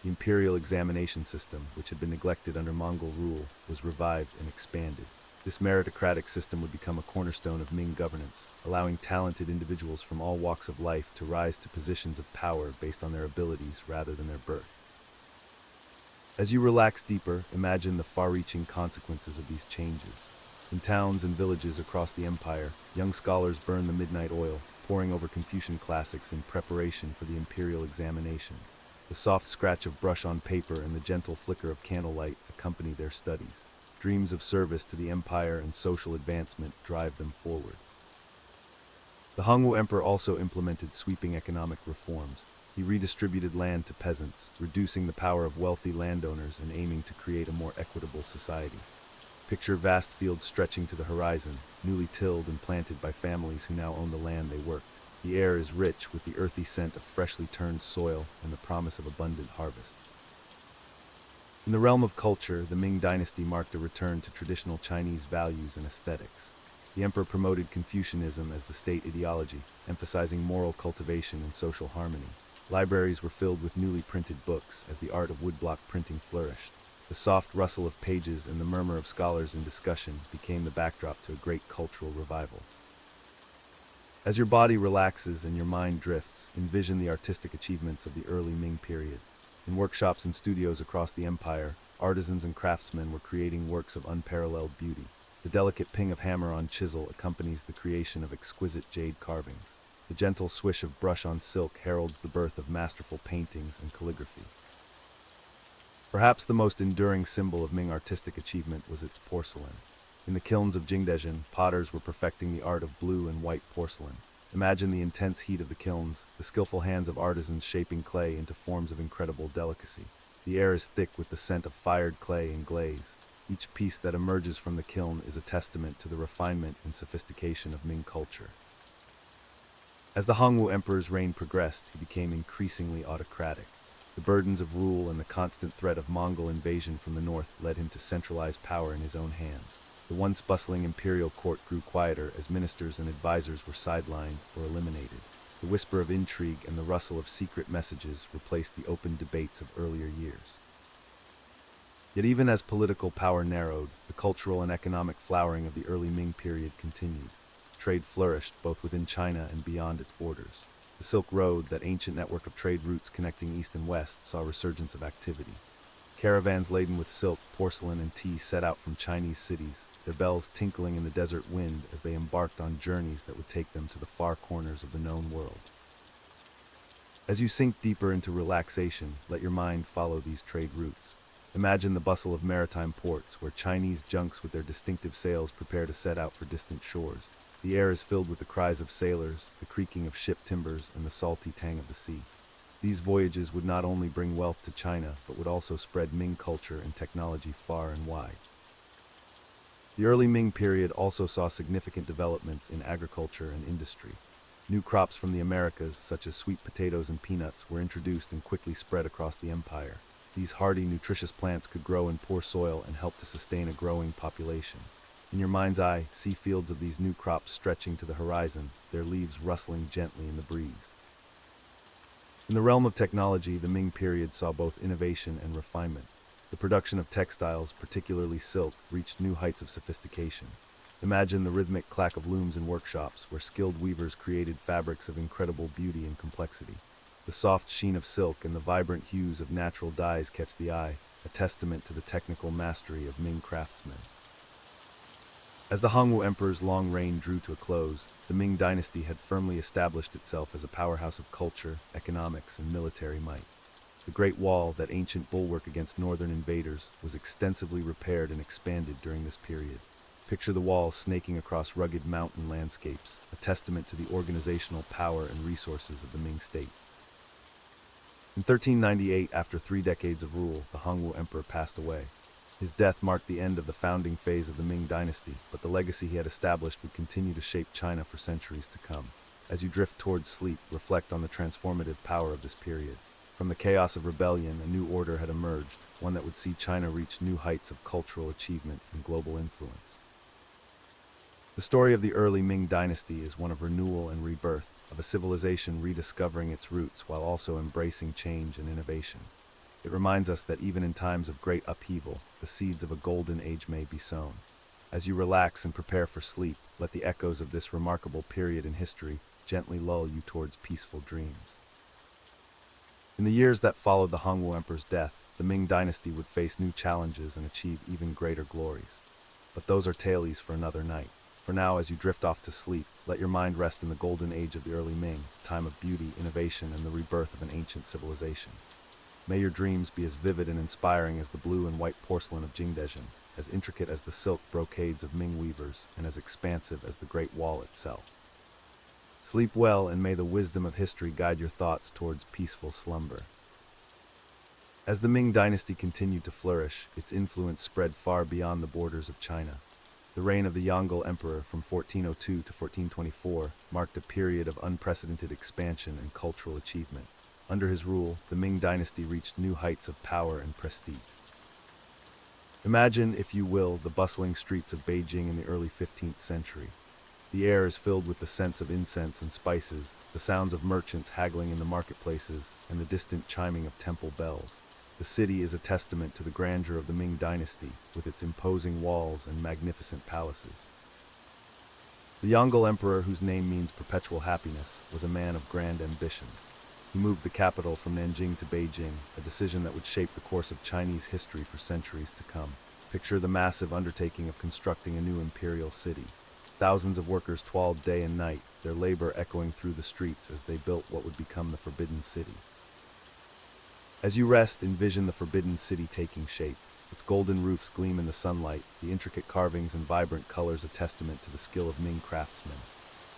A: The imperial examination system, which had been neglected under Mongol rule, was revived and expanded. This meritocratic system would become a cornerstone of Ming governance, allowing talented individuals from all walks of life to rise to positions of power based on their abilities rather than their birth. As you relax deeper, imagine the far-reaching consequences of these changes. In towns and villages across the empire, young scholars burn the midnight oil, poring over Confucian classics in preparation for the imperial examinations. The soft scratch of brush on paper and the gentle flicker of candlelight accompany their studies. Dreams of service to the empire and social advancement drive them forward. The Hongwu Emperor also implemented sweeping economic reforms. He redistributed land to peasants, reducing the power of wealthy landowners and aiming to create a more equitable society. Picture vast fields stretching to the horizon, newly tilled and planted by families who now own the land they worked. The air is rich with the earthy scent of freshly turned soil and the promise of abundant harvests. In the realm of culture, the Ming dynasty marked a return to traditional Chinese values and aesthetics. The emperor promoted Confucianism as the state ideology, emphasizing moral cultivation and social harmony. Libraries were filled with newly printed books as the art of woodblock printing flourished. The soft rustle of pages and the murmur of scholars in discussion became the backdrop to a great cultural revival. As your body relaxes and your mind drifts, envision the artistic achievements of the early Ming period. In workshops and studios across the empire, artisans and craftsmen were creating works of unparalleled beauty. The delicate ping of hammer on chisel accompanies the creation of exquisite jade carvings. The gentle swish of brush on silk heralds the birth of masterful paintings and calligraphy. Perhaps the most enduring symbol of Ming artistic achievement was its porcelain. In the kilns of Jingdezhen, potters were perfecting the art of blue and white porcelain. Imagine the intense heat of the kilns, the skillful hands of artisans shaping clay into forms of incredible delicacy. The air is thick with the scent of fired clay and glaze. Each piece that emerges from the kiln is a testament to the refinement and sophistication of Ming culture. As the Hongwu Emperor's reign progressed, he became increasingly autocratic. The burdens of rule and the constant threat of Mongol invasion from the north led him to centralize power in his own hands. The once bustling imperial court grew quieter as ministers and advisors were sidelined or eliminated. The whisper of intrigue and the rustle of secret messages replaced the open debates of earlier years. Yet even as political power narrowed, the cultural and economic flowering of the early Ming period continued. Trade flourished both within China and beyond its borders. The Silk Road, that ancient network of trade routes connecting east and west, saw a resurgence of activity. Caravans laden with silk, porcelain, and tea set out from Chinese cities, their bells tinkling in the desert wind as they embarked on journeys that would take them to the far corners of the known world. As you sink deeper into relaxation, let your mind follow these trade routes. Imagine the bustle of maritime ports, where Chinese junks with their distinctive sails prepare to set out for distant shores. The air is filled with the cries of sailors, the creaking of ship timbers, and the salty tang of the sea. These voyages would not only bring wealth to China, but would also spread Ming culture and technology far and wide. The early Ming period also saw significant developments in agriculture and industry. New crops from the Americas, such as sweet potatoes and peanuts, were introduced and quickly spread across the empire. These hardy, nutritious plants could grow in poor soil and help to sustain a growing population. In your mind's eye, see fields of these new crops stretching to the horizon, their leaves rustling gently in the breeze. In the realm of technology, the Ming period saw both innovation and refinement. The production of textiles, particularly silk, reached new heights of sophistication. Imagine the rhythmic clack of looms in workshops, where skilled weavers created fabrics of incredible beauty and complexity. The soft sheen of silk and the vibrant hues of natural dyes catch the eye, a testament to the technical mastery of Ming craftsmen. As the Hongwu Emperor's long reign drew to a close, the Ming dynasty had firmly established itself as a powerhouse of culture, economics, and military might. The Great Wall, that ancient bulwark against northern invaders, was extensively repaired and expanded during this period. Picture the walls snaking across rugged mountain landscapes, a testament to the organizational power and resources of the Ming state. In 1398, after 3 decades of rule, the Hongwu Emperor passed away. His death marked the end of the founding phase of the Ming dynasty, but the legacy he had established would continue to shape China for centuries to come. As you drift towards sleep, reflect on the transformative power of this period. From the chaos of rebellion, a new order had emerged, one that would see China reach new heights of cultural achievement and global influence. The story of the early Ming dynasty is one of renewal and rebirth, of a civilization rediscovering its roots while also embracing change and innovation. It reminds us that even in times of great upheaval, the seeds of a golden age may be sown. As you relax and prepare for sleep, let the echoes of this remarkable period in history gently lull you towards peaceful dreams. In the years that followed the Hongwu Emperor's death, the Ming dynasty would face new challenges and achieve even greater glories. But those are tales for another night. For now, as you drift off to sleep, let your mind rest in the golden age of the early Ming, a time of beauty, innovation, and the rebirth of an ancient civilization. May your dreams be as vivid and inspiring as the blue and white porcelain of Jingdezhen, as intricate as the silk brocades of Ming weavers, and as expansive as the Great Wall itself. Sleep well, and may the wisdom of history guide your thoughts towards peaceful slumber. As the Ming dynasty continued to flourish, its influence spread far beyond the borders of China. The reign of the Yongle Emperor from 1402 to 1424 marked a period of unprecedented expansion and cultural achievement. Under his rule, the Ming dynasty reached new heights of power and prestige. Imagine, if you will, the bustling streets of Beijing in the early 15th century. The air is filled with the scents of incense and spices, the sounds of merchants haggling in the marketplaces, and the distant chiming of temple bells. The city is a testament to the grandeur of the Ming dynasty, with its imposing walls and magnificent palaces. The Yongle Emperor, whose name means perpetual happiness, was a man of grand ambitions. He moved the capital from Nanjing to Beijing, a decision that would shape the course of Chinese history for centuries to come. Picture the massive undertaking of constructing a new imperial city. Thousands of workers toiled day and night, their labor echoing through the streets as they built what would become the Forbidden City. As you rest, envision the Forbidden City taking shape. Its golden roofs gleam in the sunlight, the intricate carvings and vibrant colors a testament to the skill of Ming craftsmen.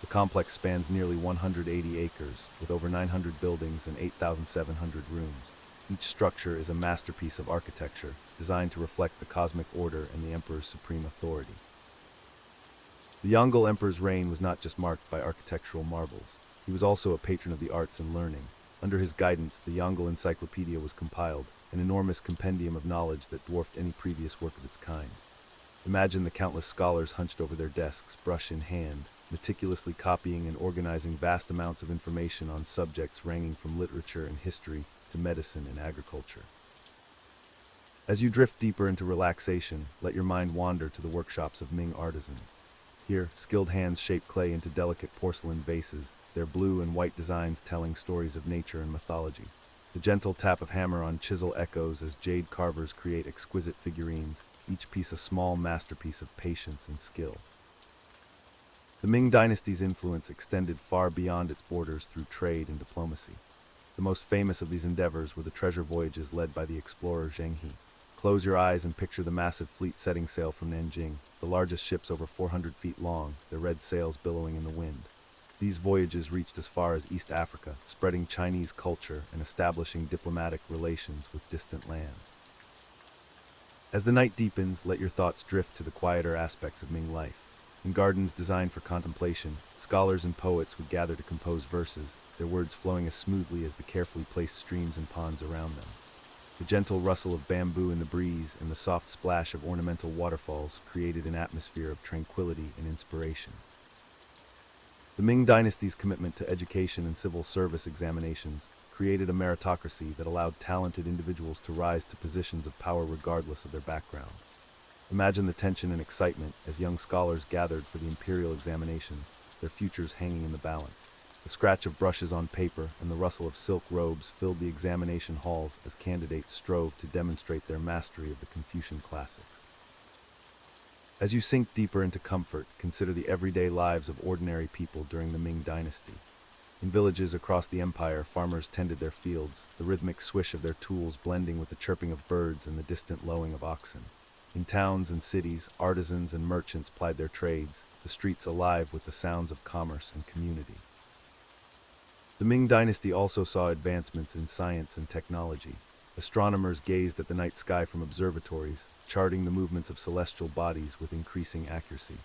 A: The complex spans nearly 180 acres, with over 900 buildings and 8,700 rooms. Each structure is a masterpiece of architecture, designed to reflect the cosmic order and the emperor's supreme authority. The Yongle Emperor's reign was not just marked by architectural marvels. He was also a patron of the arts and learning. Under his guidance, the Yongle Encyclopedia was compiled, an enormous compendium of knowledge that dwarfed any previous work of its kind. Imagine the countless scholars hunched over their desks, brush in hand, meticulously copying and organizing vast amounts of information on subjects ranging from literature and history to medicine and agriculture. As you drift deeper into relaxation, let your mind wander to the workshops of Ming artisans. Here, skilled hands shape clay into delicate porcelain vases, their blue and white designs telling stories of nature and mythology. The gentle tap of hammer on chisel echoes as jade carvers create exquisite figurines, each piece a small masterpiece of patience and skill. The Ming dynasty's influence extended far beyond its borders through trade and diplomacy. The most famous of these endeavors were the treasure voyages led by the explorer Zheng He. Close your eyes and picture the massive fleet setting sail from Nanjing, the largest ships over 400 feet long, their red sails billowing in the wind. These voyages reached as far as East Africa, spreading Chinese culture and establishing diplomatic relations with distant lands. As the night deepens, let your thoughts drift to the quieter aspects of Ming life. In gardens designed for contemplation, scholars and poets would gather to compose verses, their words flowing as smoothly as the carefully placed streams and ponds around them. The gentle rustle of bamboo in the breeze and the soft splash of ornamental waterfalls created an atmosphere of tranquility and inspiration. The Ming dynasty's commitment to education and civil service examinations created a meritocracy that allowed talented individuals to rise to positions of power regardless of their background. Imagine the tension and excitement as young scholars gathered for the imperial examinations, their futures hanging in the balance. The scratch of brushes on paper and the rustle of silk robes filled the examination halls as candidates strove to demonstrate their mastery of the Confucian classics. As you sink deeper into comfort, consider the everyday lives of ordinary people during the Ming dynasty. In villages across the empire, farmers tended their fields, the rhythmic swish of their tools blending with the chirping of birds and the distant lowing of oxen. In towns and cities, artisans and merchants plied their trades, the streets alive with the sounds of commerce and community. The Ming dynasty also saw advancements in science and technology. Astronomers gazed at the night sky from observatories, charting the movements of celestial bodies with increasing accuracy.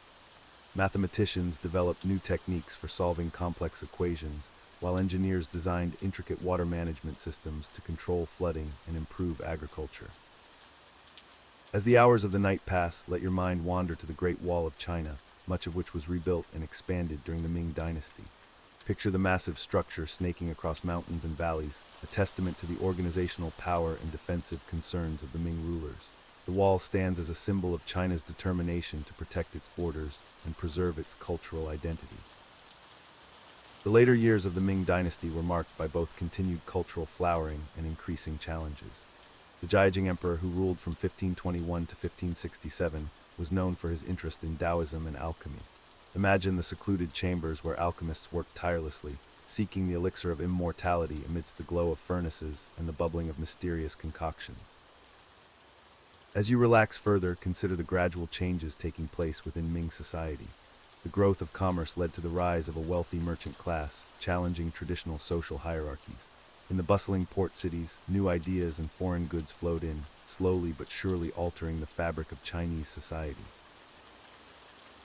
A: Mathematicians developed new techniques for solving complex equations, while engineers designed intricate water management systems to control flooding and improve agriculture. As the hours of the night pass, let your mind wander to the Great Wall of China, much of which was rebuilt and expanded during the Ming dynasty. Picture the massive structure snaking across mountains and valleys, a testament to the organizational power and defensive concerns of the Ming rulers. The wall stands as a symbol of China's determination to protect its borders and preserve its cultural identity. The later years of the Ming dynasty were marked by both continued cultural flowering and increasing challenges. The Jiajing emperor, who ruled from 1521 to 1567, was known for his interest in Taoism and alchemy. Imagine the secluded chambers where alchemists worked tirelessly, seeking the elixir of immortality amidst the glow of furnaces and the bubbling of mysterious concoctions. As you relax further, consider the gradual changes taking place within Ming society. The growth of commerce led to the rise of a wealthy merchant class, challenging traditional social hierarchies. In the bustling port cities, new ideas and foreign goods flowed in, slowly but surely altering the fabric of Chinese society.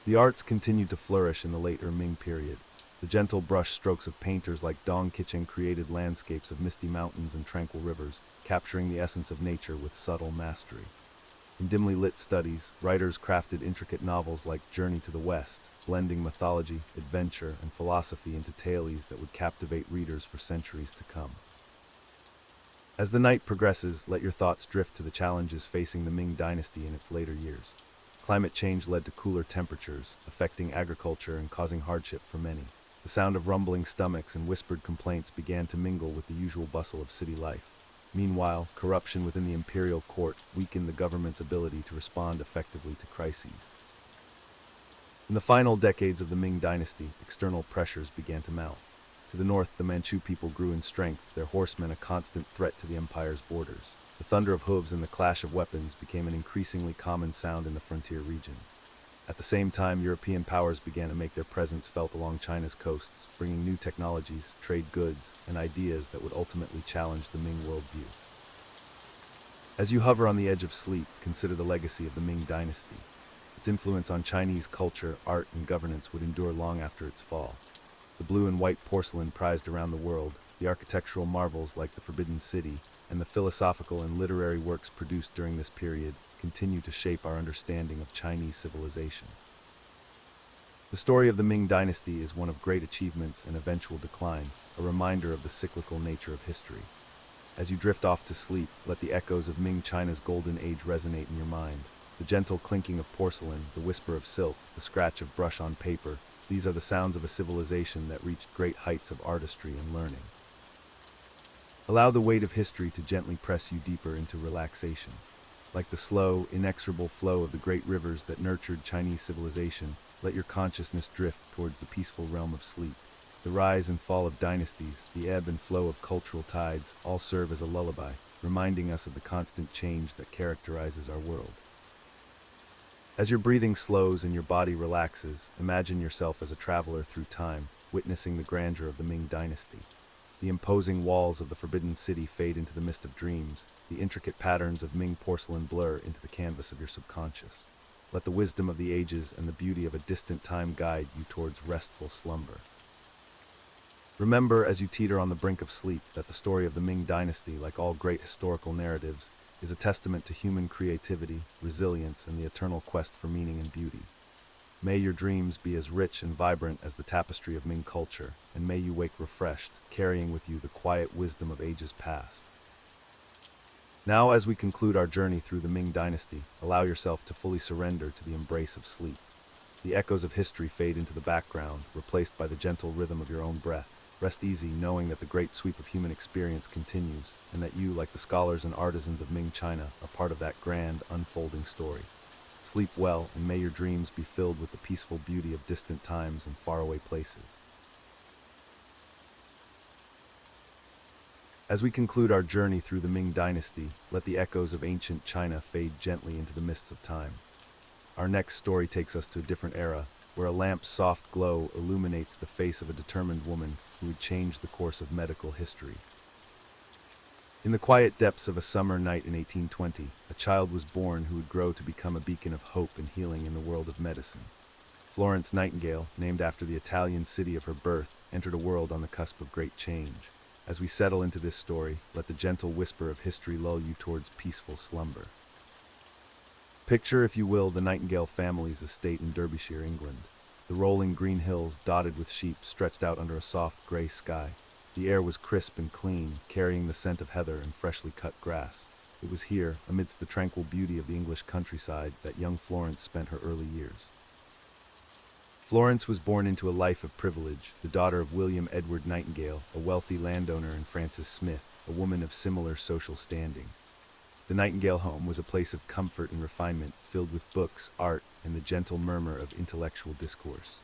A: The arts continued to flourish in the later Ming period. The gentle brush strokes of painters like Dong Qicheng created landscapes of misty mountains and tranquil rivers, capturing the essence of nature with subtle mastery. In dimly lit studies, writers crafted intricate novels like Journey to the West, blending mythology, adventure, and philosophy into tales that would captivate readers for centuries to come. As the night progresses, let your thoughts drift to the challenges facing the Ming dynasty in its later years. Climate change led to cooler temperatures, affecting agriculture and causing hardship for many. The sound of rumbling stomachs and whispered complaints began to mingle with the usual bustle of city life. Meanwhile, corruption within the imperial court weakened the government's ability to respond effectively to crises. In the final decades of the Ming dynasty, external pressures began to mount. To the north, the Manchu people grew in strength, their horsemen a constant threat to the empire's borders. The thunder of hooves and the clash of weapons became an increasingly common sound in the frontier regions. At the same time, European powers began to make their presence felt along China's coasts, bringing new technologies, trade goods, and ideas that would ultimately challenge the Ming worldview. As you hover on the edge of sleep, consider the legacy of the Ming dynasty. Its influence on Chinese culture, art, and governance would endure long after its fall. The blue and white porcelain prized around the world, the architectural marvels like the Forbidden City, and the philosophical and literary works produced during this period continue to shape our understanding of Chinese civilization. The story of the Ming dynasty is one of great achievements and eventual decline, a reminder of the cyclical nature of history. As you drift off to sleep, let the echoes of Ming China's golden age resonate in your mind. The gentle clinking of porcelain, the whisper of silk, the scratch of brush on paper, these are the sounds of a civilization that reached great heights of artistry and learning. Allow the weight of history to gently press you deeper into relaxation. Like the slow, inexorable flow of the great rivers that nurtured Chinese civilization, let your consciousness drift towards the peaceful realm of sleep. The rise and fall of dynasties, the ebb and flow of cultural tides, all serve as a lullaby, reminding us of the constant change that characterizes our world. As your breathing slows and your body relaxes, imagine yourself as a traveler through time, witnessing the grandeur of the Ming dynasty. The imposing walls of the Forbidden City fade into the mist of dreams, the intricate patterns of Ming porcelain blur into the canvas of your subconscious. Let the wisdom of the ages and the beauty of a distant time guide you towards restful slumber. Remember, as you teeter on the brink of sleep, that the story of the Ming dynasty, like all great historical narratives, is a testament to human creativity, resilience, and the eternal quest for meaning and beauty. May your dreams be as rich and vibrant as the tapestry of Ming culture, and may you wake refreshed, carrying with you the quiet wisdom of ages past. Now, as we conclude our journey through the Ming dynasty, allow yourself to fully surrender to the embrace of sleep. The echoes of history fade into the background, replaced by the gentle rhythm of your own breath. Rest easy, knowing that the great sweep of human experience continues, and that you, like the scholars and artisans of Ming China, are part of that grand, unfolding story. Sleep well, and may your dreams be filled with the peaceful beauty of distant times and faraway places. As we conclude our journey through the Ming dynasty, let the echoes of ancient China fade gently into the mists of time. Our next story takes us to a different era, where a lamp's soft glow illuminates the face of a determined woman who would change the course of medical history. In the quiet depths of a summer night in 1820, a child was born who would grow to become a beacon of hope and healing in the world of medicine. Florence Nightingale, named after the Italian city of her birth, entered a world on the cusp of great change. As we settle into this story, let the gentle whisper of history lull you towards peaceful slumber. Picture, if you will, the Nightingale family's estate in Derbyshire, England. The rolling green hills, dotted with sheep, stretched out under a soft gray sky. The air was crisp and clean, carrying the scent of heather and freshly cut grass. It was here, amidst the tranquil beauty of the English countryside, that young Florence spent her early years. Florence was born into a life of privilege, the daughter of William Edward Nightingale, a wealthy landowner, and Frances Smith, a woman of similar social standing. The Nightingale home was a place of comfort and refinement, filled with books, art, and the gentle murmur of intellectual discourse.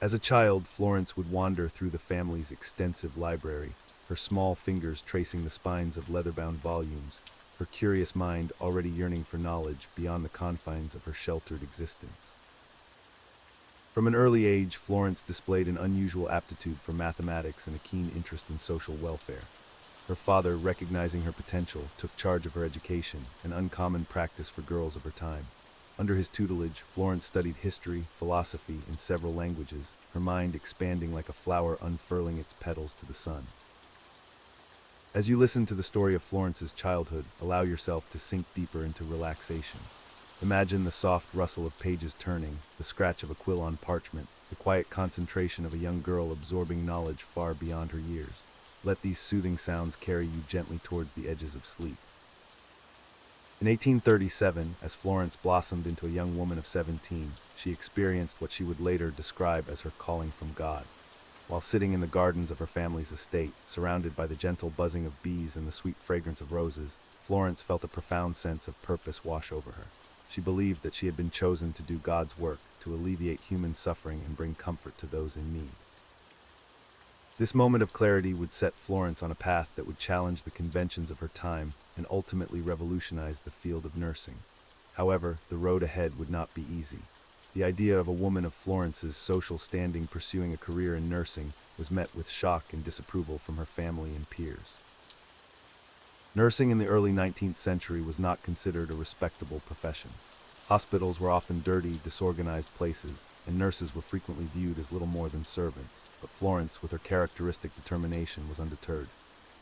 A: As a child, Florence would wander through the family's extensive library, her small fingers tracing the spines of leather-bound volumes, her curious mind already yearning for knowledge beyond the confines of her sheltered existence. From an early age, Florence displayed an unusual aptitude for mathematics and a keen interest in social welfare. Her father, recognizing her potential, took charge of her education, an uncommon practice for girls of her time. Under his tutelage, Florence studied history, philosophy, and several languages, her mind expanding like a flower unfurling its petals to the sun. As you listen to the story of Florence's childhood, allow yourself to sink deeper into relaxation. Imagine the soft rustle of pages turning, the scratch of a quill on parchment, the quiet concentration of a young girl absorbing knowledge far beyond her years. Let these soothing sounds carry you gently towards the edges of sleep. In 1837, as Florence blossomed into a young woman of 17, she experienced what she would later describe as her calling from God. While sitting in the gardens of her family's estate, surrounded by the gentle buzzing of bees and the sweet fragrance of roses, Florence felt a profound sense of purpose wash over her. She believed that she had been chosen to do God's work, to alleviate human suffering and bring comfort to those in need. This moment of clarity would set Florence on a path that would challenge the conventions of her time and ultimately revolutionize the field of nursing. However, the road ahead would not be easy. The idea of a woman of Florence's social standing pursuing a career in nursing was met with shock and disapproval from her family and peers. Nursing in the early 19th century was not considered a respectable profession. Hospitals were often dirty, disorganized places, and nurses were frequently viewed as little more than servants. But Florence, with her characteristic determination, was undeterred.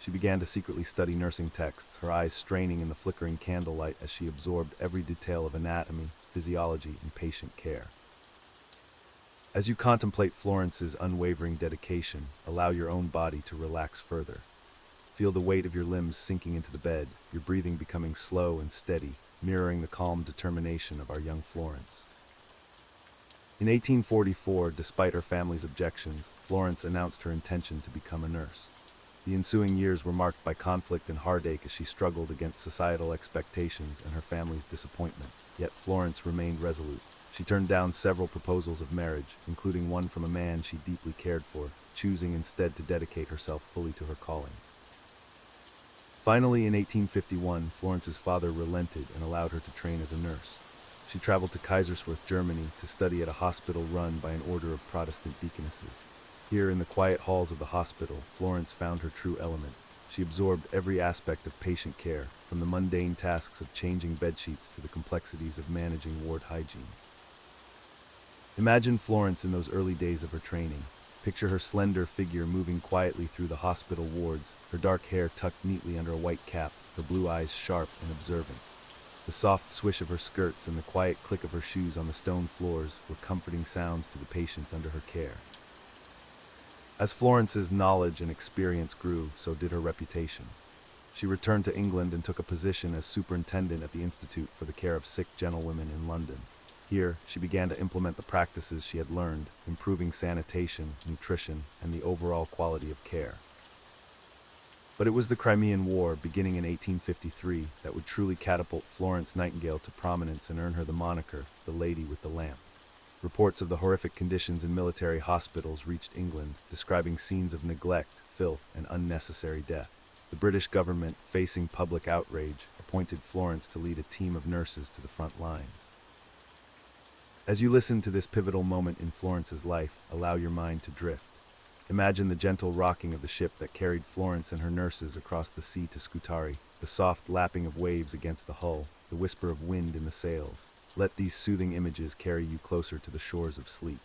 A: She began to secretly study nursing texts, her eyes straining in the flickering candlelight as she absorbed every detail of anatomy, physiology, and patient care. As you contemplate Florence's unwavering dedication, allow your own body to relax further. Feel the weight of your limbs sinking into the bed, your breathing becoming slow and steady, mirroring the calm determination of our young Florence. In 1844, despite her family's objections, Florence announced her intention to become a nurse. The ensuing years were marked by conflict and heartache as she struggled against societal expectations and her family's disappointment. Yet Florence remained resolute. She turned down several proposals of marriage, including one from a man she deeply cared for, choosing instead to dedicate herself fully to her calling. Finally, in 1851, Florence's father relented and allowed her to train as a nurse. She traveled to Kaiserswerth, Germany, to study at a hospital run by an order of Protestant deaconesses. Here, in the quiet halls of the hospital, Florence found her true element. She absorbed every aspect of patient care, from the mundane tasks of changing bedsheets to the complexities of managing ward hygiene. Imagine Florence in those early days of her training. Picture her slender figure moving quietly through the hospital wards, her dark hair tucked neatly under a white cap, her blue eyes sharp and observant. The soft swish of her skirts and the quiet click of her shoes on the stone floors were comforting sounds to the patients under her care. As Florence's knowledge and experience grew, so did her reputation. She returned to England and took a position as superintendent at the Institute for the Care of Sick Gentlewomen in London. Here, she began to implement the practices she had learned, improving sanitation, nutrition, and the overall quality of care. But it was the Crimean War, beginning in 1853, that would truly catapult Florence Nightingale to prominence and earn her the moniker, the Lady with the Lamp. Reports of the horrific conditions in military hospitals reached England, describing scenes of neglect, filth, and unnecessary death. The British government, facing public outrage, appointed Florence to lead a team of nurses to the front lines. As you listen to this pivotal moment in Florence's life, allow your mind to drift. Imagine the gentle rocking of the ship that carried Florence and her nurses across the sea to Scutari, the soft lapping of waves against the hull, the whisper of wind in the sails. Let these soothing images carry you closer to the shores of sleep.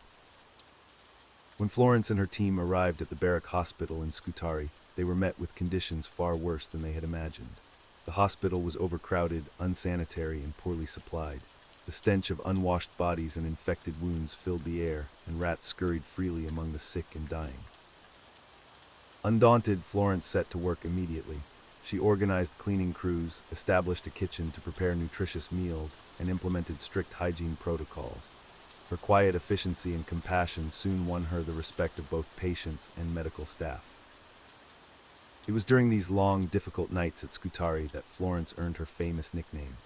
A: When Florence and her team arrived at the barrack hospital in Scutari, they were met with conditions far worse than they had imagined. The hospital was overcrowded, unsanitary, and poorly supplied. The stench of unwashed bodies and infected wounds filled the air, and rats scurried freely among the sick and dying. Undaunted, Florence set to work immediately. She organized cleaning crews, established a kitchen to prepare nutritious meals, and implemented strict hygiene protocols. Her quiet efficiency and compassion soon won her the respect of both patients and medical staff. It was during these long, difficult nights at Scutari that Florence earned her famous nickname.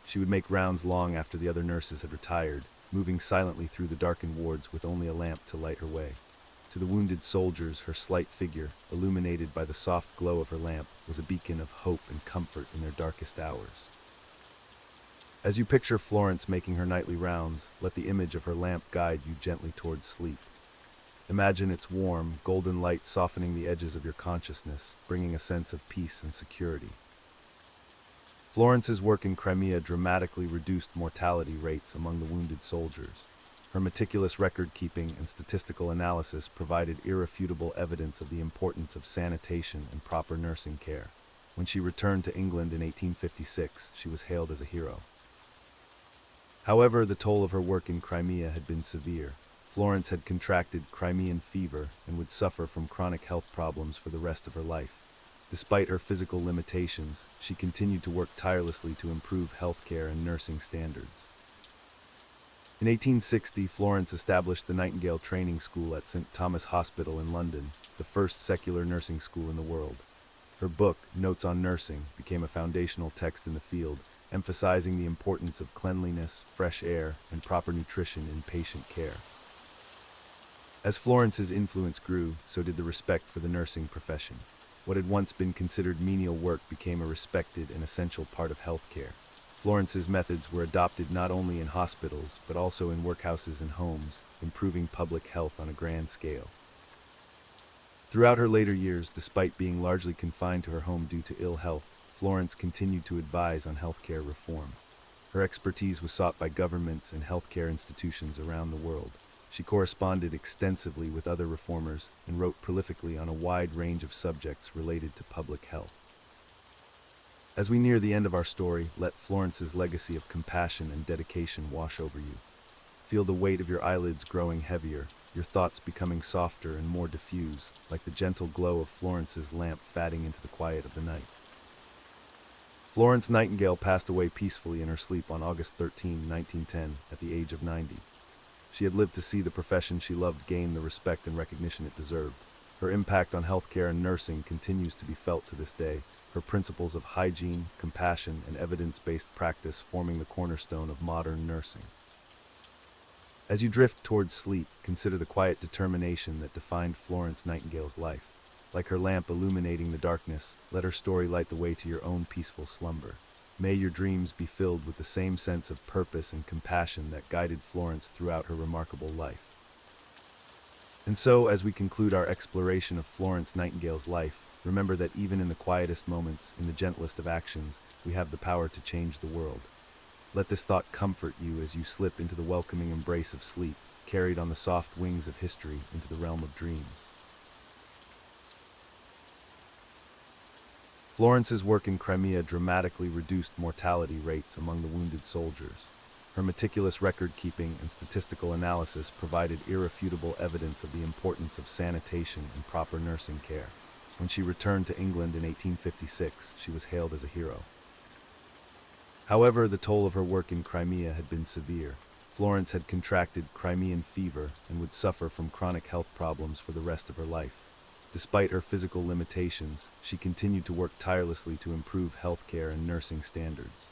A: She would make rounds long after the other nurses had retired, moving silently through the darkened wards with only a lamp to light her way. To the wounded soldiers, her slight figure, illuminated by the soft glow of her lamp, was a beacon of hope and comfort in their darkest hours. As you picture Florence making her nightly rounds, let the image of her lamp guide you gently towards sleep. Imagine its warm, golden light softening the edges of your consciousness, bringing a sense of peace and security. Florence's work in Crimea dramatically reduced mortality rates among the wounded soldiers. Her meticulous record-keeping and statistical analysis provided irrefutable evidence of the importance of sanitation and proper nursing care. When she returned to England in 1856, she was hailed as a hero. However, the toll of her work in Crimea had been severe. Florence had contracted Crimean fever and would suffer from chronic health problems for the rest of her life. Despite her physical limitations, she continued to work tirelessly to improve healthcare and nursing standards. In 1860, Florence established the Nightingale Training School at St. Thomas Hospital in London, the first secular nursing school in the world. Her book, Notes on Nursing, became a foundational text in the field, emphasizing the importance of cleanliness, fresh air, and proper nutrition in patient care. As Florence's influence grew, so did the respect for the nursing profession. What had once been considered menial work became a respected and essential part of healthcare. Florence's methods were adopted not only in hospitals, but also in workhouses and homes, improving public health on a grand scale. Throughout her later years, despite being largely confined to her home due to ill health, Florence continued to advise on healthcare reform. Her expertise was sought by governments and healthcare institutions around the world. She corresponded extensively with other reformers and wrote prolifically on a wide range of subjects related to public health. As we near the end of our story, let Florence's legacy of compassion and dedication wash over you. Feel the weight of your eyelids growing heavier, your thoughts becoming softer and more diffuse, like the gentle glow of Florence's lamp fading into the quiet of the night. Florence Nightingale passed away peacefully in her sleep on August 13, 1910, at the age of 90. She had lived to see the profession she loved gain the respect and recognition it deserved. Her impact on healthcare and nursing continues to be felt to this day, her principles of hygiene, compassion, and evidence-based practice forming the cornerstone of modern nursing. As you drift towards sleep, consider the quiet determination that defined Florence Nightingale's life. Like her lamp illuminating the darkness, let her story light the way to your own peaceful slumber. May your dreams be filled with the same sense of purpose and compassion that guided Florence throughout her remarkable life. And so, as we conclude our exploration of Florence Nightingale's life, remember that even in the quietest moments, in the gentlest of actions, we have the power to change the world. Let this thought comfort you as you slip into the welcoming embrace of sleep, carried on the soft wings of history into the realm of dreams. Florence's work in Crimea dramatically reduced mortality rates among the wounded soldiers. Her meticulous record-keeping and statistical analysis provided irrefutable evidence of the importance of sanitation and proper nursing care. When she returned to England in 1856, she was hailed as a hero. However, the toll of her work in Crimea had been severe. Florence had contracted Crimean fever and would suffer from chronic health problems for the rest of her life. Despite her physical limitations, she continued to work tirelessly to improve healthcare and nursing standards.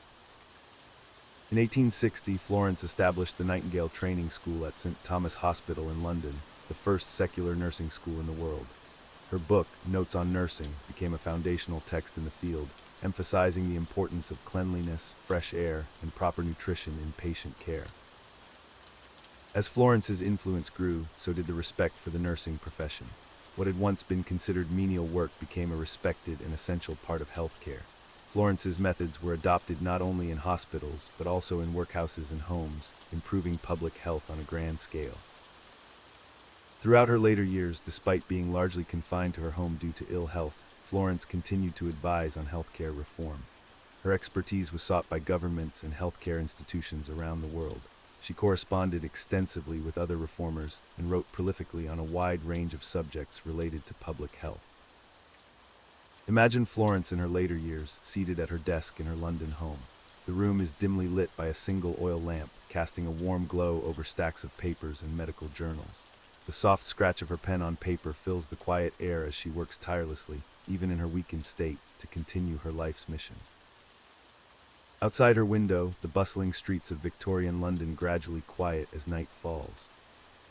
A: In 1860, Florence established the Nightingale Training School at St. Thomas Hospital in London, the first secular nursing school in the world. Her book, Notes on Nursing, became a foundational text in the field, emphasizing the importance of cleanliness, fresh air, and proper nutrition in patient care. As Florence's influence grew, so did the respect for the nursing profession. What had once been considered menial work became a respected and essential part of healthcare. Florence's methods were adopted not only in hospitals, but also in workhouses and homes, improving public health on a grand scale. Throughout her later years, despite being largely confined to her home due to ill health, Florence continued to advise on healthcare reform. Her expertise was sought by governments and healthcare institutions around the world. She corresponded extensively with other reformers and wrote prolifically on a wide range of subjects related to public health. Imagine Florence in her later years, seated at her desk in her London home. The room is dimly lit by a single oil lamp, casting a warm glow over stacks of papers and medical journals. The soft scratch of her pen on paper fills the quiet air as she works tirelessly, even in her weakened state, to continue her life's mission. Outside her window, the bustling streets of Victorian London gradually quiet as night falls.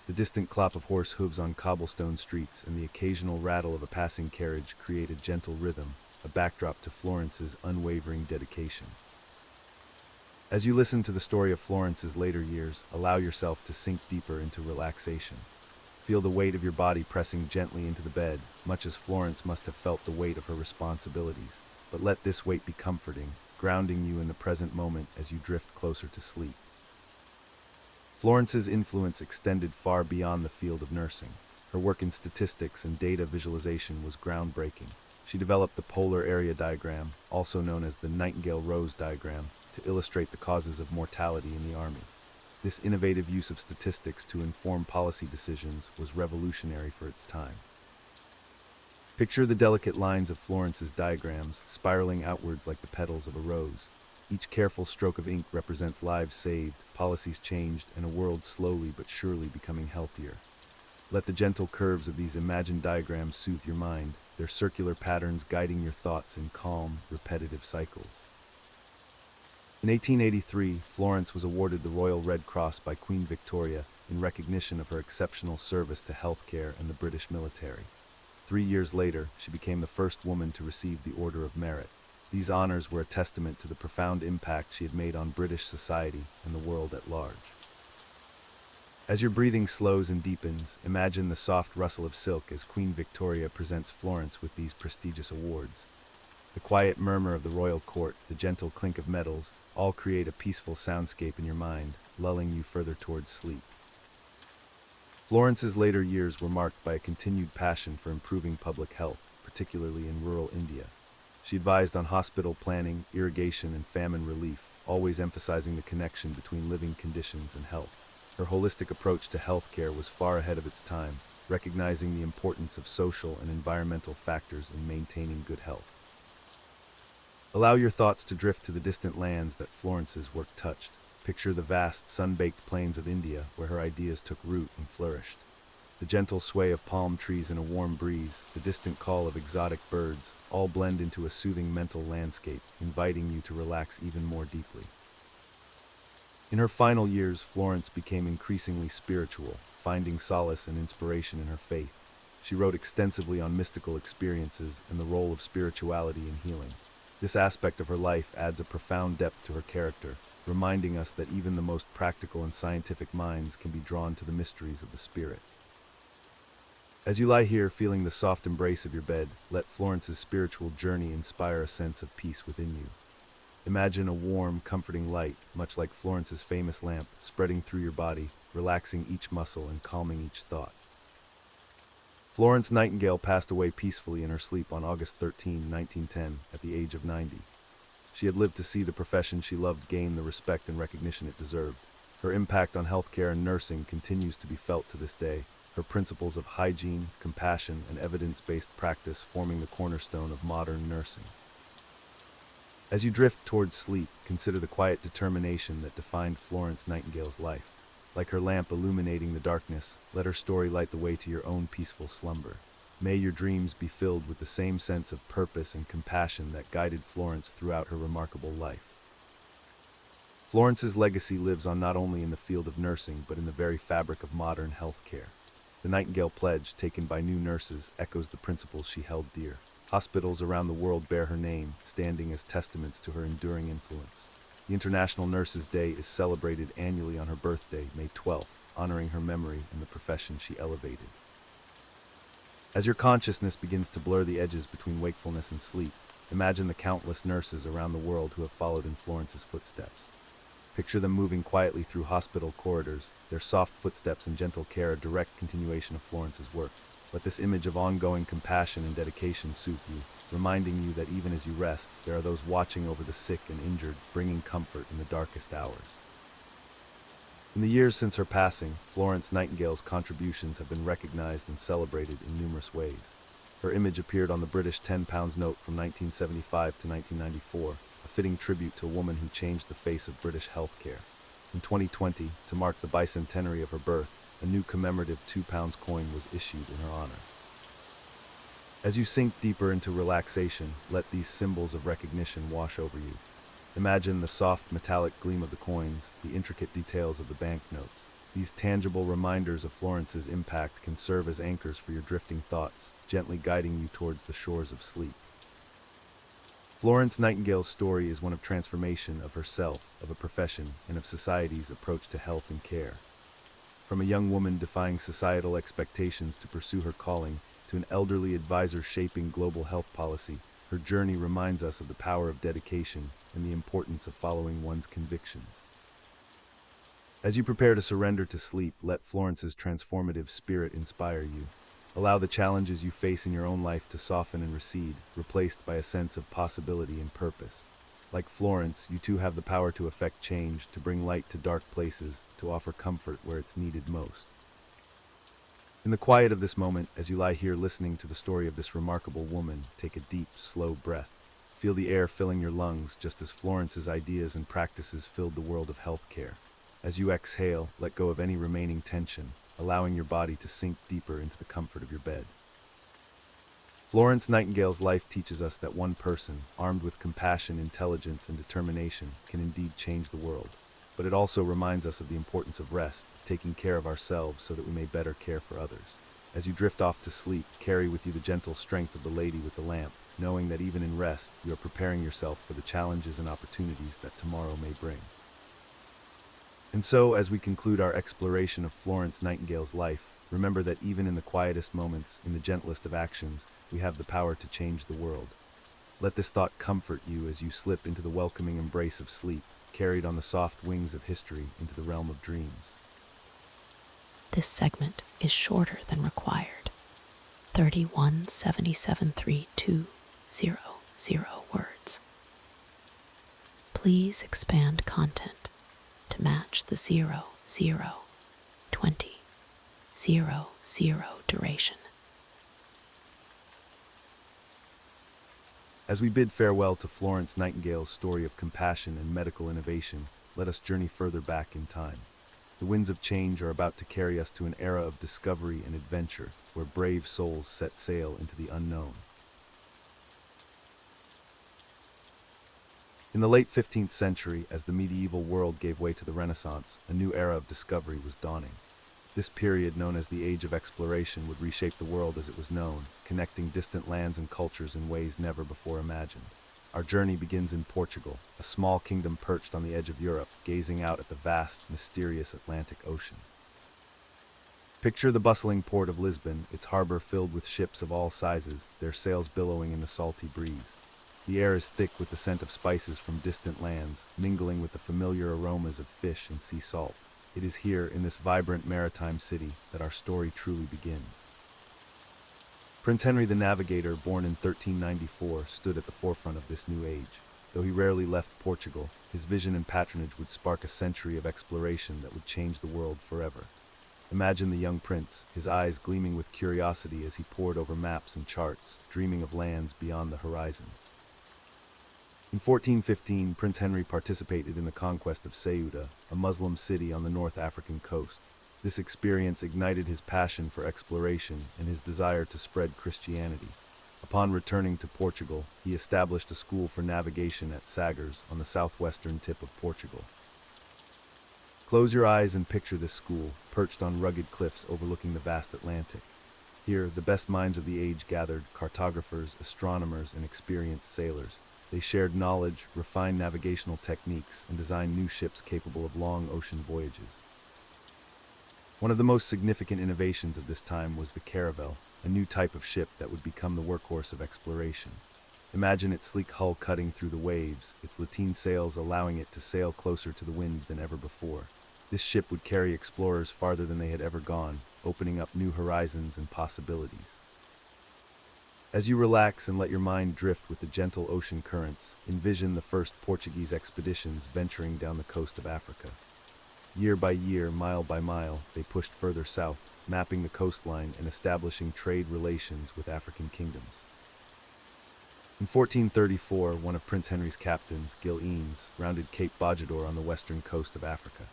A: The distant clop of horse hooves on cobblestone streets and the occasional rattle of a passing carriage create a gentle rhythm, a backdrop to Florence's unwavering dedication. As you listen to the story of Florence's later years, allow yourself to sink deeper into relaxation. Feel the weight of your body pressing gently into the bed, much as Florence must have felt the weight of her responsibilities. But let this weight be comforting, grounding you in the present moment as you drift closer to sleep. Florence's influence extended far beyond the field of nursing. Her work in statistics and data visualization was groundbreaking. She developed the polar area diagram, also known as the Nightingale-Rose diagram, to illustrate the causes of mortality in the Army. This innovative use of statistics to inform policy decisions was revolutionary for its time. Picture the delicate lines of Florence's diagrams, spiraling outwards like the petals of a rose. Each careful stroke of ink represents lives saved, policies changed, and a world slowly but surely becoming healthier. Let the gentle curves of these imagined diagrams soothe your mind, their circular patterns guiding your thoughts in calm, repetitive cycles. In 1883, Florence was awarded the Royal Red Cross by Queen Victoria in recognition of her exceptional service to healthcare and the British military. 3 years later, she became the first woman to receive the Order of Merit. These honors were a testament to the profound impact she had made on British society and the world at large. As your breathing slows and deepens, imagine the soft rustle of silk as Queen Victoria presents Florence with these prestigious awards. The quiet murmur of the royal court, the gentle clink of metals, all create a peaceful soundscape in your mind, lulling you further towards sleep. Florence's later years were marked by a continued passion for improving public health, particularly in rural India. She advised on hospital planning, irrigation, and famine relief, always emphasizing the connection between living conditions and health. Her holistic approach to healthcare was far ahead of its time, recognizing the importance of social and environmental factors in maintaining good health. Allow your thoughts to drift to the distant lands that Florence's work touched. Picture the vast, sun-baked plains of India where her ideas took root and flourished. The gentle sway of palm trees in a warm breeze, the distant call of exotic birds, all blend into a soothing mental landscape, inviting you to relax even more deeply. In her final years, Florence became increasingly spiritual, finding solace and inspiration in her faith. She wrote extensively on mystical experiences and the role of spirituality in healing. This aspect of her life adds a profound depth to her character, reminding us that even the most practical and scientific minds can be drawn to the mysteries of the spirit. As you lie here feeling the soft embrace of your bed, let Florence's spiritual journey inspire a sense of peace within you. Imagine a warm, comforting light, much like Florence's famous lamp, spreading through your body, relaxing each muscle and calming each thought. Florence Nightingale passed away peacefully in her sleep on August 13, 1910, at the age of 90. She had lived to see the profession she loved gain the respect and recognition it deserved. Her impact on healthcare and nursing continues to be felt to this day, her principles of hygiene, compassion, and evidence-based practice forming the cornerstone of modern nursing. As you drift towards sleep, consider the quiet determination that defined Florence Nightingale's life. Like her lamp illuminating the darkness, let her story light the way to your own peaceful slumber. May your dreams be filled with the same sense of purpose and compassion that guided Florence throughout her remarkable life. Florence's legacy lives on not only in the field of nursing, but in the very fabric of modern healthcare. The Nightingale Pledge, taken by new nurses, echoes the principles she held dear. Hospitals around the world bear her name, standing as testaments to her enduring influence. The International Nurses' Day is celebrated annually on her birthday, May 12th, honoring her memory and the profession she elevated. As your consciousness begins to blur the edges between wakefulness and sleep, imagine the countless nurses around the world who have followed in Florence's footsteps. Picture them moving quietly through hospital corridors, their soft footsteps and gentle care a direct continuation of Florence's work. Let this image of ongoing compassion and dedication soothe you, reminding you that even as you rest, there are those watching over the sick and injured, bringing comfort in the darkest hours. In the years since her passing, Florence Nightingale's contributions have been recognized and celebrated in numerous ways. Her image appeared on the British £10 note from 1975 to 1994, a fitting tribute to a woman who changed the face of British healthcare. In 2020, to mark the bicentenary of her birth, a new commemorative £2 coin was issued in her honor. As you sink deeper into relaxation, let these symbols of recognition wash over you. Imagine the soft metallic gleam of the coins, the intricate details of the banknotes. These tangible reminders of Florence's impact can serve as anchors for your drifting thoughts, gently guiding you towards the shores of sleep. Florence Nightingale's story is one of transformation of herself, of a profession, and of society's approach to health and care. From a young woman defying societal expectations to pursue her calling, to an elderly advisor shaping global health policy, her journey reminds us of the power of dedication and the importance of following one's convictions. As you prepare to surrender to sleep, let Florence's transformative spirit inspire you. Allow the challenges you face in your own life to soften and recede, replaced by a sense of possibility and purpose. Like Florence, you too have the power to effect change, to bring light to dark places, to offer comfort where it's needed most. In the quiet of this moment, as you lie here listening to the story of this remarkable woman, take a deep, slow breath. Feel the air filling your lungs, just as Florence's ideas and practices filled the world of healthcare. As you exhale, let go of any remaining tension, allowing your body to sink deeper into the comfort of your bed. Florence Nightingale's life teaches us that one person, armed with compassion, intelligence, and determination, can indeed change the world. But it also reminds us of the importance of rest, taking care of ourselves so that we may better care for others. As you drift off to sleep, carry with you the gentle strength of the lady with the lamp, knowing that even in rest, you are preparing yourself for the challenges and opportunities that tomorrow may bring. And so, as we conclude our exploration of Florence Nightingale's life, remember that even in the quietest moments, in the gentlest of actions, we have the power to change the world. Let this thought comfort you as you slip into the welcoming embrace of sleep, carried on the soft wings of history into the realm of dreams.
B: This segment is shorter than required. 31773200 words. Please expand content to match the 002000 duration.
A: As we bid farewell to Florence Nightingale's story of compassion and medical innovation, let us journey further back in time. The winds of change are about to carry us to an era of discovery and adventure, where brave souls set sail into the unknown. In the late 15th century, as the medieval world gave way to the Renaissance, a new era of discovery was dawning. This period, known as the Age of Exploration, would reshape the world as it was known, connecting distant lands and cultures in ways never before imagined. Our journey begins in Portugal, a small kingdom perched on the edge of Europe, gazing out at the vast, mysterious Atlantic Ocean. Picture the bustling port of Lisbon, its harbor filled with ships of all sizes, their sails billowing in the salty breeze. The air is thick with the scent of spices from distant lands, mingling with the familiar aromas of fish and sea salt. It is here, in this vibrant maritime city, that our story truly begins. Prince Henry the Navigator, born in 1394, stood at the forefront of this new age. Though he rarely left Portugal, his vision and patronage would spark a century of exploration that would change the world forever. Imagine the young prince, his eyes gleaming with curiosity as he pored over maps and charts, dreaming of lands beyond the horizon. In 1415, Prince Henry participated in the conquest of Ceuta, a Muslim city on the North African coast. This experience ignited his passion for exploration and his desire to spread Christianity. Upon returning to Portugal, he established a school for navigation at Sagres, on the southwestern tip of Portugal. Close your eyes and picture this school, perched on rugged cliffs overlooking the vast Atlantic. Here, the best minds of the age gathered: cartographers, astronomers, and experienced sailors. They shared knowledge, refined navigational techniques, and designed new ships capable of long ocean voyages. One of the most significant innovations of this time was the caravel, a new type of ship that would become the workhorse of exploration. Imagine its sleek hull cutting through the waves, its lateen sails allowing it to sail closer to the wind than ever before. This ship would carry explorers farther than they had ever gone, opening up new horizons and possibilities. As you relax and let your mind drift with the gentle ocean currents, envision the first Portuguese expeditions venturing down the coast of Africa. Year by year, mile by mile, they pushed further south, mapping the coastline and establishing trade relations with African kingdoms. In 1434, one of Prince Henry's captains, Gil Eanes, rounded Cape Bojador on the western coast of Africa.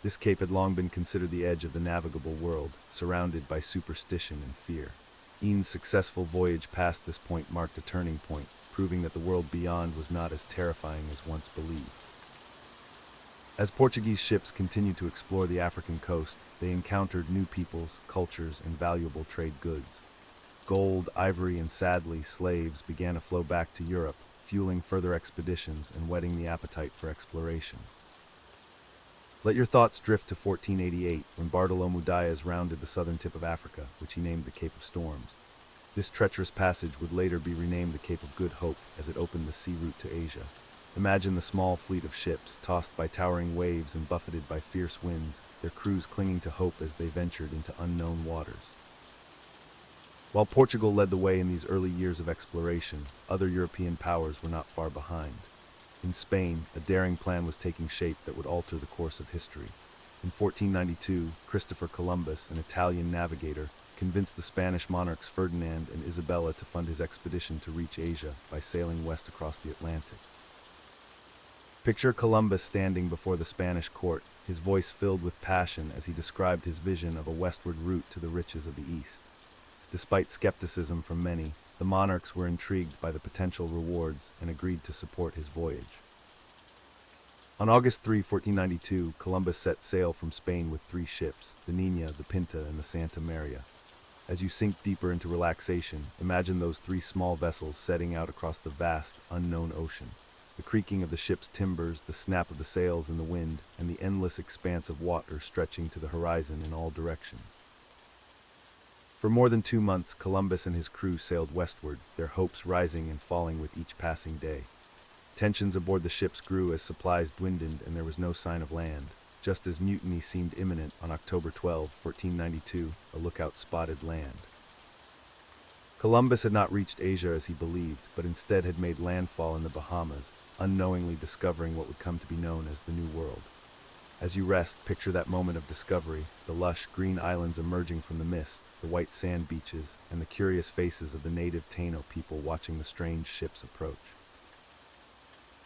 A: This cape had long been considered the edge of the navigable world, surrounded by superstition and fear. Eanes' successful voyage past this point marked a turning point, proving that the world beyond was not as terrifying as once believed. As Portuguese ships continued to explore the African coast, they encountered new peoples, cultures, and valuable trade goods. Gold, ivory, and sadly, slaves began to flow back to Europe, fueling further expeditions and whetting the appetite for exploration. Let your thoughts drift to 1488, when Bartolomé Dias rounded the southern tip of Africa, which he named the Cape of Storms. This treacherous passage would later be renamed the Cape of Good Hope, as it opened the sea route to Asia. Imagine the small fleet of ships, tossed by towering waves and buffeted by fierce winds, their crews clinging to hope as they ventured into unknown waters. While Portugal led the way in these early years of exploration, other European powers were not far behind. In Spain, a daring plan was taking shape that would alter the course of history. In 1492, Christopher Columbus, an Italian navigator, convinced the Spanish monarchs Ferdinand and Isabella to fund his expedition to reach Asia by sailing west across the Atlantic. Picture Columbus standing before the Spanish court, his voice filled with passion as he described his vision of a westward route to the riches of the East. Despite skepticism from many, the monarchs were intrigued by the potential rewards and agreed to support his voyage. On August 3, 1492, Columbus set sail from Spain with 3 ships, the Niña, the Pinta, and the Santa Maria. As you sink deeper into relaxation, imagine those 3 small vessels setting out across the vast, unknown ocean. The creaking of the ship's timbers, the snap of the sails in the wind, and the endless expanse of water stretching to the horizon in all directions. For more than 2 months, Columbus and his crew sailed westward, their hopes rising and falling with each passing day. Tensions aboard the ships grew as supplies dwindled and there was no sign of land. Just as mutiny seemed imminent on October 12, 1492, a lookout spotted land. Columbus had not reached Asia as he believed, but instead had made landfall in the Bahamas, unknowingly discovering what would come to be known as the New World. As you rest, picture that moment of discovery, the lush green islands emerging from the mist, the white sand beaches, and the curious faces of the native Taino people watching the strange ships approach.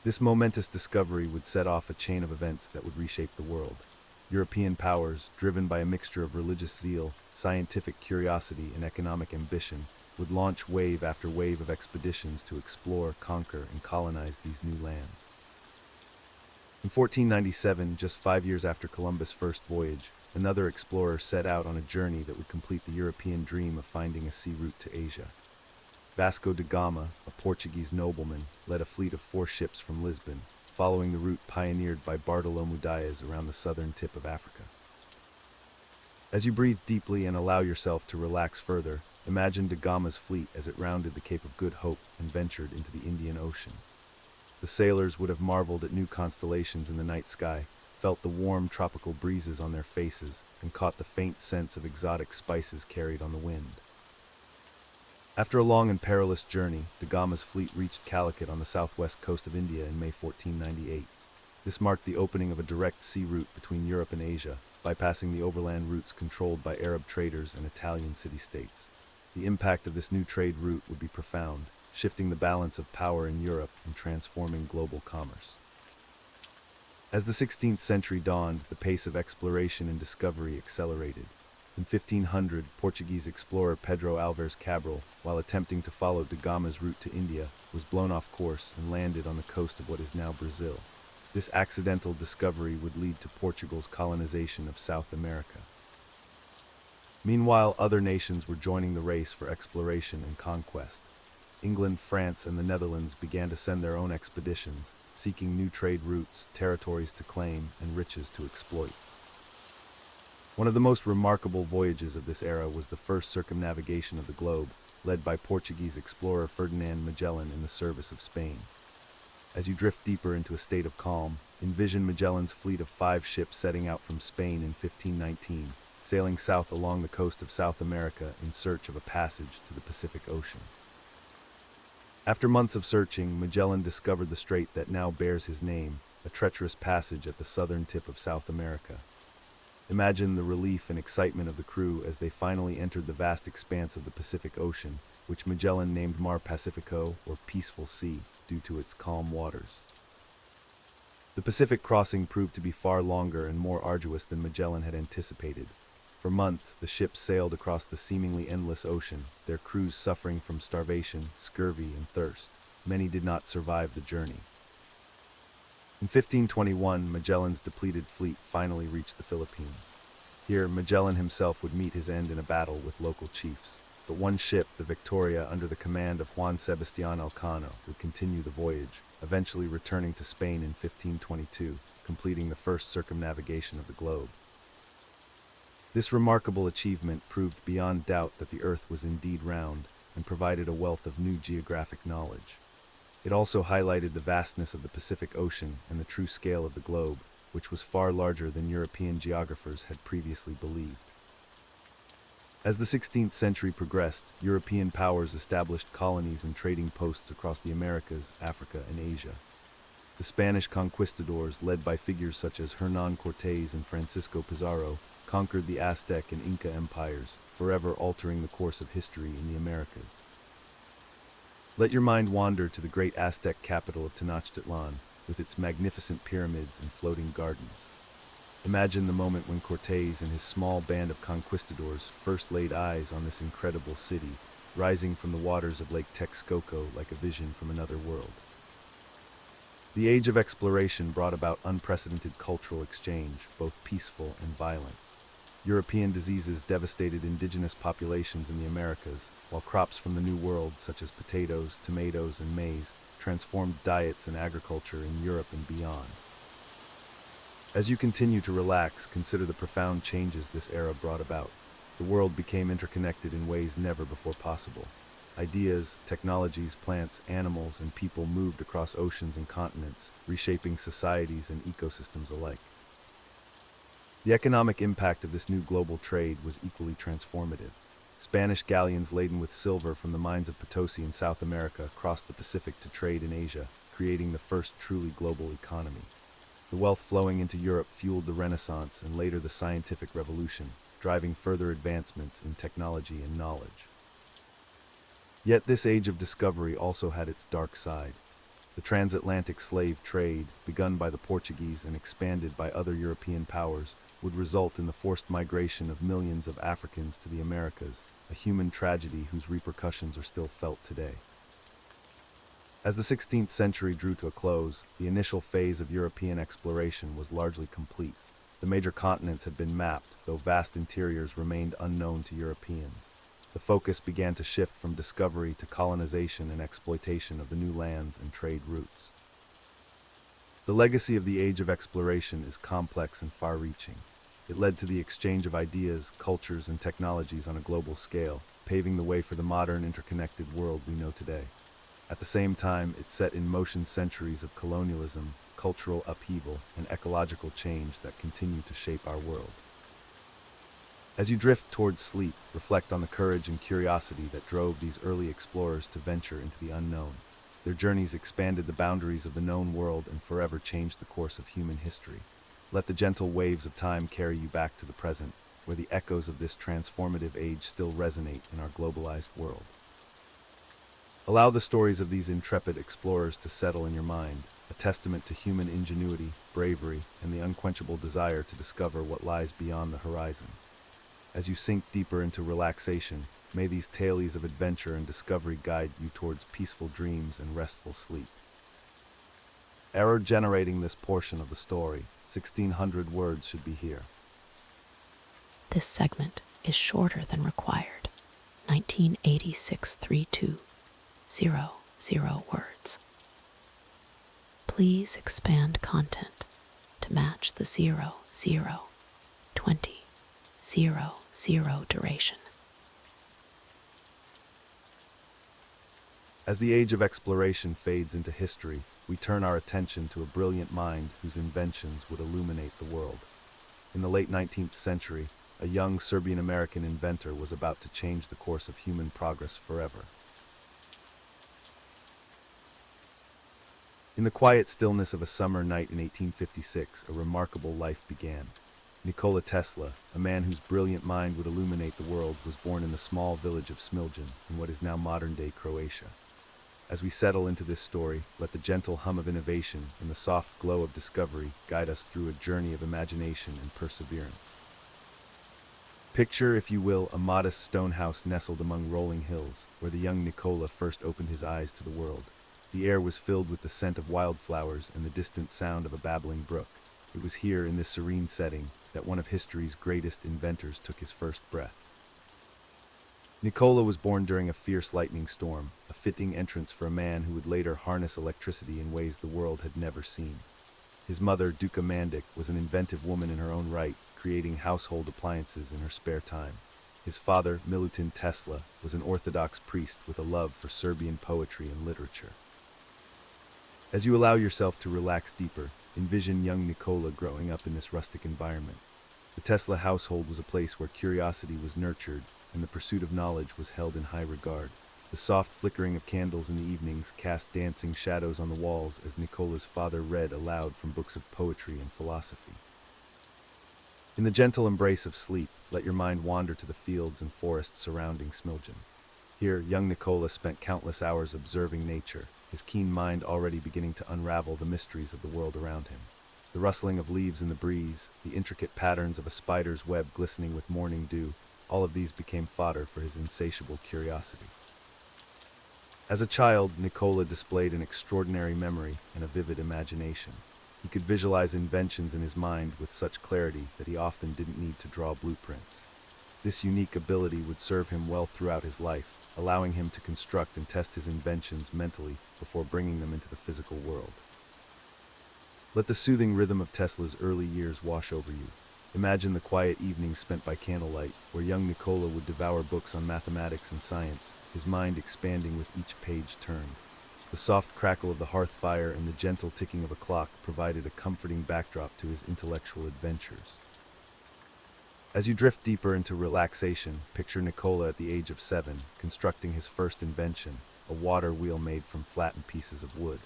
A: This momentous discovery would set off a chain of events that would reshape the world. European powers, driven by a mixture of religious zeal, scientific curiosity, and economic ambition, would launch wave after wave of expeditions to explore, conquer, and colonize these new lands. In 1497, just 5 years after Columbus' first voyage, another explorer set out on a journey that would complete the European dream of finding a sea route to Asia. Vasco da Gama, a Portuguese nobleman, led a fleet of 4 ships from Lisbon, following the route pioneered by Bartolomé Dias around the southern tip of Africa. As you breathe deeply and allow yourself to relax further, imagine da Gama's fleet as it rounded the Cape of Good Hope and ventured into the Indian Ocean. The sailors would have marveled at new constellations in the night sky, felt the warm tropical breezes on their faces, and caught the faint scents of exotic spices carried on the wind. After a long and perilous journey, da Gama's fleet reached Calicut on the southwest coast of India in May 1498. This marked the opening of a direct sea route between Europe and Asia, bypassing the overland routes controlled by Arab traders and Italian city-states. The impact of this new trade route would be profound, shifting the balance of power in Europe and transforming global commerce. As the 16th century dawned, the pace of exploration and discovery accelerated. In 1500, Portuguese explorer Pedro Álvares Cabral, while attempting to follow da Gama's route to India, was blown off course and landed on the coast of what is now Brazil. This accidental discovery would lead to Portugal's colonization of South America. Meanwhile, other nations were joining the race for exploration and conquest. England, France, and the Netherlands began to send their own expeditions, seeking new trade routes, territories to claim, and riches to exploit. One of the most remarkable voyages of this era was the first circumnavigation of the globe, led by Portuguese explorer Ferdinand Magellan in the service of Spain. As you drift deeper into a state of calm, envision Magellan's fleet of 5 ships setting out from Spain in 1519, sailing south along the coast of South America in search of a passage to the Pacific Ocean. After months of searching, Magellan discovered the strait that now bears his name, a treacherous passage at the southern tip of South America. Imagine the relief and excitement of the crew as they finally entered the vast expanse of the Pacific Ocean, which Magellan named Mar Pacifico, or Peaceful Sea, due to its calm waters. The Pacific crossing proved to be far longer and more arduous than Magellan had anticipated. For months, the ships sailed across the seemingly endless ocean, their crews suffering from starvation, scurvy, and thirst. Many did not survive the journey. In 1521, Magellan's depleted fleet finally reached the Philippines. Here, Magellan himself would meet his end in a battle with local chiefs. But one ship, the Victoria, under the command of Juan Sebastián Elcano, would continue the voyage, eventually returning to Spain in 1522, completing the first circumnavigation of the globe. This remarkable achievement proved beyond doubt that the Earth was indeed round and provided a wealth of new geographic knowledge. It also highlighted the vastness of the Pacific Ocean and the true scale of the globe, which was far larger than European geographers had previously believed. As the 16th century progressed, European powers established colonies and trading posts across the Americas, Africa, and Asia. The Spanish conquistadors, led by figures such as Hernán Cortés and Francisco Pizarro, conquered the Aztec and Inca empires, forever altering the course of history in the Americas. Let your mind wander to the great Aztec capital of Tenochtitlan, with its magnificent pyramids and floating gardens. Imagine the moment when Cortés and his small band of conquistadors first laid eyes on this incredible city, rising from the waters of Lake Texcoco like a vision from another world. The age of exploration brought about unprecedented cultural exchange, both peaceful and violent. European diseases devastated indigenous populations in the Americas, while crops from the New World, such as potatoes, tomatoes, and maize, transformed diets and agriculture in Europe and beyond. As you continue to relax, consider the profound changes this era brought about. The world became interconnected in ways never before possible. Ideas, technologies, plants, animals, and people moved across oceans and continents, reshaping societies and ecosystems alike. The economic impact of this new global trade was equally transformative. Spanish galleons laden with silver from the mines of Potosi in South America crossed the Pacific to trade in Asia, creating the first truly global economy. The wealth flowing into Europe fueled the Renaissance and later the scientific revolution, driving further advancements in technology and knowledge. Yet this age of discovery also had its dark side. The transatlantic slave trade, begun by the Portuguese and expanded by other European powers, would result in the forced migration of millions of Africans to the Americas, a human tragedy whose repercussions are still felt today. As the 16th century drew to a close, the initial phase of European exploration was largely complete. The major continents had been mapped, though vast interiors remained unknown to Europeans. The focus began to shift from discovery to colonization and exploitation of the new lands and trade routes. The legacy of the age of exploration is complex and far-reaching. It led to the exchange of ideas, cultures, and technologies on a global scale, paving the way for the modern, interconnected world we know today. At the same time, it set in motion centuries of colonialism, cultural upheaval, and ecological change that continue to shape our world. As you drift towards sleep, reflect on the courage and curiosity that drove these early explorers to venture into the unknown. Their journeys expanded the boundaries of the known world and forever changed the course of human history. Let the gentle waves of time carry you back to the present, where the echoes of this transformative age still resonate in our globalized world. Allow the stories of these intrepid explorers to settle in your mind, a testament to human ingenuity, bravery, and the unquenchable desire to discover what lies beyond the horizon. As you sink deeper into relaxation, may these tales of adventure and discovery guide you towards peaceful dreams and restful sleep. Error generating this portion of the story, 1600 words should be here.
B: This segment is shorter than required, 1986-3200 words. Please expand content to match the 0020 duration.
A: As the age of exploration fades into history, we turn our attention to a brilliant mind whose inventions would illuminate the world. In the late 19th century, a young Serbian-American inventor was about to change the course of human progress forever. In the quiet stillness of a summer night in 1856, a remarkable life began. Nikola Tesla, a man whose brilliant mind would illuminate the world, was born in the small village of Smiljan, in what is now modern-day Croatia. As we settle into this story, let the gentle hum of innovation and the soft glow of discovery guide us through a journey of imagination and perseverance. Picture, if you will, a modest stone house nestled among rolling hills, where the young Nikola first opened his eyes to the world. The air was filled with the scent of wildflowers and the distant sound of a babbling brook. It was here, in this serene setting, that one of history's greatest inventors took his first breath. Nikola was born during a fierce lightning storm, a fitting entrance for a man who would later harness electricity in ways the world had never seen. His mother, Duka Mandic, was an inventive woman in her own right, creating household appliances in her spare time. His father, Milutin Tesla, was an Orthodox priest with a love for Serbian poetry and literature. As you allow yourself to relax deeper, envision young Nikola growing up in this rustic environment. The Tesla household was a place where curiosity was nurtured and the pursuit of knowledge was held in high regard. The soft flickering of candles in the evenings cast dancing shadows on the walls as Nikola's father read aloud from books of poetry and philosophy. In the gentle embrace of sleep, let your mind wander to the fields and forests surrounding Smiljan. Here, young Nikola spent countless hours observing nature, his keen mind already beginning to unravel the mysteries of the world around him. The rustling of leaves in the breeze, the intricate patterns of a spider's web glistening with morning dew, all of these became fodder for his insatiable curiosity. As a child, Nikola displayed an extraordinary memory and a vivid imagination. He could visualize inventions in his mind with such clarity that he often didn't need to draw blueprints. This unique ability would serve him well throughout his life, allowing him to construct and test his inventions mentally before bringing them into the physical world. Let the soothing rhythm of Tesla's early years wash over you. Imagine the quiet evenings spent by candlelight, where young Nikola would devour books on mathematics and science, his mind expanding with each page turned. The soft crackle of the hearth fire and the gentle ticking of a clock provided a comforting backdrop to his intellectual adventures. As you drift deeper into relaxation, picture Nikola at the age of 7, constructing his first invention, a water wheel made from flattened pieces of wood.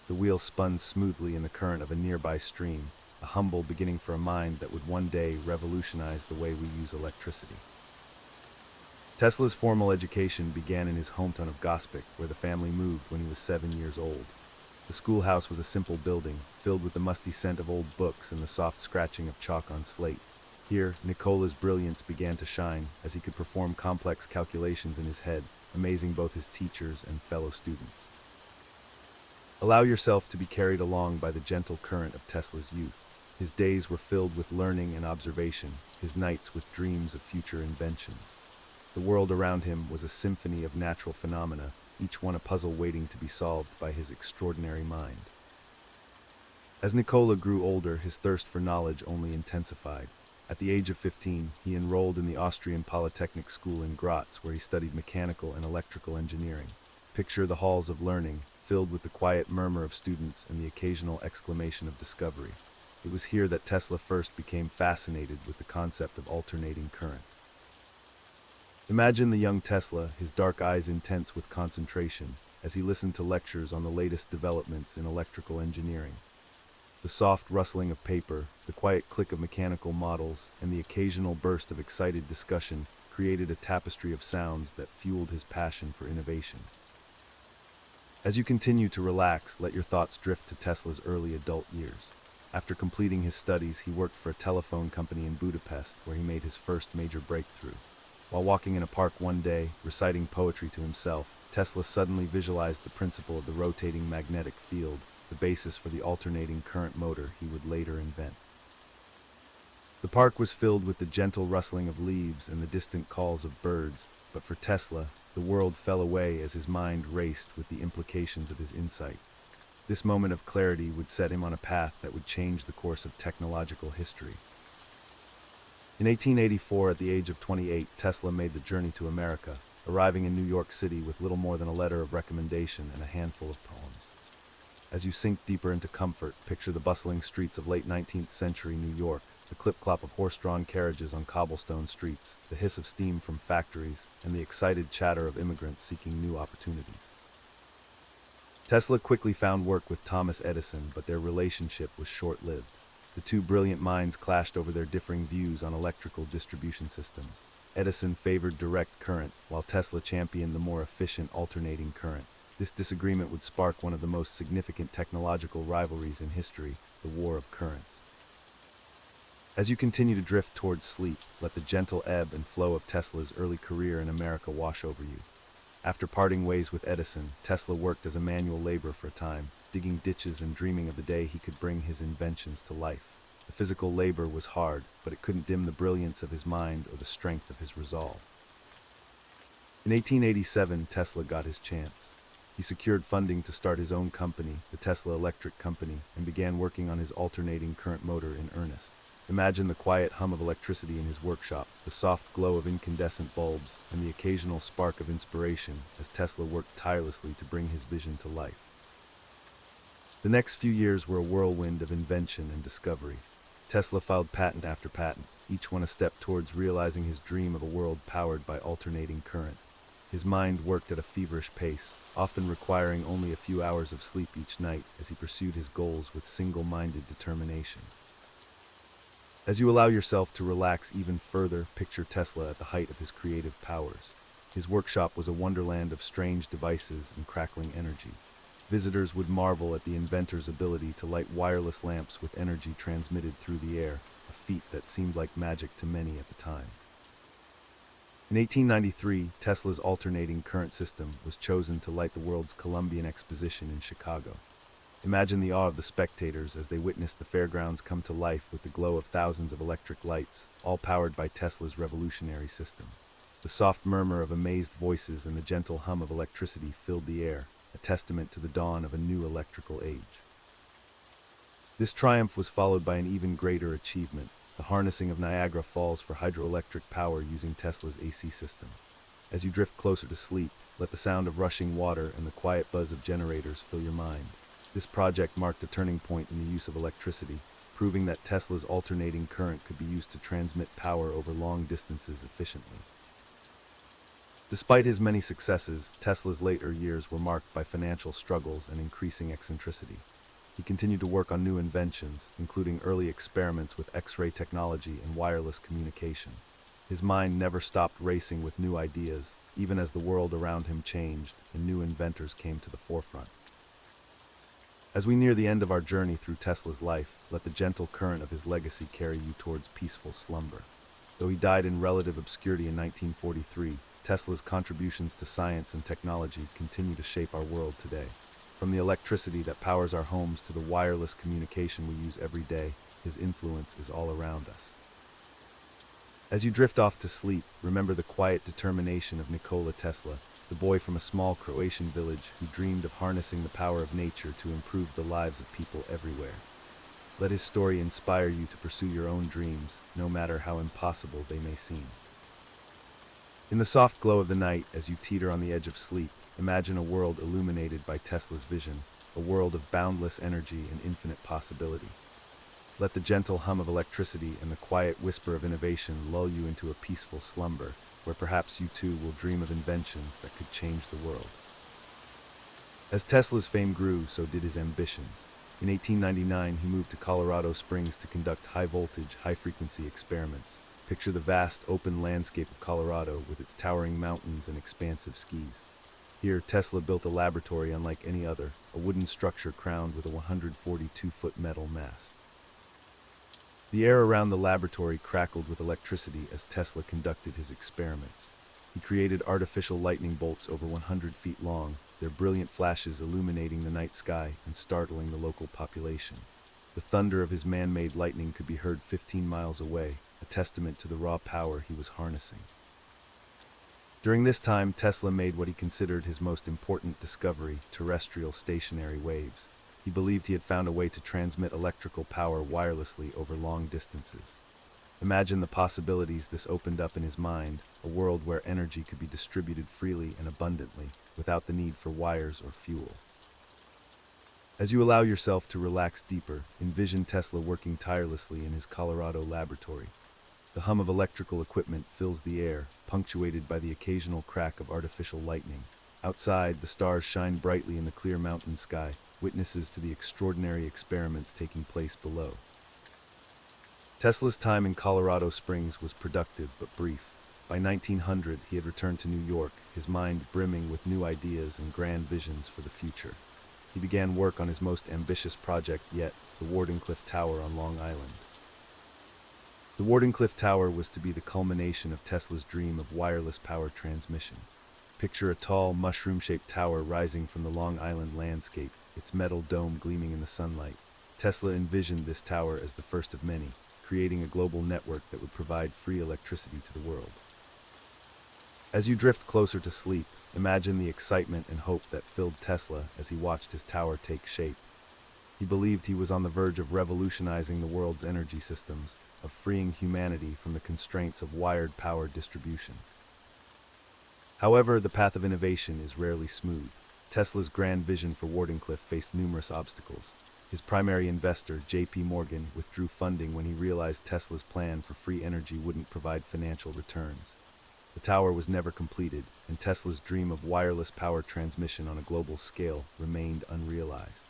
A: The wheel spun smoothly in the current of a nearby stream, a humble beginning for a mind that would one day revolutionize the way we use electricity. Tesla's formal education began in his hometown of Gospic, where the family moved when he was 7 years old. The schoolhouse was a simple building, filled with the musty scent of old books and the soft scratching of chalk on slate. Here, Nikola's brilliance began to shine, as he could perform complex calculations in his head, amazing both his teachers and fellow students. Allow yourself to be carried along by the gentle current of Tesla's youth. His days were filled with learning and observation, his nights with dreams of future inventions. The world around him was a symphony of natural phenomena, each one a puzzle waiting to be solved by his extraordinary mind. As Nikola grew older, his thirst for knowledge only intensified. At the age of 15, he enrolled in the Austrian Polytechnic School in Graz, where he studied mechanical and electrical engineering. Picture the halls of learning, filled with the quiet murmur of students and the occasional exclamation of discovery. It was here that Tesla first became fascinated with the concept of alternating current. Imagine the young Tesla, his dark eyes intense with concentration, as he listened to lectures on the latest developments in electrical engineering. The soft rustling of paper, the quiet click of mechanical models, and the occasional burst of excited discussion created a tapestry of sounds that fueled his passion for innovation. As you continue to relax, let your thoughts drift to Tesla's early adult years. After completing his studies, he worked for a telephone company in Budapest, where he made his first major breakthrough. While walking in a park one day, reciting poetry to himself, Tesla suddenly visualized the principle of the rotating magnetic field, the basis for the alternating current motor he would later invent. The park was filled with the gentle rustling of leaves and the distant calls of birds, but for Tesla, the world fell away as his mind raced with the implications of his insight. This moment of clarity would set him on a path that would change the course of technological history. In 1884, at the age of 28, Tesla made the journey to America, arriving in New York City with little more than a letter of recommendation and a handful of poems. As you sink deeper into comfort, picture the bustling streets of late 19th century New York, the clip-clop of horse-drawn carriages on cobblestone streets, the hiss of steam from factories, and the excited chatter of immigrants seeking new opportunities. Tesla quickly found work with Thomas Edison, but their relationship was short-lived. The two brilliant minds clashed over their differing views on electrical distribution systems. Edison favored direct current, while Tesla championed the more efficient alternating current. This disagreement would spark one of the most significant technological rivalries in history, the War of Currents. As you continue to drift towards sleep, let the gentle ebb and flow of Tesla's early career in America wash over you. After parting ways with Edison, Tesla worked as a manual laborer for a time, digging ditches and dreaming of the day he could bring his inventions to life. The physical labor was hard, but it couldn't dim the brilliance of his mind or the strength of his resolve. In 1887, Tesla got his chance. He secured funding to start his own company, the Tesla Electric Company, and began working on his alternating current motor in earnest. Imagine the quiet hum of electricity in his workshop, the soft glow of incandescent bulbs, and the occasional spark of inspiration as Tesla worked tirelessly to bring his vision to life. The next few years were a whirlwind of invention and discovery. Tesla filed patent after patent, each one a step towards realizing his dream of a world powered by alternating current. His mind worked at a feverish pace, often requiring only a few hours of sleep each night as he pursued his goals with single-minded determination. As you allow yourself to relax even further, picture Tesla at the height of his creative powers. His workshop was a wonderland of strange devices and crackling energy. Visitors would marvel at the inventor's ability to light wireless lamps with energy transmitted through the air, a feat that seemed like magic to many at the time. In 1893, Tesla's alternating current system was chosen to light the world's Columbian Exposition in Chicago. Imagine the awe of the spectators as they witnessed the fairgrounds come to life with the glow of thousands of electric lights, all powered by Tesla's revolutionary system. The soft murmur of amazed voices and the gentle hum of electricity filled the air, a testament to the dawn of a new electrical age. This triumph was followed by an even greater achievement, the harnessing of Niagara Falls for hydroelectric power using Tesla's AC system. As you drift closer to sleep, let the sound of rushing water and the quiet buzz of generators fill your mind. This project marked a turning point in the use of electricity, proving that Tesla's alternating current could be used to transmit power over long distances efficiently. Despite his many successes, Tesla's later years were marked by financial struggles and increasing eccentricity. He continued to work on new inventions, including early experiments with X-ray technology and wireless communication. His mind never stopped racing with new ideas, even as the world around him changed and new inventors came to the forefront. As we near the end of our journey through Tesla's life, let the gentle current of his legacy carry you towards peaceful slumber. Though he died in relative obscurity in 1943, Tesla's contributions to science and technology continue to shape our world today. From the electricity that powers our homes to the wireless communication we use every day, his influence is all around us. As you drift off to sleep, remember the quiet determination of Nikola Tesla, the boy from a small Croatian village who dreamed of harnessing the power of nature to improve the lives of people everywhere. Let his story inspire you to pursue your own dreams, no matter how impossible they may seem. In the soft glow of the night, as you teeter on the edge of sleep, imagine a world illuminated by Tesla's vision, a world of boundless energy and infinite possibility. Let the gentle hum of electricity and the quiet whisper of innovation lull you into a peaceful slumber, where perhaps you too will dream of inventions that could change the world. As Tesla's fame grew, so did his ambitions. In 1899, he moved to Colorado Springs to conduct high-voltage, high-frequency experiments. Picture the vast, open landscape of Colorado with its towering mountains and expansive skis. Here, Tesla built a laboratory unlike any other, a wooden structure crowned with a 142-foot metal mast. The air around the laboratory crackled with electricity as Tesla conducted his experiments. He created artificial lightning bolts over 100 feet long, their brilliant flashes illuminating the night sky and startling the local population. The thunder of his man-made lightning could be heard 15 miles away, a testament to the raw power he was harnessing. During this time, Tesla made what he considered his most important discovery, terrestrial stationary waves. He believed he had found a way to transmit electrical power wirelessly over long distances. Imagine the possibilities this opened up in his mind, a world where energy could be distributed freely and abundantly, without the need for wires or fuel. As you allow yourself to relax deeper, envision Tesla working tirelessly in his Colorado laboratory. The hum of electrical equipment fills the air, punctuated by the occasional crack of artificial lightning. Outside, the stars shine brightly in the clear mountain sky, witnesses to the extraordinary experiments taking place below. Tesla's time in Colorado Springs was productive but brief. By 1900, he had returned to New York, his mind brimming with new ideas and grand visions for the future. He began work on his most ambitious project yet, the Wardenclyffe Tower on Long Island. The Wardenclyffe Tower was to be the culmination of Tesla's dream of wireless power transmission. Picture a tall, mushroom-shaped tower rising from the Long Island landscape, its metal dome gleaming in the sunlight. Tesla envisioned this tower as the first of many, creating a global network that would provide free electricity to the world. As you drift closer to sleep, imagine the excitement and hope that filled Tesla as he watched his tower take shape. He believed he was on the verge of revolutionizing the world's energy systems, of freeing humanity from the constraints of wired power distribution. However, the path of innovation is rarely smooth. Tesla's grand vision for Wardenclyffe faced numerous obstacles. His primary investor, J.P. Morgan, withdrew funding when he realized Tesla's plan for free energy wouldn't provide financial returns. The tower was never completed, and Tesla's dream of wireless power transmission on a global scale remained unrealized.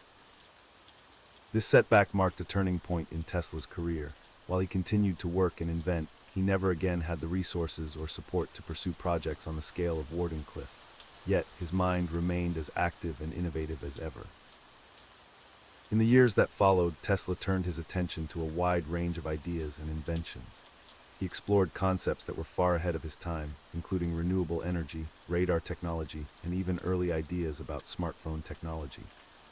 A: This setback marked a turning point in Tesla's career. While he continued to work and invent, he never again had the resources or support to pursue projects on the scale of Wardenclyffe. Yet, his mind remained as active and innovative as ever. In the years that followed, Tesla turned his attention to a wide range of ideas and inventions. He explored concepts that were far ahead of his time, including renewable energy, radar technology, and even early ideas about smartphone technology.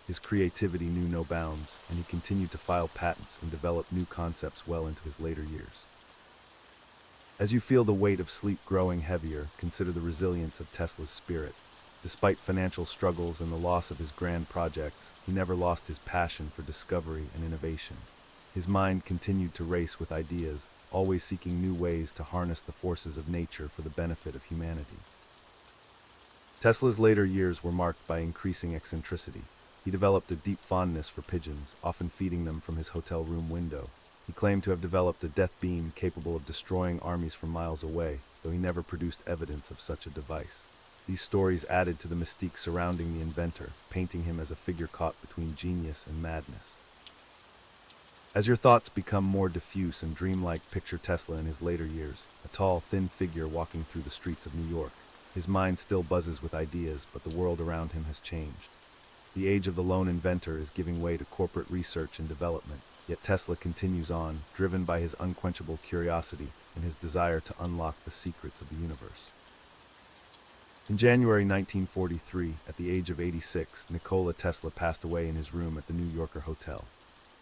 A: His creativity knew no bounds, and he continued to file patents and develop new concepts well into his later years. As you feel the weight of sleep growing heavier, consider the resilience of Tesla's spirit. Despite financial struggles and the loss of his grand projects, he never lost his passion for discovery and innovation. His mind continued to race with ideas, always seeking new ways to harness the forces of nature for the benefit of humanity. Tesla's later years were marked by increasing eccentricity. He developed a deep fondness for pigeons, often feeding them from his hotel room window. He claimed to have developed a death beam capable of destroying armies from miles away, though he never produced evidence of such a device. These stories added to the mystique surrounding the inventor, painting him as a figure caught between genius and madness. As your thoughts become more diffuse and dreamlike, picture Tesla in his later years, a tall, thin figure walking through the streets of New York. His mind still buzzes with ideas, but the world around him has changed. The age of the lone inventor is giving way to corporate research and development, yet Tesla continues on, driven by his unquenchable curiosity and his desire to unlock the secrets of the universe. In January 1943, at the age of 86, Nikola Tesla passed away in his room at the New Yorker Hotel.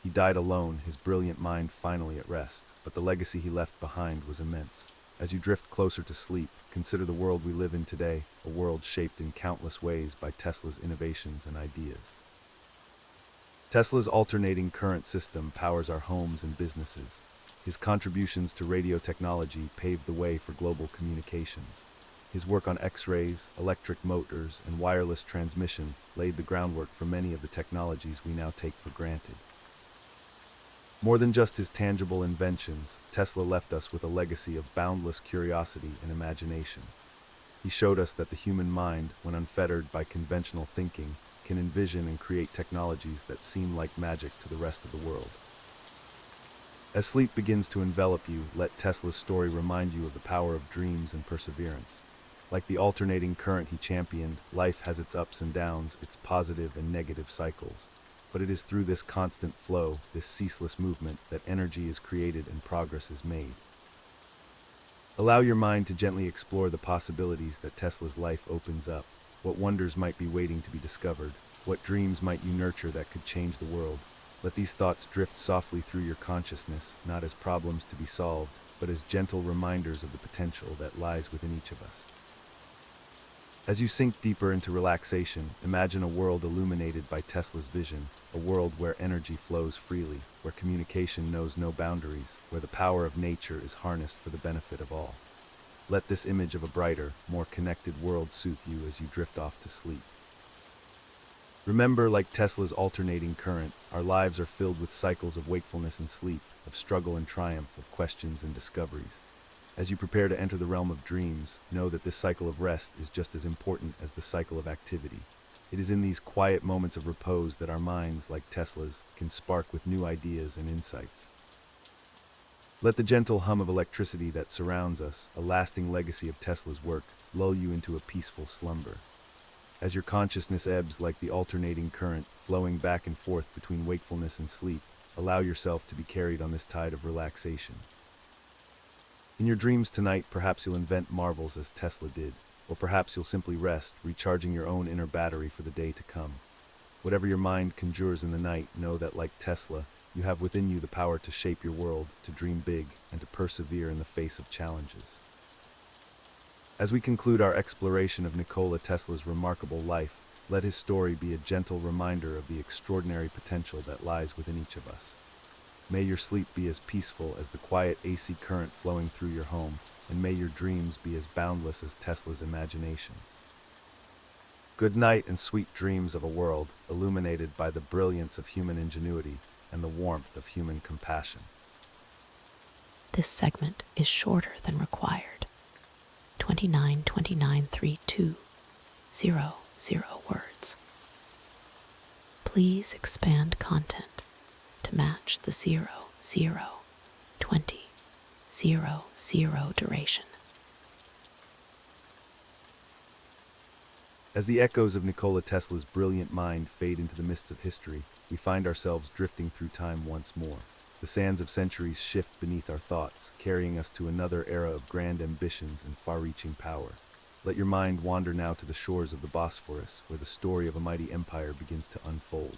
A: He died alone, his brilliant mind finally at rest, but the legacy he left behind was immense. As you drift closer to sleep, consider the world we live in today, a world shaped in countless ways by Tesla's innovations and ideas. Tesla's alternating current system powers our homes and businesses. His contributions to radio technology paved the way for global communications. His work on X-rays, electric motors, and wireless transmission laid the groundwork for many of the technologies we now take for granted. More than just his tangible inventions, Tesla left us with a legacy of boundless curiosity and imagination. He showed us that the human mind, when unfettered by conventional thinking, can envision and create technologies that seem like magic to the rest of the world. As sleep begins to envelop you, let Tesla's story remind you of the power of dreams and perseverance. Like the alternating current he championed, life has its ups and downs, its positive and negative cycles. But it is through this constant flow, this ceaseless movement, that energy is created and progress is made. Allow your mind to gently explore the possibilities that Tesla's life opens up. What wonders might be waiting to be discovered? What dreams might you nurture that could change the world? Let these thoughts drift softly through your consciousness, not as problems to be solved, but as gentle reminders of the potential that lies within each of us. As you sink deeper into relaxation, imagine a world illuminated by Tesla's vision, a world where energy flows freely, where communication knows no boundaries, where the power of nature is harnessed for the benefit of all. Let this image of a brighter, more connected world soothe you as you drift off to sleep. Remember, like Tesla's alternating current, our lives are filled with cycles of wakefulness and sleep, of struggle and triumph, of questions and discoveries. As you prepare to enter the realm of dreams, know that this cycle of rest is just as important as the cycle of activity. It is in these quiet moments of repose that our minds, like Tesla's, can spark with new ideas and insights. Let the gentle hum of electricity that surrounds us, a lasting legacy of Tesla's work, lull you into a peaceful slumber. As your consciousness ebbs like the alternating current, flowing back and forth between wakefulness and sleep, allow yourself to be carried on this tide of relaxation. In your dreams tonight, perhaps you'll invent marvels as Tesla did, or perhaps you'll simply rest, recharging your own inner battery for the day to come. Whatever your mind conjures in the night, know that, like Tesla, you have within you the power to shape your world, to dream big, and to persevere in the face of challenges. As we conclude our exploration of Nikola Tesla's remarkable life, let his story be a gentle reminder of the extraordinary potential that lies within each of us. May your sleep be as peaceful as the quiet AC current flowing through your home, and may your dreams be as boundless as Tesla's imagination. Good night and sweet dreams of a world illuminated by the brilliance of human ingenuity and the warmth of human compassion.
B: This segment is shorter than required. 29293200 words. Please expand content to match the 002000 duration.
A: As the echoes of Nikola Tesla's brilliant mind fade into the mists of history, we find ourselves drifting through time once more. The sands of centuries shift beneath our thoughts, carrying us to another era of grand ambitions and far-reaching power. Let your mind wander now to the shores of the Bosphorus, where the story of a mighty empire begins to unfold.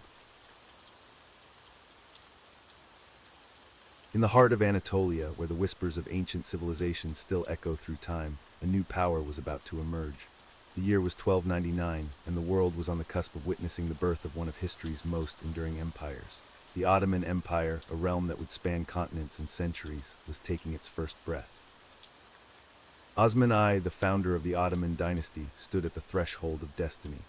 A: In the heart of Anatolia, where the whispers of ancient civilizations still echo through time, a new power was about to emerge. The year was 1299, and the world was on the cusp of witnessing the birth of one of history's most enduring empires. The Ottoman Empire, a realm that would span continents and centuries, was taking its first breath. Osman I, the founder of the Ottoman dynasty, stood at the threshold of destiny.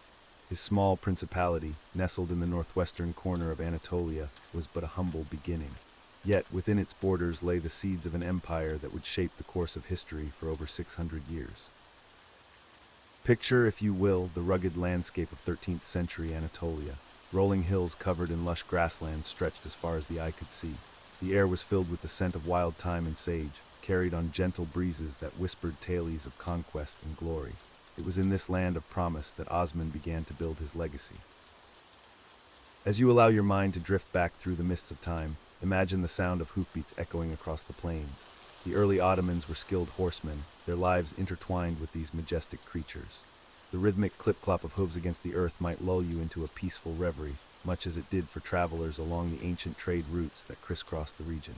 A: His small principality, nestled in the northwestern corner of Anatolia, was but a humble beginning. Yet within its borders lay the seeds of an empire that would shape the course of history for over 600 years. Picture, if you will, the rugged landscape of 13th century Anatolia. Rolling hills covered in lush grasslands stretched as far as the eye could see. The air was filled with the scent of wild thyme and sage, carried on gentle breezes that whispered tales of conquest and glory. It was in this land of promise that Osman began to build his legacy. As you allow your mind to drift back through the mists of time, imagine the sound of hoofbeats echoing across the plains. The early Ottomans were skilled horsemen, their lives intertwined with these majestic creatures. The rhythmic clip-clop of hooves against the earth might lull you into a peaceful reverie, much as it did for travelers along the ancient trade routes that crisscrossed the region.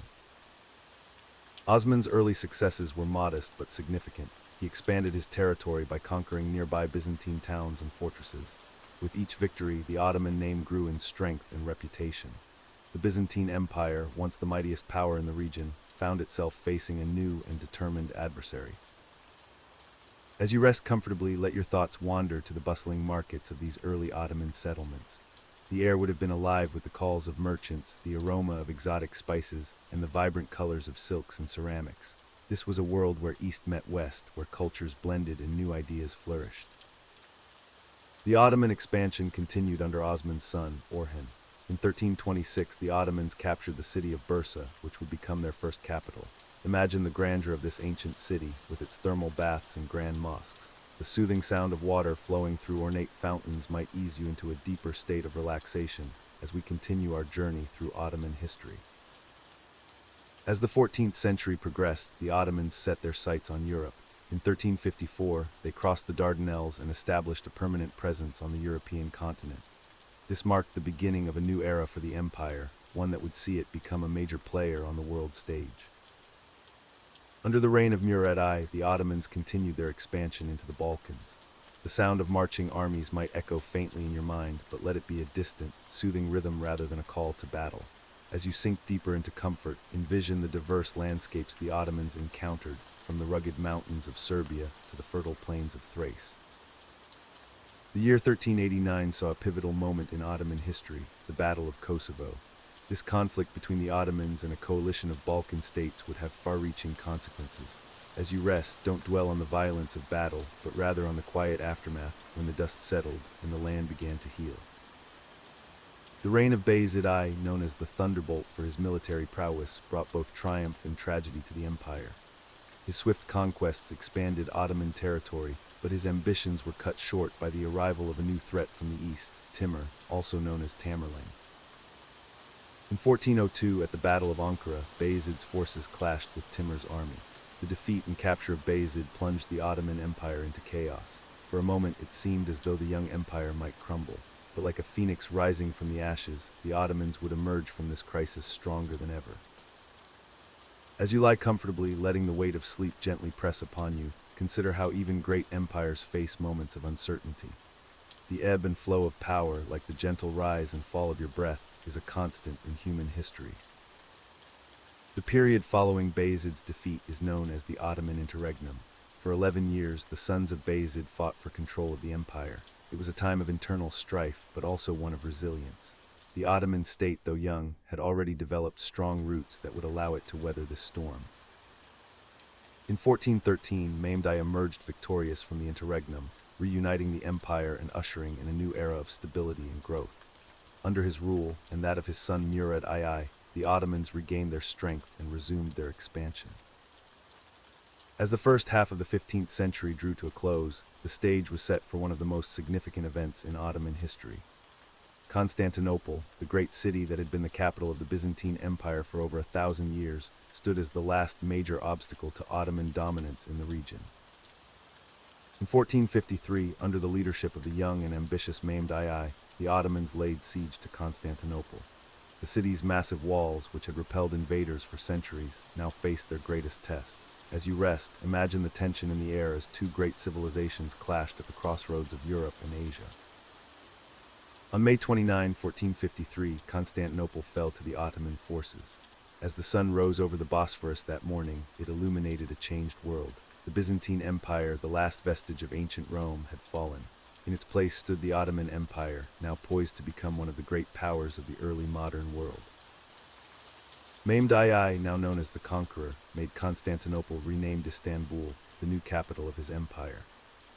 A: Osman's early successes were modest but significant. He expanded his territory by conquering nearby Byzantine towns and fortresses. With each victory, the Ottoman name grew in strength and reputation. The Byzantine Empire, once the mightiest power in the region, found itself facing a new and determined adversary. As you rest comfortably, let your thoughts wander to the bustling markets of these early Ottoman settlements. The air would have been alive with the calls of merchants, the aroma of exotic spices, and the vibrant colors of silks and ceramics. This was a world where East met West, where cultures blended and new ideas flourished. The Ottoman expansion continued under Osman's son, Orhan. In 1326, the Ottomans captured the city of Bursa, which would become their first capital. Imagine the grandeur of this ancient city, with its thermal baths and grand mosques. The soothing sound of water flowing through ornate fountains might ease you into a deeper state of relaxation as we continue our journey through Ottoman history. As the 14th century progressed, the Ottomans set their sights on Europe. In 1354, they crossed the Dardanelles and established a permanent presence on the European continent. This marked the beginning of a new era for the empire, one that would see it become a major player on the world stage. Under the reign of Murad I, the Ottomans continued their expansion into the Balkans. The sound of marching armies might echo faintly in your mind, but let it be a distant, soothing rhythm rather than a call to battle. As you sink deeper into comfort, envision the diverse landscapes the Ottomans encountered, from the rugged mountains of Serbia to the fertile plains of Thrace. The year 1389 saw a pivotal moment in Ottoman history, the Battle of Kosovo. This conflict between the Ottomans and a coalition of Balkan states would have far-reaching consequences. As you rest, don't dwell on the violence of battle, but rather on the quiet aftermath when the dust settled and the land began to heal. The reign of Bayezid I, known as the Thunderbolt for his military prowess, brought both triumph and tragedy to the empire. His swift conquests expanded Ottoman territory, but his ambitions were cut short by the arrival of a new threat from the east, Timur, also known as Tamerlane. In 1402, at the Battle of Ankara, Bayezid's forces clashed with Timur's army. The defeat and capture of Bayezid plunged the Ottoman Empire into chaos. For a moment, it seemed as though the young empire might crumble. But like a phoenix rising from the ashes, the Ottomans would emerge from this crisis stronger than ever. As you lie comfortably, letting the weight of sleep gently press upon you, consider how even great empires face moments of uncertainty. The ebb and flow of power, like the gentle rise and fall of your breath, is a constant in human history. The period following Bayezid's defeat is known as the Ottoman Interregnum. For 11 years, the sons of Bayezid fought for control of the empire. It was a time of internal strife, but also one of resilience. The Ottoman state, though young, had already developed strong roots that would allow it to weather this storm. In 1413, Mehmed I emerged victorious from the interregnum, reuniting the empire and ushering in a new era of stability and growth. Under his rule, and that of his son Murad II, the Ottomans regained their strength and resumed their expansion. As the first half of the 15th century drew to a close, the stage was set for one of the most significant events in Ottoman history. Constantinople, the great city that had been the capital of the Byzantine Empire for over 1,000 years, stood as the last major obstacle to Ottoman dominance in the region. In 1453, under the leadership of the young and ambitious Mehmed II, the Ottomans laid siege to Constantinople. The city's massive walls, which had repelled invaders for centuries, now faced their greatest test. As you rest, imagine the tension in the air as two great civilizations clashed at the crossroads of Europe and Asia. On May 29, 1453, Constantinople fell to the Ottoman forces. As the sun rose over the Bosphorus that morning, it illuminated a changed world. The Byzantine Empire, the last vestige of ancient Rome, had fallen. In its place stood the Ottoman Empire, now poised to become one of the great powers of the early modern world. Mehmed II, now known as the Conqueror, made Constantinople renamed Istanbul, the new capital of his empire.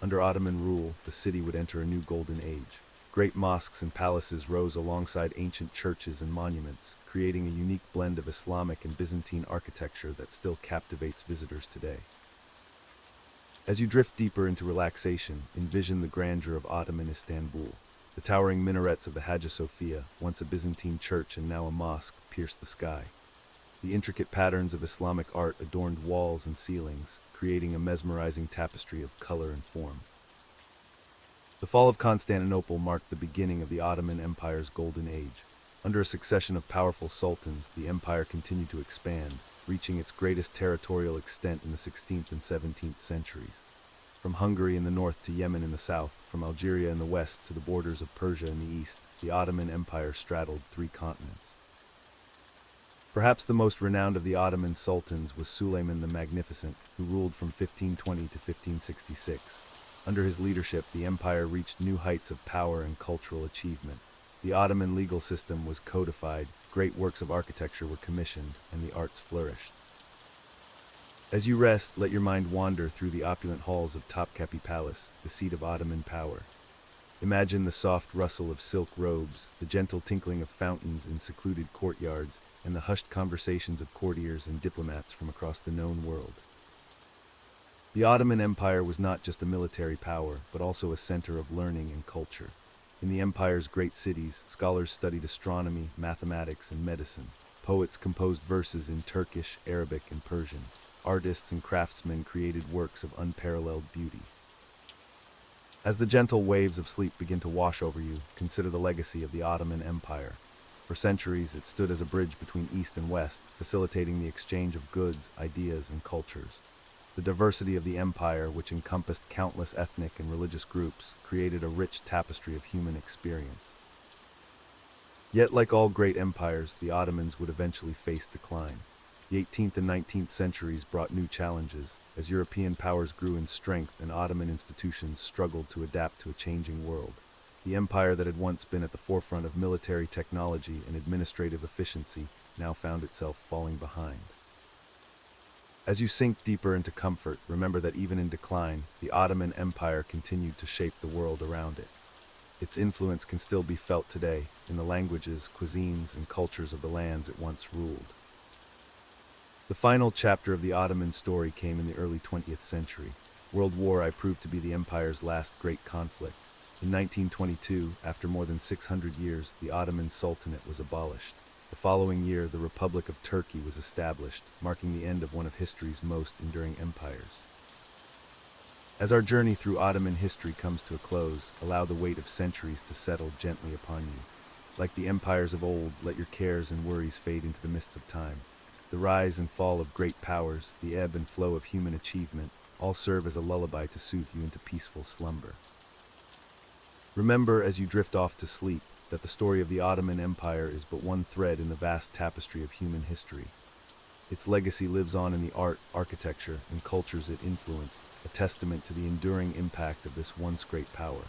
A: Under Ottoman rule, the city would enter a new golden age. Great mosques and palaces rose alongside ancient churches and monuments, creating a unique blend of Islamic and Byzantine architecture that still captivates visitors today. As you drift deeper into relaxation, envision the grandeur of Ottoman Istanbul. The towering minarets of the Hagia Sophia, once a Byzantine church and now a mosque, pierced the sky. The intricate patterns of Islamic art adorned walls and ceilings, creating a mesmerizing tapestry of color and form. The fall of Constantinople marked the beginning of the Ottoman Empire's golden age. Under a succession of powerful sultans, the empire continued to expand, reaching its greatest territorial extent in the 16th and 17th centuries. From Hungary in the north to Yemen in the south, from Algeria in the west to the borders of Persia in the east, the Ottoman Empire straddled 3 continents. Perhaps the most renowned of the Ottoman sultans was Suleiman the Magnificent, who ruled from 1520 to 1566. Under his leadership, the empire reached new heights of power and cultural achievement. The Ottoman legal system was codified, great works of architecture were commissioned, and the arts flourished. As you rest, let your mind wander through the opulent halls of Topkapi Palace, the seat of Ottoman power. Imagine the soft rustle of silk robes, the gentle tinkling of fountains in secluded courtyards, and the hushed conversations of courtiers and diplomats from across the known world. The Ottoman Empire was not just a military power, but also a center of learning and culture. In the empire's great cities, scholars studied astronomy, mathematics, and medicine. Poets composed verses in Turkish, Arabic, and Persian. Artists and craftsmen created works of unparalleled beauty. As the gentle waves of sleep begin to wash over you, consider the legacy of the Ottoman Empire. For centuries, it stood as a bridge between East and West, facilitating the exchange of goods, ideas, and cultures. The diversity of the empire, which encompassed countless ethnic and religious groups, created a rich tapestry of human experience. Yet, like all great empires, the Ottomans would eventually face decline. The 18th and 19th centuries brought new challenges. As European powers grew in strength and Ottoman institutions struggled to adapt to a changing world. The empire that had once been at the forefront of military technology and administrative efficiency now found itself falling behind. As you sink deeper into comfort, remember that even in decline, the Ottoman Empire continued to shape the world around it. Its influence can still be felt today in the languages, cuisines, and cultures of the lands it once ruled. The final chapter of the Ottoman story came in the early 20th century. World War I proved to be the empire's last great conflict. In 1922, after more than 600 years, the Ottoman Sultanate was abolished. The following year, the Republic of Turkey was established, marking the end of one of history's most enduring empires. As our journey through Ottoman history comes to a close, allow the weight of centuries to settle gently upon you. Like the empires of old, let your cares and worries fade into the mists of time. The rise and fall of great powers, the ebb and flow of human achievement, all serve as a lullaby to soothe you into peaceful slumber. Remember, as you drift off to sleep, that the story of the Ottoman Empire is but one thread in the vast tapestry of human history. Its legacy lives on in the art, architecture, and cultures it influenced, a testament to the enduring impact of this once great power.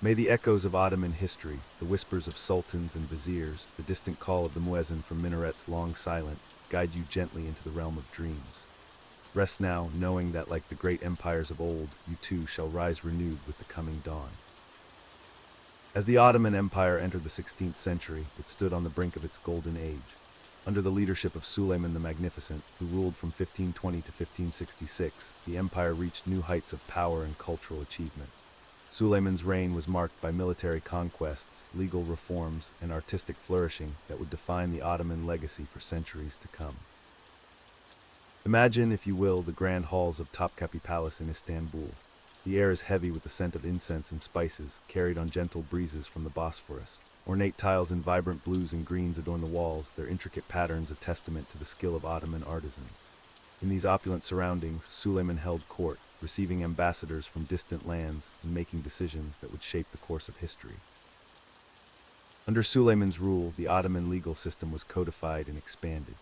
A: May the echoes of Ottoman history, the whispers of sultans and viziers, the distant call of the muezzin from minarets long silent, guide you gently into the realm of dreams. Rest now, knowing that like the great empires of old, you too shall rise renewed with the coming dawn. As the Ottoman Empire entered the 16th century, it stood on the brink of its golden age. Under the leadership of Suleiman the Magnificent, who ruled from 1520 to 1566, the empire reached new heights of power and cultural achievement. Suleiman's reign was marked by military conquests, legal reforms, and artistic flourishing that would define the Ottoman legacy for centuries to come. Imagine, if you will, the grand halls of Topkapi Palace in Istanbul. The air is heavy with the scent of incense and spices, carried on gentle breezes from the Bosphorus. Ornate tiles in vibrant blues and greens adorn the walls, their intricate patterns a testament to the skill of Ottoman artisans. In these opulent surroundings, Suleiman held court, receiving ambassadors from distant lands and making decisions that would shape the course of history. Under Suleiman's rule, the Ottoman legal system was codified and expanded.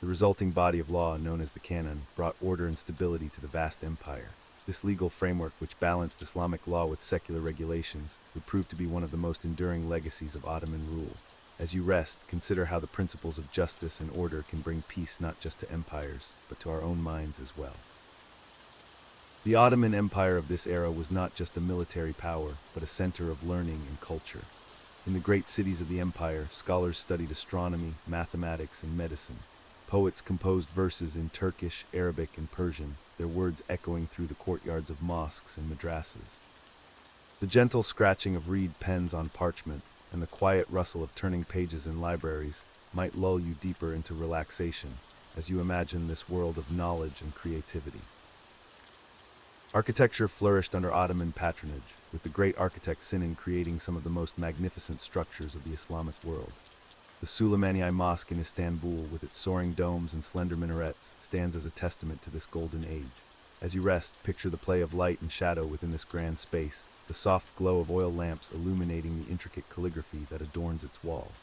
A: The resulting body of law, known as the Canon, brought order and stability to the vast empire. This legal framework, which balanced Islamic law with secular regulations, would prove to be one of the most enduring legacies of Ottoman rule. As you rest, consider how the principles of justice and order can bring peace not just to empires, but to our own minds as well. The Ottoman Empire of this era was not just a military power, but a center of learning and culture. In the great cities of the empire, scholars studied astronomy, mathematics, and medicine. Poets composed verses in Turkish, Arabic, and Persian, their words echoing through the courtyards of mosques and madrasas. The gentle scratching of reed pens on parchment and the quiet rustle of turning pages in libraries might lull you deeper into relaxation as you imagine this world of knowledge and creativity. Architecture flourished under Ottoman patronage, with the great architect Sinan creating some of the most magnificent structures of the Islamic world. The Süleymaniye Mosque in Istanbul, with its soaring domes and slender minarets, stands as a testament to this golden age. As you rest, picture the play of light and shadow within this grand space, the soft glow of oil lamps illuminating the intricate calligraphy that adorns its walls.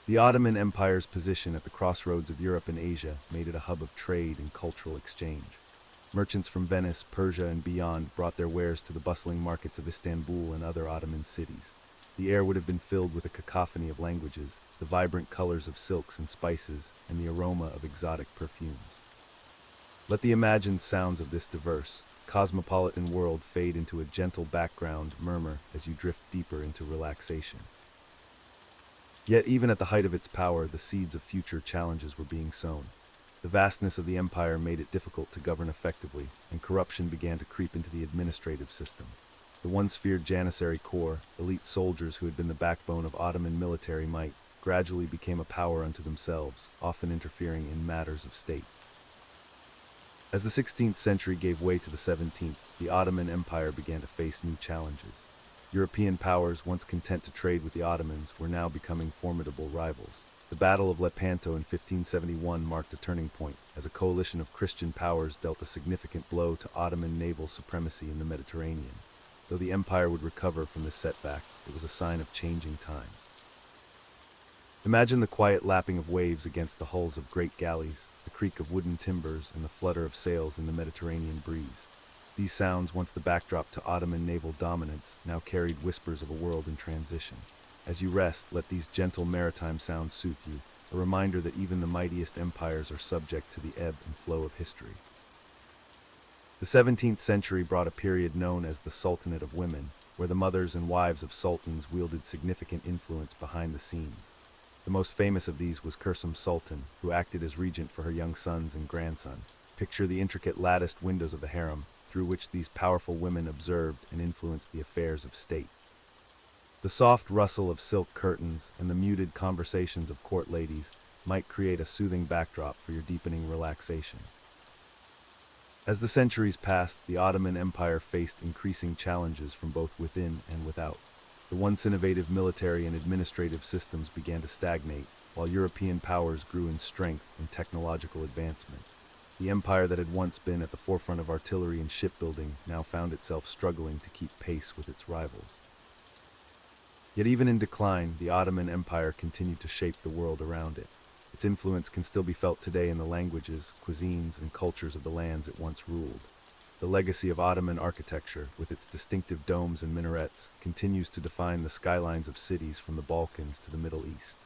A: The Ottoman Empire's position at the crossroads of Europe and Asia made it a hub of trade and cultural exchange. Merchants from Venice, Persia, and beyond brought their wares to the bustling markets of Istanbul and other Ottoman cities. The air would have been filled with a cacophony of languages, the vibrant colors of silks and spices, and the aroma of exotic perfumes. Let the imagined sounds of this diverse, cosmopolitan world fade into a gentle background murmur as you drift deeper into relaxation. Yet even at the height of its power, the seeds of future challenges were being sown. The vastness of the empire made it difficult to govern effectively, and corruption began to creep into the administrative system. The once feared Janissary Corps, elite soldiers who had been the backbone of Ottoman military might, gradually became a power unto themselves, often interfering in matters of state. As the 16th century gave way to the 17th, the Ottoman Empire began to face new challenges. European powers, once content to trade with the Ottomans, were now becoming formidable rivals. The Battle of Lepanto in 1571 marked a turning point, as a coalition of Christian powers dealt a significant blow to Ottoman naval supremacy in the Mediterranean. Though the empire would recover from this setback, it was a sign of changing times. Imagine the quiet lapping of waves against the hulls of great galleys, the creak of wooden timbers, and the flutter of sails in the Mediterranean breeze. These sounds, once the backdrop to Ottoman naval dominance, now carried whispers of a world in transition. As you rest, let these gentle maritime sounds soothe you, a reminder that even the mightiest empires are subject to the ebb and flow of history. The 17th century brought a period known as the Sultanate of Women, where the mothers and wives of sultans wielded significant influence behind the scenes. The most famous of these was Kursum Sultan, who acted as regent for her young sons and grandson. Picture the intricate latticed windows of the harem, through which these powerful women observed and influenced the affairs of state. The soft rustle of silk curtains and the muted conversations of court ladies might create a soothing backdrop for your deepening relaxation. As the centuries passed, the Ottoman Empire faced increasing challenges from both within and without. The once innovative military and administrative systems began to stagnate, while European powers grew in strength and technological advancement. The empire that had once been at the forefront of artillery and shipbuilding now found itself struggling to keep pace with its rivals. Yet even in decline, the Ottoman Empire continued to shape the world around it. Its influence can still be felt today in the languages, cuisines, and cultures of the lands it once ruled. The legacy of Ottoman architecture, with its distinctive domes and minarets, continues to define the skylines of cities from the Balkans to the Middle East.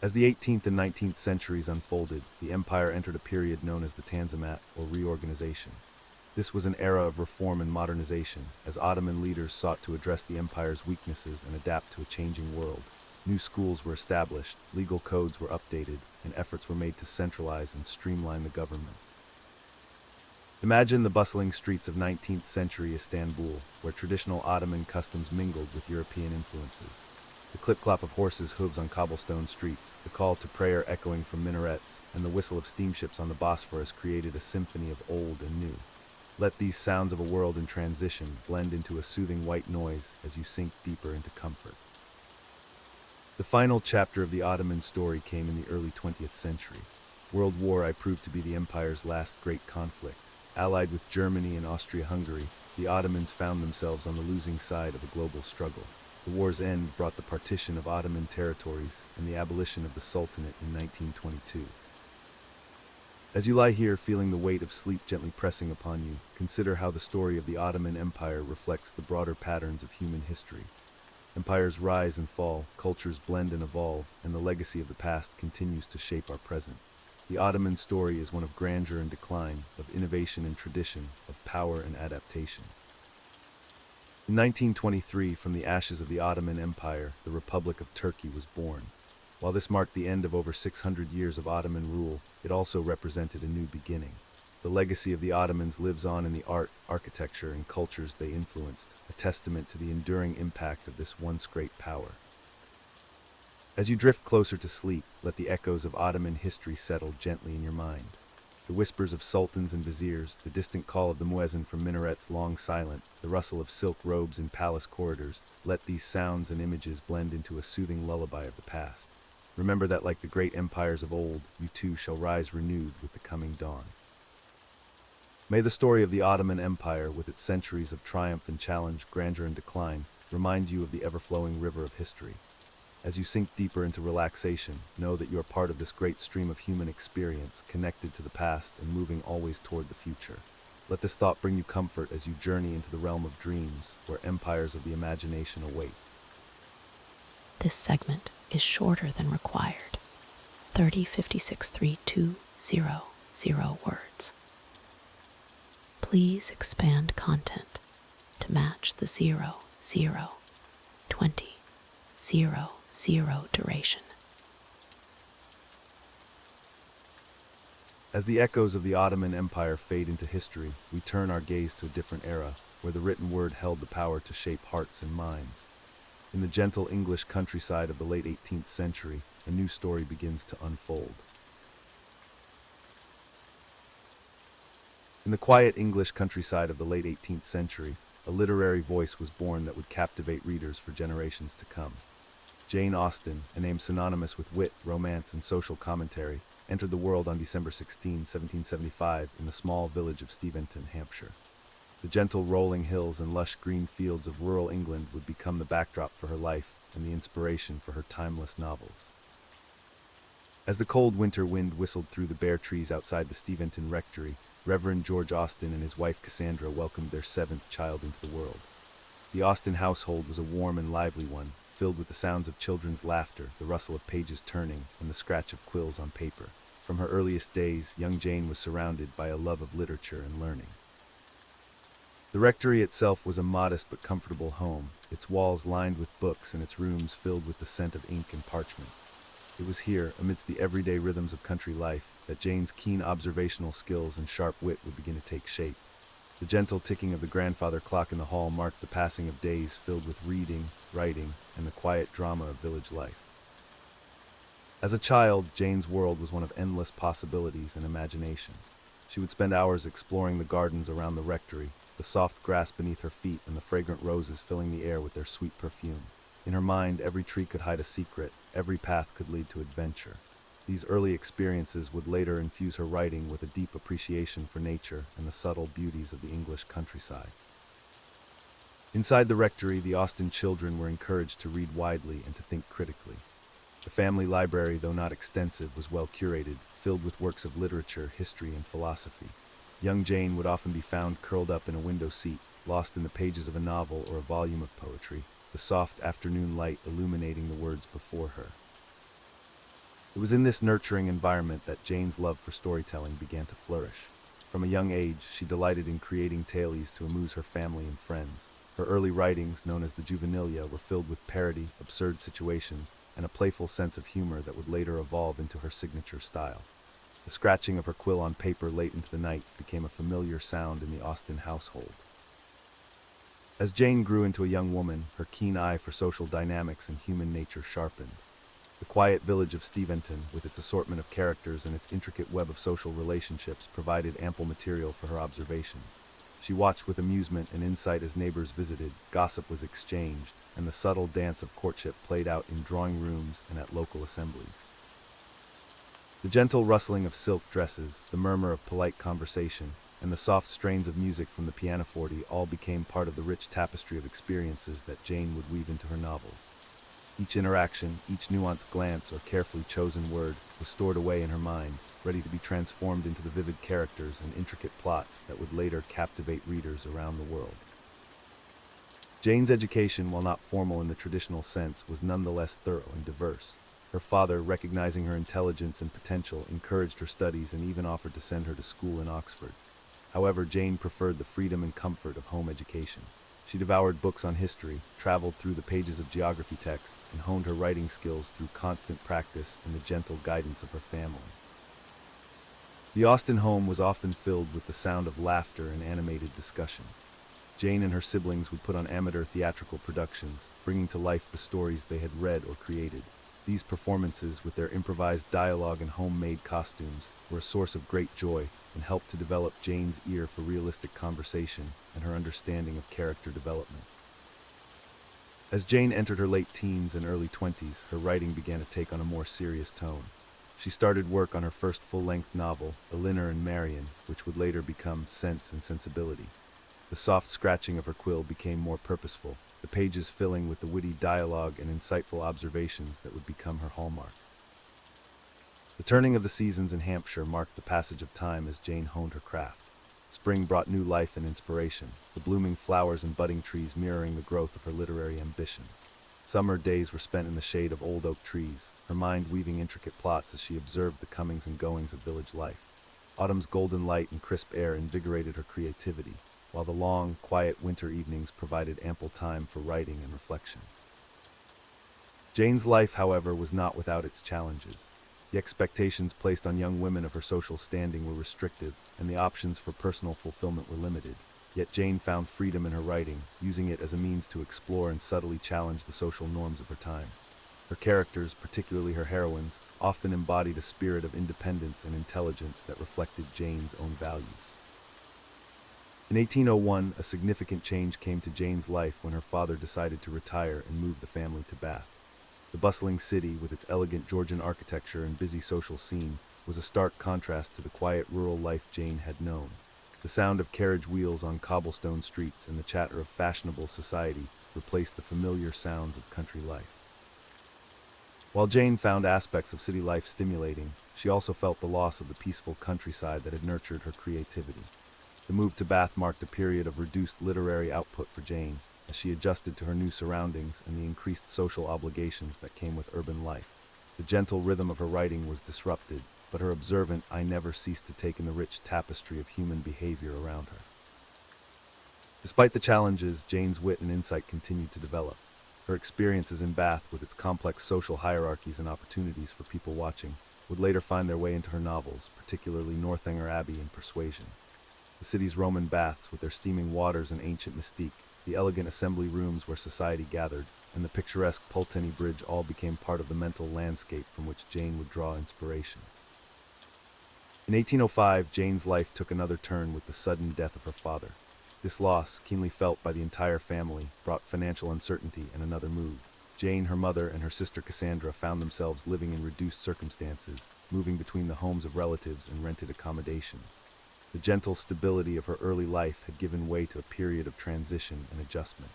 A: As the 18th and 19th centuries unfolded, the empire entered a period known as the Tanzimat, or reorganization. This was an era of reform and modernization, as Ottoman leaders sought to address the empire's weaknesses and adapt to a changing world. New schools were established, legal codes were updated, and efforts were made to centralize and streamline the government. Imagine the bustling streets of 19th century Istanbul, where traditional Ottoman customs mingled with European influences. The clip-clop of horses' hooves on cobblestone streets, the call to prayer echoing from minarets, and the whistle of steamships on the Bosphorus created a symphony of old and new. Let these sounds of a world in transition blend into a soothing white noise as you sink deeper into comfort. The final chapter of the Ottoman story came in the early 20th century. World War I proved to be the empire's last great conflict. Allied with Germany and Austria-Hungary, the Ottomans found themselves on the losing side of a global struggle. The war's end brought the partition of Ottoman territories and the abolition of the Sultanate in 1922. As you lie here feeling the weight of sleep gently pressing upon you, consider how the story of the Ottoman Empire reflects the broader patterns of human history. Empires rise and fall, cultures blend and evolve, and the legacy of the past continues to shape our present. The Ottoman story is one of grandeur and decline, of innovation and tradition, of power and adaptation. In 1923, from the ashes of the Ottoman Empire, the Republic of Turkey was born. While this marked the end of over 600 years of Ottoman rule, it also represented a new beginning. The legacy of the Ottomans lives on in the art, architecture, and cultures they influenced, a testament to the enduring impact of this once great power. As you drift closer to sleep, let the echoes of Ottoman history settle gently in your mind. The whispers of sultans and viziers, the distant call of the muezzin from minarets long silent, the rustle of silk robes in palace corridors, let these sounds and images blend into a soothing lullaby of the past. Remember that like the great empires of old, you too shall rise renewed with the coming dawn. May the story of the Ottoman Empire, with its centuries of triumph and challenge, grandeur and decline, remind you of the ever-flowing river of history. As you sink deeper into relaxation, know that you are part of this great stream of human experience, connected to the past and moving always toward the future. Let this thought bring you comfort as you journey into the realm of dreams, where empires of the imagination await.
B: This segment is shorter than required. 30563200 words. Please expand content to match the 002000 duration.
A: As the echoes of the Ottoman Empire fade into history, we turn our gaze to a different era, where the written word held the power to shape hearts and minds. In the gentle English countryside of the late 18th century, a new story begins to unfold. In the quiet English countryside of the late 18th century, a literary voice was born that would captivate readers for generations to come. Jane Austen, a name synonymous with wit, romance, and social commentary, entered the world on December 16, 1775, in the small village of Steventon, Hampshire. The gentle rolling hills and lush green fields of rural England would become the backdrop for her life and the inspiration for her timeless novels. As the cold winter wind whistled through the bare trees outside the Steventon Rectory, Reverend George Austen and his wife Cassandra welcomed their seventh child into the world. The Austen household was a warm and lively one, filled with the sounds of children's laughter, the rustle of pages turning, and the scratch of quills on paper. From her earliest days, young Jane was surrounded by a love of literature and learning. The rectory itself was a modest but comfortable home, its walls lined with books and its rooms filled with the scent of ink and parchment. It was here, amidst the everyday rhythms of country life, that Jane's keen observational skills and sharp wit would begin to take shape. The gentle ticking of the grandfather clock in the hall marked the passing of days filled with reading, writing, and the quiet drama of village life. As a child, Jane's world was one of endless possibilities and imagination. She would spend hours exploring the gardens around the rectory, the soft grass beneath her feet and the fragrant roses filling the air with their sweet perfume. In her mind, every tree could hide a secret, every path could lead to adventure. These early experiences would later infuse her writing with a deep appreciation for nature and the subtle beauties of the English countryside. Inside the rectory, the Austen children were encouraged to read widely and to think critically. The family library, though not extensive, was well curated, filled with works of literature, history, and philosophy. Young Jane would often be found curled up in a window seat, lost in the pages of a novel or a volume of poetry, the soft afternoon light illuminating the words before her. It was in this nurturing environment that Jane's love for storytelling began to flourish. From a young age, she delighted in creating tales to amuse her family and friends. Her early writings, known as the juvenilia, were filled with parody, absurd situations, and a playful sense of humor that would later evolve into her signature style. The scratching of her quill on paper late into the night became a familiar sound in the Austen household. As Jane grew into a young woman, her keen eye for social dynamics and human nature sharpened. The quiet village of Steventon, with its assortment of characters and its intricate web of social relationships, provided ample material for her observations. She watched with amusement and insight as neighbors visited, gossip was exchanged, and the subtle dance of courtship played out in drawing rooms and at local assemblies. The gentle rustling of silk dresses, the murmur of polite conversation, and the soft strains of music from the pianoforte all became part of the rich tapestry of experiences that Jane would weave into her novels. Each interaction, each nuanced glance or carefully chosen word was stored away in her mind, ready to be transformed into the vivid characters and intricate plots that would later captivate readers around the world. Jane's education, while not formal in the traditional sense, was nonetheless thorough and diverse. Her father, recognizing her intelligence and potential, encouraged her studies and even offered to send her to school in Oxford. However, Jane preferred the freedom and comfort of home education. She devoured books on history, traveled through the pages of geography texts, and honed her writing skills through constant practice and the gentle guidance of her family. The Austen home was often filled with the sound of laughter and animated discussion. Jane and her siblings would put on amateur theatrical productions, bringing to life the stories they had read or created. These performances, with their improvised dialogue and homemade costumes, were a source of great joy and helped to develop Jane's ear for realistic conversation and her understanding of character development. As Jane entered her late teens and early 20s, her writing began to take on a more serious tone. She started work on her first full-length novel, Elinor and Marion, which would later become Sense and Sensibility. The soft scratching of her quill became more purposeful, the pages filling with the witty dialogue and insightful observations that would become her hallmark. The turning of the seasons in Hampshire marked the passage of time as Jane honed her craft. Spring brought new life and inspiration, the blooming flowers and budding trees mirroring the growth of her literary ambitions. Summer days were spent in the shade of old oak trees, her mind weaving intricate plots as she observed the comings and goings of village life. Autumn's golden light and crisp air invigorated her creativity, while the long, quiet winter evenings provided ample time for writing and reflection. Jane's life, however, was not without its challenges. The expectations placed on young women of her social standing were restrictive, and the options for personal fulfillment were limited. Yet Jane found freedom in her writing, using it as a means to explore and subtly challenge the social norms of her time. Her characters, particularly her heroines, often embodied a spirit of independence and intelligence that reflected Jane's own values. In 1801, a significant change came to Jane's life when her father decided to retire and move the family to Bath. The bustling city, with its elegant Georgian architecture and busy social scene, was a stark contrast to the quiet rural life Jane had known. The sound of carriage wheels on cobblestone streets and the chatter of fashionable society replaced the familiar sounds of country life. While Jane found aspects of city life stimulating, she also felt the loss of the peaceful countryside that had nurtured her creativity. The move to Bath marked a period of reduced literary output for Jane, as she adjusted to her new surroundings and the increased social obligations that came with urban life. The gentle rhythm of her writing was disrupted, but her observant eye never ceased to take in the rich tapestry of human behavior around her. Despite the challenges, Jane's wit and insight continued to develop. Her experiences in Bath, with its complex social hierarchies and opportunities for people watching, would later find their way into her novels, particularly Northanger Abbey and Persuasion. The city's Roman baths, with their steaming waters and ancient mystique, the elegant assembly rooms where society gathered, and the picturesque Pulteney Bridge all became part of the mental landscape from which Jane would draw inspiration. In 1805, Jane's life took another turn with the sudden death of her father. This loss, keenly felt by the entire family, brought financial uncertainty and another move. Jane, her mother, and her sister Cassandra found themselves living in reduced circumstances, moving between the homes of relatives and rented accommodations. The gentle stability of her early life had given way to a period of transition and adjustment.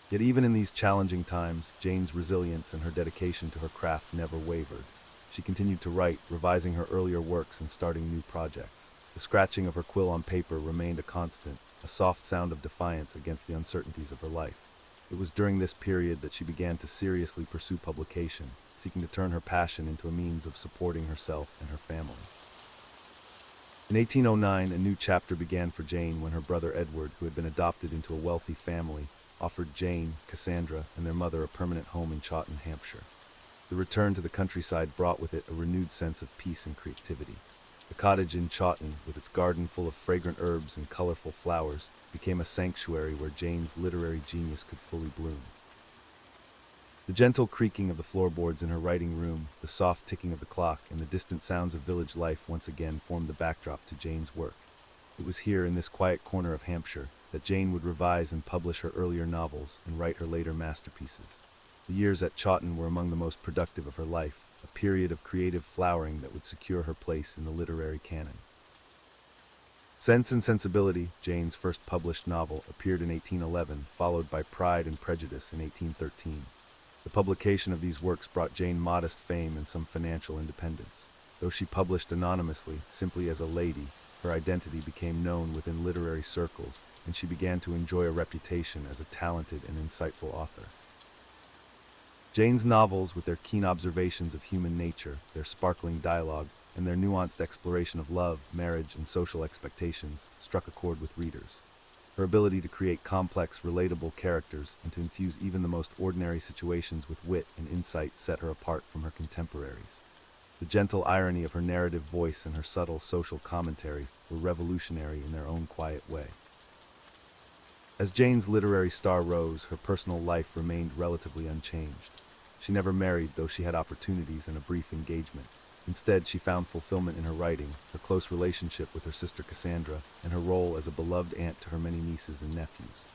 A: Yet even in these challenging times, Jane's resilience and her dedication to her craft never wavered. She continued to write, revising her earlier works and starting new projects. The scratching of her quill on paper remained a constant, a soft sound of defiance against the uncertainties of her life. It was during this period that she began to seriously pursue publication, seeking to turn her passion into a means of supporting herself and her family. In 1809, a new chapter began for Jane when her brother Edward, who had been adopted into a wealthy family, offered Jane, Cassandra, and their mother a permanent home in Chawton, Hampshire. The return to the countryside brought with it a renewed sense of peace and creativity. The cottage in Chawton, with its garden full of fragrant herbs and colorful flowers, became a sanctuary where Jane's literary genius could fully bloom. The gentle creaking of the floorboards in her writing room, the soft ticking of the clock, and the distant sounds of village life once again formed the backdrop to Jane's work. It was here, in this quiet corner of Hampshire, that Jane would revise and publish her earlier novels and write her later masterpieces. The years at Chawton were among the most productive of her life, a period of creative flowering that would secure her place in the literary canon. Sense and Sensibility, Jane's first published novel, appeared in 1811, followed by Pride and Prejudice in 1813. The publication of these works brought Jane modest fame and some financial independence. Though she published anonymously, simply as a lady, her identity became known within literary circles, and she began to enjoy a reputation as a talented and insightful author. Jane's novels, with their keen observations of human nature, their sparkling dialogue, and their nuanced exploration of love, marriage, and social expectations, struck a chord with readers. Her ability to create complex, relatable characters and to infuse even the most ordinary situations with wit and insight set her apart from her contemporaries. The gentle irony of her narrative voice and her subtle social commentary were revolutionary in their own quiet way. As Jane's literary star rose, her personal life remained relatively unchanged. She never married, though she had opportunities and a brief engagement. Instead, she found fulfillment in her writing, her close relationship with her sister Cassandra, and her role as a beloved aunt to her many nieces and nephews.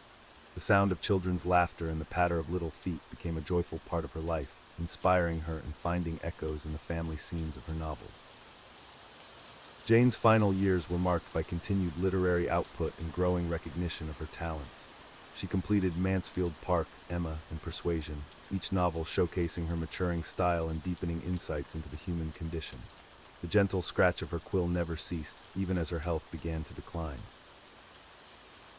A: The sound of children's laughter and the patter of little feet became a joyful part of her life, inspiring her and finding echoes in the family scenes of her novels. Jane's final years were marked by continued literary output and growing recognition of her talents. She completed Mansfield Park, Emma, and Persuasion, each novel showcasing her maturing style and deepening insights into the human condition. The gentle scratch of her quill never ceased, even as her health began to decline.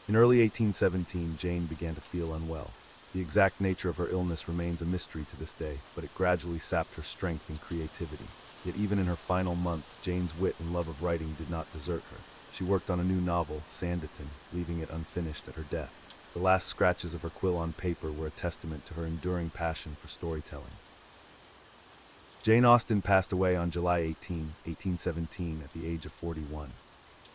A: In early 1817, Jane began to feel unwell. The exact nature of her illness remains a mystery to this day, but it gradually sapped her strength and creativity. Yet even in her final months, Jane's wit and love of writing did not desert her. She worked on a new novel, Sanditon, leaving it unfinished at her death. The last scratches of her quill on paper were a testament to her enduring passion for storytelling. Jane Austen passed away on July 18, 1817, at the age of 41.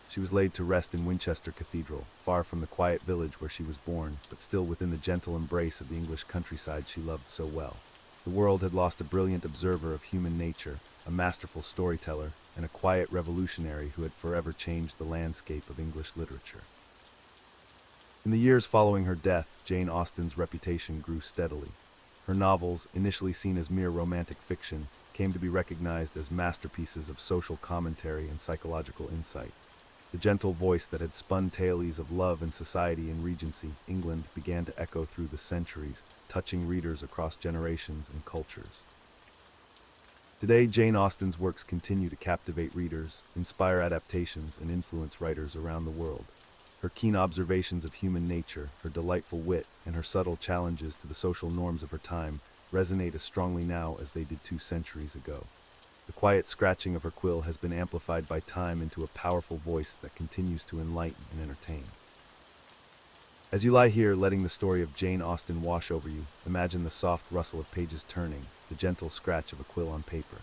A: She was laid to rest in Winchester Cathedral, far from the quiet village where she was born, but still within the gentle embrace of the English countryside she loved so well. The world had lost a brilliant observer of human nature, a masterful storyteller, and a quiet revolutionary who had forever changed the landscape of English literature. In the years following her death, Jane Austen's reputation grew steadily. Her novels, initially seen as mere romantic fiction, came to be recognized as masterpieces of social commentary and psychological insight. The gentle voice that had spun tales of love and society in Regency, England, began to echo through the centuries, touching readers across generations and cultures. Today, Jane Austen's works continue to captivate readers, inspire adaptations, and influence writers around the world. Her keen observations of human nature, her delightful wit, and her subtle challenges to the social norms of her time resonate as strongly now as they did 2 centuries ago. The quiet scratching of her quill has been amplified by time into a powerful voice that continues to enlighten and entertain. As you lie here letting the story of Jane Austen wash over you, imagine the soft rustle of pages turning, the gentle scratch of a quill on paper.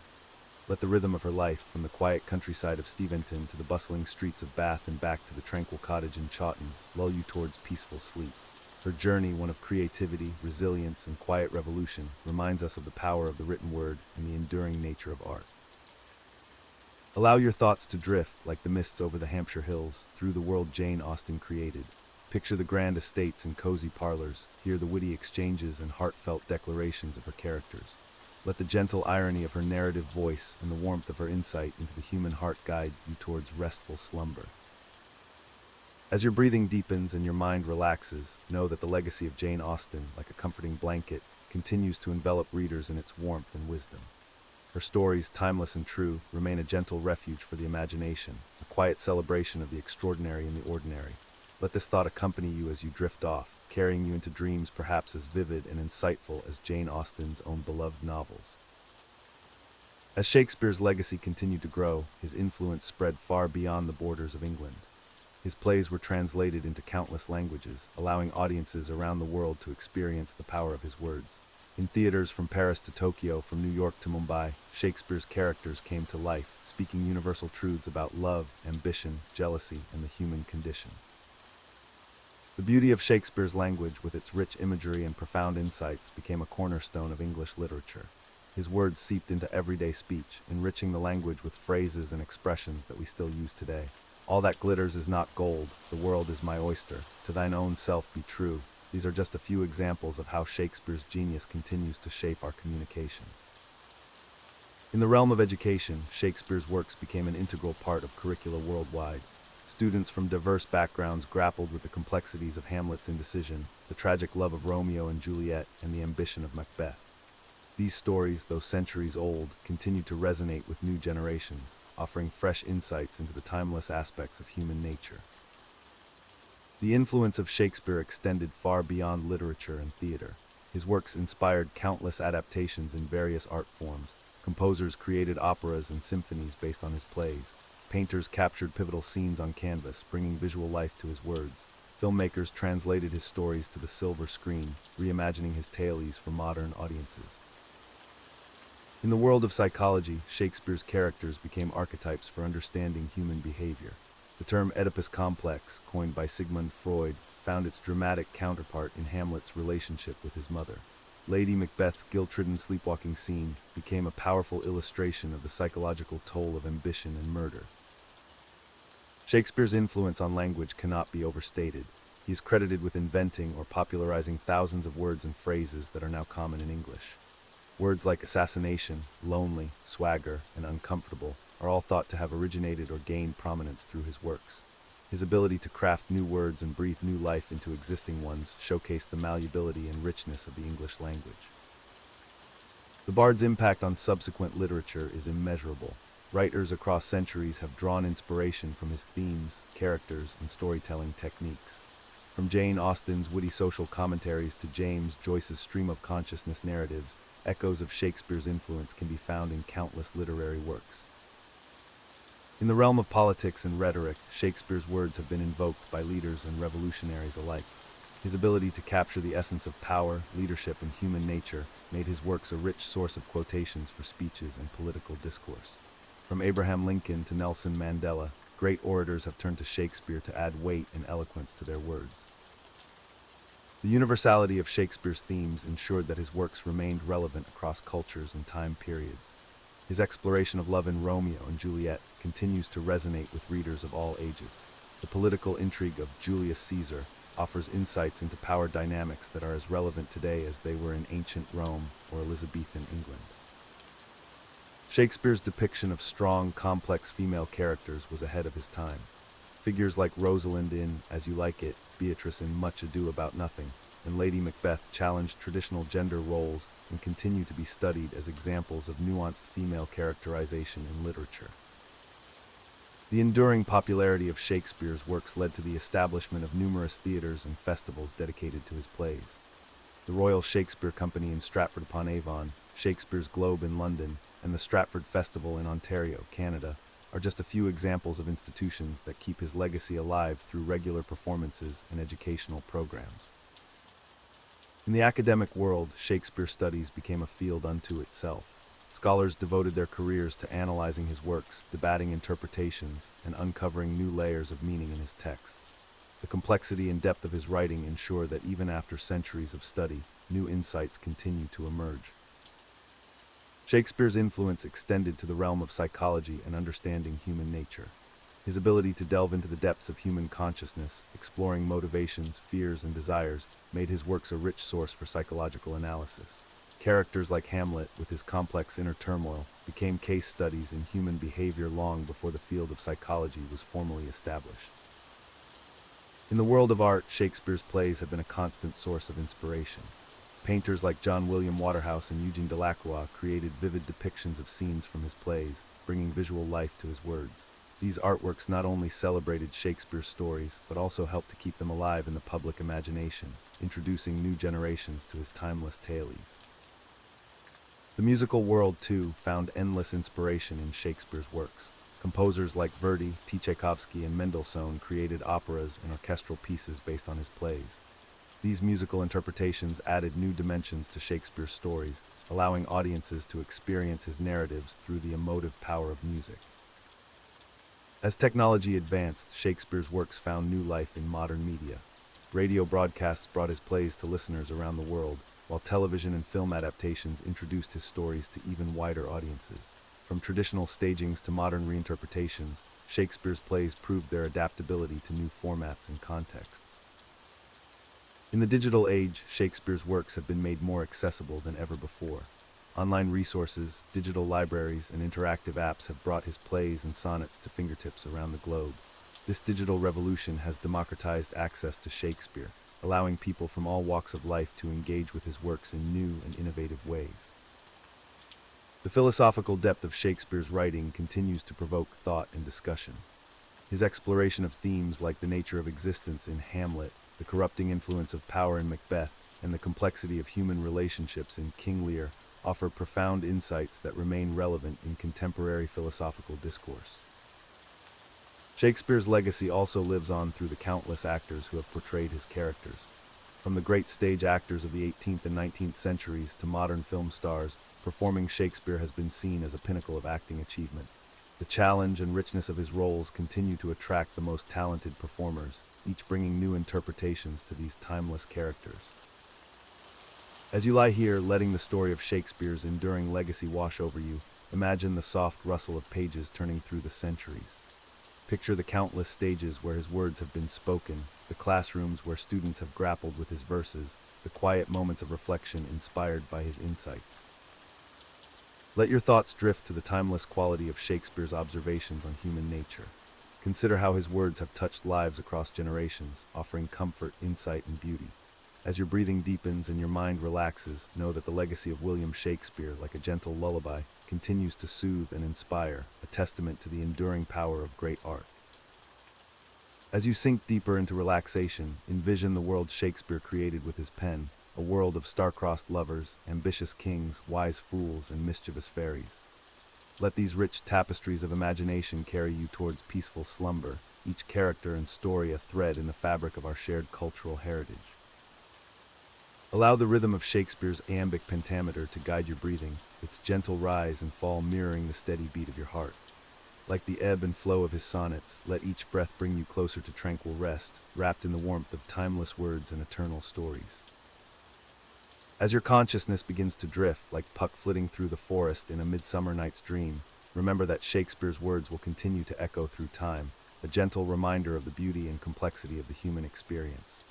A: Let the rhythm of her life, from the quiet countryside of Steventon to the bustling streets of Bath and back to the tranquil cottage in Chawton, lull you towards peaceful sleep. Her journey, one of creativity, resilience, and quiet revolution, reminds us of the power of the written word and the enduring nature of art. Allow your thoughts to drift, like the mists over the Hampshire hills, through the world Jane Austen created. Picture the grand estates and cozy parlors, hear the witty exchanges and heartfelt declarations of her characters. Let the gentle irony of her narrative voice and the warmth of her insight into the human heart guide you towards restful slumber. As your breathing deepens and your mind relaxes, know that the legacy of Jane Austen, like a comforting blanket, continues to envelop readers in its warmth and wisdom. Her stories, timeless and true, remain a gentle refuge for the imagination, a quiet celebration of the extraordinary in the ordinary. Let this thought accompany you as you drift off, carrying you into dreams perhaps as vivid and insightful as Jane Austen's own beloved novels. As Shakespeare's legacy continued to grow, his influence spread far beyond the borders of England. His plays were translated into countless languages, allowing audiences around the world to experience the power of his words. In theaters from Paris to Tokyo, from New York to Mumbai, Shakespeare's characters came to life, speaking universal truths about love, ambition, jealousy, and the human condition. The beauty of Shakespeare's language, with its rich imagery and profound insights, became a cornerstone of English literature. His words seeped into everyday speech, enriching the language with phrases and expressions that we still use today. All that glitters is not gold, the world is my oyster, to thine own self be true. These are just a few examples of how Shakespeare's genius continues to shape our communication. In the realm of education, Shakespeare's works became an integral part of curricula worldwide. Students from diverse backgrounds grappled with the complexities of Hamlet's indecision, the tragic love of Romeo and Juliet, and the ambition of Macbeth. These stories, though centuries old, continue to resonate with new generations, offering fresh insights into the timeless aspects of human nature. The influence of Shakespeare extended far beyond literature and theater. His works inspired countless adaptations in various art forms. Composers created operas and symphonies based on his plays. Painters captured pivotal scenes on canvas, bringing visual life to his words. Filmmakers translated his stories to the silver screen, reimagining his tales for modern audiences. In the world of psychology, Shakespeare's characters became archetypes for understanding human behavior. The term Oedipus complex, coined by Sigmund Freud, found its dramatic counterpart in Hamlet's relationship with his mother. Lady Macbeth's guilt-ridden sleepwalking scene became a powerful illustration of the psychological toll of ambition and murder. Shakespeare's influence on language cannot be overstated. He is credited with inventing or popularizing thousands of words and phrases that are now common in English. Words like assassination, lonely, swagger, and uncomfortable are all thought to have originated or gained prominence through his works. His ability to craft new words and breathe new life into existing ones showcased the malleability and richness of the English language. The Bard's impact on subsequent literature is immeasurable. Writers across centuries have drawn inspiration from his themes, characters, and storytelling techniques. From Jane Austen's witty social commentaries to James Joyce's stream of consciousness narratives, echoes of Shakespeare's influence can be found in countless literary works. In the realm of politics and rhetoric, Shakespeare's words have been invoked by leaders and revolutionaries alike. His ability to capture the essence of power, leadership, and human nature made his works a rich source of quotations for speeches and political discourse. From Abraham Lincoln to Nelson Mandela, great orators have turned to Shakespeare to add weight and eloquence to their words. The universality of Shakespeare's themes ensured that his works remained relevant across cultures and time periods. His exploration of love in Romeo and Juliet continues to resonate with readers of all ages. The political intrigue of Julius Caesar offers insights into power dynamics that are as relevant today as they were in ancient Rome or Elizabethan England. Shakespeare's depiction of strong, complex female characters was ahead of his time. Figures like Rosalind in As You Like It, Beatrice in Much Ado About Nothing, and Lady Macbeth challenged traditional gender roles and continue to be studied as examples of nuanced female characterization in literature. The enduring popularity of Shakespeare's works led to the establishment of numerous theaters and festivals dedicated to his plays. The Royal Shakespeare Company in Stratford-upon-Avon, Shakespeare's Globe in London, and the Stratford Festival in Ontario, Canada, are just a few examples of institutions that keep his legacy alive through regular performances and educational programs. In the academic world, Shakespeare studies became a field unto itself. Scholars devoted their careers to analyzing his works, debating interpretations, and uncovering new layers of meaning in his texts. The complexity and depth of his writing ensure that even after centuries of study, new insights continue to emerge. Shakespeare's influence extended to the realm of psychology and understanding human nature. His ability to delve into the depths of human consciousness, exploring motivations, fears, and desires, made his works a rich source for psychological analysis. Characters like Hamlet, with his complex inner turmoil, became case studies in human behavior long before the field of psychology was formally established. In the world of art, Shakespeare's plays have been a constant source of inspiration. Painters like John William Waterhouse and Eugene Delacroix created vivid depictions of scenes from his plays, bringing visual life to his words. These artworks not only celebrated Shakespeare's stories, but also helped to keep them alive in the public imagination, introducing new generations to his timeless tales. The musical world, too, found endless inspiration in Shakespeare's works. Composers like Verdi, Tchaikovsky, and Mendelssohn created operas and orchestral pieces based on his plays. These musical interpretations added new dimensions to Shakespeare's stories, allowing audiences to experience his narratives through the emotive power of music. As technology advanced, Shakespeare's works found new life in modern media. Radio broadcasts brought his plays to listeners around the world, while television and film adaptations introduced his stories to even wider audiences. From traditional stagings to modern reinterpretations, Shakespeare's plays proved their adaptability to new formats and contexts. In the digital age, Shakespeare's works have been made more accessible than ever before. Online resources, digital libraries, and interactive apps have brought his plays and sonnets to fingertips around the globe. This digital revolution has democratized access to Shakespeare, allowing people from all walks of life to engage with his works in new and innovative ways. The philosophical depth of Shakespeare's writing continues to provoke thought and discussion. His exploration of themes like the nature of existence in Hamlet, the corrupting influence of power in Macbeth, and the complexity of human relationships in King Lear offer profound insights that remain relevant in contemporary philosophical discourse. Shakespeare's legacy also lives on through the countless actors who have portrayed his characters. From the great stage actors of the 18th and 19th centuries to modern film stars, performing Shakespeare has been seen as a pinnacle of acting achievement. The challenge and richness of his roles continue to attract the most talented performers, each bringing new interpretations to these timeless characters. As you lie here, letting the story of Shakespeare's enduring legacy wash over you, imagine the soft rustle of pages turning through the centuries. Picture the countless stages where his words have been spoken, the classrooms where students have grappled with his verses, the quiet moments of reflection inspired by his insights. Let your thoughts drift to the timeless quality of Shakespeare's observations on human nature. Consider how his words have touched lives across generations, offering comfort, insight, and beauty. As your breathing deepens and your mind relaxes, know that the legacy of William Shakespeare, like a gentle lullaby, continues to soothe and inspire, a testament to the enduring power of great art. As you sink deeper into relaxation, envision the world Shakespeare created with his pen, a world of star-crossed lovers, ambitious kings, wise fools, and mischievous fairies. Let these rich tapestries of imagination carry you towards peaceful slumber, each character and story a thread in the fabric of our shared cultural heritage. Allow the rhythm of Shakespeare's iambic pentameter to guide your breathing, its gentle rise and fall mirroring the steady beat of your heart. Like the ebb and flow of his sonnets, let each breath bring you closer to tranquil rest, wrapped in the warmth of timeless words and eternal stories. As your consciousness begins to drift, like Puck flitting through the forest in A Midsummer Night's Dream, remember that Shakespeare's words will continue to echo through time, a gentle reminder of the beauty and complexity of the human experience.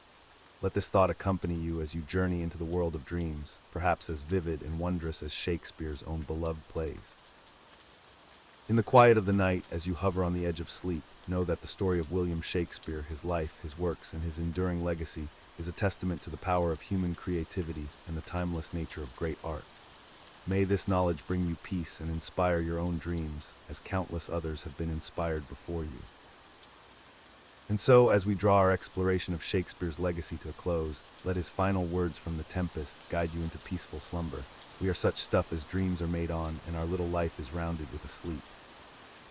A: Let this thought accompany you as you journey into the world of dreams, perhaps as vivid and wondrous as Shakespeare's own beloved plays. In the quiet of the night, as you hover on the edge of sleep, know that the story of William Shakespeare, his life, his works, and his enduring legacy is a testament to the power of human creativity and the timeless nature of great art. May this knowledge bring you peace and inspire your own dreams, as countless others have been inspired before you. And so, as we draw our exploration of Shakespeare's legacy to a close, let his final words from The Tempest guide you into peaceful slumber. We are such stuff as dreams are made on, and our little life is rounded with a sleep.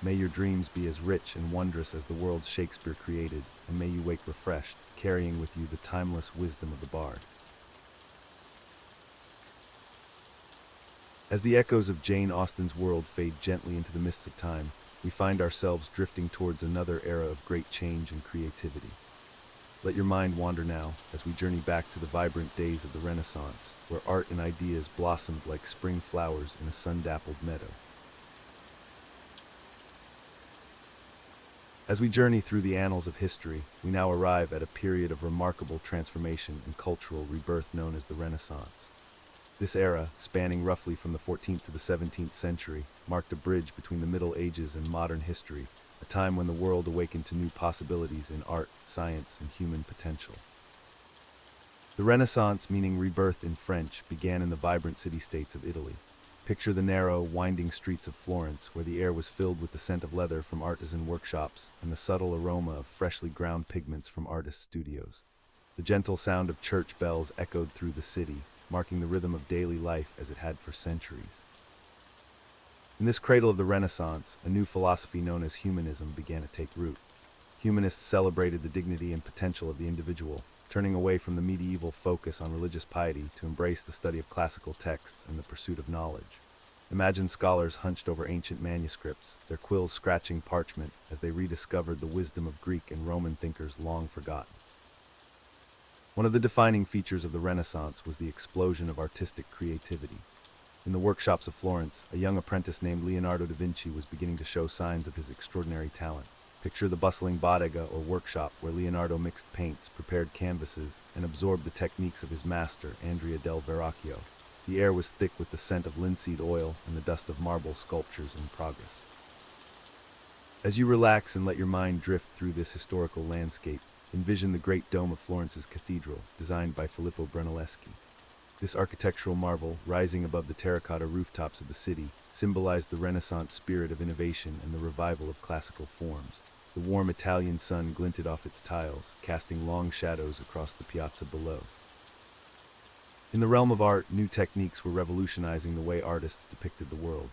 A: May your dreams be as rich and wondrous as the worlds Shakespeare created, and may you wake refreshed, carrying with you the timeless wisdom of the bard. As the echoes of Jane Austen's world fade gently into the mists of time, we find ourselves drifting towards another era of great change and creativity. Let your mind wander now as we journey back to the vibrant days of the Renaissance, where art and ideas blossomed like spring flowers in a sun-dappled meadow. As we journey through the annals of history, we now arrive at a period of remarkable transformation and cultural rebirth known as the Renaissance. This era, spanning roughly from the 14th to the 17th century, marked a bridge between the Middle Ages and modern history, a time when the world awakened to new possibilities in art, science, and human potential. The Renaissance, meaning rebirth in French, began in the vibrant city-states of Italy. Picture the narrow, winding streets of Florence, where the air was filled with the scent of leather from artisan workshops and the subtle aroma of freshly ground pigments from artists' studios. The gentle sound of church bells echoed through the city, marking the rhythm of daily life as it had for centuries. In this cradle of the Renaissance, a new philosophy known as humanism began to take root. Humanists celebrated the dignity and potential of the individual, turning away from the medieval focus on religious piety to embrace the study of classical texts and the pursuit of knowledge. Imagine scholars hunched over ancient manuscripts, their quills scratching parchment as they rediscovered the wisdom of Greek and Roman thinkers long forgotten. One of the defining features of the Renaissance was the explosion of artistic creativity. In the workshops of Florence, a young apprentice named Leonardo da Vinci was beginning to show signs of his extraordinary talent. Picture the bustling bottega or workshop where Leonardo mixed paints, prepared canvases, and absorbed the techniques of his master, Andrea del Verrocchio. The air was thick with the scent of linseed oil and the dust of marble sculptures in progress. As you relax and let your mind drift through this historical landscape, envision the great dome of Florence's cathedral, designed by Filippo Brunelleschi. This architectural marvel, rising above the terracotta rooftops of the city, symbolized the Renaissance spirit of innovation and the revival of classical forms. The warm Italian sun glinted off its tiles, casting long shadows across the piazza below. In the realm of art, new techniques were revolutionizing the way artists depicted the world.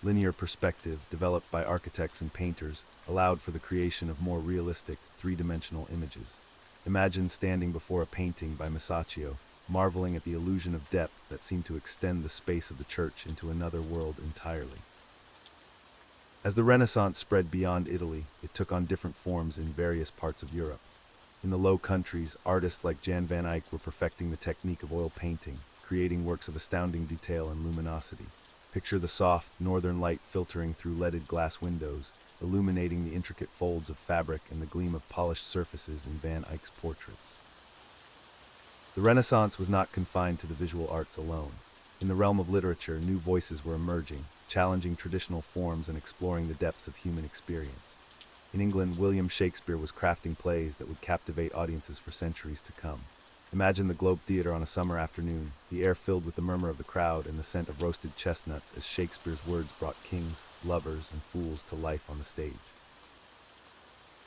A: Linear perspective, developed by architects and painters, allowed for the creation of more realistic, three-dimensional images. Imagine standing before a painting by Masaccio, marveling at the illusion of depth that seemed to extend the space of the church into another world entirely. As the Renaissance spread beyond Italy, it took on different forms in various parts of Europe. In the Low Countries, artists like Jan van Eyck were perfecting the technique of oil painting, creating works of astounding detail and luminosity. Picture the soft, northern light filtering through leaded glass windows, illuminating the intricate folds of fabric and the gleam of polished surfaces in Van Eyck's portraits. The Renaissance was not confined to the visual arts alone. In the realm of literature, new voices were emerging, challenging traditional forms and exploring the depths of human experience. In England, William Shakespeare was crafting plays that would captivate audiences for centuries to come. Imagine the Globe Theatre on a summer afternoon, the air filled with the murmur of the crowd and the scent of roasted chestnuts as Shakespeare's words brought kings, lovers, and fools to life on the stage.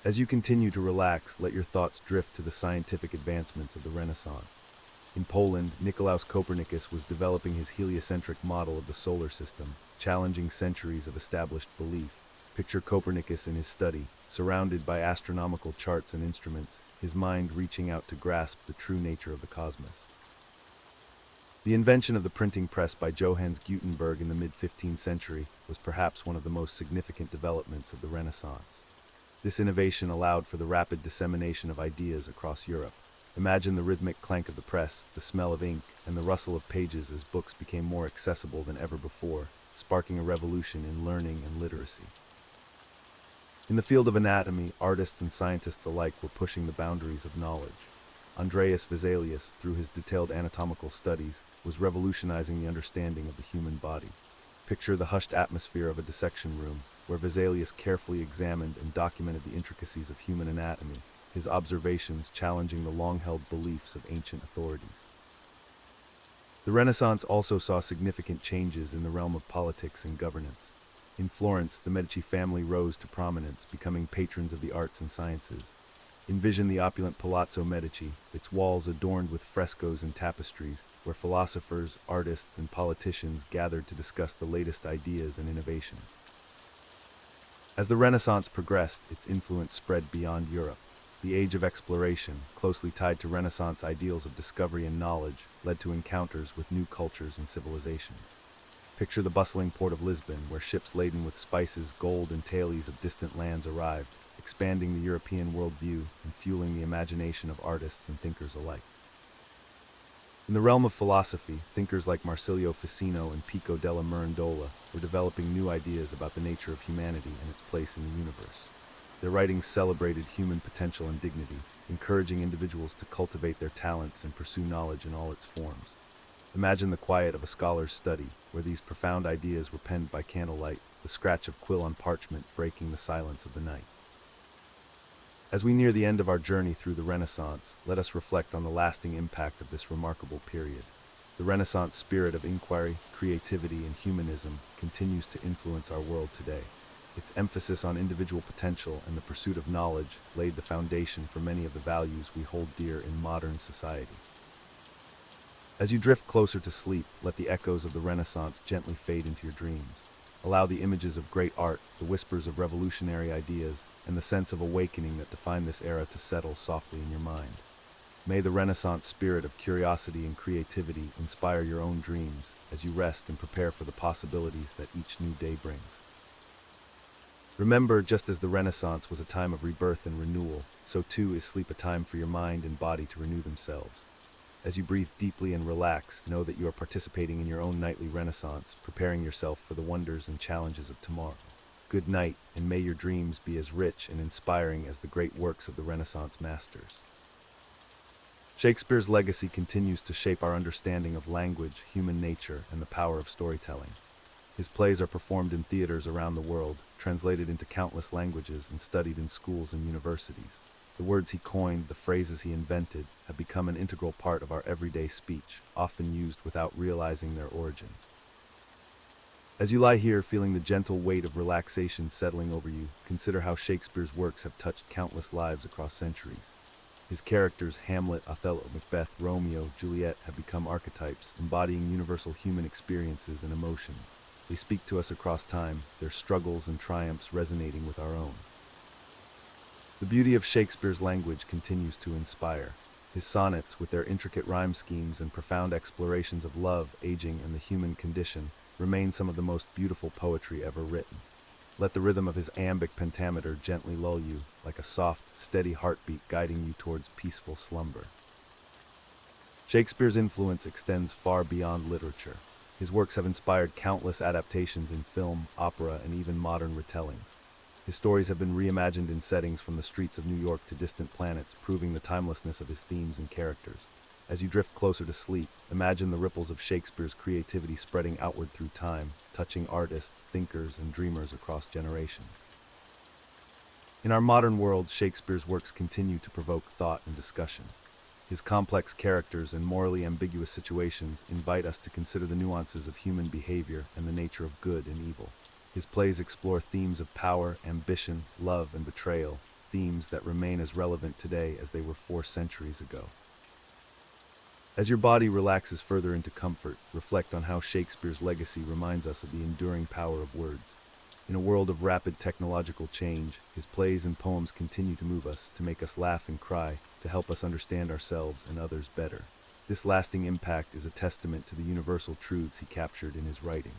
A: As you continue to relax, let your thoughts drift to the scientific advancements of the Renaissance. In Poland, Nicolaus Copernicus was developing his heliocentric model of the solar system, challenging centuries of established belief. Picture Copernicus in his study, surrounded by astronomical charts and instruments, his mind reaching out to grasp the true nature of the cosmos. The invention of the printing press by Johannes Gutenberg in the mid-15th century was perhaps one of the most significant developments of the Renaissance. This innovation allowed for the rapid dissemination of ideas across Europe. Imagine the rhythmic clank of the press, the smell of ink, and the rustle of pages as books became more accessible than ever before, sparking a revolution in learning and literacy. In the field of anatomy, artists and scientists alike were pushing the boundaries of knowledge. Andreas Vesalius, through his detailed anatomical studies, was revolutionizing the understanding of the human body. Picture the hushed atmosphere of a dissection room, where Vesalius carefully examined and documented the intricacies of human anatomy, his observations challenging the long-held beliefs of ancient authorities. The Renaissance also saw significant changes in the realm of politics and governance. In Florence, the Medici family rose to prominence, becoming patrons of the arts and sciences. Envision the opulent Palazzo Medici, its walls adorned with frescoes and tapestries, where philosophers, artists, and politicians gathered to discuss the latest ideas and innovations. As the Renaissance progressed, its influence spread beyond Europe. The age of exploration, closely tied to Renaissance ideals of discovery and knowledge, led to encounters with new cultures and civilizations. Picture the bustling port of Lisbon, where ships laden with spices, gold, and tales of distant lands arrived, expanding the European worldview and fueling the imagination of artists and thinkers alike. In the realm of philosophy, thinkers like Marsilio Ficino and Pico della Mirandola were developing new ideas about the nature of humanity and its place in the universe. Their writings celebrated human potential and dignity, encouraging individuals to cultivate their talents and pursue knowledge in all its forms. Imagine the quiet of a scholar's study, where these profound ideas were penned by candlelight, the scratch of quill on parchment breaking the silence of the night. As we near the end of our journey through the Renaissance, let us reflect on the lasting impact of this remarkable period. The Renaissance spirit of inquiry, creativity, and humanism continues to influence our world today. Its emphasis on individual potential and the pursuit of knowledge laid the foundation for many of the values we hold dear in modern society. As you drift closer to sleep, let the echoes of the Renaissance gently fade into your dreams. Allow the images of great art, the whispers of revolutionary ideas, and the sense of awakening that define this era to settle softly in your mind. May the Renaissance spirit of curiosity and creativity inspire your own dreams as you rest and prepare for the possibilities that each new day brings. Remember, just as the Renaissance was a time of rebirth and renewal, so too is sleep a time for your mind and body to renew themselves. As you breathe deeply and relax, know that you are participating in your own nightly renaissance, preparing yourself for the wonders and challenges of tomorrow. Good night, and may your dreams be as rich and inspiring as the great works of the Renaissance masters. Shakespeare's legacy continues to shape our understanding of language, human nature, and the power of storytelling. His plays are performed in theaters around the world, translated into countless languages, and studied in schools and universities. The words he coined, the phrases he invented, have become an integral part of our everyday speech, often used without realizing their origin. As you lie here feeling the gentle weight of relaxation settling over you, consider how Shakespeare's works have touched countless lives across centuries. His characters, Hamlet, Othello, Macbeth, Romeo, Juliet, have become archetypes, embodying universal human experiences and emotions. They speak to us across time, their struggles and triumphs resonating with our own. The beauty of Shakespeare's language continues to inspire. His sonnets, with their intricate rhyme schemes and profound explorations of love, aging, and the human condition, remain some of the most beautiful poetry ever written. Let the rhythm of his iambic pentameter gently lull you, like a soft, steady heartbeat guiding you towards peaceful slumber. Shakespeare's influence extends far beyond literature. His works have inspired countless adaptations in film, opera, and even modern retellings. His stories have been reimagined in settings from the streets of New York to distant planets, proving the timelessness of his themes and characters. As you drift closer to sleep, imagine the ripples of Shakespeare's creativity spreading outward through time, touching artists, thinkers, and dreamers across generations. In our modern world, Shakespeare's works continue to provoke thought and discussion. His complex characters and morally ambiguous situations invite us to consider the nuances of human behavior and the nature of good and evil. His plays explore themes of power, ambition, love, and betrayal, themes that remain as relevant today as they were 4 centuries ago. As your body relaxes further into comfort, reflect on how Shakespeare's legacy reminds us of the enduring power of words. In a world of rapid technological change, his plays and poems continue to move us, to make us laugh and cry, to help us understand ourselves and others better. This lasting impact is a testament to the universal truths he captured in his writing.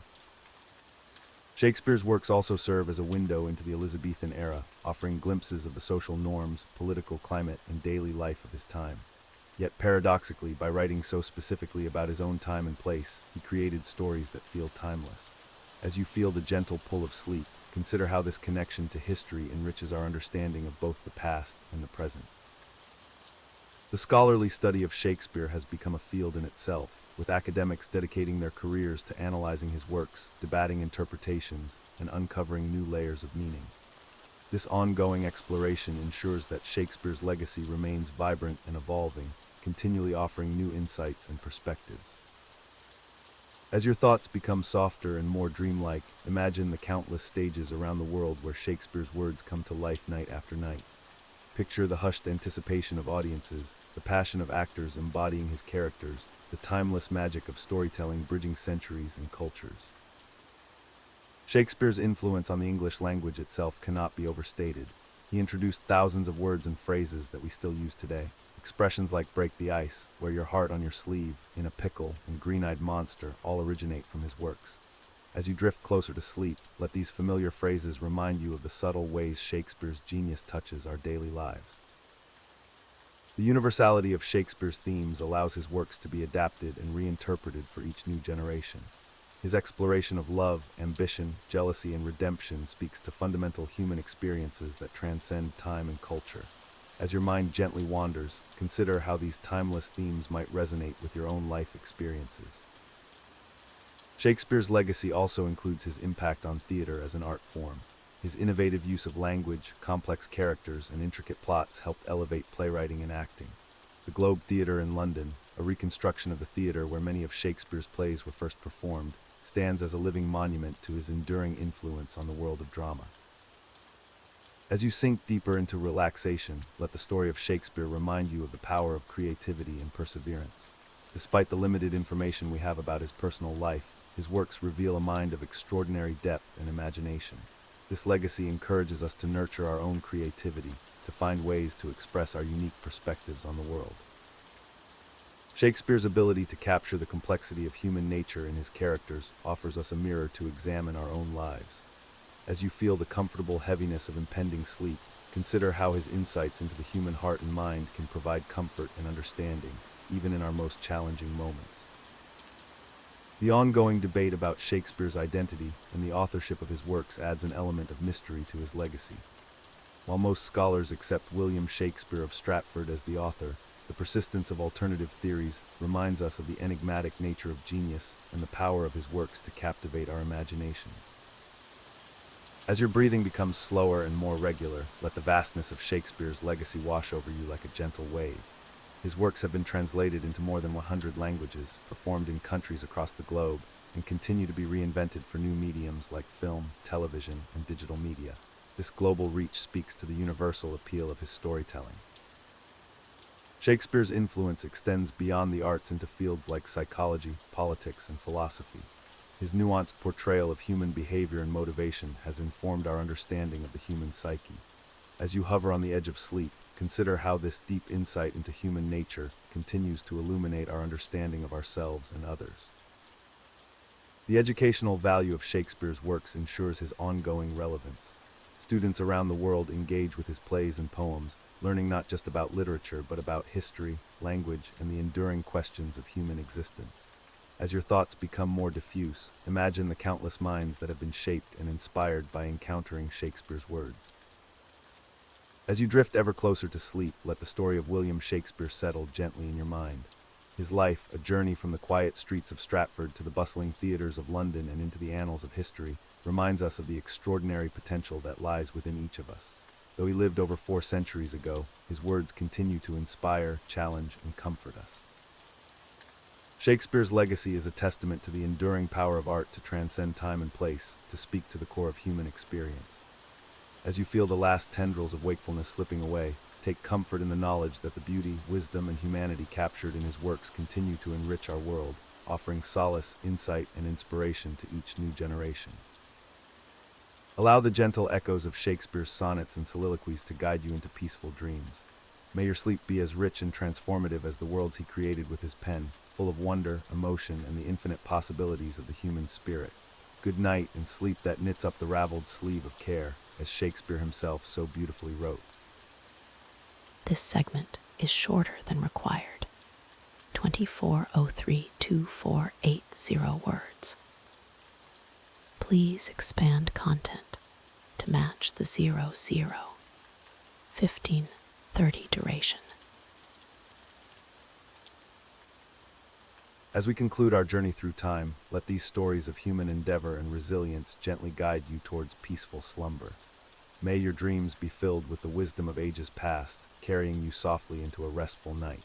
A: Shakespeare's works also serve as a window into the Elizabethan era, offering glimpses of the social norms, political climate, and daily life of his time. Yet paradoxically, by writing so specifically about his own time and place, he created stories that feel timeless. As you feel the gentle pull of sleep, consider how this connection to history enriches our understanding of both the past and the present. The scholarly study of Shakespeare has become a field in itself, with academics dedicating their careers to analyzing his works, debating interpretations, and uncovering new layers of meaning. This ongoing exploration ensures that Shakespeare's legacy remains vibrant and evolving, continually offering new insights and perspectives. As your thoughts become softer and more dreamlike, imagine the countless stages around the world where Shakespeare's words come to life night after night. Picture the hushed anticipation of audiences, the passion of actors embodying his characters, the timeless magic of storytelling bridging centuries and cultures. Shakespeare's influence on the English language itself cannot be overstated. He introduced thousands of words and phrases that we still use today. Expressions like break the ice, wear your heart on your sleeve, in a pickle, and green-eyed monster all originate from his works. As you drift closer to sleep, let these familiar phrases remind you of the subtle ways Shakespeare's genius touches our daily lives. The universality of Shakespeare's themes allows his works to be adapted and reinterpreted for each new generation. His exploration of love, ambition, jealousy, and redemption speaks to fundamental human experiences that transcend time and culture. As your mind gently wanders, consider how these timeless themes might resonate with your own life experiences. Shakespeare's legacy also includes his impact on theater as an art form. His innovative use of language, complex characters, and intricate plots helped elevate playwriting and acting. The Globe Theatre in London, a reconstruction of the theatre where many of Shakespeare's plays were first performed, stands as a living monument to his enduring influence on the world of drama. As you sink deeper into relaxation, let the story of Shakespeare remind you of the power of creativity and perseverance. Despite the limited information we have about his personal life, his works reveal a mind of extraordinary depth and imagination. This legacy encourages us to nurture our own creativity, to find ways to express our unique perspectives on the world. Shakespeare's ability to capture the complexity of human nature in his characters offers us a mirror to examine our own lives. As you feel the comfortable heaviness of impending sleep, consider how his insights into the human heart and mind can provide comfort and understanding, even in our most challenging moments. The ongoing debate about Shakespeare's identity and the authorship of his works adds an element of mystery to his legacy. While most scholars accept William Shakespeare of Stratford as the author, the persistence of alternative theories reminds us of the enigmatic nature of genius and the power of his works to captivate our imaginations. As your breathing becomes slower and more regular, let the vastness of Shakespeare's legacy wash over you like a gentle wave. His works have been translated into more than 100 languages, performed in countries across the globe, and continue to be reinvented for new mediums like film, television, and digital media. This global reach speaks to the universal appeal of his storytelling. Shakespeare's influence extends beyond the arts into fields like psychology, politics, and philosophy. His nuanced portrayal of human behavior and motivation has informed our understanding of the human psyche. As you hover on the edge of sleep, consider how this deep insight into human nature continues to illuminate our understanding of ourselves and others. The educational value of Shakespeare's works ensures his ongoing relevance. Students around the world engage with his plays and poems, learning not just about literature but about history, language, and the enduring questions of human existence. As your thoughts become more diffuse, imagine the countless minds that have been shaped and inspired by encountering Shakespeare's words. As you drift ever closer to sleep, let the story of William Shakespeare settle gently in your mind. His life, a journey from the quiet streets of Stratford to the bustling theaters of London and into the annals of history, reminds us of the extraordinary potential that lies within each of us. Though he lived over 4 centuries ago, his words continue to inspire, challenge, and comfort us. Shakespeare's legacy is a testament to the enduring power of art to transcend time and place, to speak to the core of human experience. As you feel the last tendrils of wakefulness slipping away, take comfort in the knowledge that the beauty, wisdom, and humanity captured in his works continue to enrich our world, offering solace, insight, and inspiration to each new generation. Allow the gentle echoes of Shakespeare's sonnets and soliloquies to guide you into peaceful dreams. May your sleep be as rich and transformative as the worlds he created with his pen, full of wonder, emotion, and the infinite possibilities of the human spirit. Good night and sleep that knits up the raveled sleeve of care, as Shakespeare himself so beautifully wrote.
B: This segment is shorter than required. 24032480 words. Please expand content to match the 15:30 duration.
A: As we conclude our journey through time, let these stories of human endeavor and resilience gently guide you towards peaceful slumber. May your dreams be filled with the wisdom of ages past, carrying you softly into a restful night.